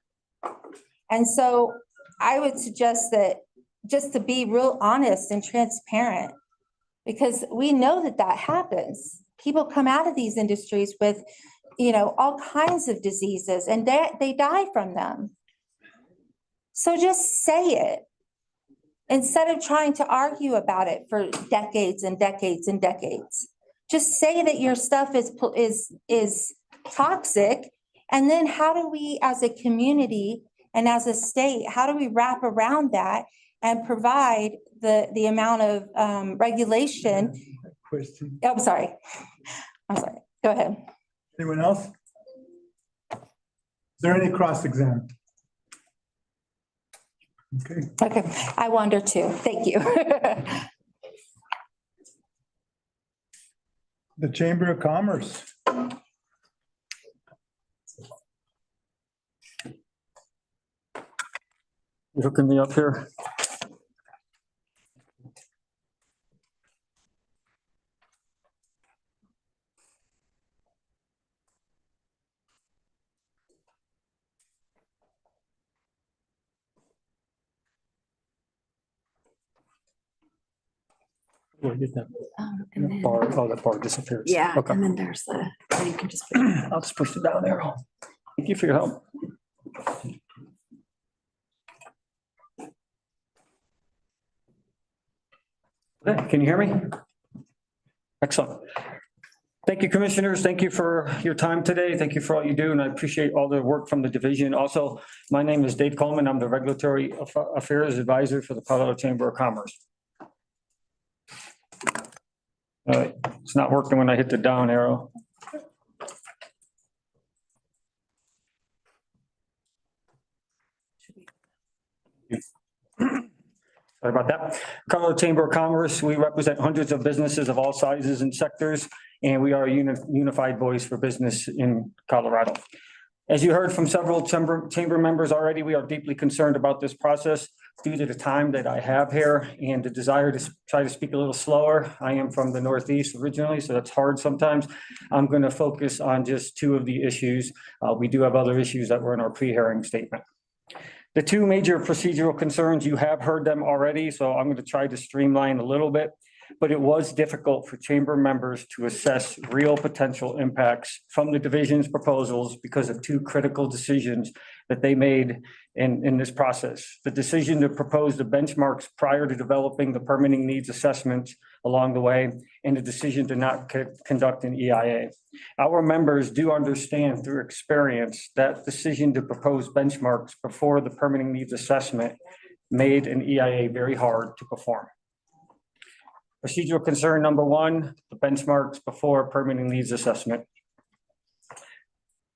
And so I would suggest that just to be real honest and transparent, because we know that happens. People come out of these industries with, all kinds of diseases and they die from them. So just say it instead of trying to argue about it for decades and decades and decades. Just say that your stuff is toxic. And then how do we as a community and as a state, how do we wrap around that and provide the amount of regulation? Question. Oh, I'm sorry. Go ahead. Anyone else? Is there any cross-exam? Okay. I wonder too. Thank you. The Chamber of Commerce. You hooking me up here? Where did that? And then- Bar, oh, that bar disappears. Yeah, Okay. and then there's you can just. I'll just push the down arrow. Thank you for your help. Okay, can you hear me? Excellent. Thank you, commissioners. Thank you for your time today. Thank you for all you do, and I appreciate all the work from the division. Also, my name is Dave Coleman. I'm the Regulatory Affairs Advisor for the Colorado Chamber of Commerce. It's not working when I hit the down arrow. Sorry about that. Colorado Chamber of Commerce, we represent hundreds of businesses of all sizes and sectors, and we are a unified voice for business in Colorado. As you heard from several chamber members already, we are deeply concerned about this process due to the time that I have here and the desire to try to speak a little slower. I am from the Northeast originally, so that's hard sometimes. I'm going to focus on just 2 of the issues. We do have other issues that were in our pre-hearing statement. The 2 major procedural concerns, you have heard them already, so I'm going to try to streamline a little bit, but it was difficult for chamber members to assess real potential impacts from the division's proposals because of 2 critical decisions that they made in this process. The decision to propose the benchmarks prior to developing the permitting needs assessments along the way, and the decision to not conduct an EIA. Our members do understand through experience that decision to propose benchmarks before the permitting needs assessment made an EIA very hard to perform. Procedural concern number 1, the benchmarks before permitting needs assessment.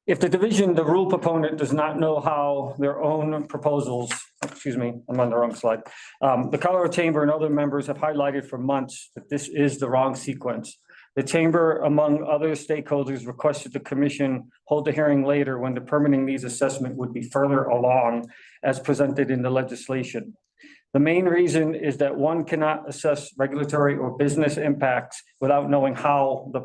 If the division, the rule proponent, does not know how their own proposals, excuse me, I'm on the wrong slide. The Colorado Chamber and other members have highlighted for months that this is the wrong sequence. The chamber, among other stakeholders, requested the commission hold the hearing later when the permitting needs assessment would be further along as presented in the legislation. The main reason is that one cannot assess regulatory or business impacts without knowing how the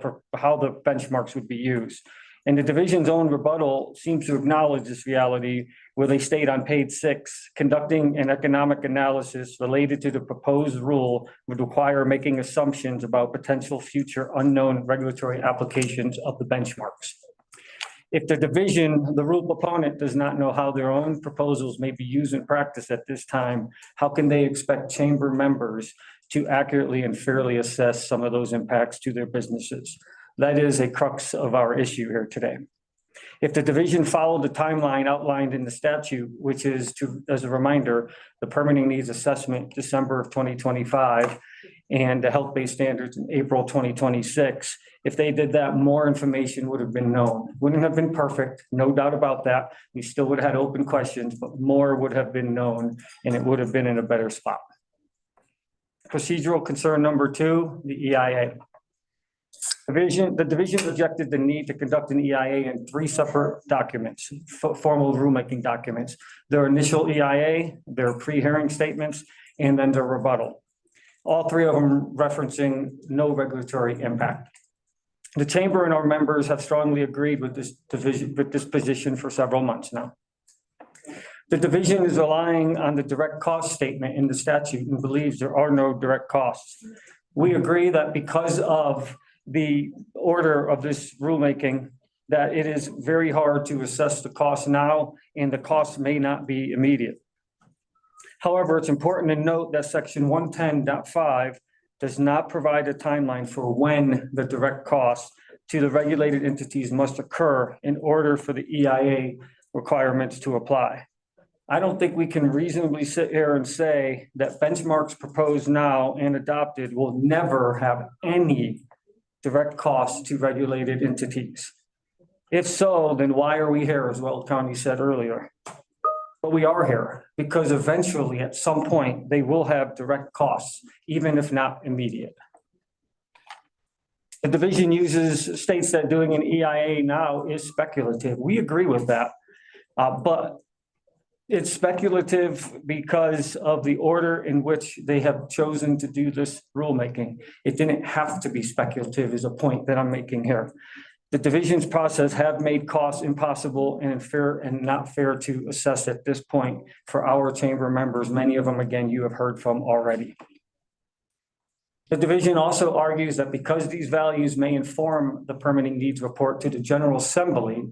benchmarks would be used. And the division's own rebuttal seems to acknowledge this reality where they state on page 6, conducting an economic analysis related to the proposed rule would require making assumptions about potential future unknown regulatory applications of the benchmarks. If the division, the rule proponent, does not know how their own proposals may be used in practice at this time, how can they expect chamber members to accurately and fairly assess some of those impacts to their businesses? That is a crux of our issue here today. If the division followed the timeline outlined in the statute, which is to, as a reminder, the permitting needs assessment, December of 2025, and the health-based standards in April 2026, if they did that, more information would have been known. Wouldn't have been perfect, no doubt about that. We still would have had open questions, but more would have been known, and it would have been in a better spot. Procedural concern number 2, the EIA. The division rejected the need to conduct an EIA in 3 separate documents, formal rulemaking documents. Their initial EIA, their pre-hearing statements, and then their rebuttal. All 3 of them referencing no regulatory impact. The chamber and our members have strongly agreed with this position for several months now. The division is relying on the direct cost statement in the statute and believes there are no direct costs. We agree that because of the order of this rulemaking, that it is very hard to assess the cost now, and the cost may not be immediate. However, it's important to note that section 110.5 does not provide a timeline for when the direct costs to the regulated entities must occur in order for the EIA requirements to apply. I don't think we can reasonably sit here and say that benchmarks proposed now and adopted will never have any direct costs to regulated entities. If so, then why are we here, as Weld County said earlier? But we are here because eventually at some point they will have direct costs, even if not immediate. The division states that doing an EIA now is speculative. We agree with that, but it's speculative because of the order in which they have chosen to do this rulemaking. It didn't have to be speculative is a point that I'm making here. The division's process have made costs impossible and unfair and not fair to assess at this point for our chamber members. Many of them, again, you have heard from already. The division also argues that because these values may inform the permitting needs report to the General Assembly,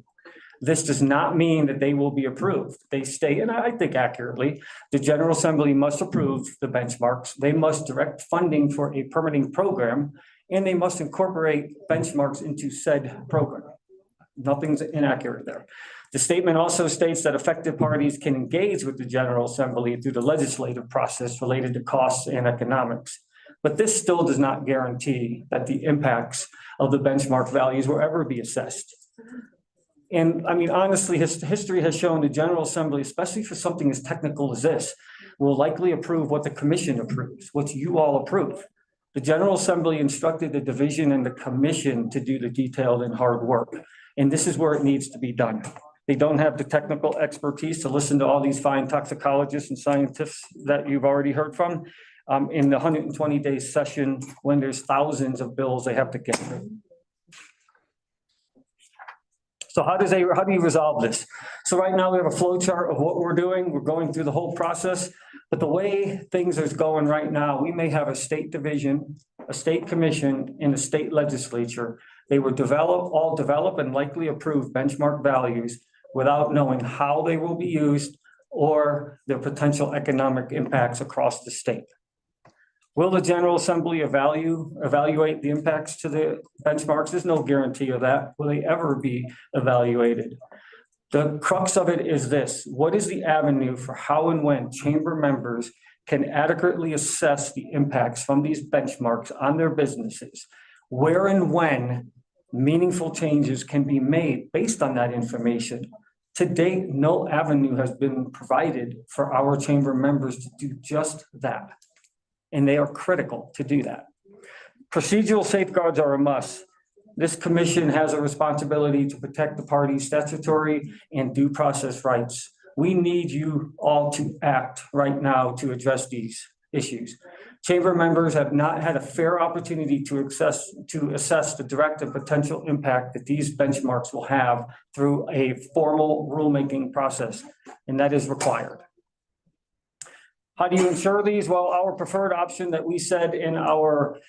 this does not mean that they will be approved. They state, and I think accurately, the General Assembly must approve the benchmarks. They must direct funding for a permitting program, and they must incorporate benchmarks into said program. Nothing's inaccurate there. The statement also states that affected parties can engage with the General Assembly through the legislative process related to costs and economics. But this still does not guarantee that the impacts of the benchmark values will ever be assessed. And I mean, honestly, history has shown the General Assembly, especially for something as technical as this, will likely approve what the commission approves, what you all approve. The General Assembly instructed the division and the commission to do the detailed and hard work. And this is where it needs to be done. They don't have the technical expertise to listen to all these fine toxicologists and scientists that you've already heard from in the 120-day session when there's thousands of bills they have to get through. So how do you resolve this? So right now we have a flow chart of what we're doing. We're going through the whole process, but the way things are going right now, we may have a state division, a state commission, and a state legislature. They would all develop and likely approve benchmark values without knowing how they will be used or their potential economic impacts across the state. Will the General Assembly evaluate the impacts to the benchmarks? There's no guarantee of that. Will they ever be evaluated? The crux of it is this: what is the avenue for how and when chamber members can adequately assess the impacts from these benchmarks on their businesses? Where and when meaningful changes can be made based on that information? To date, no avenue has been provided for our chamber members to do just that. And they are critical to do that. Procedural safeguards are a must. This commission has a responsibility to protect the party's statutory and due process rights. We need you all to act right now to address these issues. Chamber members have not had a fair opportunity to assess the direct and potential impact that these benchmarks will have through a formal rulemaking process, and that is required. How do you ensure these? Well, our preferred option that we said in our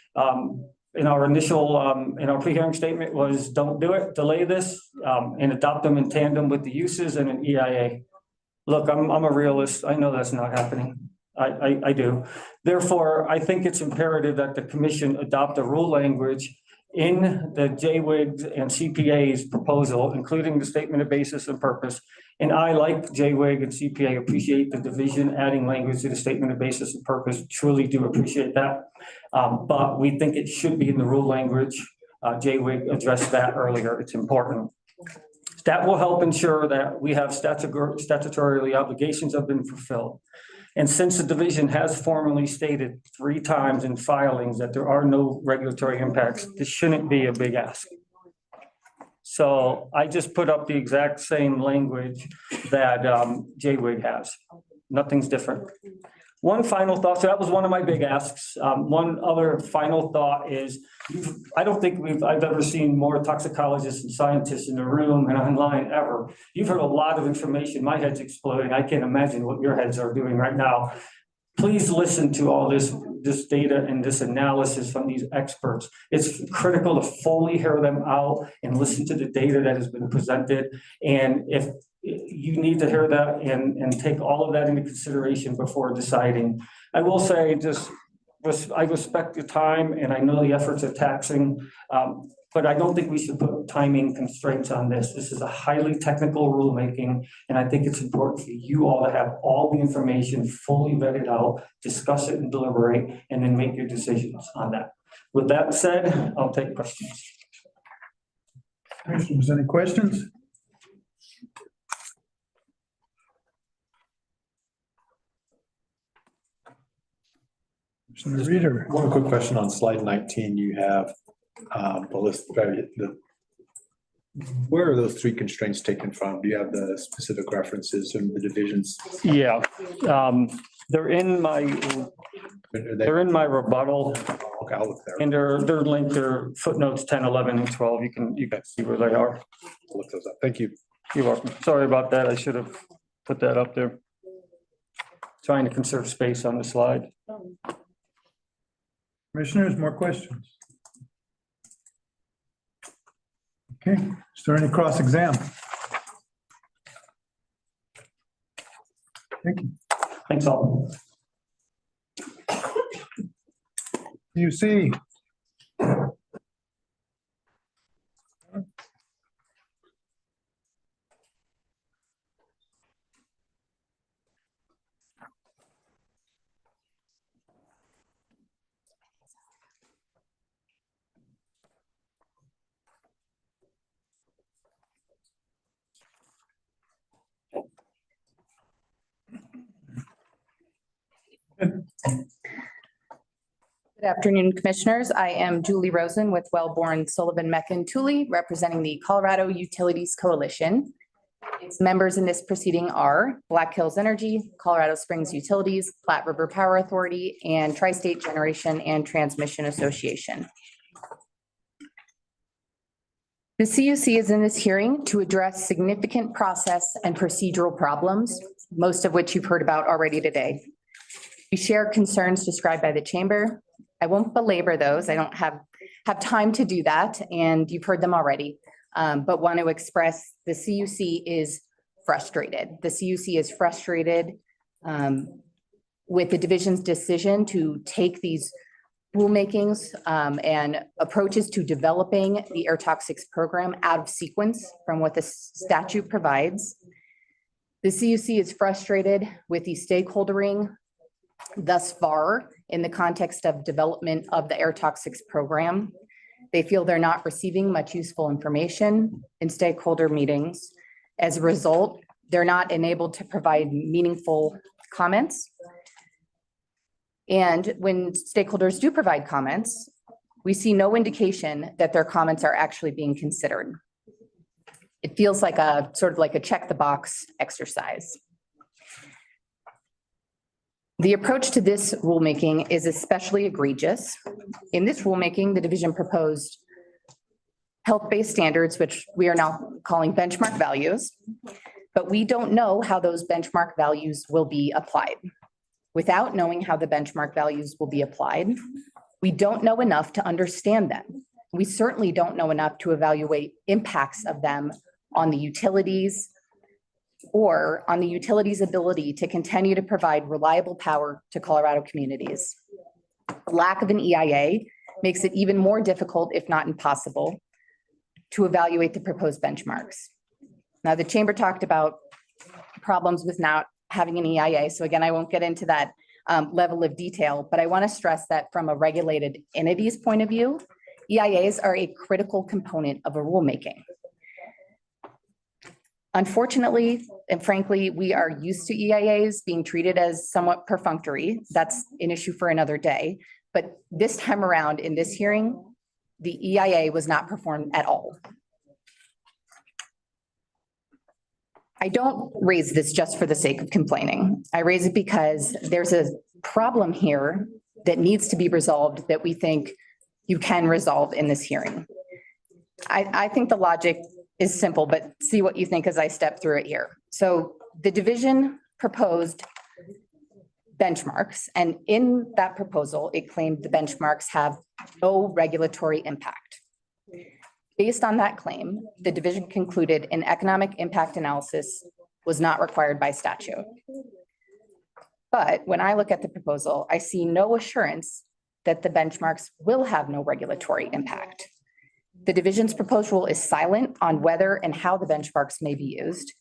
initial in our pre-hearing statement was don't do it, delay this, and adopt them in tandem with the uses and an EIA. Look, I'm a realist. I know that's not happening. I do. Therefore, I think it's imperative that the commission adopt a rule language in the JWIG's and CPA's proposal, including the statement of basis and purpose. And I, like JWIG and CPA, appreciate the division adding language to the statement of basis and purpose, truly do appreciate that. But we think it should be in the rule language. JWIG addressed that earlier, it's important. That will help ensure that we have statutory obligations have been fulfilled. And since the division has formally stated 3 times in filings that there are no regulatory impacts, this shouldn't be a big ask. So I just put up the exact same language that JWIG has. Nothing's different. One final thought, so that was one of my big asks. One other final thought is, I don't think I've ever seen more toxicologists and scientists in the room and online ever. You've heard a lot of information. My head's exploding. I can't imagine what your heads are doing right now. Please listen to all this data and this analysis from these experts. It's critical to fully hear them out and listen to the data that has been presented. And if you need to hear that and take all of that into consideration before deciding. I will say I respect your time and I know the efforts are taxing, but I don't think we should put timing constraints on this. This is a highly technical rulemaking, and I think it's important for you all to have all the information fully vetted out, discuss it and deliberate, and then make your decisions on that. With that said, I'll take questions. Commissioners, any questions? Commissioner Reader. One quick question on slide 19, you have the list, where are those 3 constraints taken from? Do you have the specific references and the divisions? Yeah, they're in my rebuttal. Okay, I'll look there. And they're linked, they're footnotes 10, 11, and 12. You can see where they are. I'll look those up. Thank you. You're welcome. Sorry about that. I should have put that up there. Trying to conserve space on the slide. Commissioners, more questions? Okay, is there any cross-exam? Thank you. Thanks all. You see. Good afternoon, Commissioners. I am Julie Rosen with Wellborn Sullivan Meccan Tooley, representing the Colorado Utilities Coalition. Its members in this proceeding are Black Hills Energy, Colorado Springs Utilities, Platte River Power Authority, and Tri-State Generation and Transmission Association. The CUC is in this hearing to address significant process and procedural problems, most of which you've heard about already today. We share concerns described by the Chamber. I won't belabor those. I don't have time to do that, and you've heard them already. But want to express the CUC is frustrated. The CUC is frustrated with the division's decision to take these rulemakings and approaches to developing the air toxics program out of sequence from what the statute provides. The CUC is frustrated with the stakeholdering thus far in the context of development of the air toxics program. They feel they're not receiving much useful information in stakeholder meetings. As a result, they're not enabled to provide meaningful comments. And when stakeholders do provide comments, we see no indication that their comments are actually being considered. It feels like a sort of like a check the box exercise. The approach to this rulemaking is especially egregious. In this rulemaking, the division proposed health-based standards, which we are now calling benchmark values, but we don't know how those benchmark values will be applied. Without knowing how the benchmark values will be applied, we don't know enough to understand them. We certainly don't know enough to evaluate impacts of them on the utilities or on the utilities' ability to continue to provide reliable power to Colorado communities. The lack of an EIA makes it even more difficult, if not impossible, to evaluate the proposed benchmarks. Now, the chamber talked about problems with not having an EIA. So again, I won't get into that level of detail, but I want to stress that from a regulated entity's point of view, EIAs are a critical component of a rulemaking. Unfortunately, and frankly, we are used to EIAs being treated as somewhat perfunctory. That's an issue for another day. But this time around in this hearing, the EIA was not performed at all. I don't raise this just for the sake of complaining. I raise it because there's a problem here that needs to be resolved that we think you can resolve in this hearing. I think the logic is simple, but see what you think as I step through it here. So the division proposed benchmarks, and in that proposal, it claimed the benchmarks have no regulatory impact. Based on that claim, the division concluded an economic impact analysis was not required by statute. But when I look at the proposal, I see no assurance that the benchmarks will have no regulatory impact. The division's proposed rule is silent on whether and how the benchmarks may be used.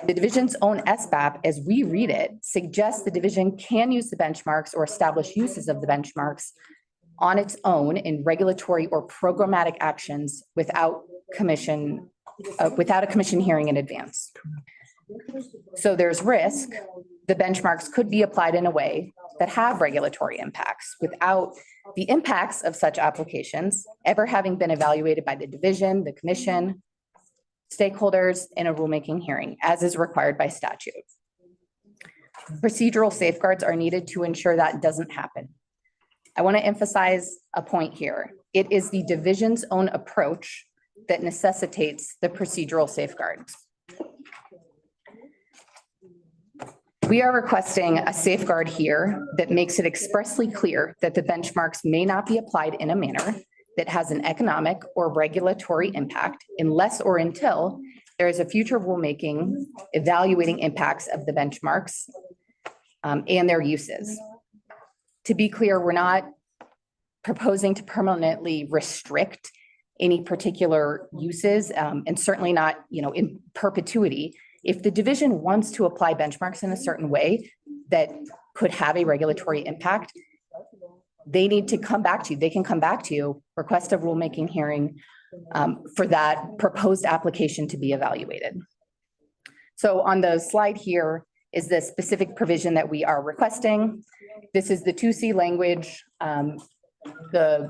The division's own SBAP, as we read it, suggests the division can use the benchmarks or establish uses of the benchmarks on its own in regulatory or programmatic actions without a commission hearing in advance. So there's risk the benchmarks could be applied in a way that have regulatory impacts without the impacts of such applications ever having been evaluated by the division, the commission, stakeholders in a rulemaking hearing, as is required by statute. Procedural safeguards are needed to ensure that doesn't happen. I want to emphasize a point here. It is the division's own approach that necessitates the procedural safeguards. We are requesting a safeguard here that makes it expressly clear that the benchmarks may not be applied in a manner that has an economic or regulatory impact unless or until there is a future rulemaking evaluating impacts of the benchmarks and their uses. To be clear, we're not proposing to permanently restrict any particular uses and certainly not, in perpetuity. If the division wants to apply benchmarks in a certain way that could have a regulatory impact, they need to come back to you. They can come back to you, request a rulemaking hearing for that proposed application to be evaluated. So on the slide here is the specific provision that we are requesting. This is the 2C language. The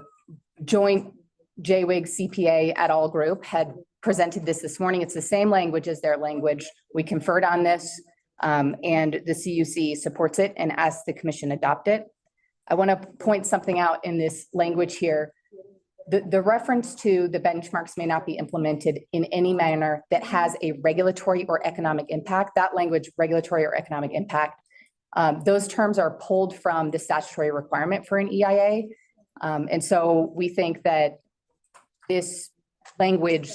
joint JWIG CPA et al. Group had presented this morning. It's the same language as their language. We conferred on this and the CUC supports it and asks the commission adopt it. I want to point something out in this language here. The reference to the benchmarks may not be implemented in any manner that has a regulatory or economic impact. That language, regulatory or economic impact, those terms are pulled from the statutory requirement for an EIA. And so we think that this language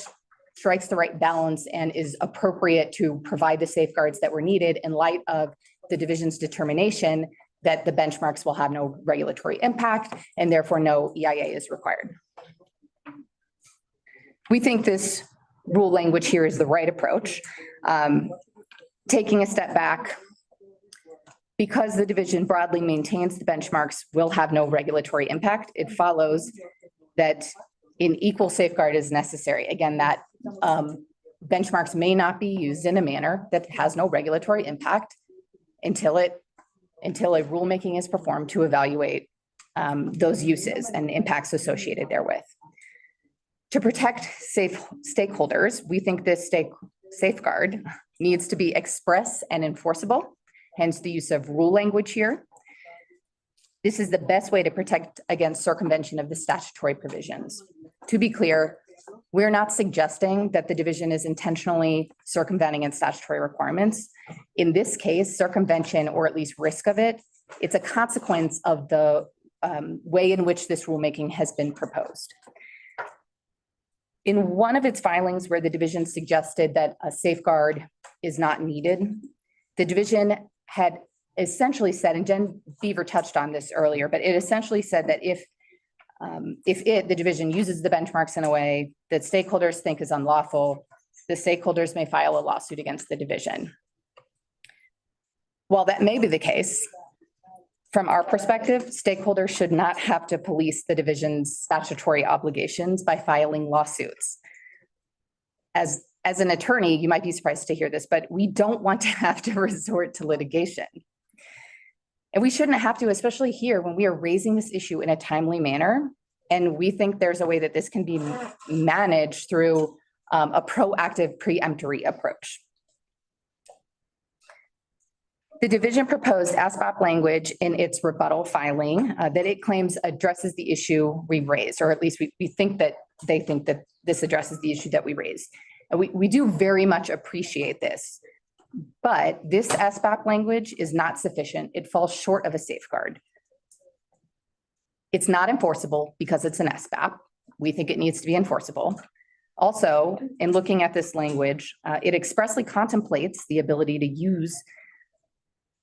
strikes the right balance and is appropriate to provide the safeguards that were needed in light of the division's determination that the benchmarks will have no regulatory impact and therefore no EIA is required. We think this rule language here is the right approach. Taking a step back, because the division broadly maintains the benchmarks will have no regulatory impact, it follows that an equal safeguard is necessary. Again, that benchmarks may not be used in a manner that has no regulatory impact until a rulemaking is performed to evaluate those uses and impacts associated therewith. To protect stakeholders, we think this safeguard needs to be express and enforceable, hence the use of rule language here. This is the best way to protect against circumvention of the statutory provisions. To be clear, we're not suggesting that the division is intentionally circumventing its statutory requirements. In this case, circumvention, or at least risk of it, it's a consequence of the way in which this rulemaking has been proposed. In one of its filings where the division suggested that a safeguard is not needed, the division had essentially said, and Jen Beaver touched on this earlier, but it essentially said that if if the division uses the benchmarks in a way that stakeholders think is unlawful, the stakeholders may file a lawsuit against the division. While that may be the case, from our perspective, stakeholders should not have to police the division's statutory obligations by filing lawsuits. As an attorney, you might be surprised to hear this, but we don't want to have to resort to litigation. And we shouldn't have to, especially here when we are raising this issue in a timely manner. And we think there's a way that this can be managed through a proactive preemptory approach. The division proposed ASBOP language in its rebuttal filing that it claims addresses the issue we raised, or at least we think that they think that this addresses the issue that we raised. And we do very much appreciate this, but this ASBOP language is not sufficient. It falls short of a safeguard. It's not enforceable because it's an SBAP. We think it needs to be enforceable. Also, in looking at this language, it expressly contemplates the ability to use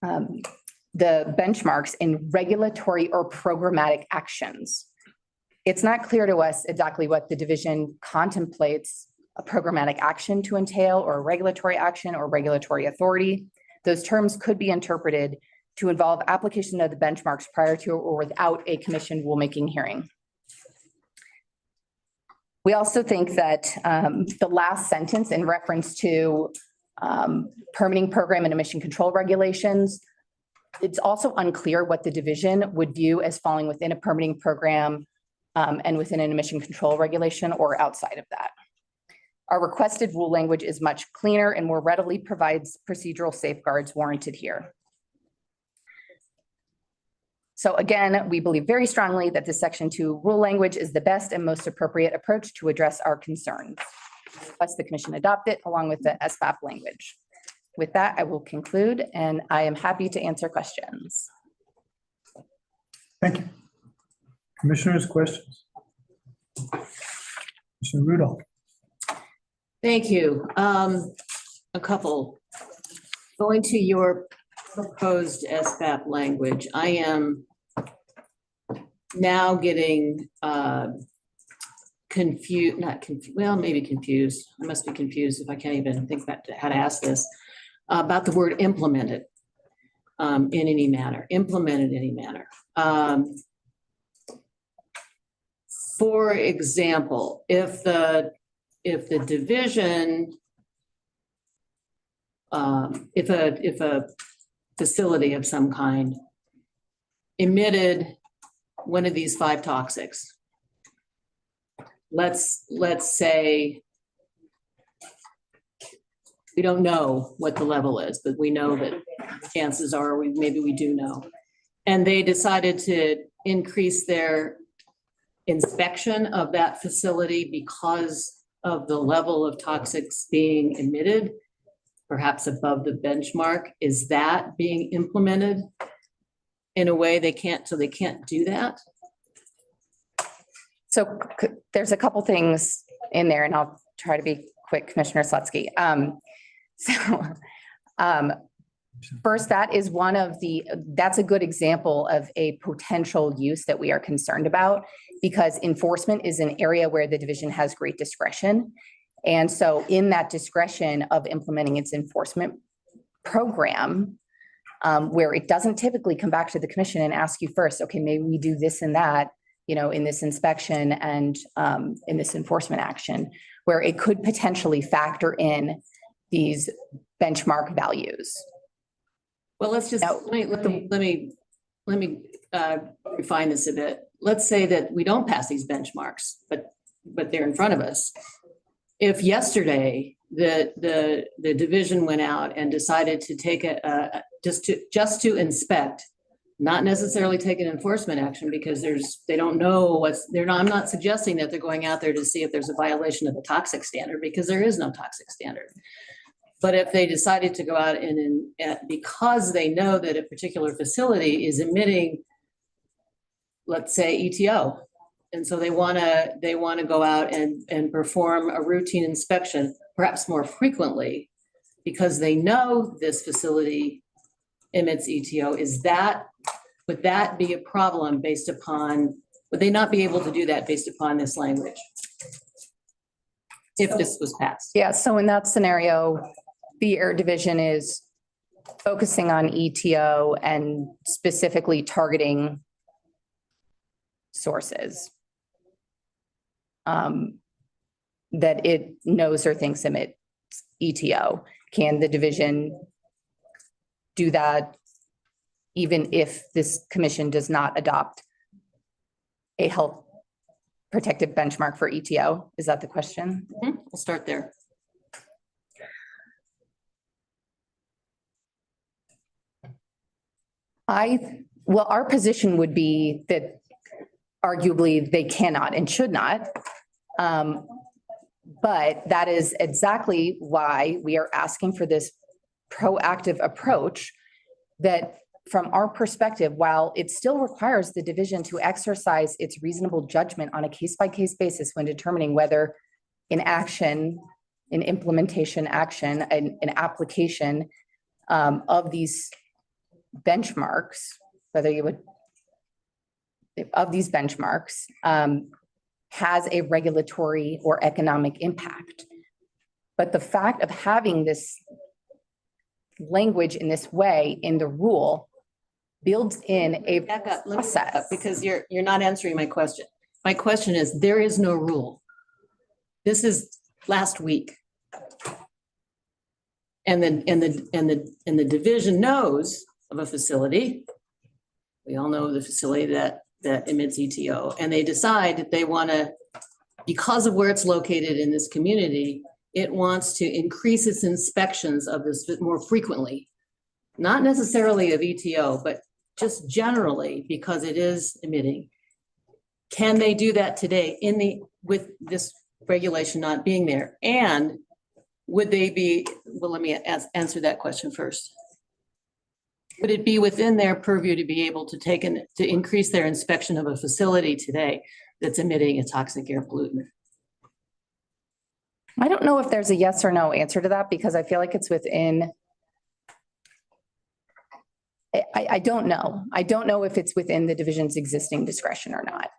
the benchmarks in regulatory or programmatic actions. It's not clear to us exactly what the division contemplates a programmatic action to entail, or a regulatory action or regulatory authority. Those terms could be interpreted to involve application of the benchmarks prior to or without a commission rulemaking hearing. We also think that the last sentence in reference to permitting program and emission control regulations, it's also unclear what the division would view as falling within a permitting program and within an emission control regulation or outside of that. Our requested rule language is much cleaner and more readily provides procedural safeguards warranted here. So again, we believe very strongly that the Section 2 rule language is the best and most appropriate approach to address our concerns. Thus, the commission adopt it along with the SBAP language. With that, I will conclude, and I am happy to answer questions. Thank you. Commissioners, questions? Commissioner Rudolph. Thank you. A couple. Going to your proposed SBAP language, I am now getting confused, not confused, well, maybe confused. I must be confused if I can't even think back to how to ask this, about the word implemented in any manner, implemented in any manner. For example, if the division, if a facility of some kind emitted one of these 5 toxics, let's say we don't know what the level is, but we know that chances are maybe we do know. And they decided to increase their inspection of that facility because of the level of toxics being emitted, perhaps above the benchmark. Is that being implemented in a way they can't do that? So there's a couple things in there, and I'll try to be quick, Commissioner Slutsky. First, that's a good example of a potential use that we are concerned about, because enforcement is an area where the division has great discretion. And so in that discretion of implementing its enforcement program, where it doesn't typically come back to the commission and ask you first, okay, maybe we do this and that, in this inspection and in this enforcement action, where it could potentially factor in these benchmark values. Well, let's just, let me refine this a bit. Let's say that we don't pass these benchmarks, but they're in front of us. If yesterday the division went out and decided to take just to inspect, not necessarily take an enforcement action, because they don't know I'm not suggesting that they're going out there to see if there's a violation of the toxic standard, because there is no toxic standard. But if they decided to go out and because they know that a particular facility is emitting, let's say ETO, and so they want to go out and perform a routine inspection, perhaps more frequently, because they know this facility emits ETO, would that be a problem based upon Would they not be able to do that based upon this language? If this was passed? Yeah, so in that scenario, the air division is focusing on ETO and specifically targeting sources that it knows or thinks emit ETO. Can the division do that even if this commission does not adopt a health protective benchmark for ETO? Is that the question? We'll start there. Well, our position would be that arguably they cannot and should not. But that is exactly why we are asking for this proactive approach that from our perspective, while it still requires the division to exercise its reasonable judgment on a case-by-case basis when determining whether an action, an implementation action, an application of these benchmarks, whether you would, of these benchmarks, has a regulatory or economic impact. But the fact of having this language in this way in the rule builds in a Back up, let me process. back up, because you're not answering my question. My question is, there is no rule. This is last week. And the division knows of a facility. We all know the facility that emits ETO, and they decide that they want to, because of where it's located in this community, it wants to increase its inspections of this more frequently. Not necessarily of ETO, but just generally because it is emitting. Can they do that today with this regulation not being there? And would they be, well, let me answer that question first. Would it be within their purview to be able to increase their inspection of a facility today that's emitting a toxic air pollutant? I don't know if there's a yes or no answer to that because I feel like it's within. I don't know. I don't know if it's within the division's existing discretion or not.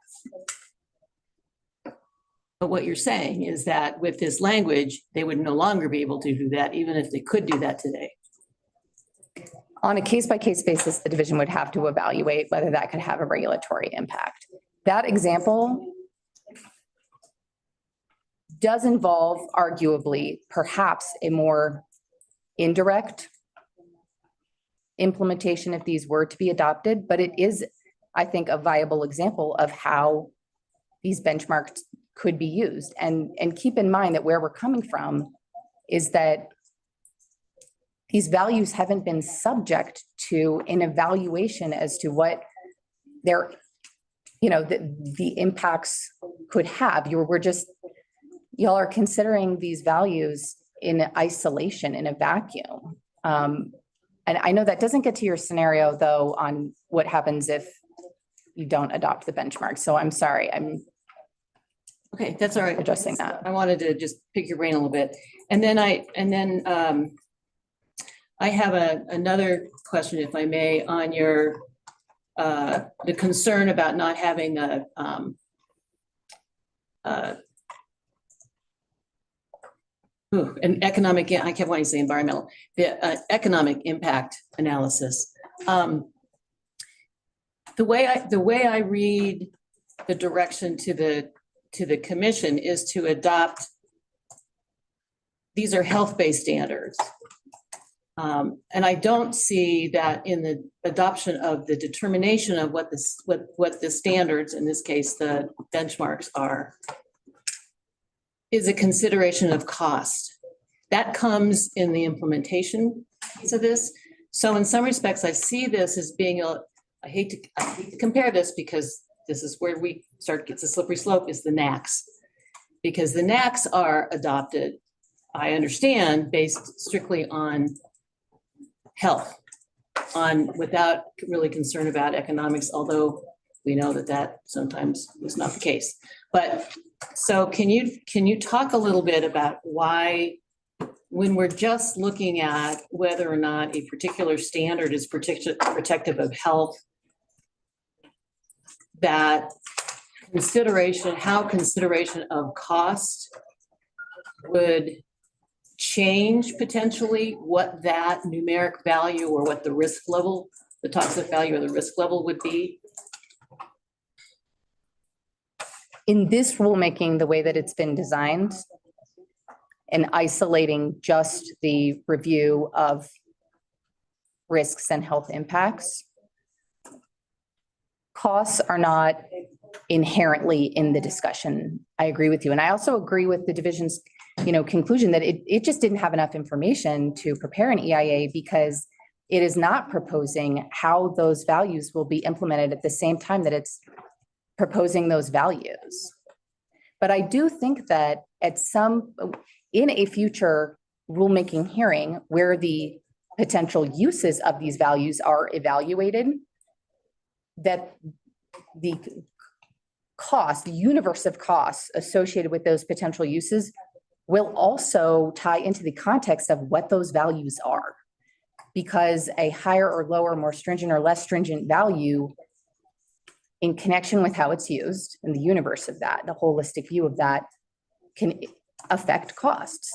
But what you're saying is that with this language, they would no longer be able to do that, even if they could do that today. On a case-by-case basis, the division would have to evaluate whether that could have a regulatory impact. That example does involve arguably perhaps a more indirect implementation if these were to be adopted, but it is, I think, a viable example of how these benchmarks could be used. And keep in mind that where we're coming from is that these values haven't been subject to an evaluation as to what their, the impacts could have. Y'all are considering these values in isolation, in a vacuum. And I know that doesn't get to your scenario though on what happens if you don't adopt the benchmark. So I'm sorry, okay, that's all right. Addressing that. I wanted to just pick your brain a little bit. And then I have another question, if I may, on your the concern about not having an economic, I kept wanting to say environmental, the economic impact analysis. The way I read the direction to the commission is to adopt, these are health-based standards. And I don't see that in the adoption of the determination of what the standards, in this case, the benchmarks are, is a consideration of cost. That comes in the implementation piece of this. So in some respects, I see this as being I hate to compare this because this is where we start to get the slippery slope, is the NACs. Because the NACs are adopted, I understand, based strictly on health, without really concern about economics, although we know that sometimes is not the case. But so can you talk a little bit about why, when we're just looking at whether or not a particular standard is protective of health, that how consideration of cost would change potentially what that numeric value or what the risk level, the toxic value or the risk level would be? In this rulemaking, the way that it's been designed and isolating just the review of risks and health impacts, costs are not inherently in the discussion. I agree with you. And I also agree with the division's, conclusion that it just didn't have enough information to prepare an EIA because it is not proposing how those values will be implemented at the same time that it's proposing those values. But I do think that in a future rulemaking hearing where the potential uses of these values are evaluated, that the universe of costs associated with those potential uses will also tie into the context of what those values are. Because a higher or lower, more stringent or less stringent value in connection with how it's used and the universe of that, the holistic view of that can affect costs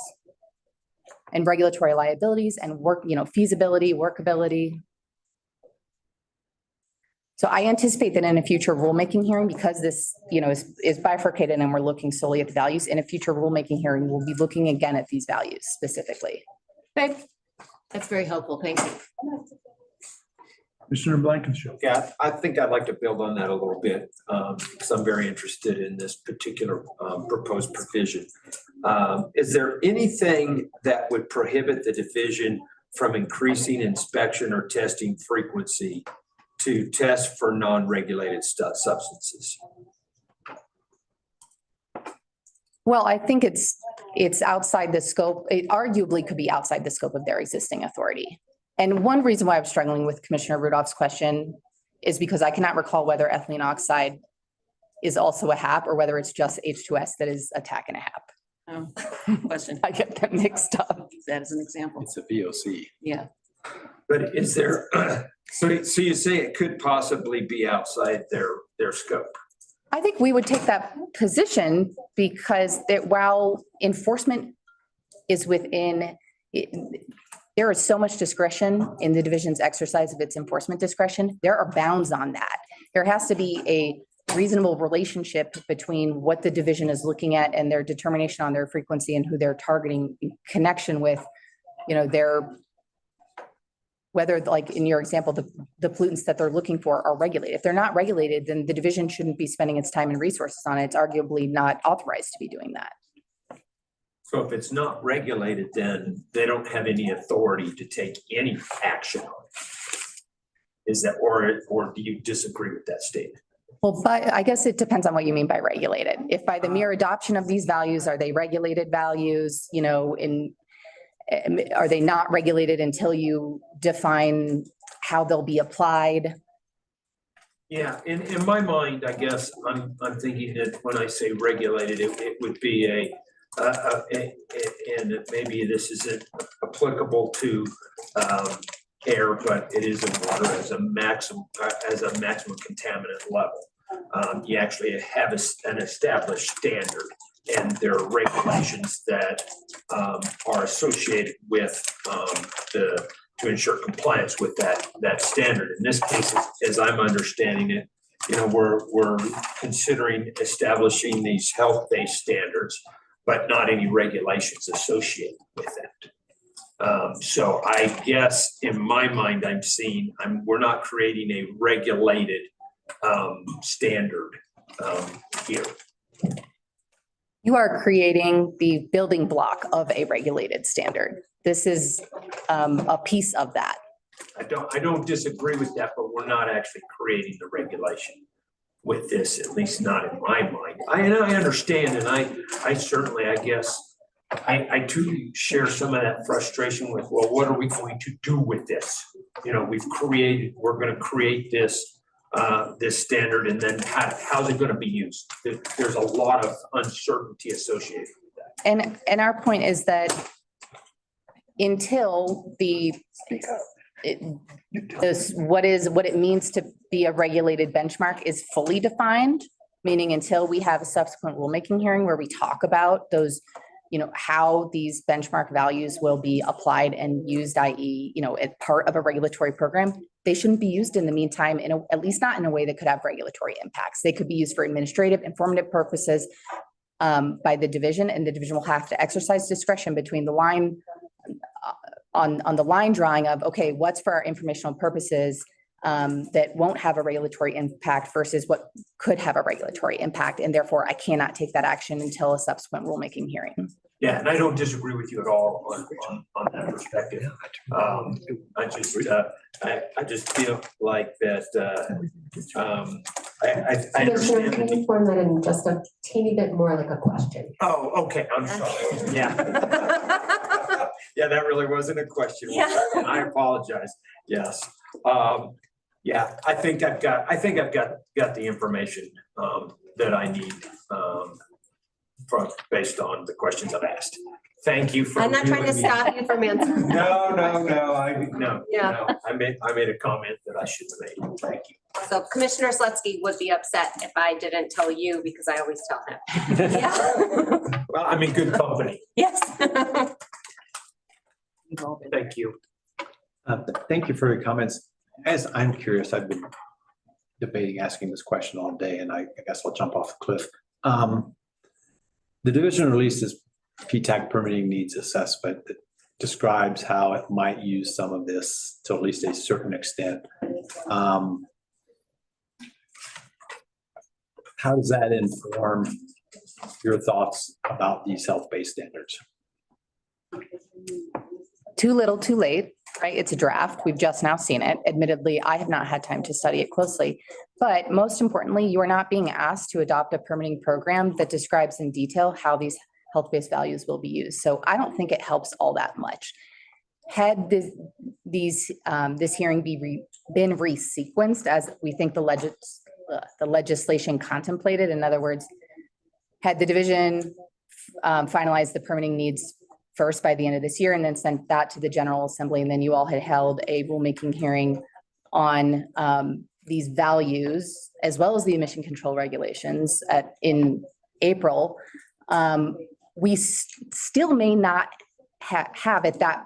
and regulatory liabilities and feasibility, workability. So I anticipate that in a future rulemaking hearing, because this, is bifurcated and we're looking solely at the values, in a future rulemaking hearing, we'll be looking again at these values specifically. Okay, that's very helpful. Thank you. Commissioner Blankenship. Yeah, I think I'd like to build on that a little bit, because I'm very interested in this particular proposed provision. Is there anything that would prohibit the division from increasing inspection or testing frequency to test for non-regulated substances? Well, I think it's outside the scope. It arguably could be outside the scope of their existing authority. And one reason why I'm struggling with Commissioner Rudolph's question is because I cannot recall whether ethylene oxide is also a HAP or whether it's just H2S that is a TAC and a HAP. Oh, question. I get them mixed up. That is an example. It's a VOC. Yeah. But is there, so you say it could possibly be outside their scope? I think we would take that position because while enforcement is within, there is so much discretion in the division's exercise of its enforcement discretion. There are bounds on that. There has to be a reasonable relationship between what the division is looking at and their determination on their frequency and who they're targeting in connection with, whether, like in your example, the pollutants that they're looking for are regulated. If they're not regulated, then the division shouldn't be spending its time and resources on it. It's arguably not authorized to be doing that. So if it's not regulated, then they don't have any authority to take any action on it. Is that, or do you disagree with that statement? Well, but I guess it depends on what you mean by regulated. If by the mere adoption of these values, are they regulated values, are they not regulated until you define how they'll be applied? Yeah, in my mind, I guess I'm thinking that when I say regulated, it would be and maybe this isn't applicable to air, but it is in water as a maximum contaminant level. You actually have an established standard, and there are regulations that are associated with to ensure compliance with that standard. In this case, as I'm understanding it, we're considering establishing these health-based standards, but not any regulations associated with that. So I guess in my mind, we're not creating a regulated standard here. You are creating the building block of a regulated standard. This is a piece of that. I don't disagree with that, but we're not actually creating the regulation with this, at least not in my mind. I understand, and I certainly, I guess, I too share some of that frustration with, well, what are we going to do with this? We're going to create this standard, and then how's it going to be used? There's a lot of uncertainty associated with that. And our point is that until what it means to be a regulated benchmark is fully defined, meaning until we have a subsequent rulemaking hearing where we talk about those, how these benchmark values will be applied and used, i.e., as part of a regulatory program, they shouldn't be used in the meantime, at least not in a way that could have regulatory impacts. They could be used for administrative, informative purposes by the division, and the division will have to exercise discretion between the line on the line drawing of, okay, what's for our informational purposes that won't have a regulatory impact versus what could have a regulatory impact. And therefore, I cannot take that action until a subsequent rulemaking hearing. Yeah, and I don't disagree with you at all on that perspective. I just feel like that, I understand. Can you form that in just a teeny bit more like a question? Oh, okay, I'm sorry, yeah. Yeah, that really wasn't a question. Yeah. And I apologize, yes. Yeah, I think I've got the information that I need based on the questions I've asked. Thank you for. I'm not trying to stop you from answering. No, Yeah. I made a comment that I shouldn't have made. Thank you. So Commissioner Slutsky would be upset if I didn't tell you because I always tell him. Yeah. Well, I'm in good company. Yes. Thank you. Thank you for your comments. As I'm curious, I've been debating asking this question all day, and I guess I'll jump off the cliff. The division released this PTAC permitting needs assessment that describes how it might use some of this to at least a certain extent. How does that inform your thoughts about these health-based standards? Too little, too late, right? It's a draft. We've just now seen it. Admittedly, I have not had time to study it closely. But most importantly, you are not being asked to adopt a permitting program that describes in detail how these health-based values will be used. So I don't think it helps all that much. Had this hearing been resequenced as we think the legislation contemplated, in other words, had the division finalized the permitting needs first by the end of this year and then sent that to the General Assembly, and then you all had held a rulemaking hearing on these values as well as the emission control regulations in April, we still may not have at that,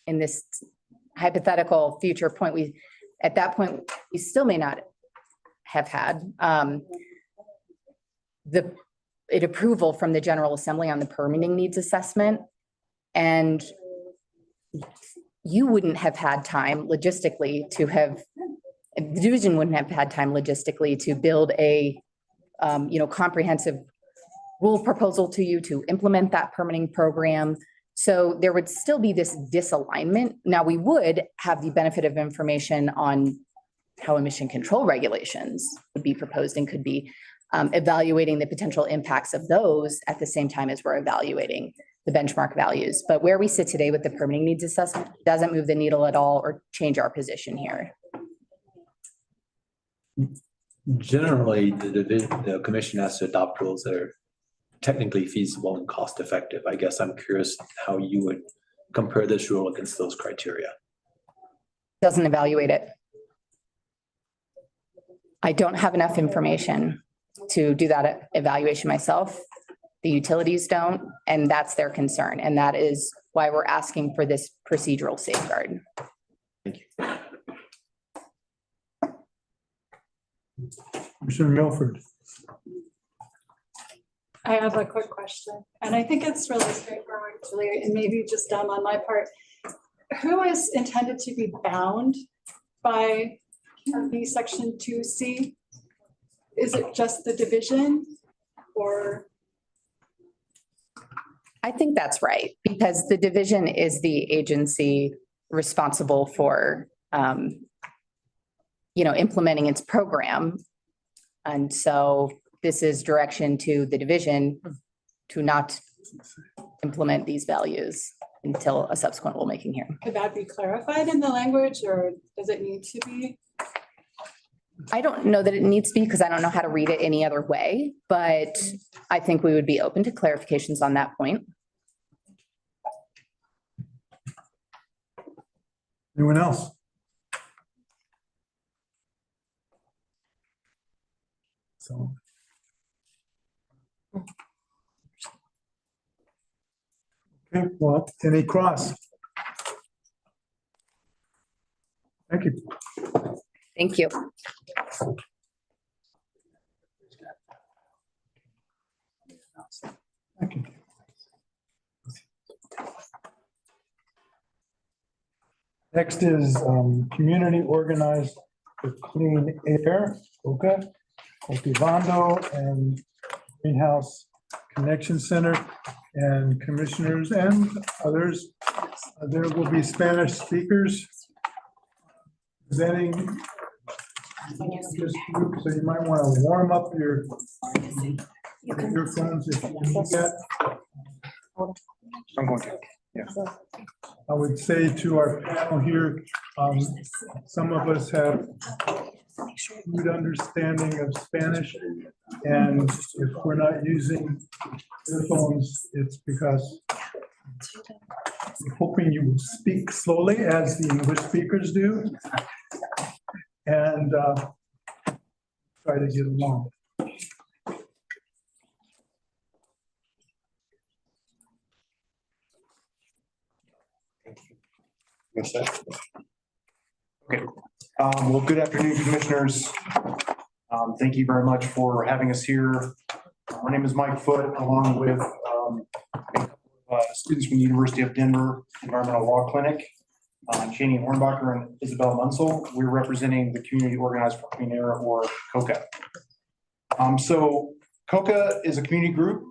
in this hypothetical future point, at that point, we still may not have had the approval from the General Assembly on the permitting needs assessment. And you wouldn't have had time logistically the division wouldn't have had time logistically to build a comprehensive rule proposal to you to implement that permitting program. So there would still be this disalignment. Now, we would have the benefit of information on how emission control regulations would be proposed and could be evaluating the potential impacts of those at the same time as we're evaluating the benchmark values. But where we sit today with the permitting needs assessment doesn't move the needle at all or change our position here. Generally, the commission has to adopt rules that are technically feasible and cost effective. I guess I'm curious how you would compare this rule against those criteria. Doesn't evaluate it. I don't have enough information to do that evaluation myself. The utilities don't, and that's their concern. And that is why we're asking for this procedural safeguard. Thank you. Commissioner Milford. I have a quick question, and I think it's really straightforward, Julie, and maybe just dumb on my part. Who is intended to be bound by the section 2C? Is it just the division or? I think that's right, because the division is the agency responsible for, implementing its program. And so this is direction to the division to not implement these values until a subsequent rulemaking hearing. Could that be clarified in the language, or does it need to be? I don't know that it needs to be, because I don't know how to read it any other way, but I think we would be open to clarifications on that point. Anyone else? So Okay, well, any cross? Thank you. Thank you. Thank you. Next is Community Organized for Clean Air, OCA, Cultivando, and Greenhouse Connection Center, and commissioners and others. There will be Spanish speakers presenting this group, so you might want to warm up your earphones if you need that. I'm going to, yeah. I would say to our panel here, some of us have good understanding of Spanish. And if we're not using earphones, it's because I'm hoping you will speak slowly as the English speakers do. And try to get along. Okay, well, good afternoon, commissioners. Thank you very much for having us here. My name is Mike Foote, along with students from the University of Denver Environmental Law Clinic, Shani Hornbacher and Isabel Munsell. We're representing the Community Organized for Clean Air, or COCA. So COCA is a community group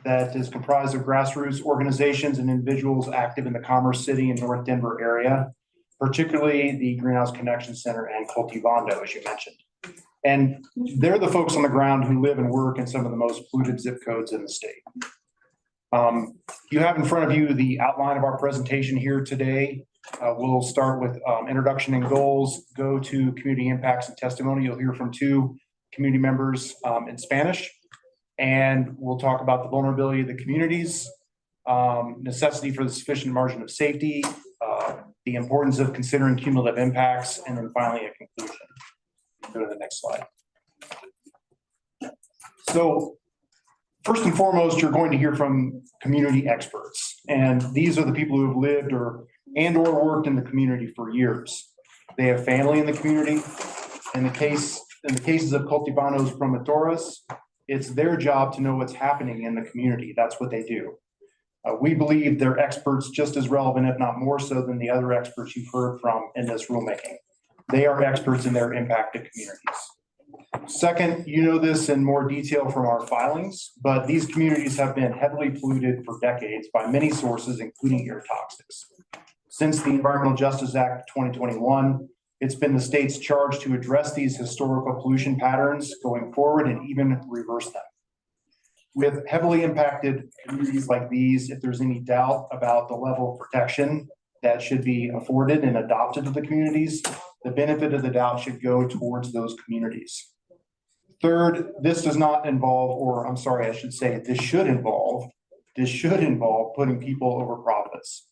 that is comprised of grassroots organizations and individuals active in the Commerce City and North Denver area, particularly the Greenhouse Connection Center and Cultivando, as you mentioned. And they're the folks on the ground who live and work in some of the most polluted zip codes in the state. You have in front of you the outline of our presentation here today. We'll start with introduction and goals, go to community impacts and testimony. You'll hear from two community members in Spanish. And we'll talk about the vulnerability of the communities, necessity for the sufficient margin of safety, the importance of considering cumulative impacts, and then finally a conclusion. Go to the next slide. So first and foremost, you're going to hear from community experts. And these are the people who have lived or worked in the community for years. They have family in the community. In the cases of Cultivanos Promotores, it's their job to know what's happening in the community. That's what they do. We believe they're experts just as relevant, if not more so, than the other experts you've heard from in this rulemaking. They are experts in their impacted communities. Second, you know this in more detail from our filings, but these communities have been heavily polluted for decades by many sources, including air toxics. Since the Environmental Justice Act of 2021, it's been the state's charge to address these historical pollution patterns going forward and even reverse them. With heavily impacted communities like these, if there's any doubt about the level of protection that should be afforded and adopted to the communities, the benefit of the doubt should go towards those communities. Third, this does not involve, or I'm sorry, I should say, this should involve putting people over profits.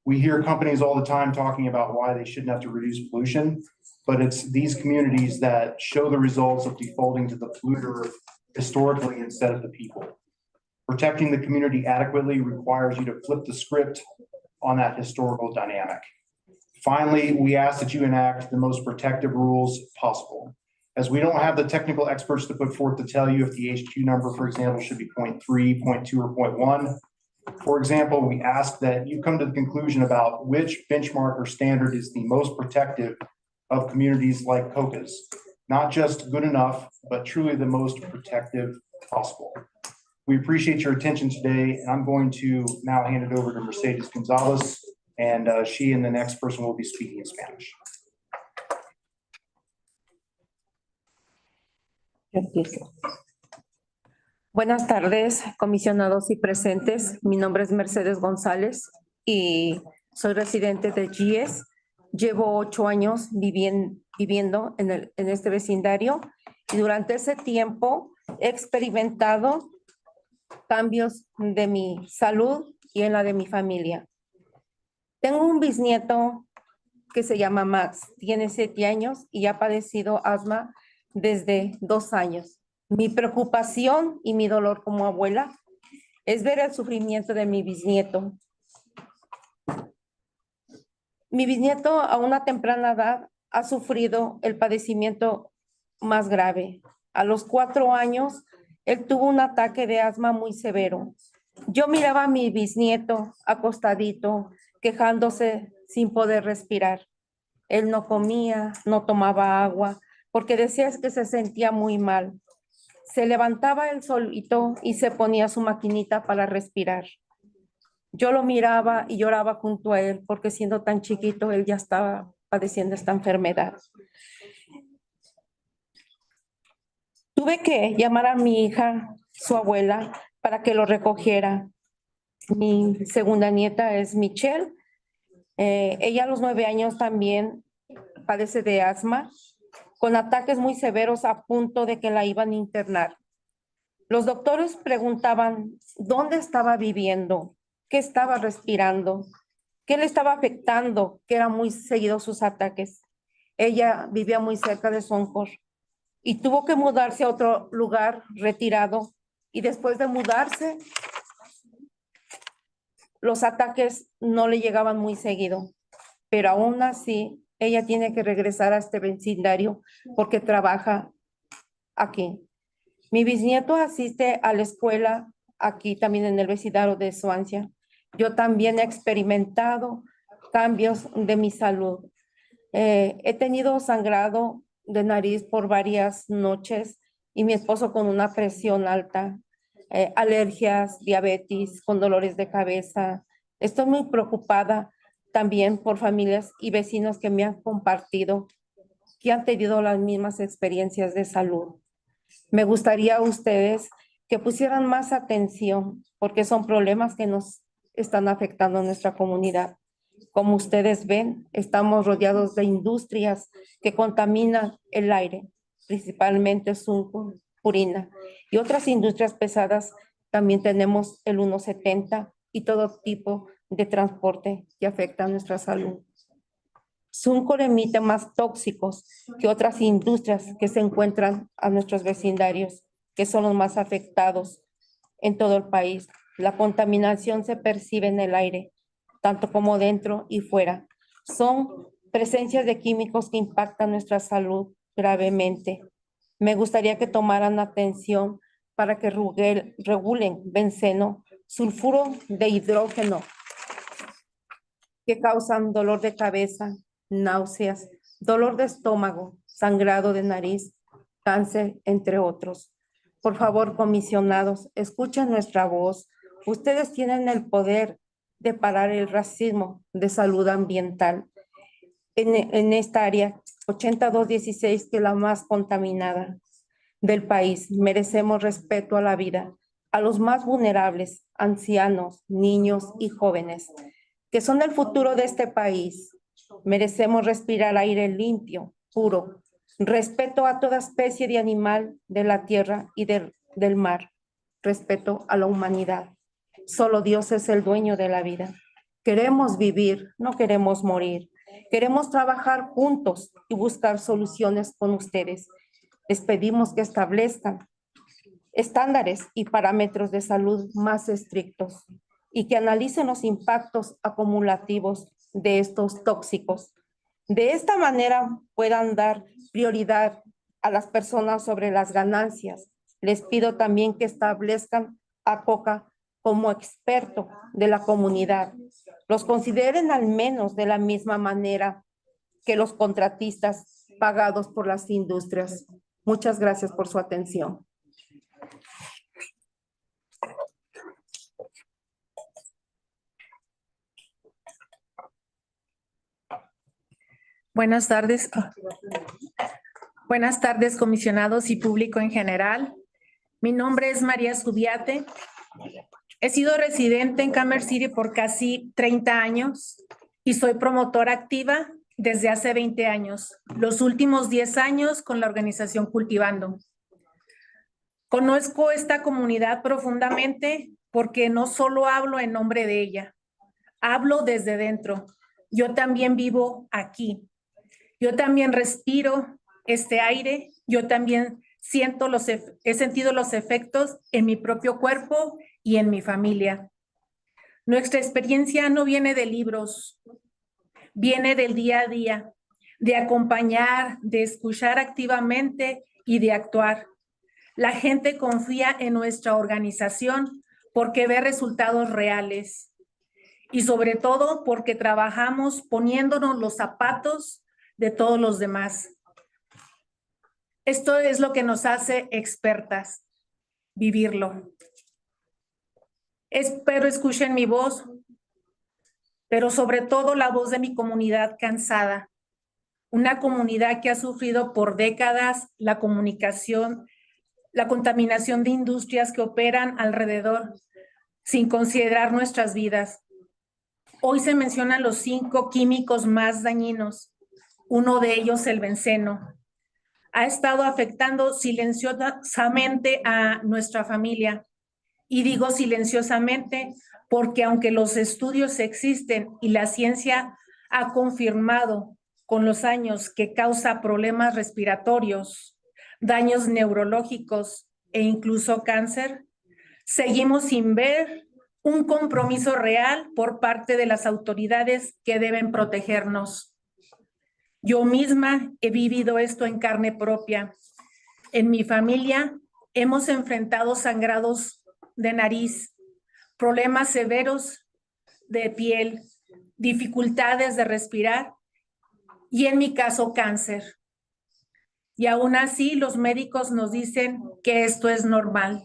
We hear companies all the time talking about why they shouldn't have to reduce pollution, but it's these communities that show the results of defaulting to the polluter historically instead of the people. Protecting the community adequately requires you to flip the script on that historical dynamic. Finally, we ask that you enact the most protective rules possible. As we don't have the technical experts to put forth to tell you if the HQ number, for example, should be 0.3, 0.2, or 0.1. For example, we ask that you come to the conclusion about which benchmark or standard is the most protective of communities like COCA's. Not just good enough, but truly the most protective possible. We appreciate your attention today, and I'm going to now hand it over to Mercedes Gonzalez, and she and the next person will be speaking in Spanish. Buenas tardes, comisionados y presentes. Mi nombre es Mercedes González y soy residente de GIES. Llevo 8 años viviendo en este vecindario y durante ese tiempo he experimentado cambios de mi salud y en la de mi familia. Tengo un bisnieto que se llama Max, tiene 7 años y ha padecido asma desde 2 años. Mi preocupación y mi dolor como abuela es ver el sufrimiento de mi bisnieto Mi bisnieto a una temprana edad ha sufrido el padecimiento más grave. A los 4 años, él tuvo un ataque de asma muy severo. Yo miraba a mi bisnieto acostadito, quejándose sin poder respirar. Él no comía, no tomaba agua, porque decía que se sentía muy mal. Se levantaba él solito y se ponía su maquinita para respirar. Yo lo miraba y lloraba junto a él, porque siendo tan chiquito, él ya estaba padeciendo esta enfermedad. Tuve que llamar a mi hija, su abuela, para que lo recogiera. Mi segunda nieta es Michelle. Ella a los 9 años también padece de asma, con ataques muy severos a punto de que la iban a internar. Los doctores preguntaban dónde estaba viviendo, qué estaba respirando, qué le estaba afectando, que eran muy seguidos sus ataques. Ella vivía muy cerca de Soncor y tuvo que mudarse a otro lugar retirado, y después de mudarse, los ataques no le llegaban muy seguido, pero aún así ella tiene que regresar a este vecindario porque trabaja aquí. Mi bisnieto asiste a la escuela aquí también en el vecindario de Suancia. Yo también he experimentado cambios de mi salud. He tenido sangrado de nariz por varias noches y mi esposo con una presión alta, alergias, diabetes, con dolores de cabeza. Estoy muy preocupada también por familias y vecinos que me han compartido que han tenido las mismas experiencias de salud. Me gustaría a ustedes que pusieran más atención porque son problemas que nos están afectando a nuestra comunidad. Como ustedes ven, estamos rodeados de industrias que contaminan el aire, principalmente Sunco, Purina, y otras industrias pesadas. También tenemos el 170 y todo tipo de transporte que afecta a nuestra salud. Suncor emite más tóxicos que otras industrias que se encuentran a nuestros vecindarios, que son los más afectados en todo el país. La contaminación se percibe en el aire, tanto como dentro y fuera. Son presencias de químicos que impactan nuestra salud gravemente. Me gustaría que tomaran atención para que regulen benceno, sulfuro de hidrógeno, que causan dolor de cabeza, náuseas, dolor de estómago, sangrado de nariz, cáncer, entre otros. Por favor, comisionados, escuchen nuestra voz. Ustedes tienen el poder de parar el racismo de salud ambiental en esta área 8216, que es la más contaminada del país. Merecemos respeto a la vida, a los más vulnerables, ancianos, niños y jóvenes, que son el futuro de este país. Merecemos respirar aire limpio, puro, respeto a toda especie de animal de la tierra y del mar, respeto a la humanidad. Solo Dios es el dueño de la vida. Queremos vivir, no queremos morir. Queremos trabajar juntos y buscar soluciones con ustedes. Les pedimos que establezcan estándares y parámetros de salud más estrictos y que analicen los impactos acumulativos de estos tóxicos. De esta manera puedan dar prioridad a las personas sobre las ganancias. Les pido también que establezcan a COCA como experto de la comunidad. Los consideren al menos de la misma manera que los contratistas pagados por las industrias. Muchas gracias por su atención. Buenas tardes. Buenas tardes, comisionados y público en general. Mi nombre es María Zubiate. He sido residente en Commerce City por casi 30 años y soy promotora activa desde hace 20 años, los últimos 10 años con la organización Cultivando. Conozco esta comunidad profundamente porque no solo hablo en nombre de ella, hablo desde dentro. Yo también vivo aquí. Yo también respiro este aire, yo también he sentido los efectos en mi propio cuerpo y en mi familia. Nuestra experiencia no viene de libros, viene del día a día, de acompañar, de escuchar activamente y de actuar. La gente confía en nuestra organización porque ve resultados reales y sobre todo porque trabajamos poniéndonos los zapatos de todos los demás. Esto es lo que nos hace expertas, vivirlo. Espero escuchen mi voz, pero sobre todo la voz de mi comunidad cansada, una comunidad que ha sufrido por décadas la contaminación de industrias que operan alrededor sin considerar nuestras vidas. Hoy se mencionan los 5 químicos más dañinos, uno de ellos el benceno. Ha estado afectando silenciosamente a nuestra familia. Y digo silenciosamente porque aunque los estudios existen y la ciencia ha confirmado con los años que causa problemas respiratorios, daños neurológicos e incluso cáncer, seguimos sin ver un compromiso real por parte de las autoridades que deben protegernos. Yo misma he vivido esto en carne propia. En mi familia hemos enfrentado sangrados de nariz, problemas severos de piel, dificultades de respirar y en mi caso cáncer. Y aún así los médicos nos dicen que esto es normal.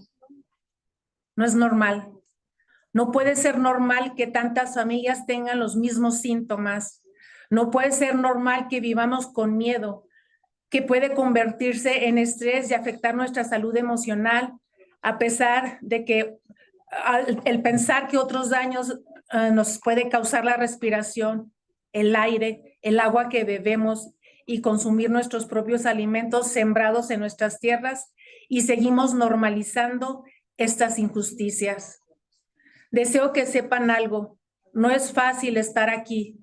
No es normal. No puede ser normal que tantas familias tengan los mismos síntomas. No puede ser normal que vivamos con miedo, que puede convertirse en estrés y afectar nuestra salud emocional, a pesar de que el pensar que otros daños nos puede causar la respiración, el aire, el agua que bebemos y consumir nuestros propios alimentos sembrados en nuestras tierras y seguimos normalizando estas injusticias. Deseo que sepan algo, no es fácil estar aquí,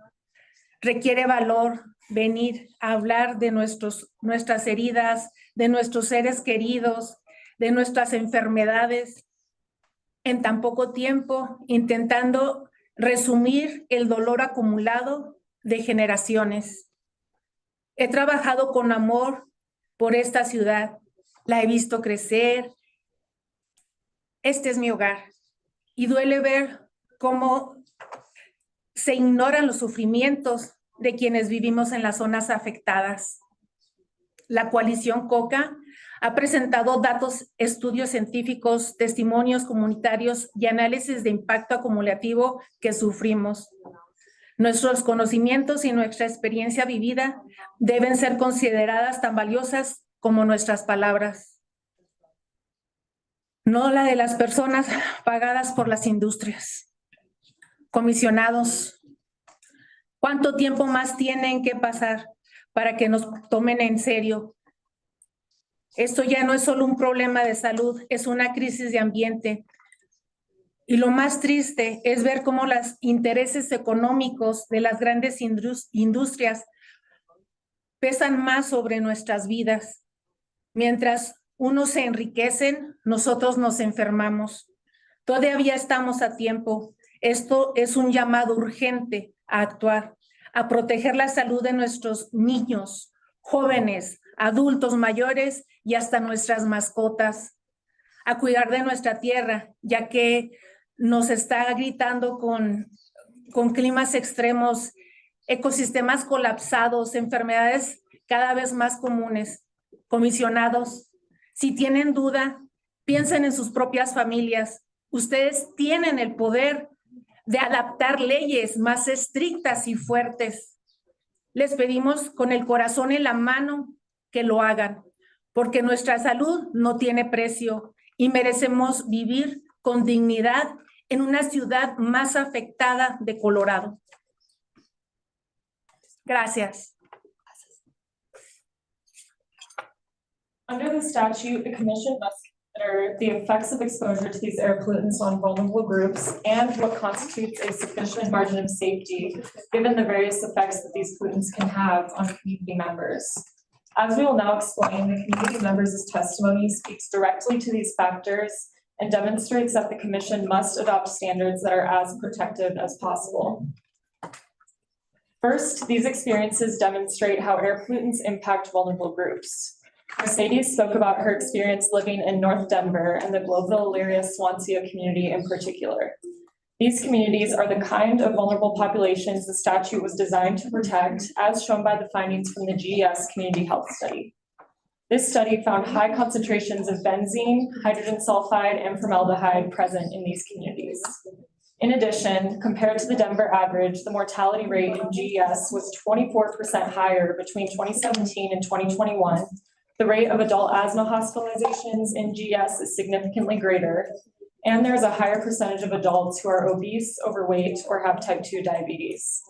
requiere valor venir a hablar de nuestras heridas, de nuestros seres queridos, de nuestras enfermedades, en tan poco tiempo, intentando resumir el dolor acumulado de generaciones. He trabajado con amor por esta ciudad, la he visto crecer. Este es mi hogar y duele ver cómo se ignoran los sufrimientos de quienes vivimos en las zonas afectadas. La coalición COCA ha presentado datos, estudios científicos, testimonios comunitarios y análisis de impacto acumulativo que sufrimos. Nuestros conocimientos y nuestra experiencia vivida deben ser consideradas tan valiosas como nuestras palabras. No la de las personas pagadas por las industrias. Comisionados, ¿cuánto tiempo más tienen que pasar para que nos tomen en serio? Esto ya no es solo un problema de salud, es una crisis de ambiente. Y lo más triste es ver cómo los intereses económicos de las grandes industrias pesan más sobre nuestras vidas. Mientras unos se enriquecen, nosotros nos enfermamos. Todavía estamos a tiempo. Esto es un llamado urgente a actuar, a proteger la salud de nuestros niños, jóvenes, adultos mayores y hasta nuestras mascotas, a cuidar de nuestra tierra, ya que nos está gritando con climas extremos, ecosistemas colapsados, enfermedades cada vez más comunes. Comisionados, si tienen duda, piensen en sus propias familias. Ustedes tienen el poder de adaptar leyes más estrictas y fuertes. Les pedimos con el corazón en la mano que lo hagan, porque nuestra salud no tiene precio y merecemos vivir con dignidad en una ciudad más afectada de Colorado. Gracias. Under the statute, the commission must consider the effects of exposure to these air pollutants on vulnerable groups and what constitutes a sufficient margin of safety, given the various effects that these pollutants can have on community members. As we will now explain, the community members' testimony speaks directly to these factors and demonstrates that the commission must adopt standards that are as protective as possible. First, these experiences demonstrate how air pollutants impact vulnerable groups. Mercedes spoke about her experience living in North Denver and the Globeville-Elyria-Swansea community in particular. These communities are the kind of vulnerable populations the statute was designed to protect, as shown by the findings from the GES Community Health Study. This study found high concentrations of benzene, hydrogen sulfide, and formaldehyde present in these communities. In addition, compared to the Denver average, the mortality rate in GES was 24% higher between 2017 and 2021. The rate of adult asthma hospitalizations in GES is significantly greater, and there's a higher percentage of adults who are obese, overweight, or have type 2 diabetes.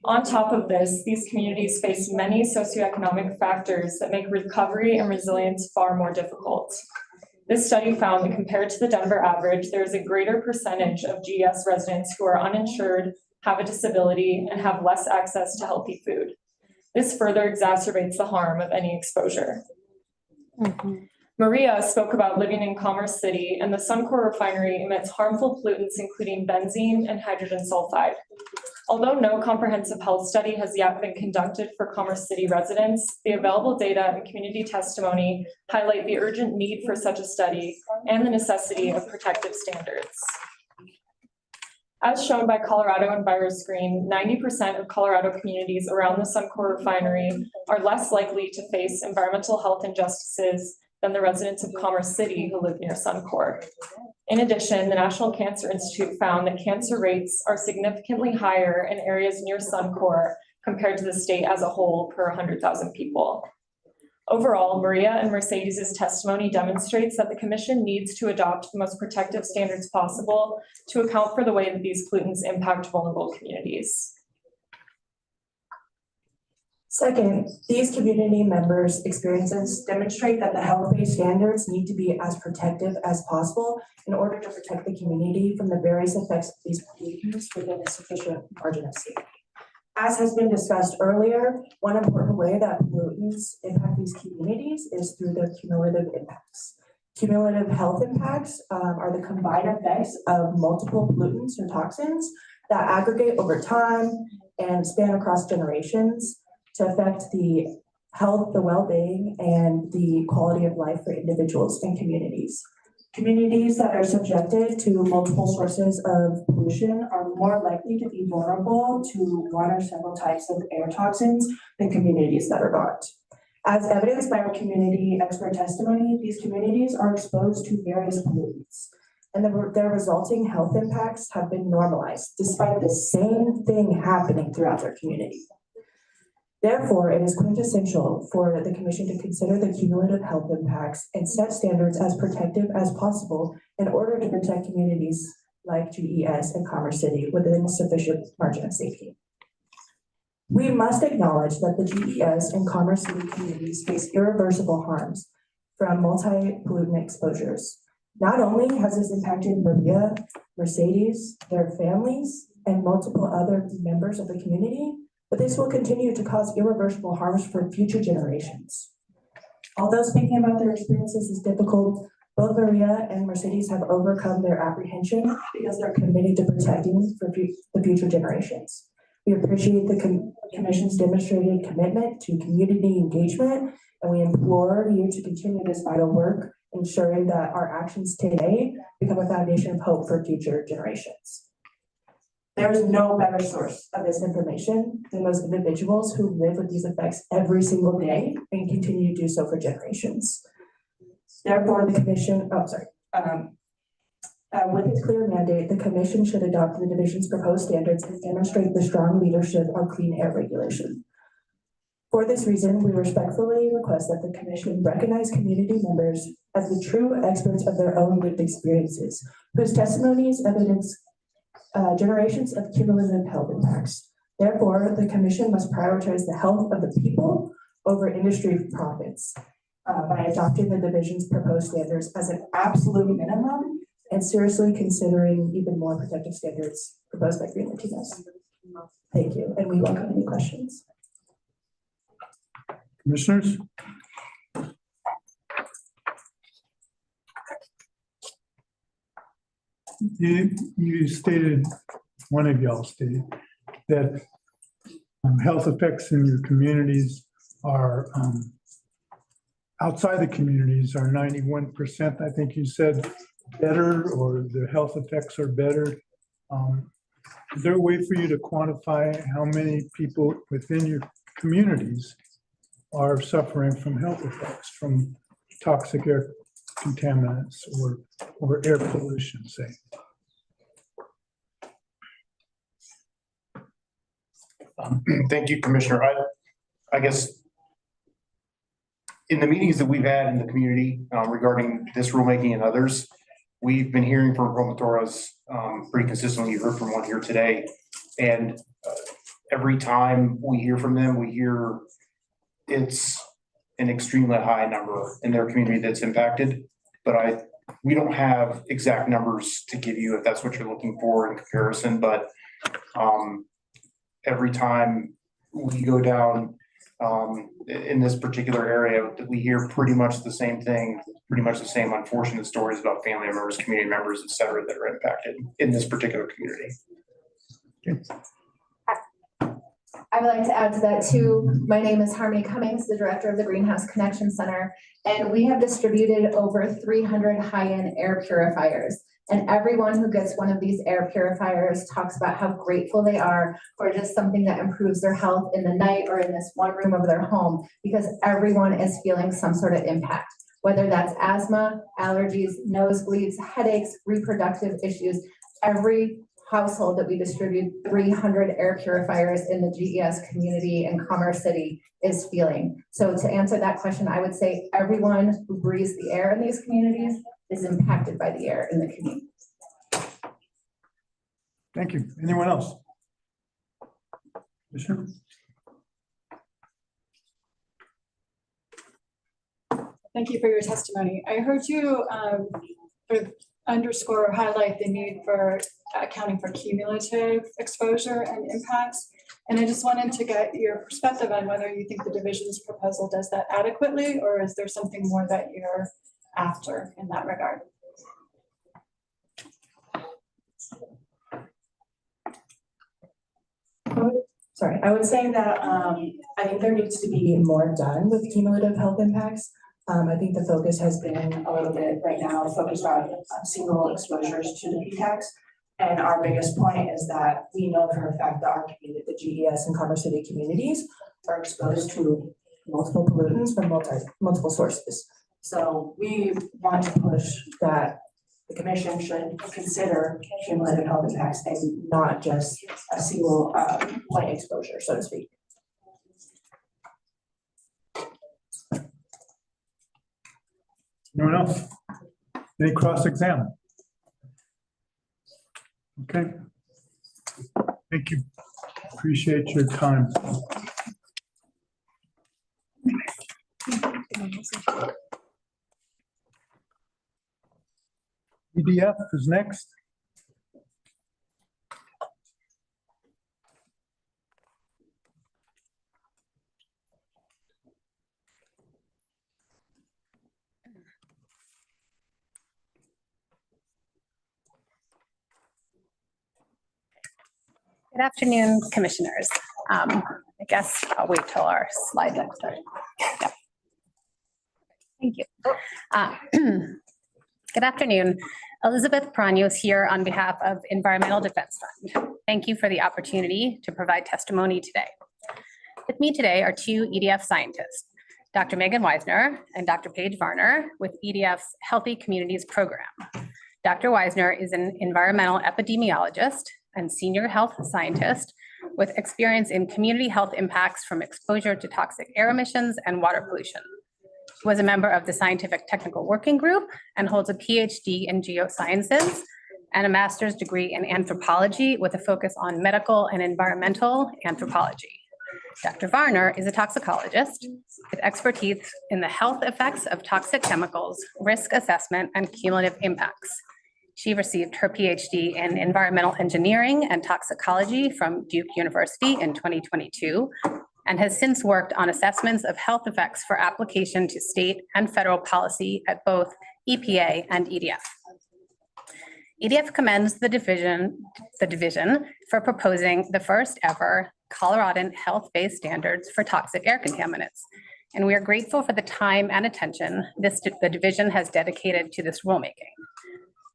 On top of this, these communities face many socioeconomic factors that make recovery and resilience far more difficult. This study found that compared to the Denver average, there is a greater percentage of GES residents who are uninsured, have a disability, and have less access to healthy food. This further exacerbates the harm of any exposure. Maria spoke about living in Commerce City, and the Suncor refinery emits harmful pollutants including benzene and hydrogen sulfide. Although no comprehensive health study has yet been conducted for Commerce City residents, the available data and community testimony highlight the urgent need for such a study and the necessity of protective standards. As shown by Colorado EnviroScreen, 90% of Colorado communities around the Suncor refinery are less likely to face environmental health injustices than the residents of Commerce City who live near Suncor. In addition, the National Cancer Institute found that cancer rates are significantly higher in areas near Suncor compared to the state as a whole per 100,000 people. Overall, Maria and Mercedes' testimony demonstrates that the Commission needs to adopt the most protective standards possible to account for the way that these pollutants impact vulnerable communities. Second, these community members' experiences demonstrate that the health-based standards need to be as protective as possible in order to protect the community from the various effects of these pollutants within a sufficient margin of safety. As has been discussed earlier, one important way that pollutants impact these communities is through their cumulative impacts. Cumulative health impacts are the combined effects of multiple pollutants or toxins that aggregate over time and span across generations to affect the health, the well-being, and the quality of life for individuals and communities. Communities that are subjected to multiple sources of pollution are more likely to be vulnerable to one or several types of air toxins than communities that are not. As evidenced by our community expert testimony, these communities are exposed to various pollutants, and their resulting health impacts have been normalized despite the same thing happening throughout their community. Therefore, it is quintessential for the Commission to consider the cumulative health impacts and set standards as protective as possible in order to protect communities like GES and Commerce City within a sufficient margin of safety. We must acknowledge that the GES and Commerce City communities face irreversible harms from multi-pollutant exposures. Not only has this impacted Maria, Mercedes, their families, and multiple other members of the community, but this will continue to cause irreversible harms for future generations. Although speaking about their experiences is difficult, both Maria and Mercedes have overcome their apprehension because they're committed to protecting for the future generations. We appreciate the Commission's demonstrated commitment to community engagement, and we implore you to continue this vital work, ensuring that our actions today become a foundation of hope for future generations. There is no better source of this information than those individuals who live with these effects every single day and continue to do so for generations. Therefore, the Commission, with its clear mandate, the Commission should adopt the Division's proposed standards and demonstrate the strong leadership on clean air regulation. For this reason, we respectfully request that the Commission recognize community members as the true experts of their own lived experiences, whose testimonies evidence generations of cumulative health impacts. Therefore, the Commission must prioritize the health of the people over industry profits by adopting the Division's proposed standards as an absolute minimum and seriously considering even more protective standards proposed by Green Latinos. Thank you, and we welcome any questions. Commissioners? You stated, one of y'all stated, that health effects in your communities are outside the communities are 91%, I think you said, better, or the health effects are better. Is there a way for you to quantify how many people within your communities are suffering from health effects from toxic air contaminants or air pollution, say? Thank you, Commissioner. I guess in the meetings that we've had in the community regarding this rulemaking and others, we've been hearing from promotores pretty consistently. You heard from one here today. And every time we hear from them, we hear it's an extremely high number in their community that's impacted. But we don't have exact numbers to give you if that's what you're looking for in comparison. But every time we go down in this particular area, we hear pretty much the same thing, pretty much the same unfortunate stories about family members, community members, et cetera, that are impacted in this particular community. I would like to add to that too. My name is Harmony Cummings, the director of the Greenhouse Connection Center, and we have distributed over 300 high-end air purifiers. And everyone who gets one of these air purifiers talks about how grateful they are for just something that improves their health in the night or in this one room of their home, because everyone is feeling some sort of impact, whether that's asthma, allergies, nosebleeds, headaches, reproductive issues. Every household that we distribute 300 air purifiers in the GES community in Commerce City is feeling. So to answer that question, I would say everyone who breathes the air in these communities is impacted by the air in the community. Thank you. Anyone else? Commissioner? Thank you for your testimony. I heard you sort of underscore or highlight the need for accounting for cumulative exposure and impacts. And I just wanted to get your perspective on whether you think the division's proposal does that adequately, or is there something more that you're after in that regard? Sorry, I would say that I think there needs to be more done with cumulative health impacts. I think the focus has been a little bit right now focused on single exposures to the PTACs. And our biggest point is that we know for a fact that our community, the GES and Commerce City communities are exposed to multiple pollutants from multiple sources. So we want to push that the commission should consider cumulative health impacts and not just a single light exposure, so to speak. Anyone else? Any cross-exam? Okay. Thank you. Appreciate your time. EDF is next. Good afternoon, commissioners. I guess I'll wait till our slide deck starts. Yeah. Thank you. Good afternoon. Elizabeth Pranos here on behalf of Environmental Defense Fund. Thank you for the opportunity to provide testimony today. With me today are two EDF scientists, Dr. Megan Weisner and Dr. Paige Varner with EDF's Healthy Communities Program. Dr. Weisner is an environmental epidemiologist and senior health scientist with experience in community health impacts from exposure to toxic air emissions and water pollution. She was a member of the Scientific Technical Working Group and holds a PhD in geosciences and a master's degree in anthropology with a focus on medical and environmental anthropology. Dr. Varner is a toxicologist with expertise in the health effects of toxic chemicals, risk assessment, and cumulative impacts. She received her PhD in environmental engineering and toxicology from Duke University in 2022 and has since worked on assessments of health effects for application to state and federal policy at both EPA and EDF. EDF commends the division for proposing the first ever Coloradan health-based standards for toxic air contaminants. And we are grateful for the time and attention the division has dedicated to this rulemaking.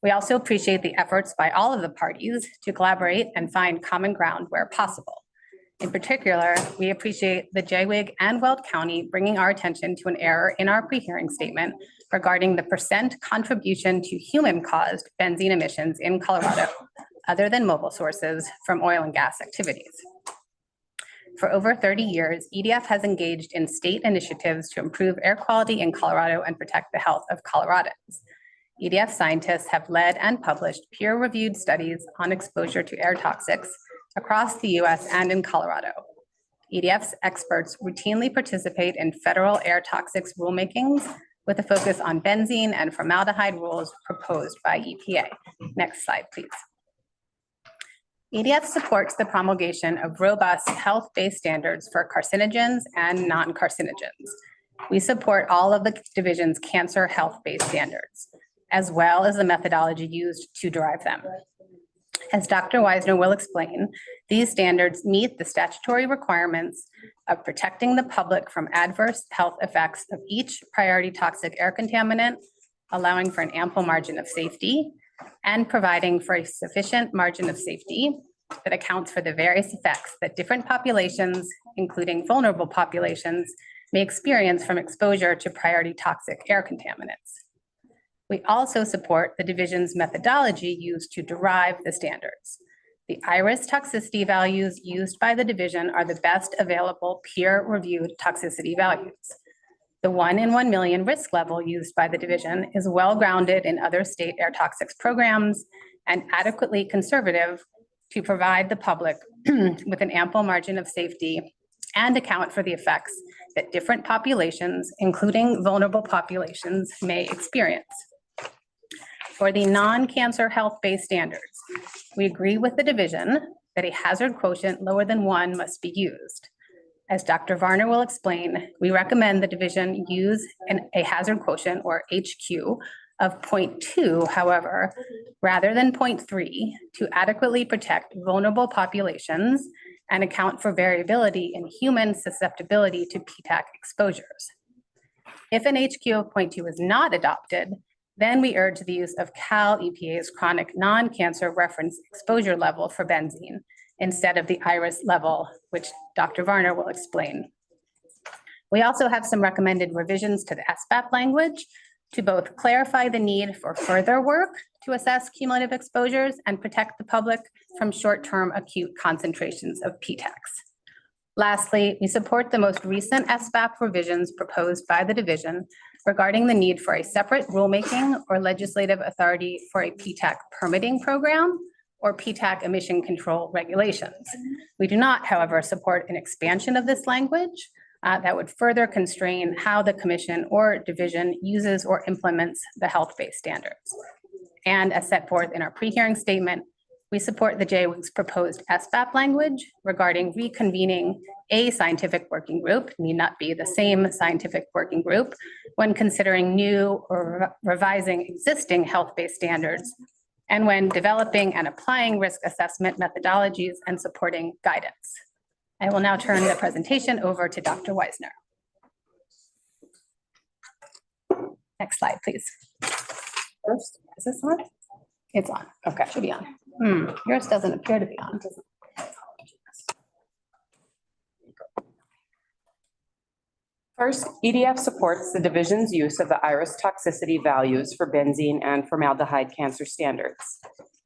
We also appreciate the efforts by all of the parties to collaborate and find common ground where possible. In particular, we appreciate the JWIG and Weld County bringing our attention to an error in our pre-hearing statement regarding the percent contribution to human-caused benzene emissions in Colorado, other than mobile sources from oil and gas activities. For over 30 years, EDF has engaged in state initiatives to improve air quality in Colorado and protect the health of Coloradans. EDF scientists have led and published peer-reviewed studies on exposure to air toxics across the US and in Colorado. EDF's experts routinely participate in federal air toxics rulemakings with a focus on benzene and formaldehyde rules proposed by EPA. Next slide, please. EDF supports the promulgation of robust health-based standards for carcinogens and non-carcinogens. We support all of the division's cancer health-based standards, as well as the methodology used to derive them. As Dr. Weisner will explain, these standards meet the statutory requirements of protecting the public from adverse health effects of each priority toxic air contaminant, allowing for an ample margin of safety, and providing for a sufficient margin of safety that accounts for the various effects that different populations, including vulnerable populations, may experience from exposure to priority toxic air contaminants. We also support the division's methodology used to derive the standards. The IRIS toxicity values used by the division are the best available peer-reviewed toxicity values. The 1 in 1 million risk level used by the division is well-grounded in other state air toxics programs and adequately conservative to provide the public with an ample margin of safety and account for the effects that different populations, including vulnerable populations, may experience. For the non-cancer health-based standards, we agree with the division that a hazard quotient lower than 1 must be used. As Dr. Varner will explain, we recommend the division use a hazard quotient, or HQ, of 0.2, however, rather than 0.3, to adequately protect vulnerable populations and account for variability in human susceptibility to PTAC exposures. If an HQ of 0.2 is not adopted, then we urge the use of Cal EPA's chronic non-cancer reference exposure level for benzene instead of the IRIS level, which Dr. Varner will explain. We also have some recommended revisions to the SBAP language to both clarify the need for further work to assess cumulative exposures and protect the public from short-term acute concentrations of PTACs. Lastly, we support the most recent SBAP revisions proposed by the division regarding the need for a separate rulemaking or legislative authority for a PTAC permitting program or PTAC emission control regulations. We do not, however, support an expansion of this language that would further constrain how the commission or division uses or implements the health-based standards. And as set forth in our pre-hearing statement, we support the JWIG's proposed SBAP language regarding reconvening a scientific working group, need not be the same scientific working group, when considering new or revising existing health-based standards, and when developing and applying risk assessment methodologies and supporting guidance. I will now turn the presentation over to Dr. Weisner. Next slide, please. First, is this on? It's on. Okay, should be on. Yours doesn't appear to be on, does it? First, EDF supports the division's use of the IRIS toxicity values for benzene and formaldehyde cancer standards.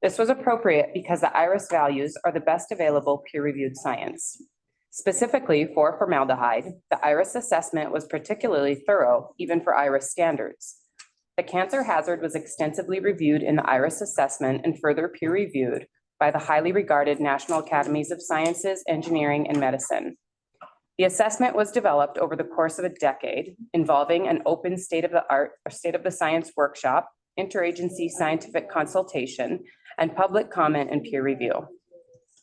This was appropriate because the IRIS values are the best available peer-reviewed science. Specifically for formaldehyde, the IRIS assessment was particularly thorough, even for IRIS standards. The cancer hazard was extensively reviewed in the IRIS assessment and further peer-reviewed by the highly regarded National Academies of Sciences, Engineering, and Medicine. The assessment was developed over the course of a decade, involving an open state-of-the-art or state-of-the-science workshop, interagency scientific consultation, and public comment and peer review.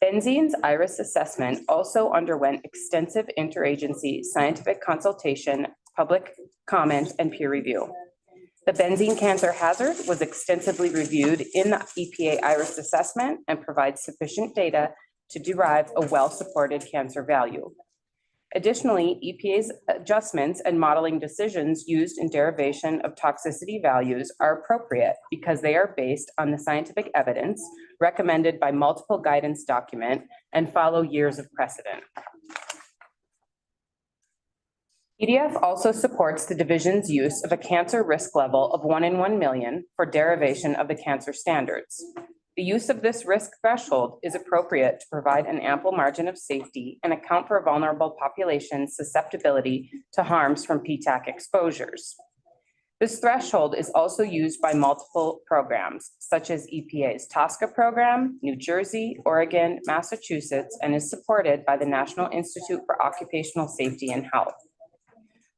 Benzene's IRIS assessment also underwent extensive interagency scientific consultation, public comment, and peer review. The benzene cancer hazard was extensively reviewed in the EPA IRIS assessment and provides sufficient data to derive a well-supported cancer value. Additionally, EPA's adjustments and modeling decisions used in derivation of toxicity values are appropriate because they are based on the scientific evidence recommended by multiple guidance document and follow years of precedent. EDF also supports the division's use of a cancer risk level of 1 in 1 million for derivation of the cancer standards. The use of this risk threshold is appropriate to provide an ample margin of safety and account for a vulnerable population's susceptibility to harms from PTAC exposures. This threshold is also used by multiple programs, such as EPA's TSCA program, New Jersey, Oregon, Massachusetts, and is supported by the National Institute for Occupational Safety and Health.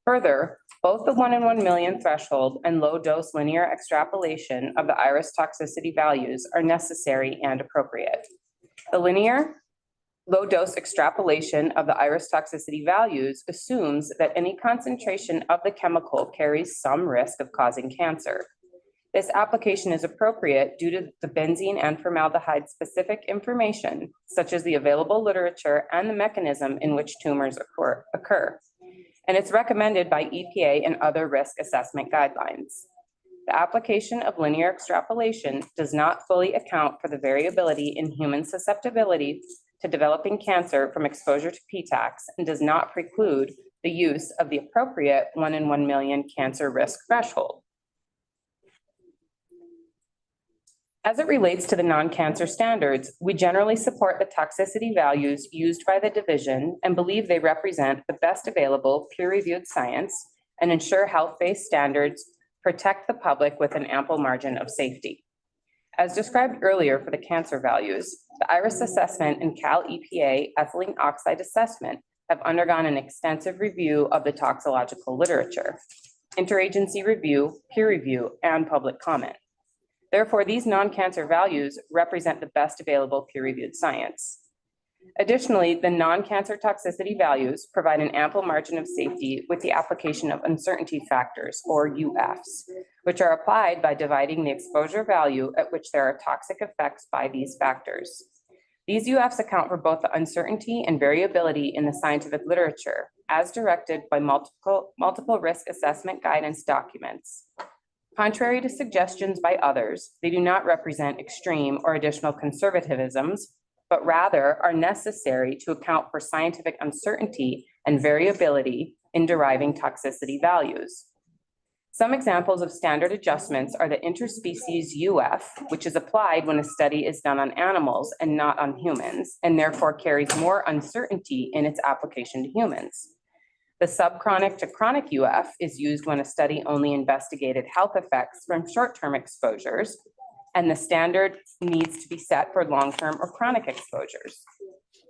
Further, both the 1 in 1 million threshold and low-dose linear extrapolation of the IRIS toxicity values are necessary and appropriate. The linear low-dose extrapolation of the IRIS toxicity values assumes that any concentration of the chemical carries some risk of causing cancer. This application is appropriate due to the benzene and formaldehyde-specific information, such as the available literature and the mechanism in which tumors occur. And it's recommended by EPA and other risk assessment guidelines. The application of linear extrapolation does not fully account for the variability in human susceptibility to developing cancer from exposure to PTACs and does not preclude the use of the appropriate 1 in 1 million cancer risk threshold. As it relates to the non-cancer standards, we generally support the toxicity values used by the division and believe they represent the best available peer-reviewed science and ensure health-based standards protect the public with an ample margin of safety. As described earlier for the cancer values, the IRIS assessment and Cal EPA ethylene oxide assessment have undergone an extensive review of the toxicological literature, interagency review, peer review, and public comment. Therefore, these non-cancer values represent the best available peer-reviewed science. Additionally, the non-cancer toxicity values provide an ample margin of safety with the application of uncertainty factors, or UFs, which are applied by dividing the exposure value at which there are toxic effects by these factors. These UFs account for both the uncertainty and variability in the scientific literature, as directed by multiple risk assessment guidance documents. Contrary to suggestions by others, they do not represent extreme or additional conservatisms, but rather are necessary to account for scientific uncertainty and variability in deriving toxicity values. Some examples of standard adjustments are the interspecies UF, which is applied when a study is done on animals and not on humans, and therefore carries more uncertainty in its application to humans. The subchronic to chronic UF is used when a study only investigated health effects from short-term exposures, and the standard needs to be set for long-term or chronic exposures.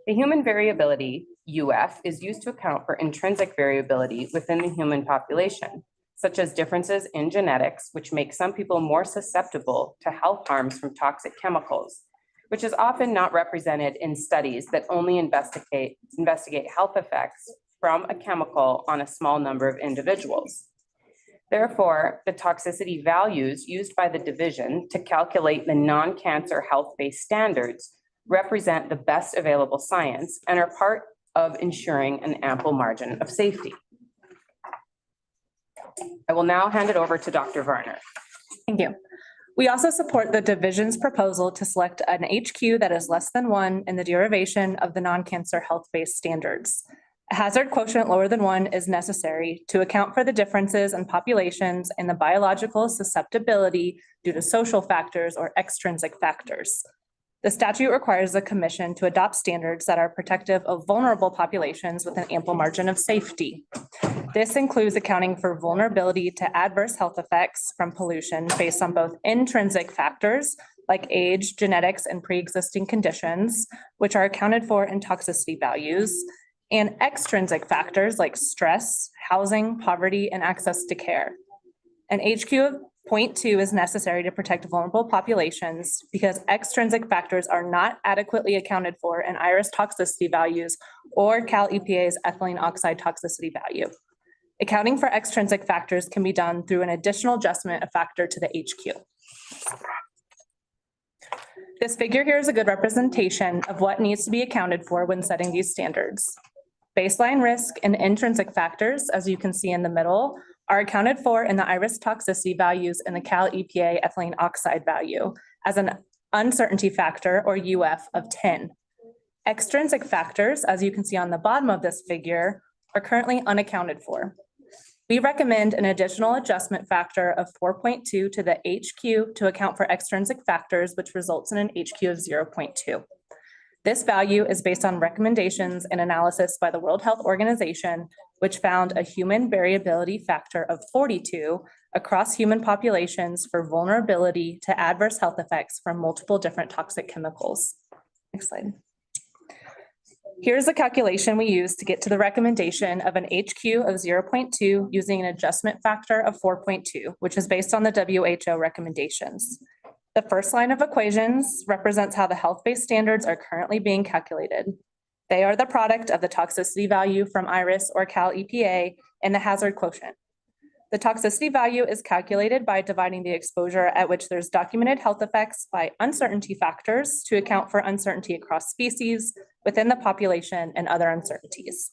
The human variability, UF, is used to account for intrinsic variability within the human population, such as differences in genetics, which make some people more susceptible to health harms from toxic chemicals, which is often not represented in studies that only investigate health effects from a chemical on a small number of individuals. Therefore, the toxicity values used by the division to calculate the non-cancer health-based standards represent the best available science and are part of ensuring an ample margin of safety. I will now hand it over to Dr. Varner. Thank you. We also support the division's proposal to select an HQ that is less than 1 in the derivation of the non-cancer health-based standards. A hazard quotient lower than 1 is necessary to account for the differences in populations and the biological susceptibility due to social factors or extrinsic factors. The statute requires the commission to adopt standards that are protective of vulnerable populations with an ample margin of safety. This includes accounting for vulnerability to adverse health effects from pollution based on both intrinsic factors like age, genetics, and pre-existing conditions, which are accounted for in toxicity values, and extrinsic factors like stress, housing, poverty, and access to care. An HQ of 0.2 is necessary to protect vulnerable populations because extrinsic factors are not adequately accounted for in IRIS toxicity values or Cal EPA's ethylene oxide toxicity value. Accounting for extrinsic factors can be done through an additional adjustment of factor to the HQ. This figure here is a good representation of what needs to be accounted for when setting these standards. Baseline risk and intrinsic factors, as you can see in the middle, are accounted for in the iris toxicity values and the Cal EPA ethylene oxide value as an uncertainty factor, or UF, of 10. Extrinsic factors, as you can see on the bottom of this figure, are currently unaccounted for. We recommend an additional adjustment factor of 4.2 to the HQ to account for extrinsic factors, which results in an HQ of 0.2. This value is based on recommendations and analysis by the World Health Organization, which found a human variability factor of 42 across human populations for vulnerability to adverse health effects from multiple different toxic chemicals. Next slide. Here's the calculation we use to get to the recommendation of an HQ of 0.2 using an adjustment factor of 4.2, which is based on the WHO recommendations. The first line of equations represents how the health-based standards are currently being calculated. They are the product of the toxicity value from IRIS or Cal EPA and the hazard quotient. The toxicity value is calculated by dividing the exposure at which there's documented health effects by uncertainty factors to account for uncertainty across species, within the population, and other uncertainties.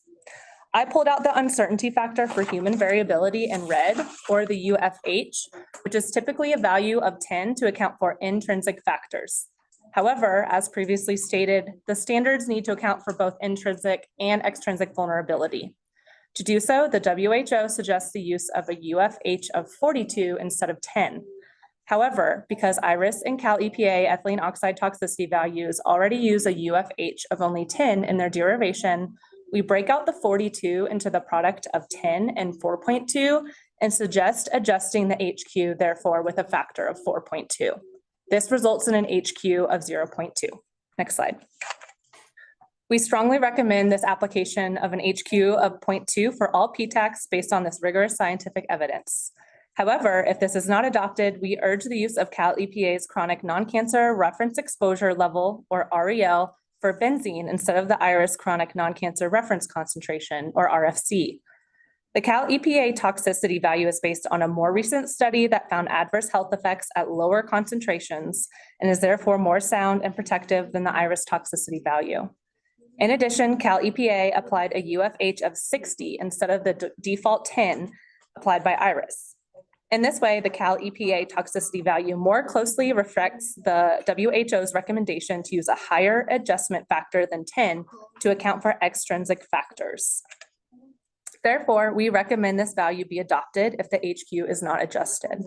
I pulled out the uncertainty factor for human variability in red, or the UFH, which is typically a value of 10 to account for intrinsic factors. However, as previously stated, the standards need to account for both intrinsic and extrinsic vulnerability. To do so, the WHO suggests the use of a UFH of 42 instead of 10. However, because IRIS and Cal EPA ethylene oxide toxicity values already use a UFH of only 10 in their derivation, we break out the 42 into the product of 10 and 4.2 and suggest adjusting the HQ, therefore, with a factor of 4.2. This results in an HQ of 0.2. Next slide. We strongly recommend this application of an HQ of 0.2 for all PTACs based on this rigorous scientific evidence. However, if this is not adopted, we urge the use of Cal EPA's chronic non-cancer reference exposure level, or REL, for benzene instead of the IRIS chronic non-cancer reference concentration, or RFC. The Cal EPA toxicity value is based on a more recent study that found adverse health effects at lower concentrations and is therefore more sound and protective than the IRIS toxicity value. In addition, Cal EPA applied a UFH of 60 instead of the default 10 applied by IRIS. In this way, the Cal EPA toxicity value more closely reflects the WHO's recommendation to use a higher adjustment factor than 10 to account for extrinsic factors. Therefore, we recommend this value be adopted if the HQ is not adjusted.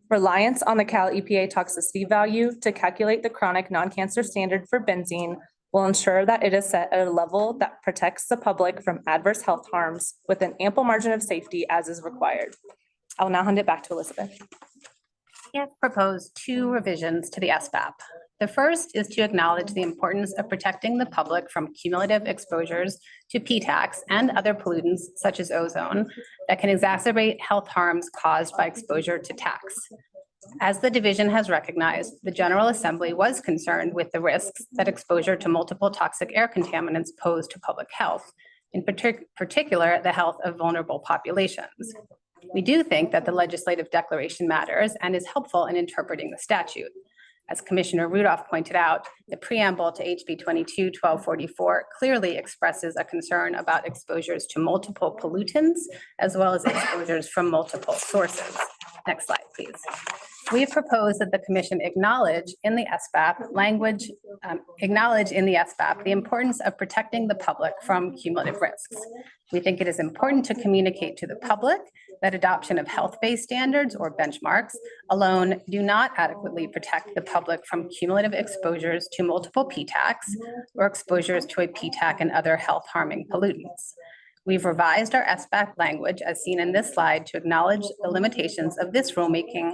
Reliance on the Cal EPA toxicity value to calculate the chronic non-cancer standard for benzene will ensure that it is set at a level that protects the public from adverse health harms with an ample margin of safety as is required. I will now hand it back to Elizabeth. We have proposed 2 revisions to the SBAP. The first is to acknowledge the importance of protecting the public from cumulative exposures to PTACs and other pollutants such as ozone that can exacerbate health harms caused by exposure to TACs. As the division has recognized, the General Assembly was concerned with the risks that exposure to multiple toxic air contaminants pose to public health, in particular, the health of vulnerable populations. We do think that the legislative declaration matters and is helpful in interpreting the statute. As Commissioner Rudolph pointed out, the preamble to HB 22-1244 clearly expresses a concern about exposures to multiple pollutants as well as exposures from multiple sources. Next slide, please. We have proposed that the Commission acknowledge in the SBAP the importance of protecting the public from cumulative risks. We think it is important to communicate to the public that adoption of health-based standards or benchmarks alone do not adequately protect the public from cumulative exposures to multiple PTACs or exposures to a PTAC and other health-harming pollutants. We've revised our SBAP language as seen in this slide to acknowledge the limitations of this rulemaking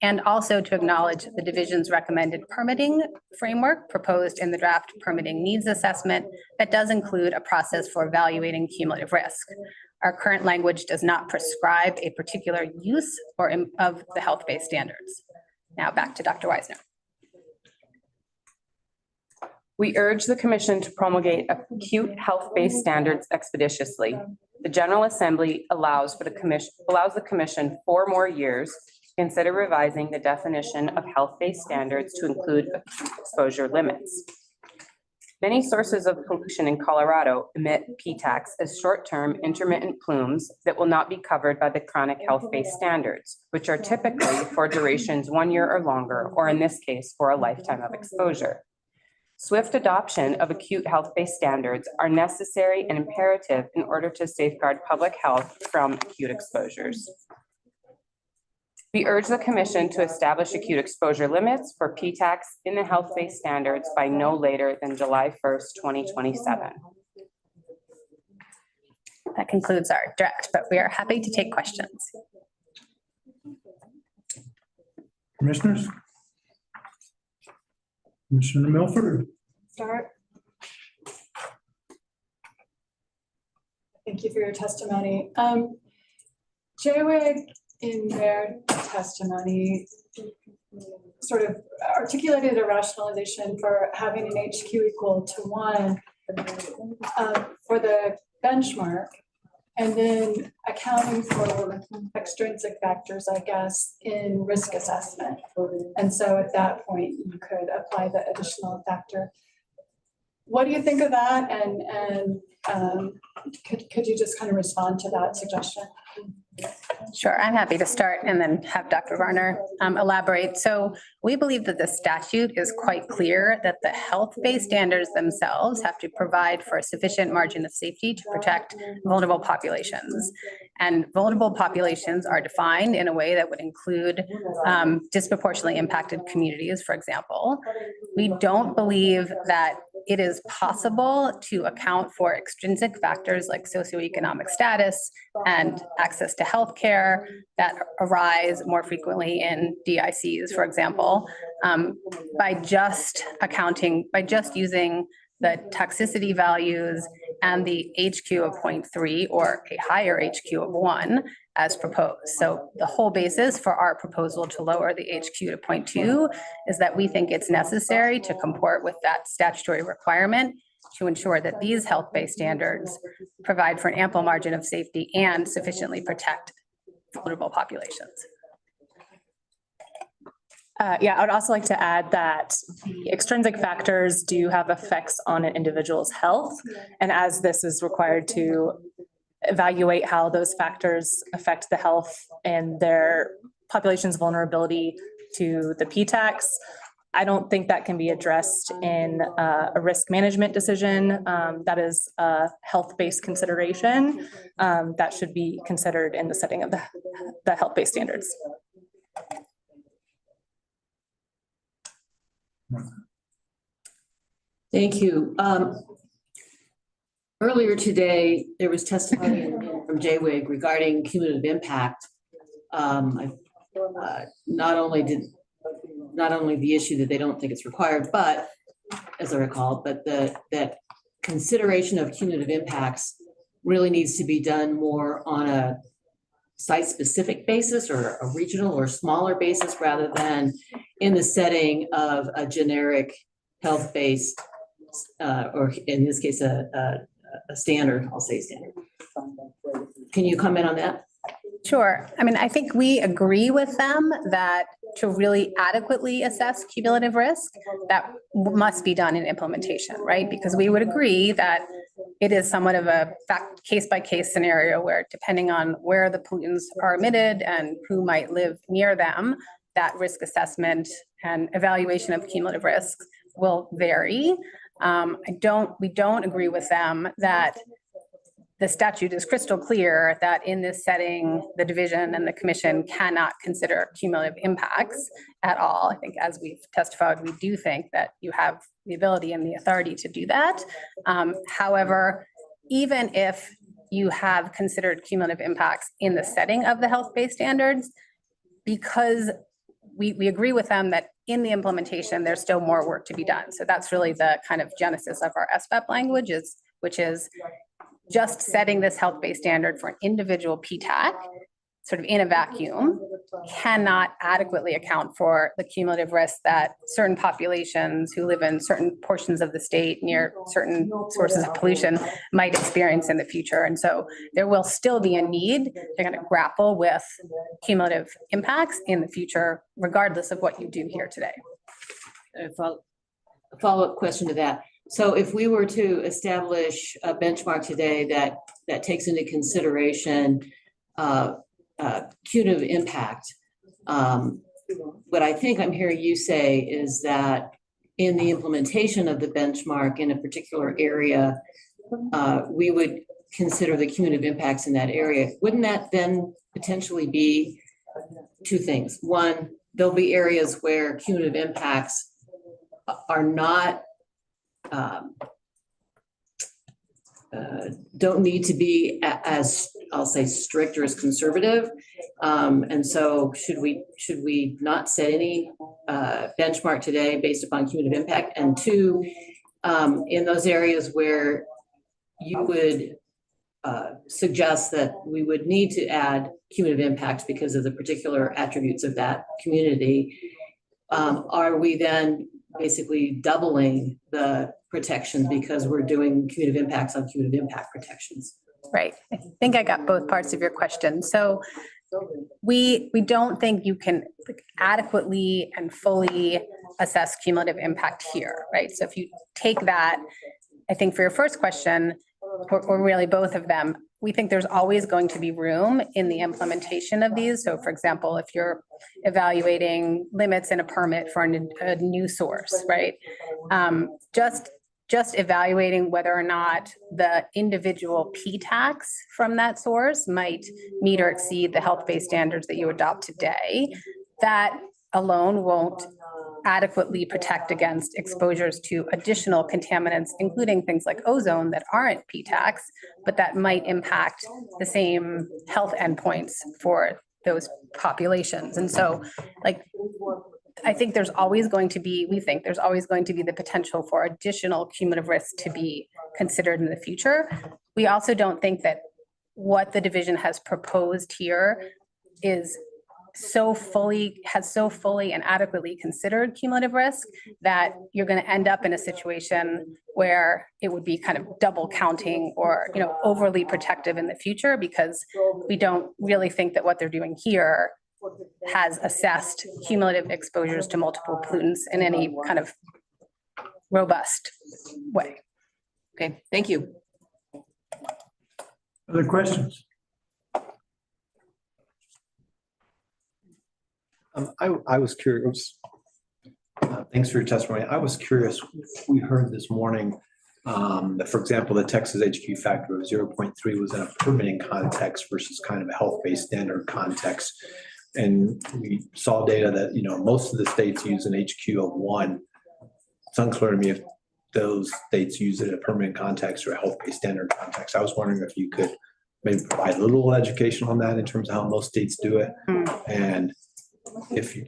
and also to acknowledge the division's recommended permitting framework proposed in the draft permitting needs assessment that does include a process for evaluating cumulative risk. Our current language does not prescribe a particular use of the health-based standards. Now back to Dr. Weisner. We urge the Commission to promulgate acute health-based standards expeditiously. The General Assembly allows the Commission 4 more years consider revising the definition of health-based standards to include acute exposure limits. Many sources of pollution in Colorado emit PTACs as short-term intermittent plumes that will not be covered by the chronic health-based standards, which are typically for durations 1 year or longer, or in this case, for a lifetime of exposure. Swift adoption of acute health-based standards are necessary and imperative in order to safeguard public health from acute exposures. We urge the Commission to establish acute exposure limits for PTACs in the health-based standards by no later than July 1st, 2027. That concludes our direct, but we are happy to take questions. Commissioners? Commissioner Milford? Start. Thank you for your testimony. JWIG in their testimony sort of articulated a rationalization for having an HQ equal to 1 for the benchmark, and then accounting for extrinsic factors, I guess, in risk assessment. And so at that point, you could apply the additional factor. What do you think of that? And could you just kind of respond to that suggestion? Sure, I'm happy to start and then have Dr. Varner elaborate. So we believe that the statute is quite clear that the health-based standards themselves have to provide for a sufficient margin of safety to protect vulnerable populations. And vulnerable populations are defined in a way that would include disproportionately impacted communities, for example. We don't believe that it is possible to account for extrinsic factors like socioeconomic status and access to healthcare that arise more frequently in DICs, for example, by just using the toxicity values and the HQ of 0.3 or a higher HQ of 1 as proposed. So the whole basis for our proposal to lower the HQ to 0.2 is that we think it's necessary to comport with that statutory requirement to ensure that these health-based standards provide for an ample margin of safety and sufficiently protect vulnerable populations. Yeah, I would also like to add that extrinsic factors do have effects on an individual's health. And as this is required to evaluate how those factors affect the health and their population's vulnerability to the PTACs, I don't think that can be addressed in a risk management decision. That is a health-based consideration that should be considered in the setting of the health-based standards. Thank you. Earlier today, there was testimony from JWIG regarding cumulative impact. Not only the issue that they don't think it's required, but as I recall, but that consideration of cumulative impacts really needs to be done more on a site-specific basis or a regional or smaller basis rather than in the setting of a generic health-based, or in this case, a standard, I'll say standard. Can you comment on that? Sure. I mean, I think we agree with them that to really adequately assess cumulative risk, that must be done in implementation, right? Because we would agree that it is somewhat of a case-by-case scenario where depending on where the pollutants are emitted and who might live near them, that risk assessment and evaluation of cumulative risks will vary. We don't agree with them that the statute is crystal clear that in this setting, the division and the commission cannot consider cumulative impacts at all. I think as we've testified, we do think that you have the ability and the authority to do that. However, even if you have considered cumulative impacts in the setting of the health-based standards, because we agree with them that in the implementation, there's still more work to be done. So that's really the kind of genesis of our SBEP language, which is just setting this health-based standard for an individual PTAC sort of in a vacuum cannot adequately account for the cumulative risk that certain populations who live in certain portions of the state near certain sources of pollution might experience in the future. And so there will still be a need. They're going to grapple with cumulative impacts in the future, regardless of what you do here today. A follow-up question to that. So if we were to establish a benchmark today that takes into consideration cumulative impact, what I think I'm hearing you say is that in the implementation of the benchmark in a particular area, we would consider the cumulative impacts in that area. Wouldn't that then potentially be two things? One, there'll be areas where cumulative impacts are not don't need to be as, I'll say, strict or as conservative. And so should we not set any benchmark today based upon cumulative impact? And two, in those areas where you would suggest that we would need to add cumulative impacts because of the particular attributes of that community, are we then basically doubling the protection because we're doing cumulative impacts on cumulative impact protections? Right. I think I got both parts of your question. So we don't think you can adequately and fully assess cumulative impact here, right? So if you take that, I think for your first question, or really both of them, we think there's always going to be room in the implementation of these. So for example, if you're evaluating limits in a permit for a new source, right? Just evaluating whether or not the individual P-tax from that source might meet or exceed the health-based standards that you adopt today, that alone won't adequately protect against exposures to additional contaminants, including things like ozone that aren't P-tax, but that might impact the same health endpoints for those populations. And so, like, I think there's always going to be, we think there's always going to be the potential for additional cumulative risks to be considered in the future. We also don't think that what the division has proposed here is has so fully and adequately considered cumulative risk that you're going to end up in a situation where it would be kind of double counting or, you know, overly protective in the future, because we don't really think that what they're doing here has assessed cumulative exposures to multiple pollutants in any kind of robust way. Okay, thank you. Other questions? I was curious. Thanks for your testimony. I was curious, we heard this morning that, for example, the Texas HQ factor of 0.3 was in a permitting context versus kind of a health-based standard context. And we saw data that, you know, most of the states use an HQ of 1. It's unclear to me if those states use it in a permanent context or a health-based standard context. I was wondering if you could maybe provide a little education on that in terms of how most states do it. And if you,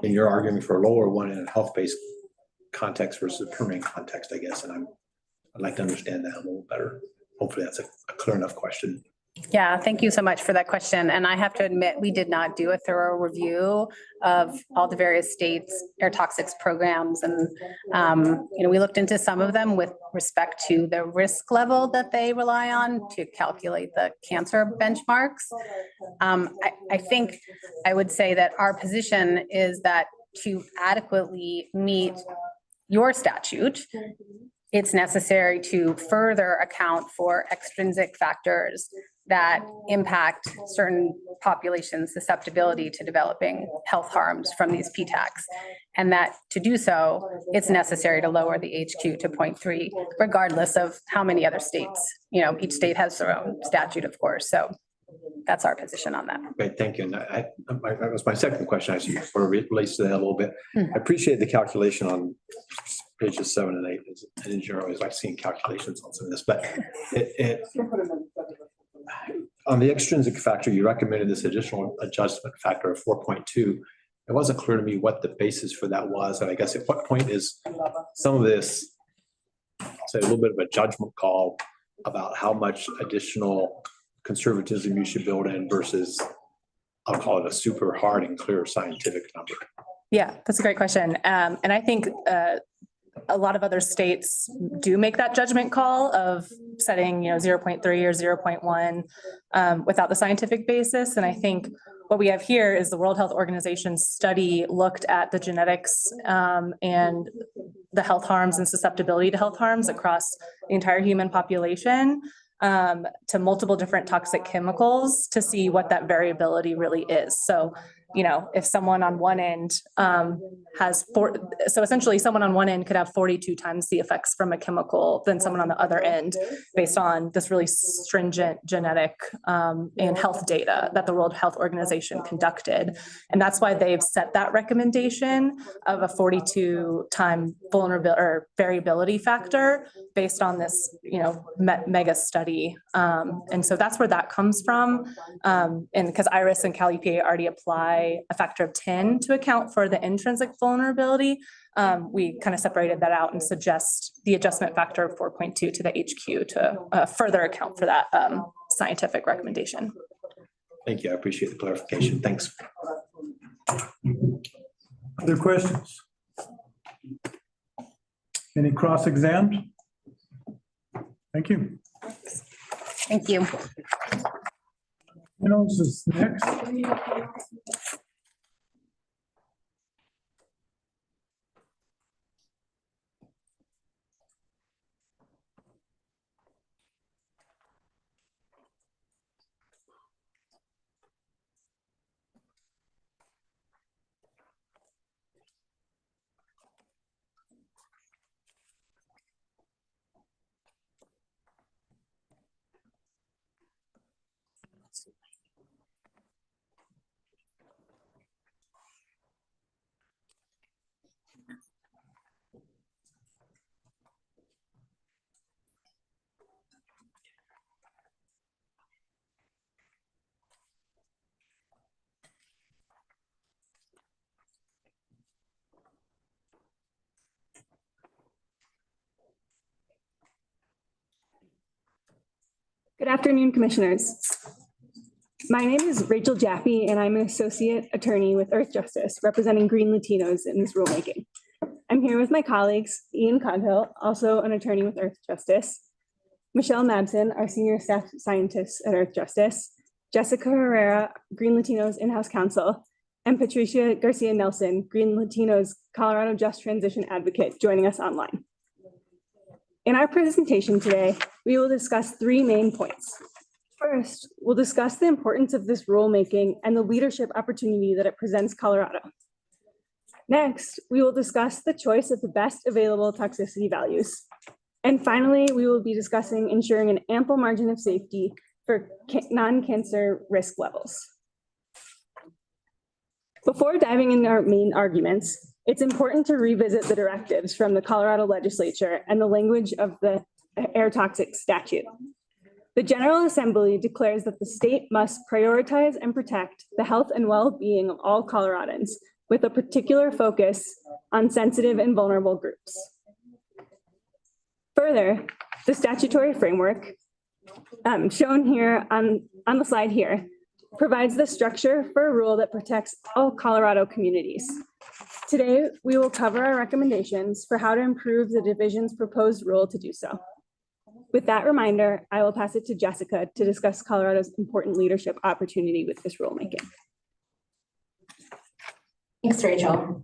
and you're arguing for a lower one in a health-based context versus a permanent context, I guess, and I'd like to understand that a little better. Hopefully that's a clear enough question. Yeah, thank you so much for that question. And I have to admit, we did not do a thorough review of all the various states' air toxics programs. And, you know, we looked into some of them with respect to the risk level that they rely on to calculate the cancer benchmarks. I think I would say that our position is that to adequately meet your statute, it's necessary to further account for extrinsic factors that impact certain populations' susceptibility to developing health harms from these P-tax. And that to do so, it's necessary to lower the HQ to 0.3, regardless of how many other states, you know, each state has their own statute, of course. So that's our position on that. Great, thank you. And that was my second question, I see, sort of relates to that a little bit. I appreciate the calculation on pages 7 and 8. As an engineer, I always like seeing calculations on some of this, but on the extrinsic factor, you recommended this additional adjustment factor of 4.2. It wasn't clear to me what the basis for that was. And I guess at what point is some of this, I'll say, a little bit of a judgment call about how much additional conservatism you should build in versus I'll call it a super hard and clear scientific number? Yeah, that's a great question. And I think a lot of other states do make that judgment call of setting, 0.3 or 0.1 without the scientific basis. And I think what we have here is the World Health Organization study looked at the genetics and the health harms and susceptibility to health harms across the entire human population to multiple different toxic chemicals to see what that variability really is. So, if someone on one end so essentially someone on one end could have 42 times the effects from a chemical than someone on the other end based on this really stringent genetic and health data that the World Health Organization conducted. And that's why they've set that recommendation of a 42-time vulnerability or variability factor based on this, mega study. And so that's where that comes from. And because IRIS and Cal EPA already apply a factor of 10 to account for the intrinsic vulnerability, we kind of separated that out and suggest the adjustment factor of 4.2 to the HQ to further account for that scientific recommendation. Thank you. I appreciate the clarification. Thanks. Other questions? Any cross-exams? Thank you. Thank you. This is next. Good afternoon, Commissioners. My name is Rachel Jaffe, and I'm an Associate Attorney with Earth Justice, representing Green Latinos in this rulemaking. I'm here with my colleagues, Ian Coghill, also an attorney with Earth Justice, Michelle Mabson, our Senior Staff Scientist at Earth Justice, Jessica Herrera, Green Latinos In-House Counsel, and Patricia Garcia Nelson, Green Latinos Colorado Just Transition Advocate, joining us online. In our presentation today, we will discuss three main points. First, we'll discuss the importance of this rulemaking and the leadership opportunity that it presents Colorado. Next, we will discuss the choice of the best available toxicity values. And finally, we will be discussing ensuring an ample margin of safety for non-cancer risk levels. Before diving into our main arguments, it's important to revisit the directives from the Colorado legislature and the language of the air toxic statute. The General Assembly declares that the state must prioritize and protect the health and well-being of all Coloradans, with a particular focus on sensitive and vulnerable groups. Further, the statutory framework shown here on the slide here provides the structure for a rule that protects all Colorado communities. Today, we will cover our recommendations for how to improve the division's proposed rule to do so. With that reminder, I will pass it to Jessica to discuss Colorado's important leadership opportunity with this rulemaking. Thanks, Rachel.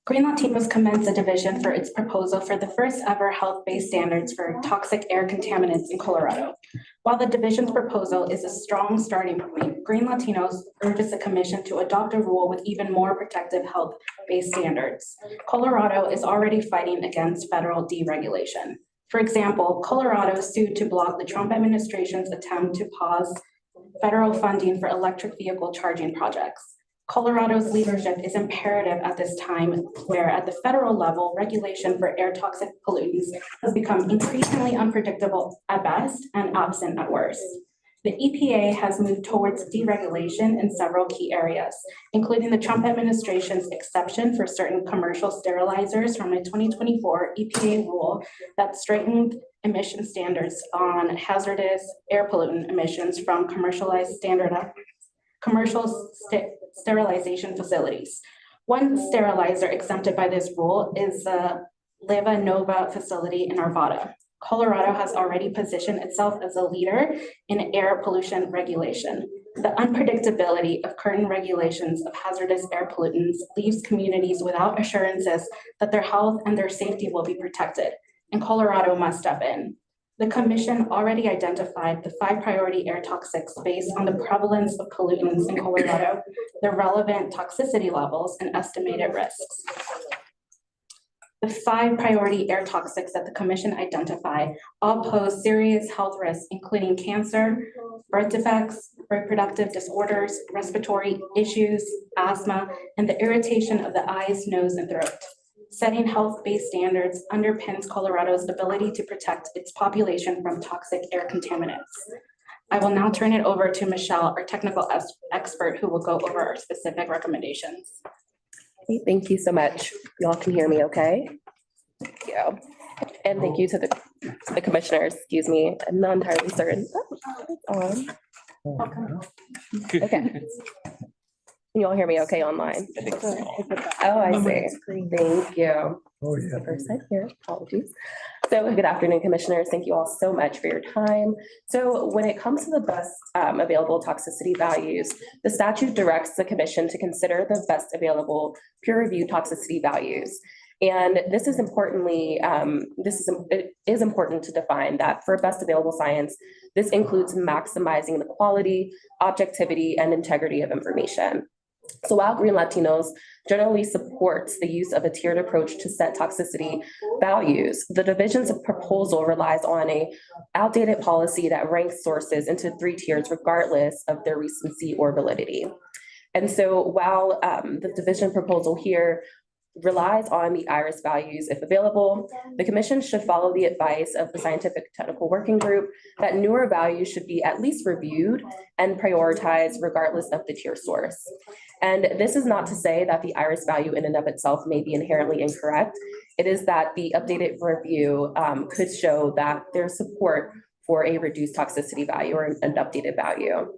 Green Latinos commends the division for its proposal for the first ever health-based standards for toxic air contaminants in Colorado. While the division's proposal is a strong starting point, Green Latinos urges the commission to adopt a rule with even more protective health-based standards. Colorado is already fighting against federal deregulation. For example, Colorado sued to block the Trump administration's attempt to pause federal funding for electric vehicle charging projects. Colorado's leadership is imperative at this time, where at the federal level, regulation for air toxic pollutants has become increasingly unpredictable at best and absent at worst. The EPA has moved towards deregulation in several key areas, including the Trump administration's exception for certain commercial sterilizers from a 2024 EPA rule that straightened emission standards on hazardous air pollutant emissions from commercialized commercial sterilization facilities. One sterilizer exempted by this rule is the Leva Nova facility in Arvada. Colorado has already positioned itself as a leader in air pollution regulation. The unpredictability of current regulations of hazardous air pollutants leaves communities without assurances that their health and their safety will be protected, and Colorado must step in. The commission already identified the 5 priority air toxics based on the prevalence of pollutants in Colorado, the relevant toxicity levels, and estimated risks. The 5 priority air toxics that the commission identified all pose serious health risks, including cancer, birth defects, reproductive disorders, respiratory issues, asthma, and the irritation of the eyes, nose, and throat. Setting health-based standards underpins Colorado's ability to protect its population from toxic air contaminants. I will now turn it over to Michelle, our technical expert, who will go over our specific recommendations. Thank you so much. Y'all can hear me okay? Thank you. And thank you to the commissioners, excuse me. I'm not entirely certain. Okay. Can you all hear me okay online? Oh, I see. Thank you. Oh, yeah. First side here, apologies. So good afternoon, commissioners. Thank you all so much for your time. So when it comes to the best available toxicity values, the statute directs the commission to consider the best available peer review toxicity values. And this is importantly, it is important to define that for best available science, this includes maximizing the quality, objectivity, and integrity of information. So while Green Latinos generally supports the use of a tiered approach to set toxicity values, the division's proposal relies on an outdated policy that ranks sources into 3 tiers regardless of their recency or validity. And so while the division proposal here relies on the IRIS values if available, the commission should follow the advice of the Scientific Technical Working Group that newer values should be at least reviewed and prioritized regardless of the tier source. And this is not to say that the IRIS value in and of itself may be inherently incorrect. It is that the updated review could show that there's support for a reduced toxicity value or an updated value.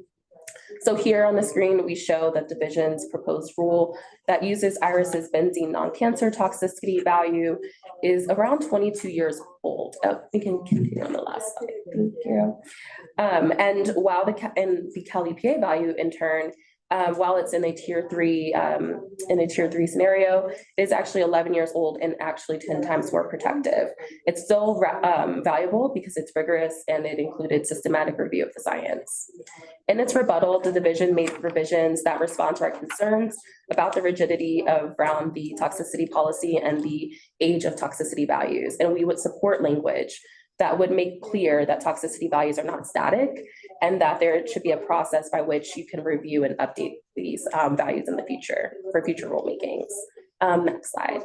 So here on the screen, we show the division's proposed rule that uses IRIS's benzene non-cancer toxicity value is around 22 years old. Oh, we can continue on the last slide. Thank you. And while the Cal EPA value in turn, while it's in a tier 3 scenario, it is actually 11 years old and actually 10 times more protective. It's still valuable because it's rigorous and it included systematic review of the science. In its rebuttal, the division made revisions that respond to our concerns about the rigidity around the toxicity policy and the age of toxicity values. And we would support language that would make clear that toxicity values are not static and that there should be a process by which you can review and update these values in the future for future rulemakings. Next slide.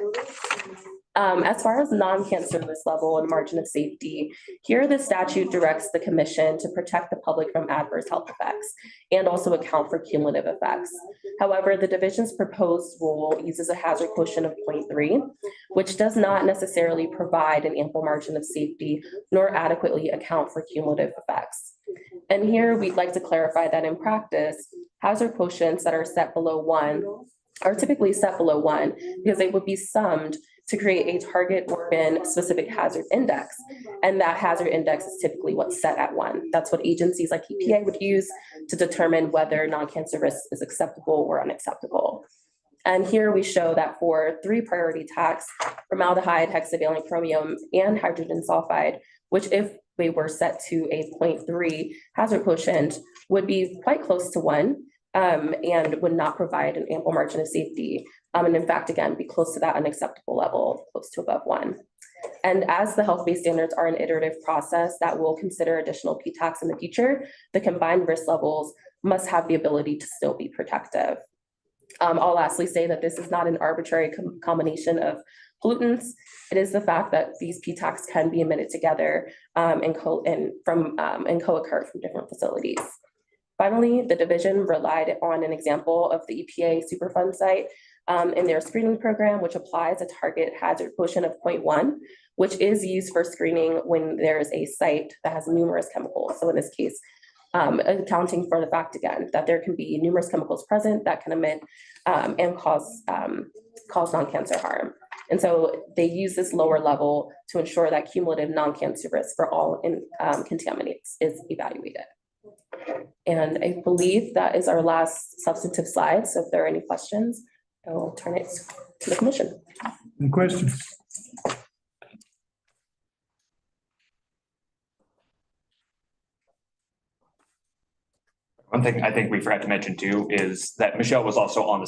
As far as non-cancer risk level and margin of safety, here the statute directs the commission to protect the public from adverse health effects and also account for cumulative effects. However, the division's proposed rule uses a hazard quotient of 0.3, which does not necessarily provide an ample margin of safety nor adequately account for cumulative effects. And here we'd like to clarify that in practice, hazard quotients that are set below 1 are typically set below 1 because they would be summed to create a target organ specific hazard index. And that hazard index is typically what's set at 1. That's what agencies like EPA would use to determine whether non-cancer risk is acceptable or unacceptable. And here we show that for 3 priority attacks, formaldehyde, hexavalent chromium, and hydrogen sulfide, which if they were set to a 0.3 hazard quotient would be quite close to 1 and would not provide an ample margin of safety. And in fact, again, be close to that unacceptable level, close to above 1. And as the health-based standards are an iterative process that will consider additional PTACs in the future, the combined risk levels must have the ability to still be protective. I'll lastly say that this is not an arbitrary combination of pollutants. It is the fact that these PTACs can be emitted together and co-occur from different facilities. Finally, the division relied on an example of the EPA Superfund site in their screening program, which applies a target hazard quotient of 0.1, which is used for screening when there is a site that has numerous chemicals. So in this case, accounting for the fact again, that there can be numerous chemicals present that can emit and cause non-cancer harm. And so they use this lower level to ensure that cumulative non-cancer risk for all contaminants is evaluated. And I believe that is our last substantive slide. So if there are any questions, I will turn it to the commission. Any questions? One thing I think we forgot to mention too is that Michelle was also on the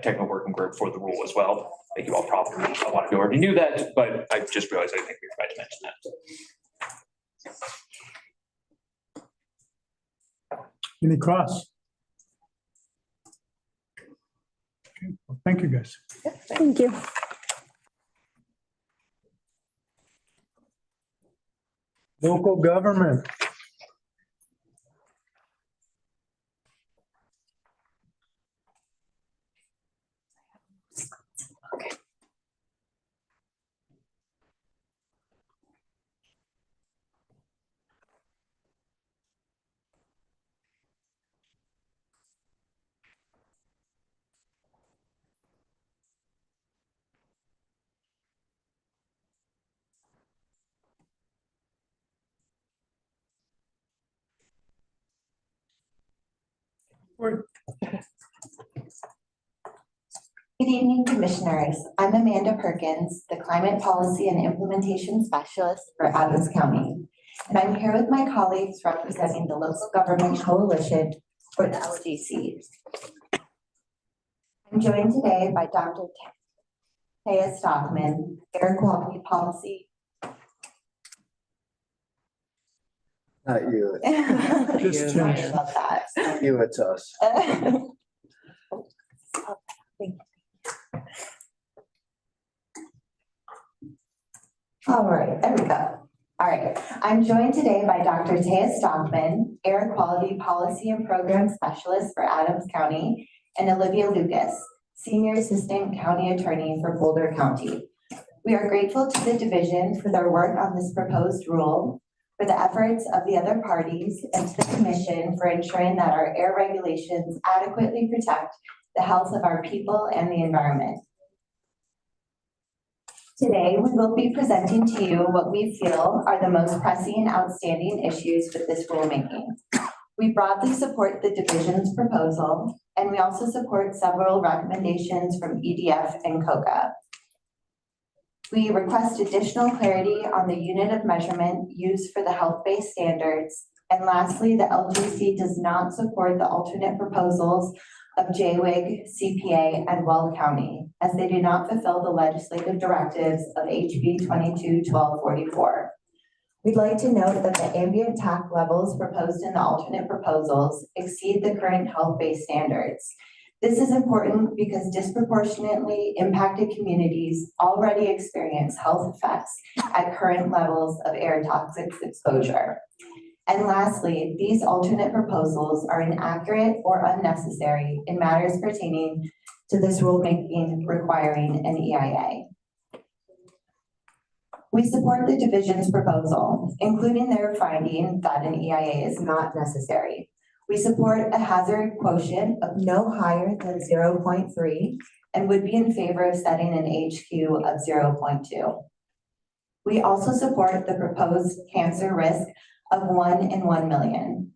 technical working group for the rule as well. I think you all probably, a lot of you already knew that, but I just realized I think we forgot to mention that. Any cross? Okay, well, thank you, guys. Thank you. Local government. Good evening, Commissioners. I'm Amanda Perkins, the Climate Policy and Implementation Specialist for Adams County. And I'm here with my colleagues representing the Local Government Coalition for the LGC. I'm joined today by Dr. Taya Stockman, Air Quality Policy. Not you. Just Sorry about that. You, it's us. All right, there we go. All right, I'm joined today by Dr. Taya Stockman, Air Quality Policy and Program Specialist for Adams County, and Olivia Lucas, Senior Assistant County Attorney for Boulder County. We are grateful to the division for their work on this proposed rule, for the efforts of the other parties, and to the commission for ensuring that our air regulations adequately protect the health of our people and the environment. Today, we will be presenting to you what we feel are the most pressing outstanding issues with this rulemaking. We broadly support the division's proposal, and we also support several recommendations from EDF and COCA. We request additional clarity on the unit of measurement used for the health-based standards. And lastly, the LGC does not support the alternate proposals of JWIG, CPA, and Weld County, as they do not fulfill the legislative directives of HB 22-1244. We'd like to note that the ambient TAC levels proposed in the alternate proposals exceed the current health-based standards. This is important because disproportionately impacted communities already experience health effects at current levels of air toxics exposure. And lastly, these alternate proposals are inaccurate or unnecessary in matters pertaining to this rulemaking requiring an EIA. We support the division's proposal, including their finding that an EIA is not necessary. We support a hazard quotient of no higher than 0.3 and would be in favor of setting an HQ of 0.2. We also support the proposed cancer risk of 1 in 1 million.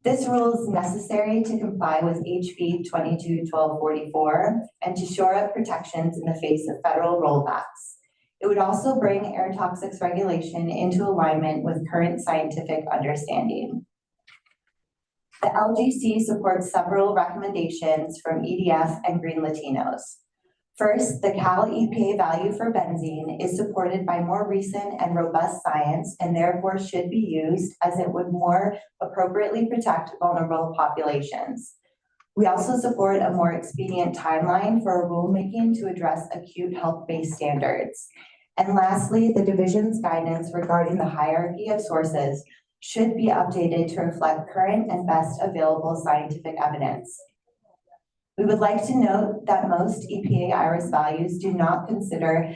This rule is necessary to comply with HB 22-1244 and to shore up protections in the face of federal rollbacks. It would also bring air toxics regulation into alignment with current scientific understanding. The LGC supports several recommendations from EDF and Green Latinos. First, the Cal EPA value for benzene is supported by more recent and robust science and therefore should be used as it would more appropriately protect vulnerable populations. We also support a more expedient timeline for a rulemaking to address acute health-based standards. And lastly, the division's guidance regarding the hierarchy of sources should be updated to reflect current and best available scientific evidence. We would like to note that most EPA IRIS values do not consider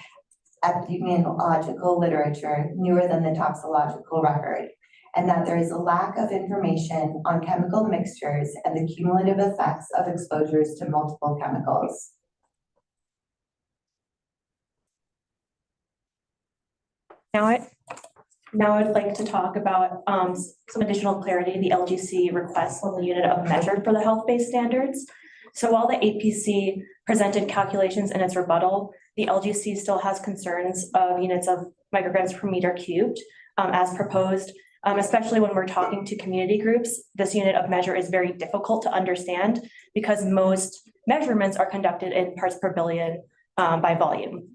epidemiological literature newer than the toxicological record. and that there is a lack of information on chemical mixtures and the cumulative effects of exposures to multiple chemicals. Now I'd like to talk about some additional clarity the LGC requests on the unit of measure for the health-based standards. So while the APC presented calculations in its rebuttal, the LGC still has concerns of units of micrograms per meter cubed as proposed, especially when we're talking to community groups. This unit of measure is very difficult to understand because most measurements are conducted in parts per billion by volume.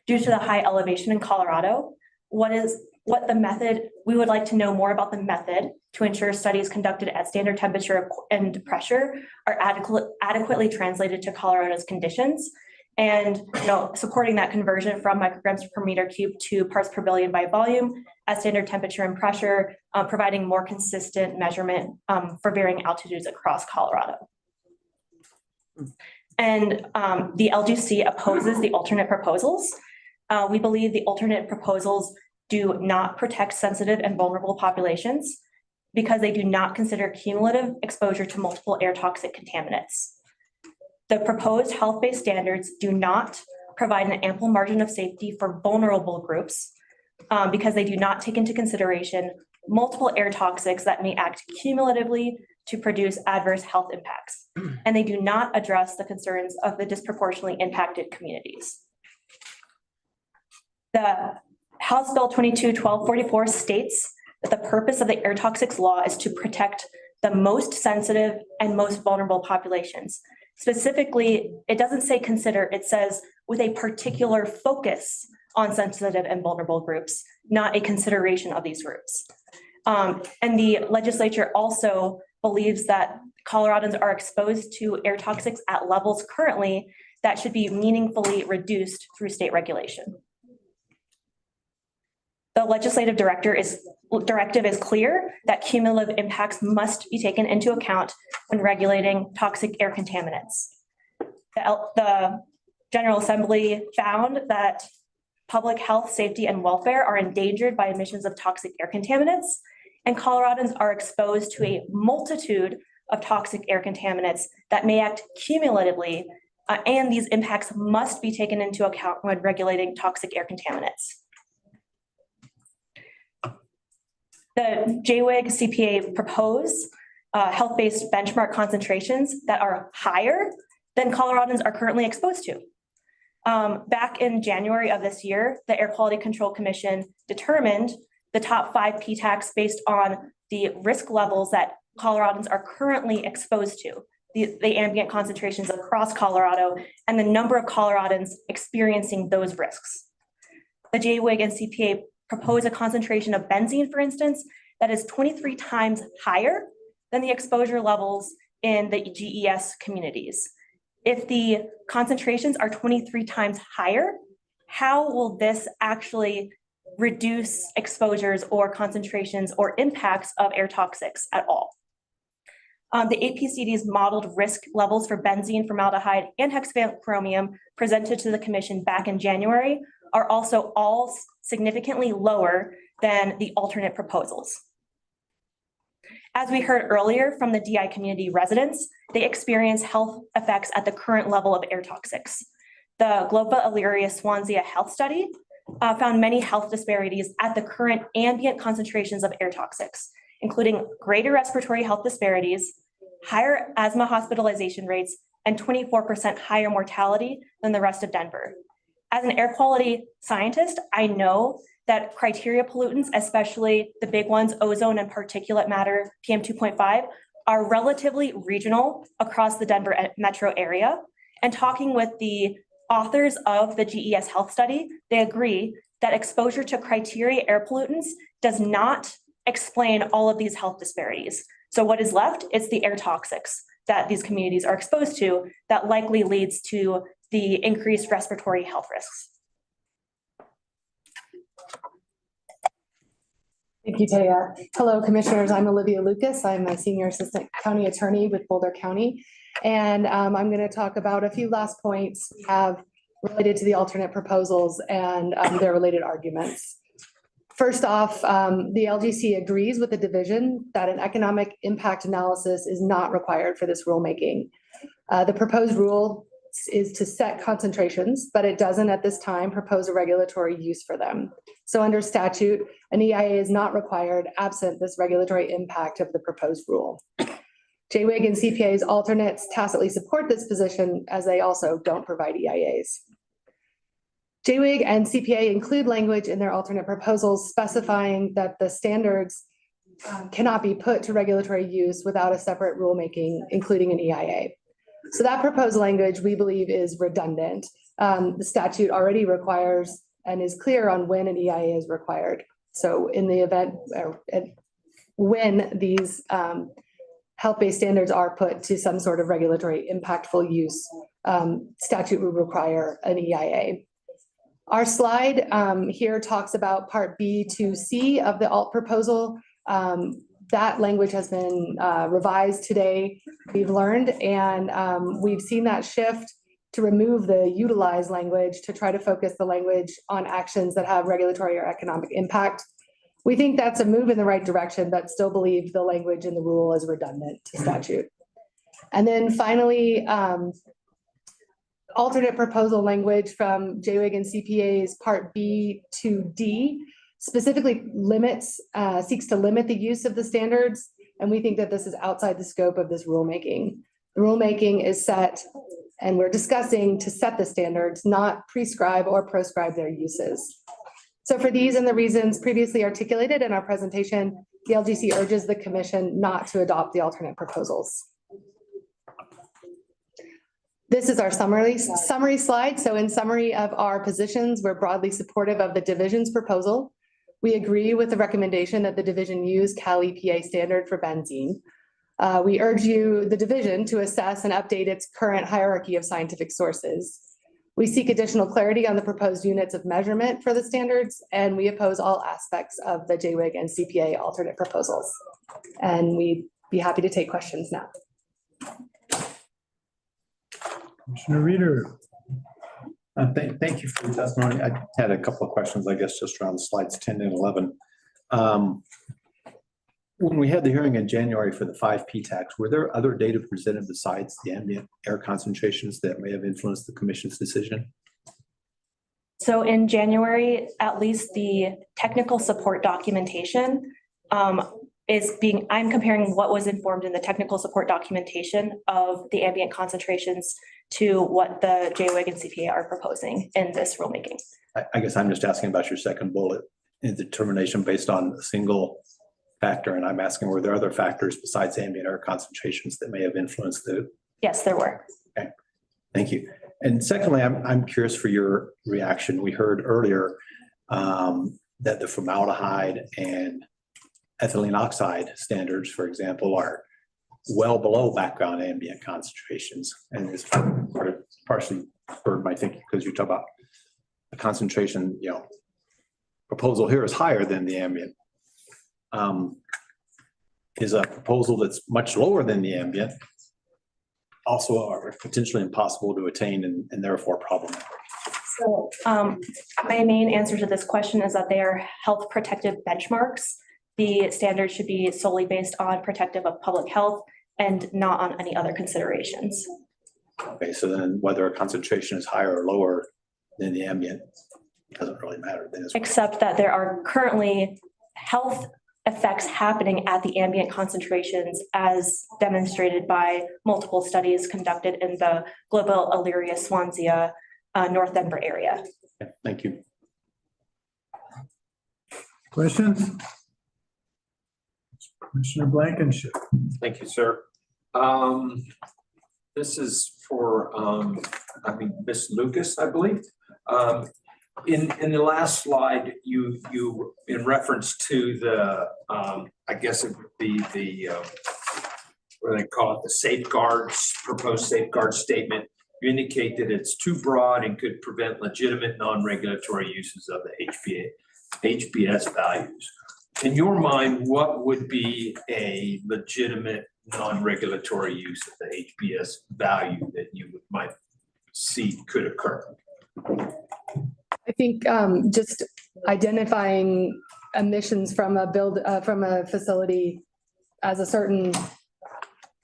Due to the high elevation in Colorado, what the method, we would like to know more about the method to ensure studies conducted at standard temperature and pressure are adequately translated to Colorado's conditions. And supporting that conversion from micrograms per meter cubed to parts per billion by volume at standard temperature and pressure, providing more consistent measurement for varying altitudes across Colorado. And the LGC opposes the alternate proposals. We believe the alternate proposals do not protect sensitive and vulnerable populations because they do not consider cumulative exposure to multiple air toxic contaminants. The proposed health-based standards do not provide an ample margin of safety for vulnerable groups because they do not take into consideration multiple air toxics that may act cumulatively to produce adverse health impacts. And they do not address the concerns of the disproportionately impacted communities. The House Bill 22-1244 states that the purpose of the air toxics law is to protect the most sensitive and most vulnerable populations. Specifically, it doesn't say consider, it says with a particular focus on sensitive and vulnerable groups, not a consideration of these groups. And the legislature also believes that Coloradans are exposed to air toxics at levels currently that should be meaningfully reduced through state regulation. The legislative directive is clear that cumulative impacts must be taken into account when regulating toxic air contaminants. The General Assembly found that public health, safety, and welfare are endangered by emissions of toxic air contaminants, and Coloradans are exposed to a multitude of toxic air contaminants that may act cumulatively, and these impacts must be taken into account when regulating toxic air contaminants. The JWIG CPA propose health-based benchmark concentrations that are higher than Coloradans are currently exposed to. Back in January of this year, the Air Quality Control Commission determined the top 5 PTACs based on the risk levels that Coloradans are currently exposed to, the ambient concentrations across Colorado, and the number of Coloradans experiencing those risks. The JWIG and CPA propose a concentration of benzene, for instance, that is 23 times higher than the exposure levels in the GES communities. If the concentrations are 23 times higher, how will this actually reduce exposures or concentrations or impacts of air toxics at all? The APCD's modeled risk levels for benzene, formaldehyde, and hexavalent chromium presented to the commission back in January are also all significantly lower than the alternate proposals. As we heard earlier from the DI community residents, they experience health effects at the current level of air toxics. The Globa Elyria Swansea health study found many health disparities at the current ambient concentrations of air toxics, including greater respiratory health disparities, higher asthma hospitalization rates, and 24% higher mortality than the rest of Denver. As an air quality scientist, I know that criteria pollutants, especially the big ones, ozone and particulate matter, PM 2.5, are relatively regional across the Denver metro area. And talking with the authors of the GES health study, they agree that exposure to criteria air pollutants does not explain all of these health disparities. So what is left is the air toxics that these communities are exposed to that likely leads to the increased respiratory health risks. Thank you, Taya. Hello, commissioners. I'm Olivia Lucas. I'm a senior assistant county attorney with Boulder County. And I'm going to talk about a few last points related to the alternate proposals and their related arguments. First off, the LGC agrees with the division that an economic impact analysis is not required for this rulemaking. The proposed rule is to set concentrations, but it doesn't at this time propose a regulatory use for them. So under statute, an EIA is not required absent this regulatory impact of the proposed rule. JWIG and CPA's alternates tacitly support this position as they also don't provide EIAs. JWIG and CPA include language in their alternate proposals specifying that the standards cannot be put to regulatory use without a separate rulemaking, including an EIA. So that proposed language, we believe, is redundant. The statute already requires and is clear on when an EIA is required. So in the event when these health-based standards are put to some sort of regulatory impactful use, statute would require an EIA. Our slide here talks about Part B to C of the alt proposal. That language has been revised today, we've learned, and we've seen that shift to remove the utilize language to try to focus the language on actions that have regulatory or economic impact. We think that's a move in the right direction, but still believe the language in the rule is redundant to statute. And then finally, alternate proposal language from JWIG and CPA's Part B to D specifically seeks to limit the use of the standards, and we think that this is outside the scope of this rulemaking. The rulemaking is set, and we're discussing to set the standards, not prescribe or proscribe their uses. So for these and the reasons previously articulated in our presentation, the LGC urges the commission not to adopt the alternate proposals. This is our summary slide. So in summary of our positions, we're broadly supportive of the division's proposal. We agree with the recommendation that the division use Cal EPA standard for benzene. We urge the division, to assess and update its current hierarchy of scientific sources. We seek additional clarity on the proposed units of measurement for the standards, and we oppose all aspects of the JWIG and CPA alternate proposals. And we'd be happy to take questions now. Commissioner Reader. Thank you for the testimony. I had a couple of questions, I guess, just around slides 10 and 11. When we had the hearing in January for the 5P tax, were there other data presented besides the ambient air concentrations that may have influenced the commission's decision? So in January, at least the technical support documentation I'm comparing what was informed in the technical support documentation of the ambient concentrations to what the JWIG and CPA are proposing in this rulemaking. I guess I'm just asking about your second bullet in determination based on a single factor, and I'm asking, were there other factors besides ambient air concentrations that may have influenced the? Yes, there were. Okay, thank you. And secondly, I'm curious for your reaction. We heard earlier that the formaldehyde and ethylene oxide standards, for example, are well below background ambient concentrations. And it's partially spurred my thinking because you talk about the concentration, proposal here is higher than the ambient. Is a proposal that's much lower than the ambient also are potentially impossible to attain and therefore problematic? So my main answer to this question is that they are health protective benchmarks. The standards should be solely based on protective of public health and not on any other considerations. Okay, so then whether a concentration is higher or lower than the ambient doesn't really matter then. Except that there are currently health effects happening at the ambient concentrations as demonstrated by multiple studies conducted in the Global Elyria Swansea North Denver area. Okay, thank you. Questions? Commissioner Blankenship. Thank you, sir. This is for, Ms. Lucas, I believe. In the last slide, you in reference to the, I guess it would be the, what do they call it? The safeguards, proposed safeguard statement. You indicate that it's too broad and could prevent legitimate non-regulatory uses of the HBS values. In your mind, what would be a legitimate non-regulatory use of the HBS value that you might see could occur? I think just identifying emissions from from a facility as a certain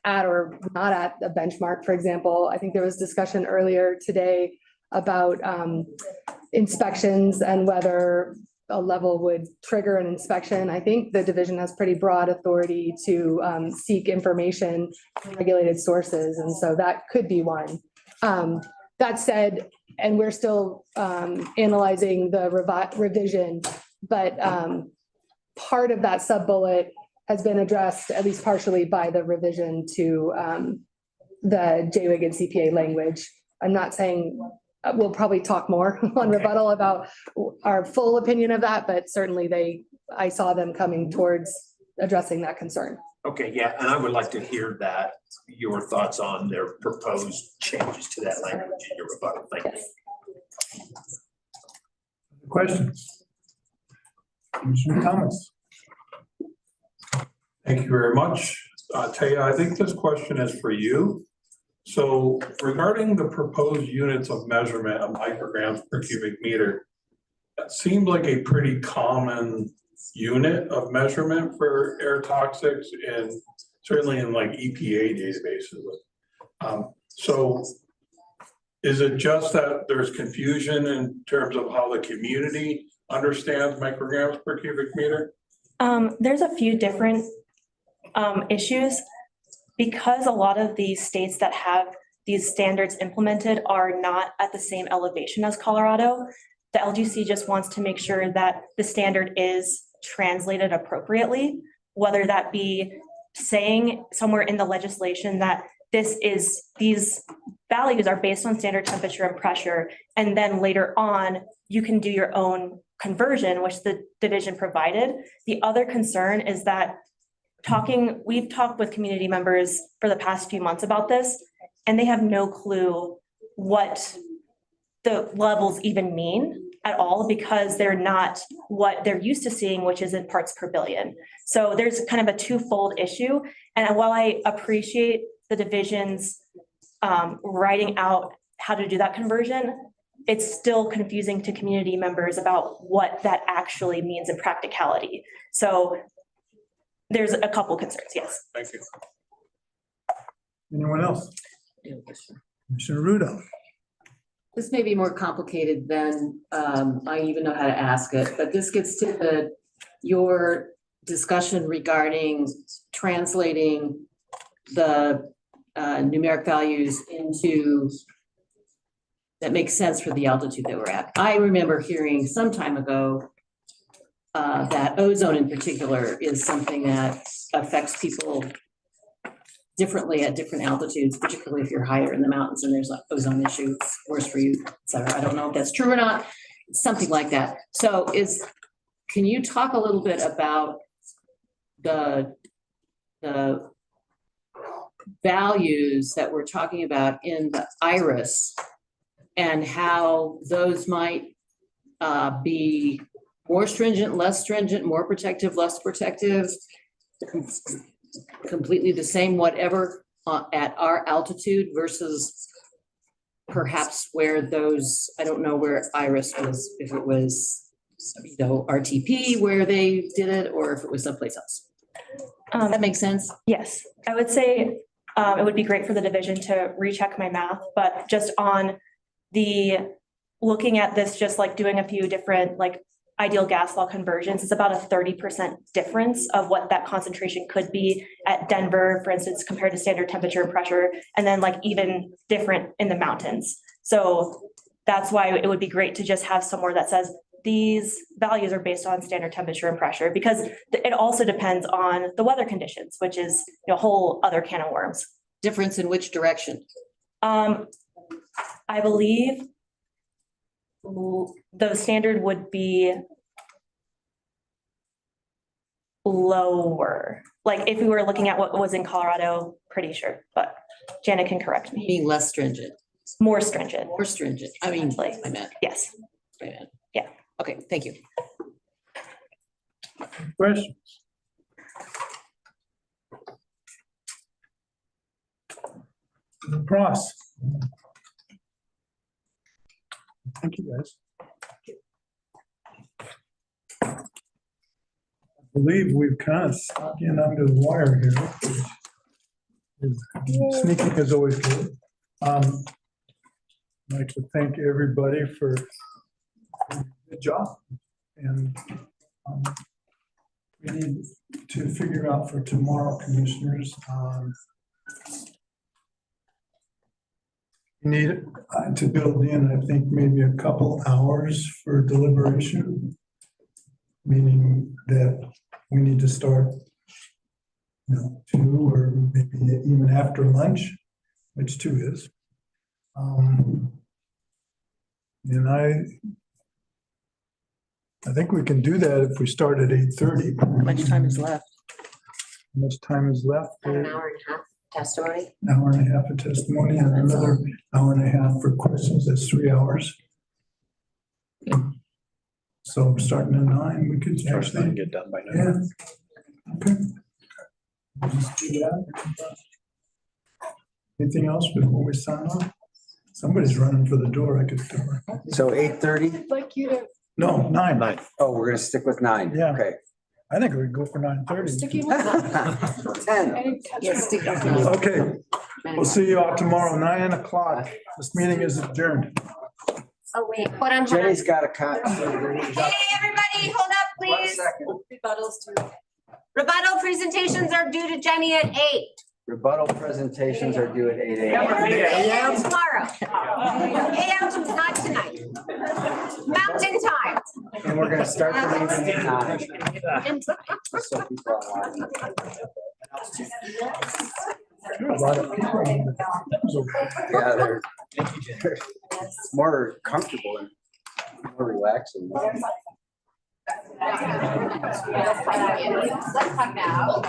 at or not at a benchmark, for example. I think there was discussion earlier today about inspections and whether a level would trigger an inspection. I think the division has pretty broad authority to seek information from regulated sources, and so that could be one. That said, and we're still analyzing the revision, but part of that sub-bullet has been addressed, at least partially, by the revision to the JWIG and CPA language. I'm not saying, we'll probably talk more on rebuttal about our full opinion of that, but certainly I saw them coming towards addressing that concern. Okay, yeah, and I would like to hear that, your thoughts on their proposed changes to that language in your rebuttal. Thank you. Questions? Commissioner Thomas? Thank you very much. Taya, I think this question is for you. So regarding the proposed units of measurement of micrograms per cubic meter, that seemed like a pretty common unit of measurement for air toxics and certainly in like EPA databases. So is it just that there's confusion in terms of how the community understands micrograms per cubic meter? There's a few different issues because a lot of these states that have these standards implemented are not at the same elevation as Colorado. The LGC just wants to make sure that the standard is translated appropriately, whether that be saying somewhere in the legislation that these values are based on standard temperature and pressure, and then later on you can do your own conversion, which the division provided. The other concern is that we've talked with community members for the past few months about this, and they have no clue what the levels even mean at all because they're not what they're used to seeing, which is in parts per billion. So there's kind of a twofold issue. And while I appreciate the divisions writing out how to do that conversion, it's still confusing to community members about what that actually means in practicality. So there's a couple concerns, yes. Thank you. Anyone else? Commissioner Rudolph? This may be more complicated than I even know how to ask it, but this gets to your discussion regarding translating the numeric values into that makes sense for the altitude that we're at. I remember hearing some time ago that ozone in particular is something that affects people differently at different altitudes, particularly if you're higher in the mountains and there's an ozone issue, it's worse for you, et cetera. I don't know if that's true or not, something like that. So can you talk a little bit about the values that we're talking about in the IRIS and how those might be more stringent, less stringent, more protective, less protective, completely the same, whatever, at our altitude versus perhaps where those, I don't know where IRIS was, if it was, RTP where they did it, or if it was someplace else. That makes sense? Yes, I would say it would be great for the division to recheck my math, but just on looking at this, just like doing a few different ideal gas law conversions, it's about a 30% difference of what that concentration could be at Denver, for instance, compared to standard temperature and pressure, and then even different in the mountains. So that's why it would be great to just have somewhere that says these values are based on standard temperature and pressure, because it also depends on the weather conditions, which is a whole other can of worms. Difference in which direction? I believe the standard would be lower. If we were looking at what was in Colorado, pretty sure, but Janet can correct me. Being less stringent. More stringent. More stringent. I mean, I meant. Yes. Yeah. Okay, thank you. Questions? Cross. Thank you, guys. believe we've kind of snuck in under the wire here. Sneaking is always good. I'd like to thank everybody for a good job. And we need to figure out for tomorrow, commissioners. We need to build in, I think, maybe a couple hours for deliberation. Meaning that we need to start, 2 or maybe even after lunch, which 2 is. And I think we can do that if we start at 8:30. How much time is left? How much time is left? About an hour and a half testimony? An hour and a half of testimony and another hour and a half for questions. That's 3 hours. So starting at 9, we could actually get done by 9. Yeah. Okay. We'll just do that. Anything else before we sign off? Somebody's running for the door. I could. So 8:30? Like you to. No, 9. Oh, we're gonna stick with 9. Yeah. Okay. I think we could go for 9:30. Sticking with that. 10. Yes, stick with me. Okay, we'll see you all tomorrow, 9 o'clock. This meeting is adjourned. Oh, wait, hold on. Jenny's got a con. Hey, everybody, hold up, please. Rebuttal presentations are due to Jenny at 8. Rebuttal presentations are due at 8 a.m. AM tomorrow. AM to not tonight. Mountain time. And we're gonna start the meeting at 9. So people are watching. There are a lot of people. Yeah, they're more comfortable and more relaxing. Let's talk now.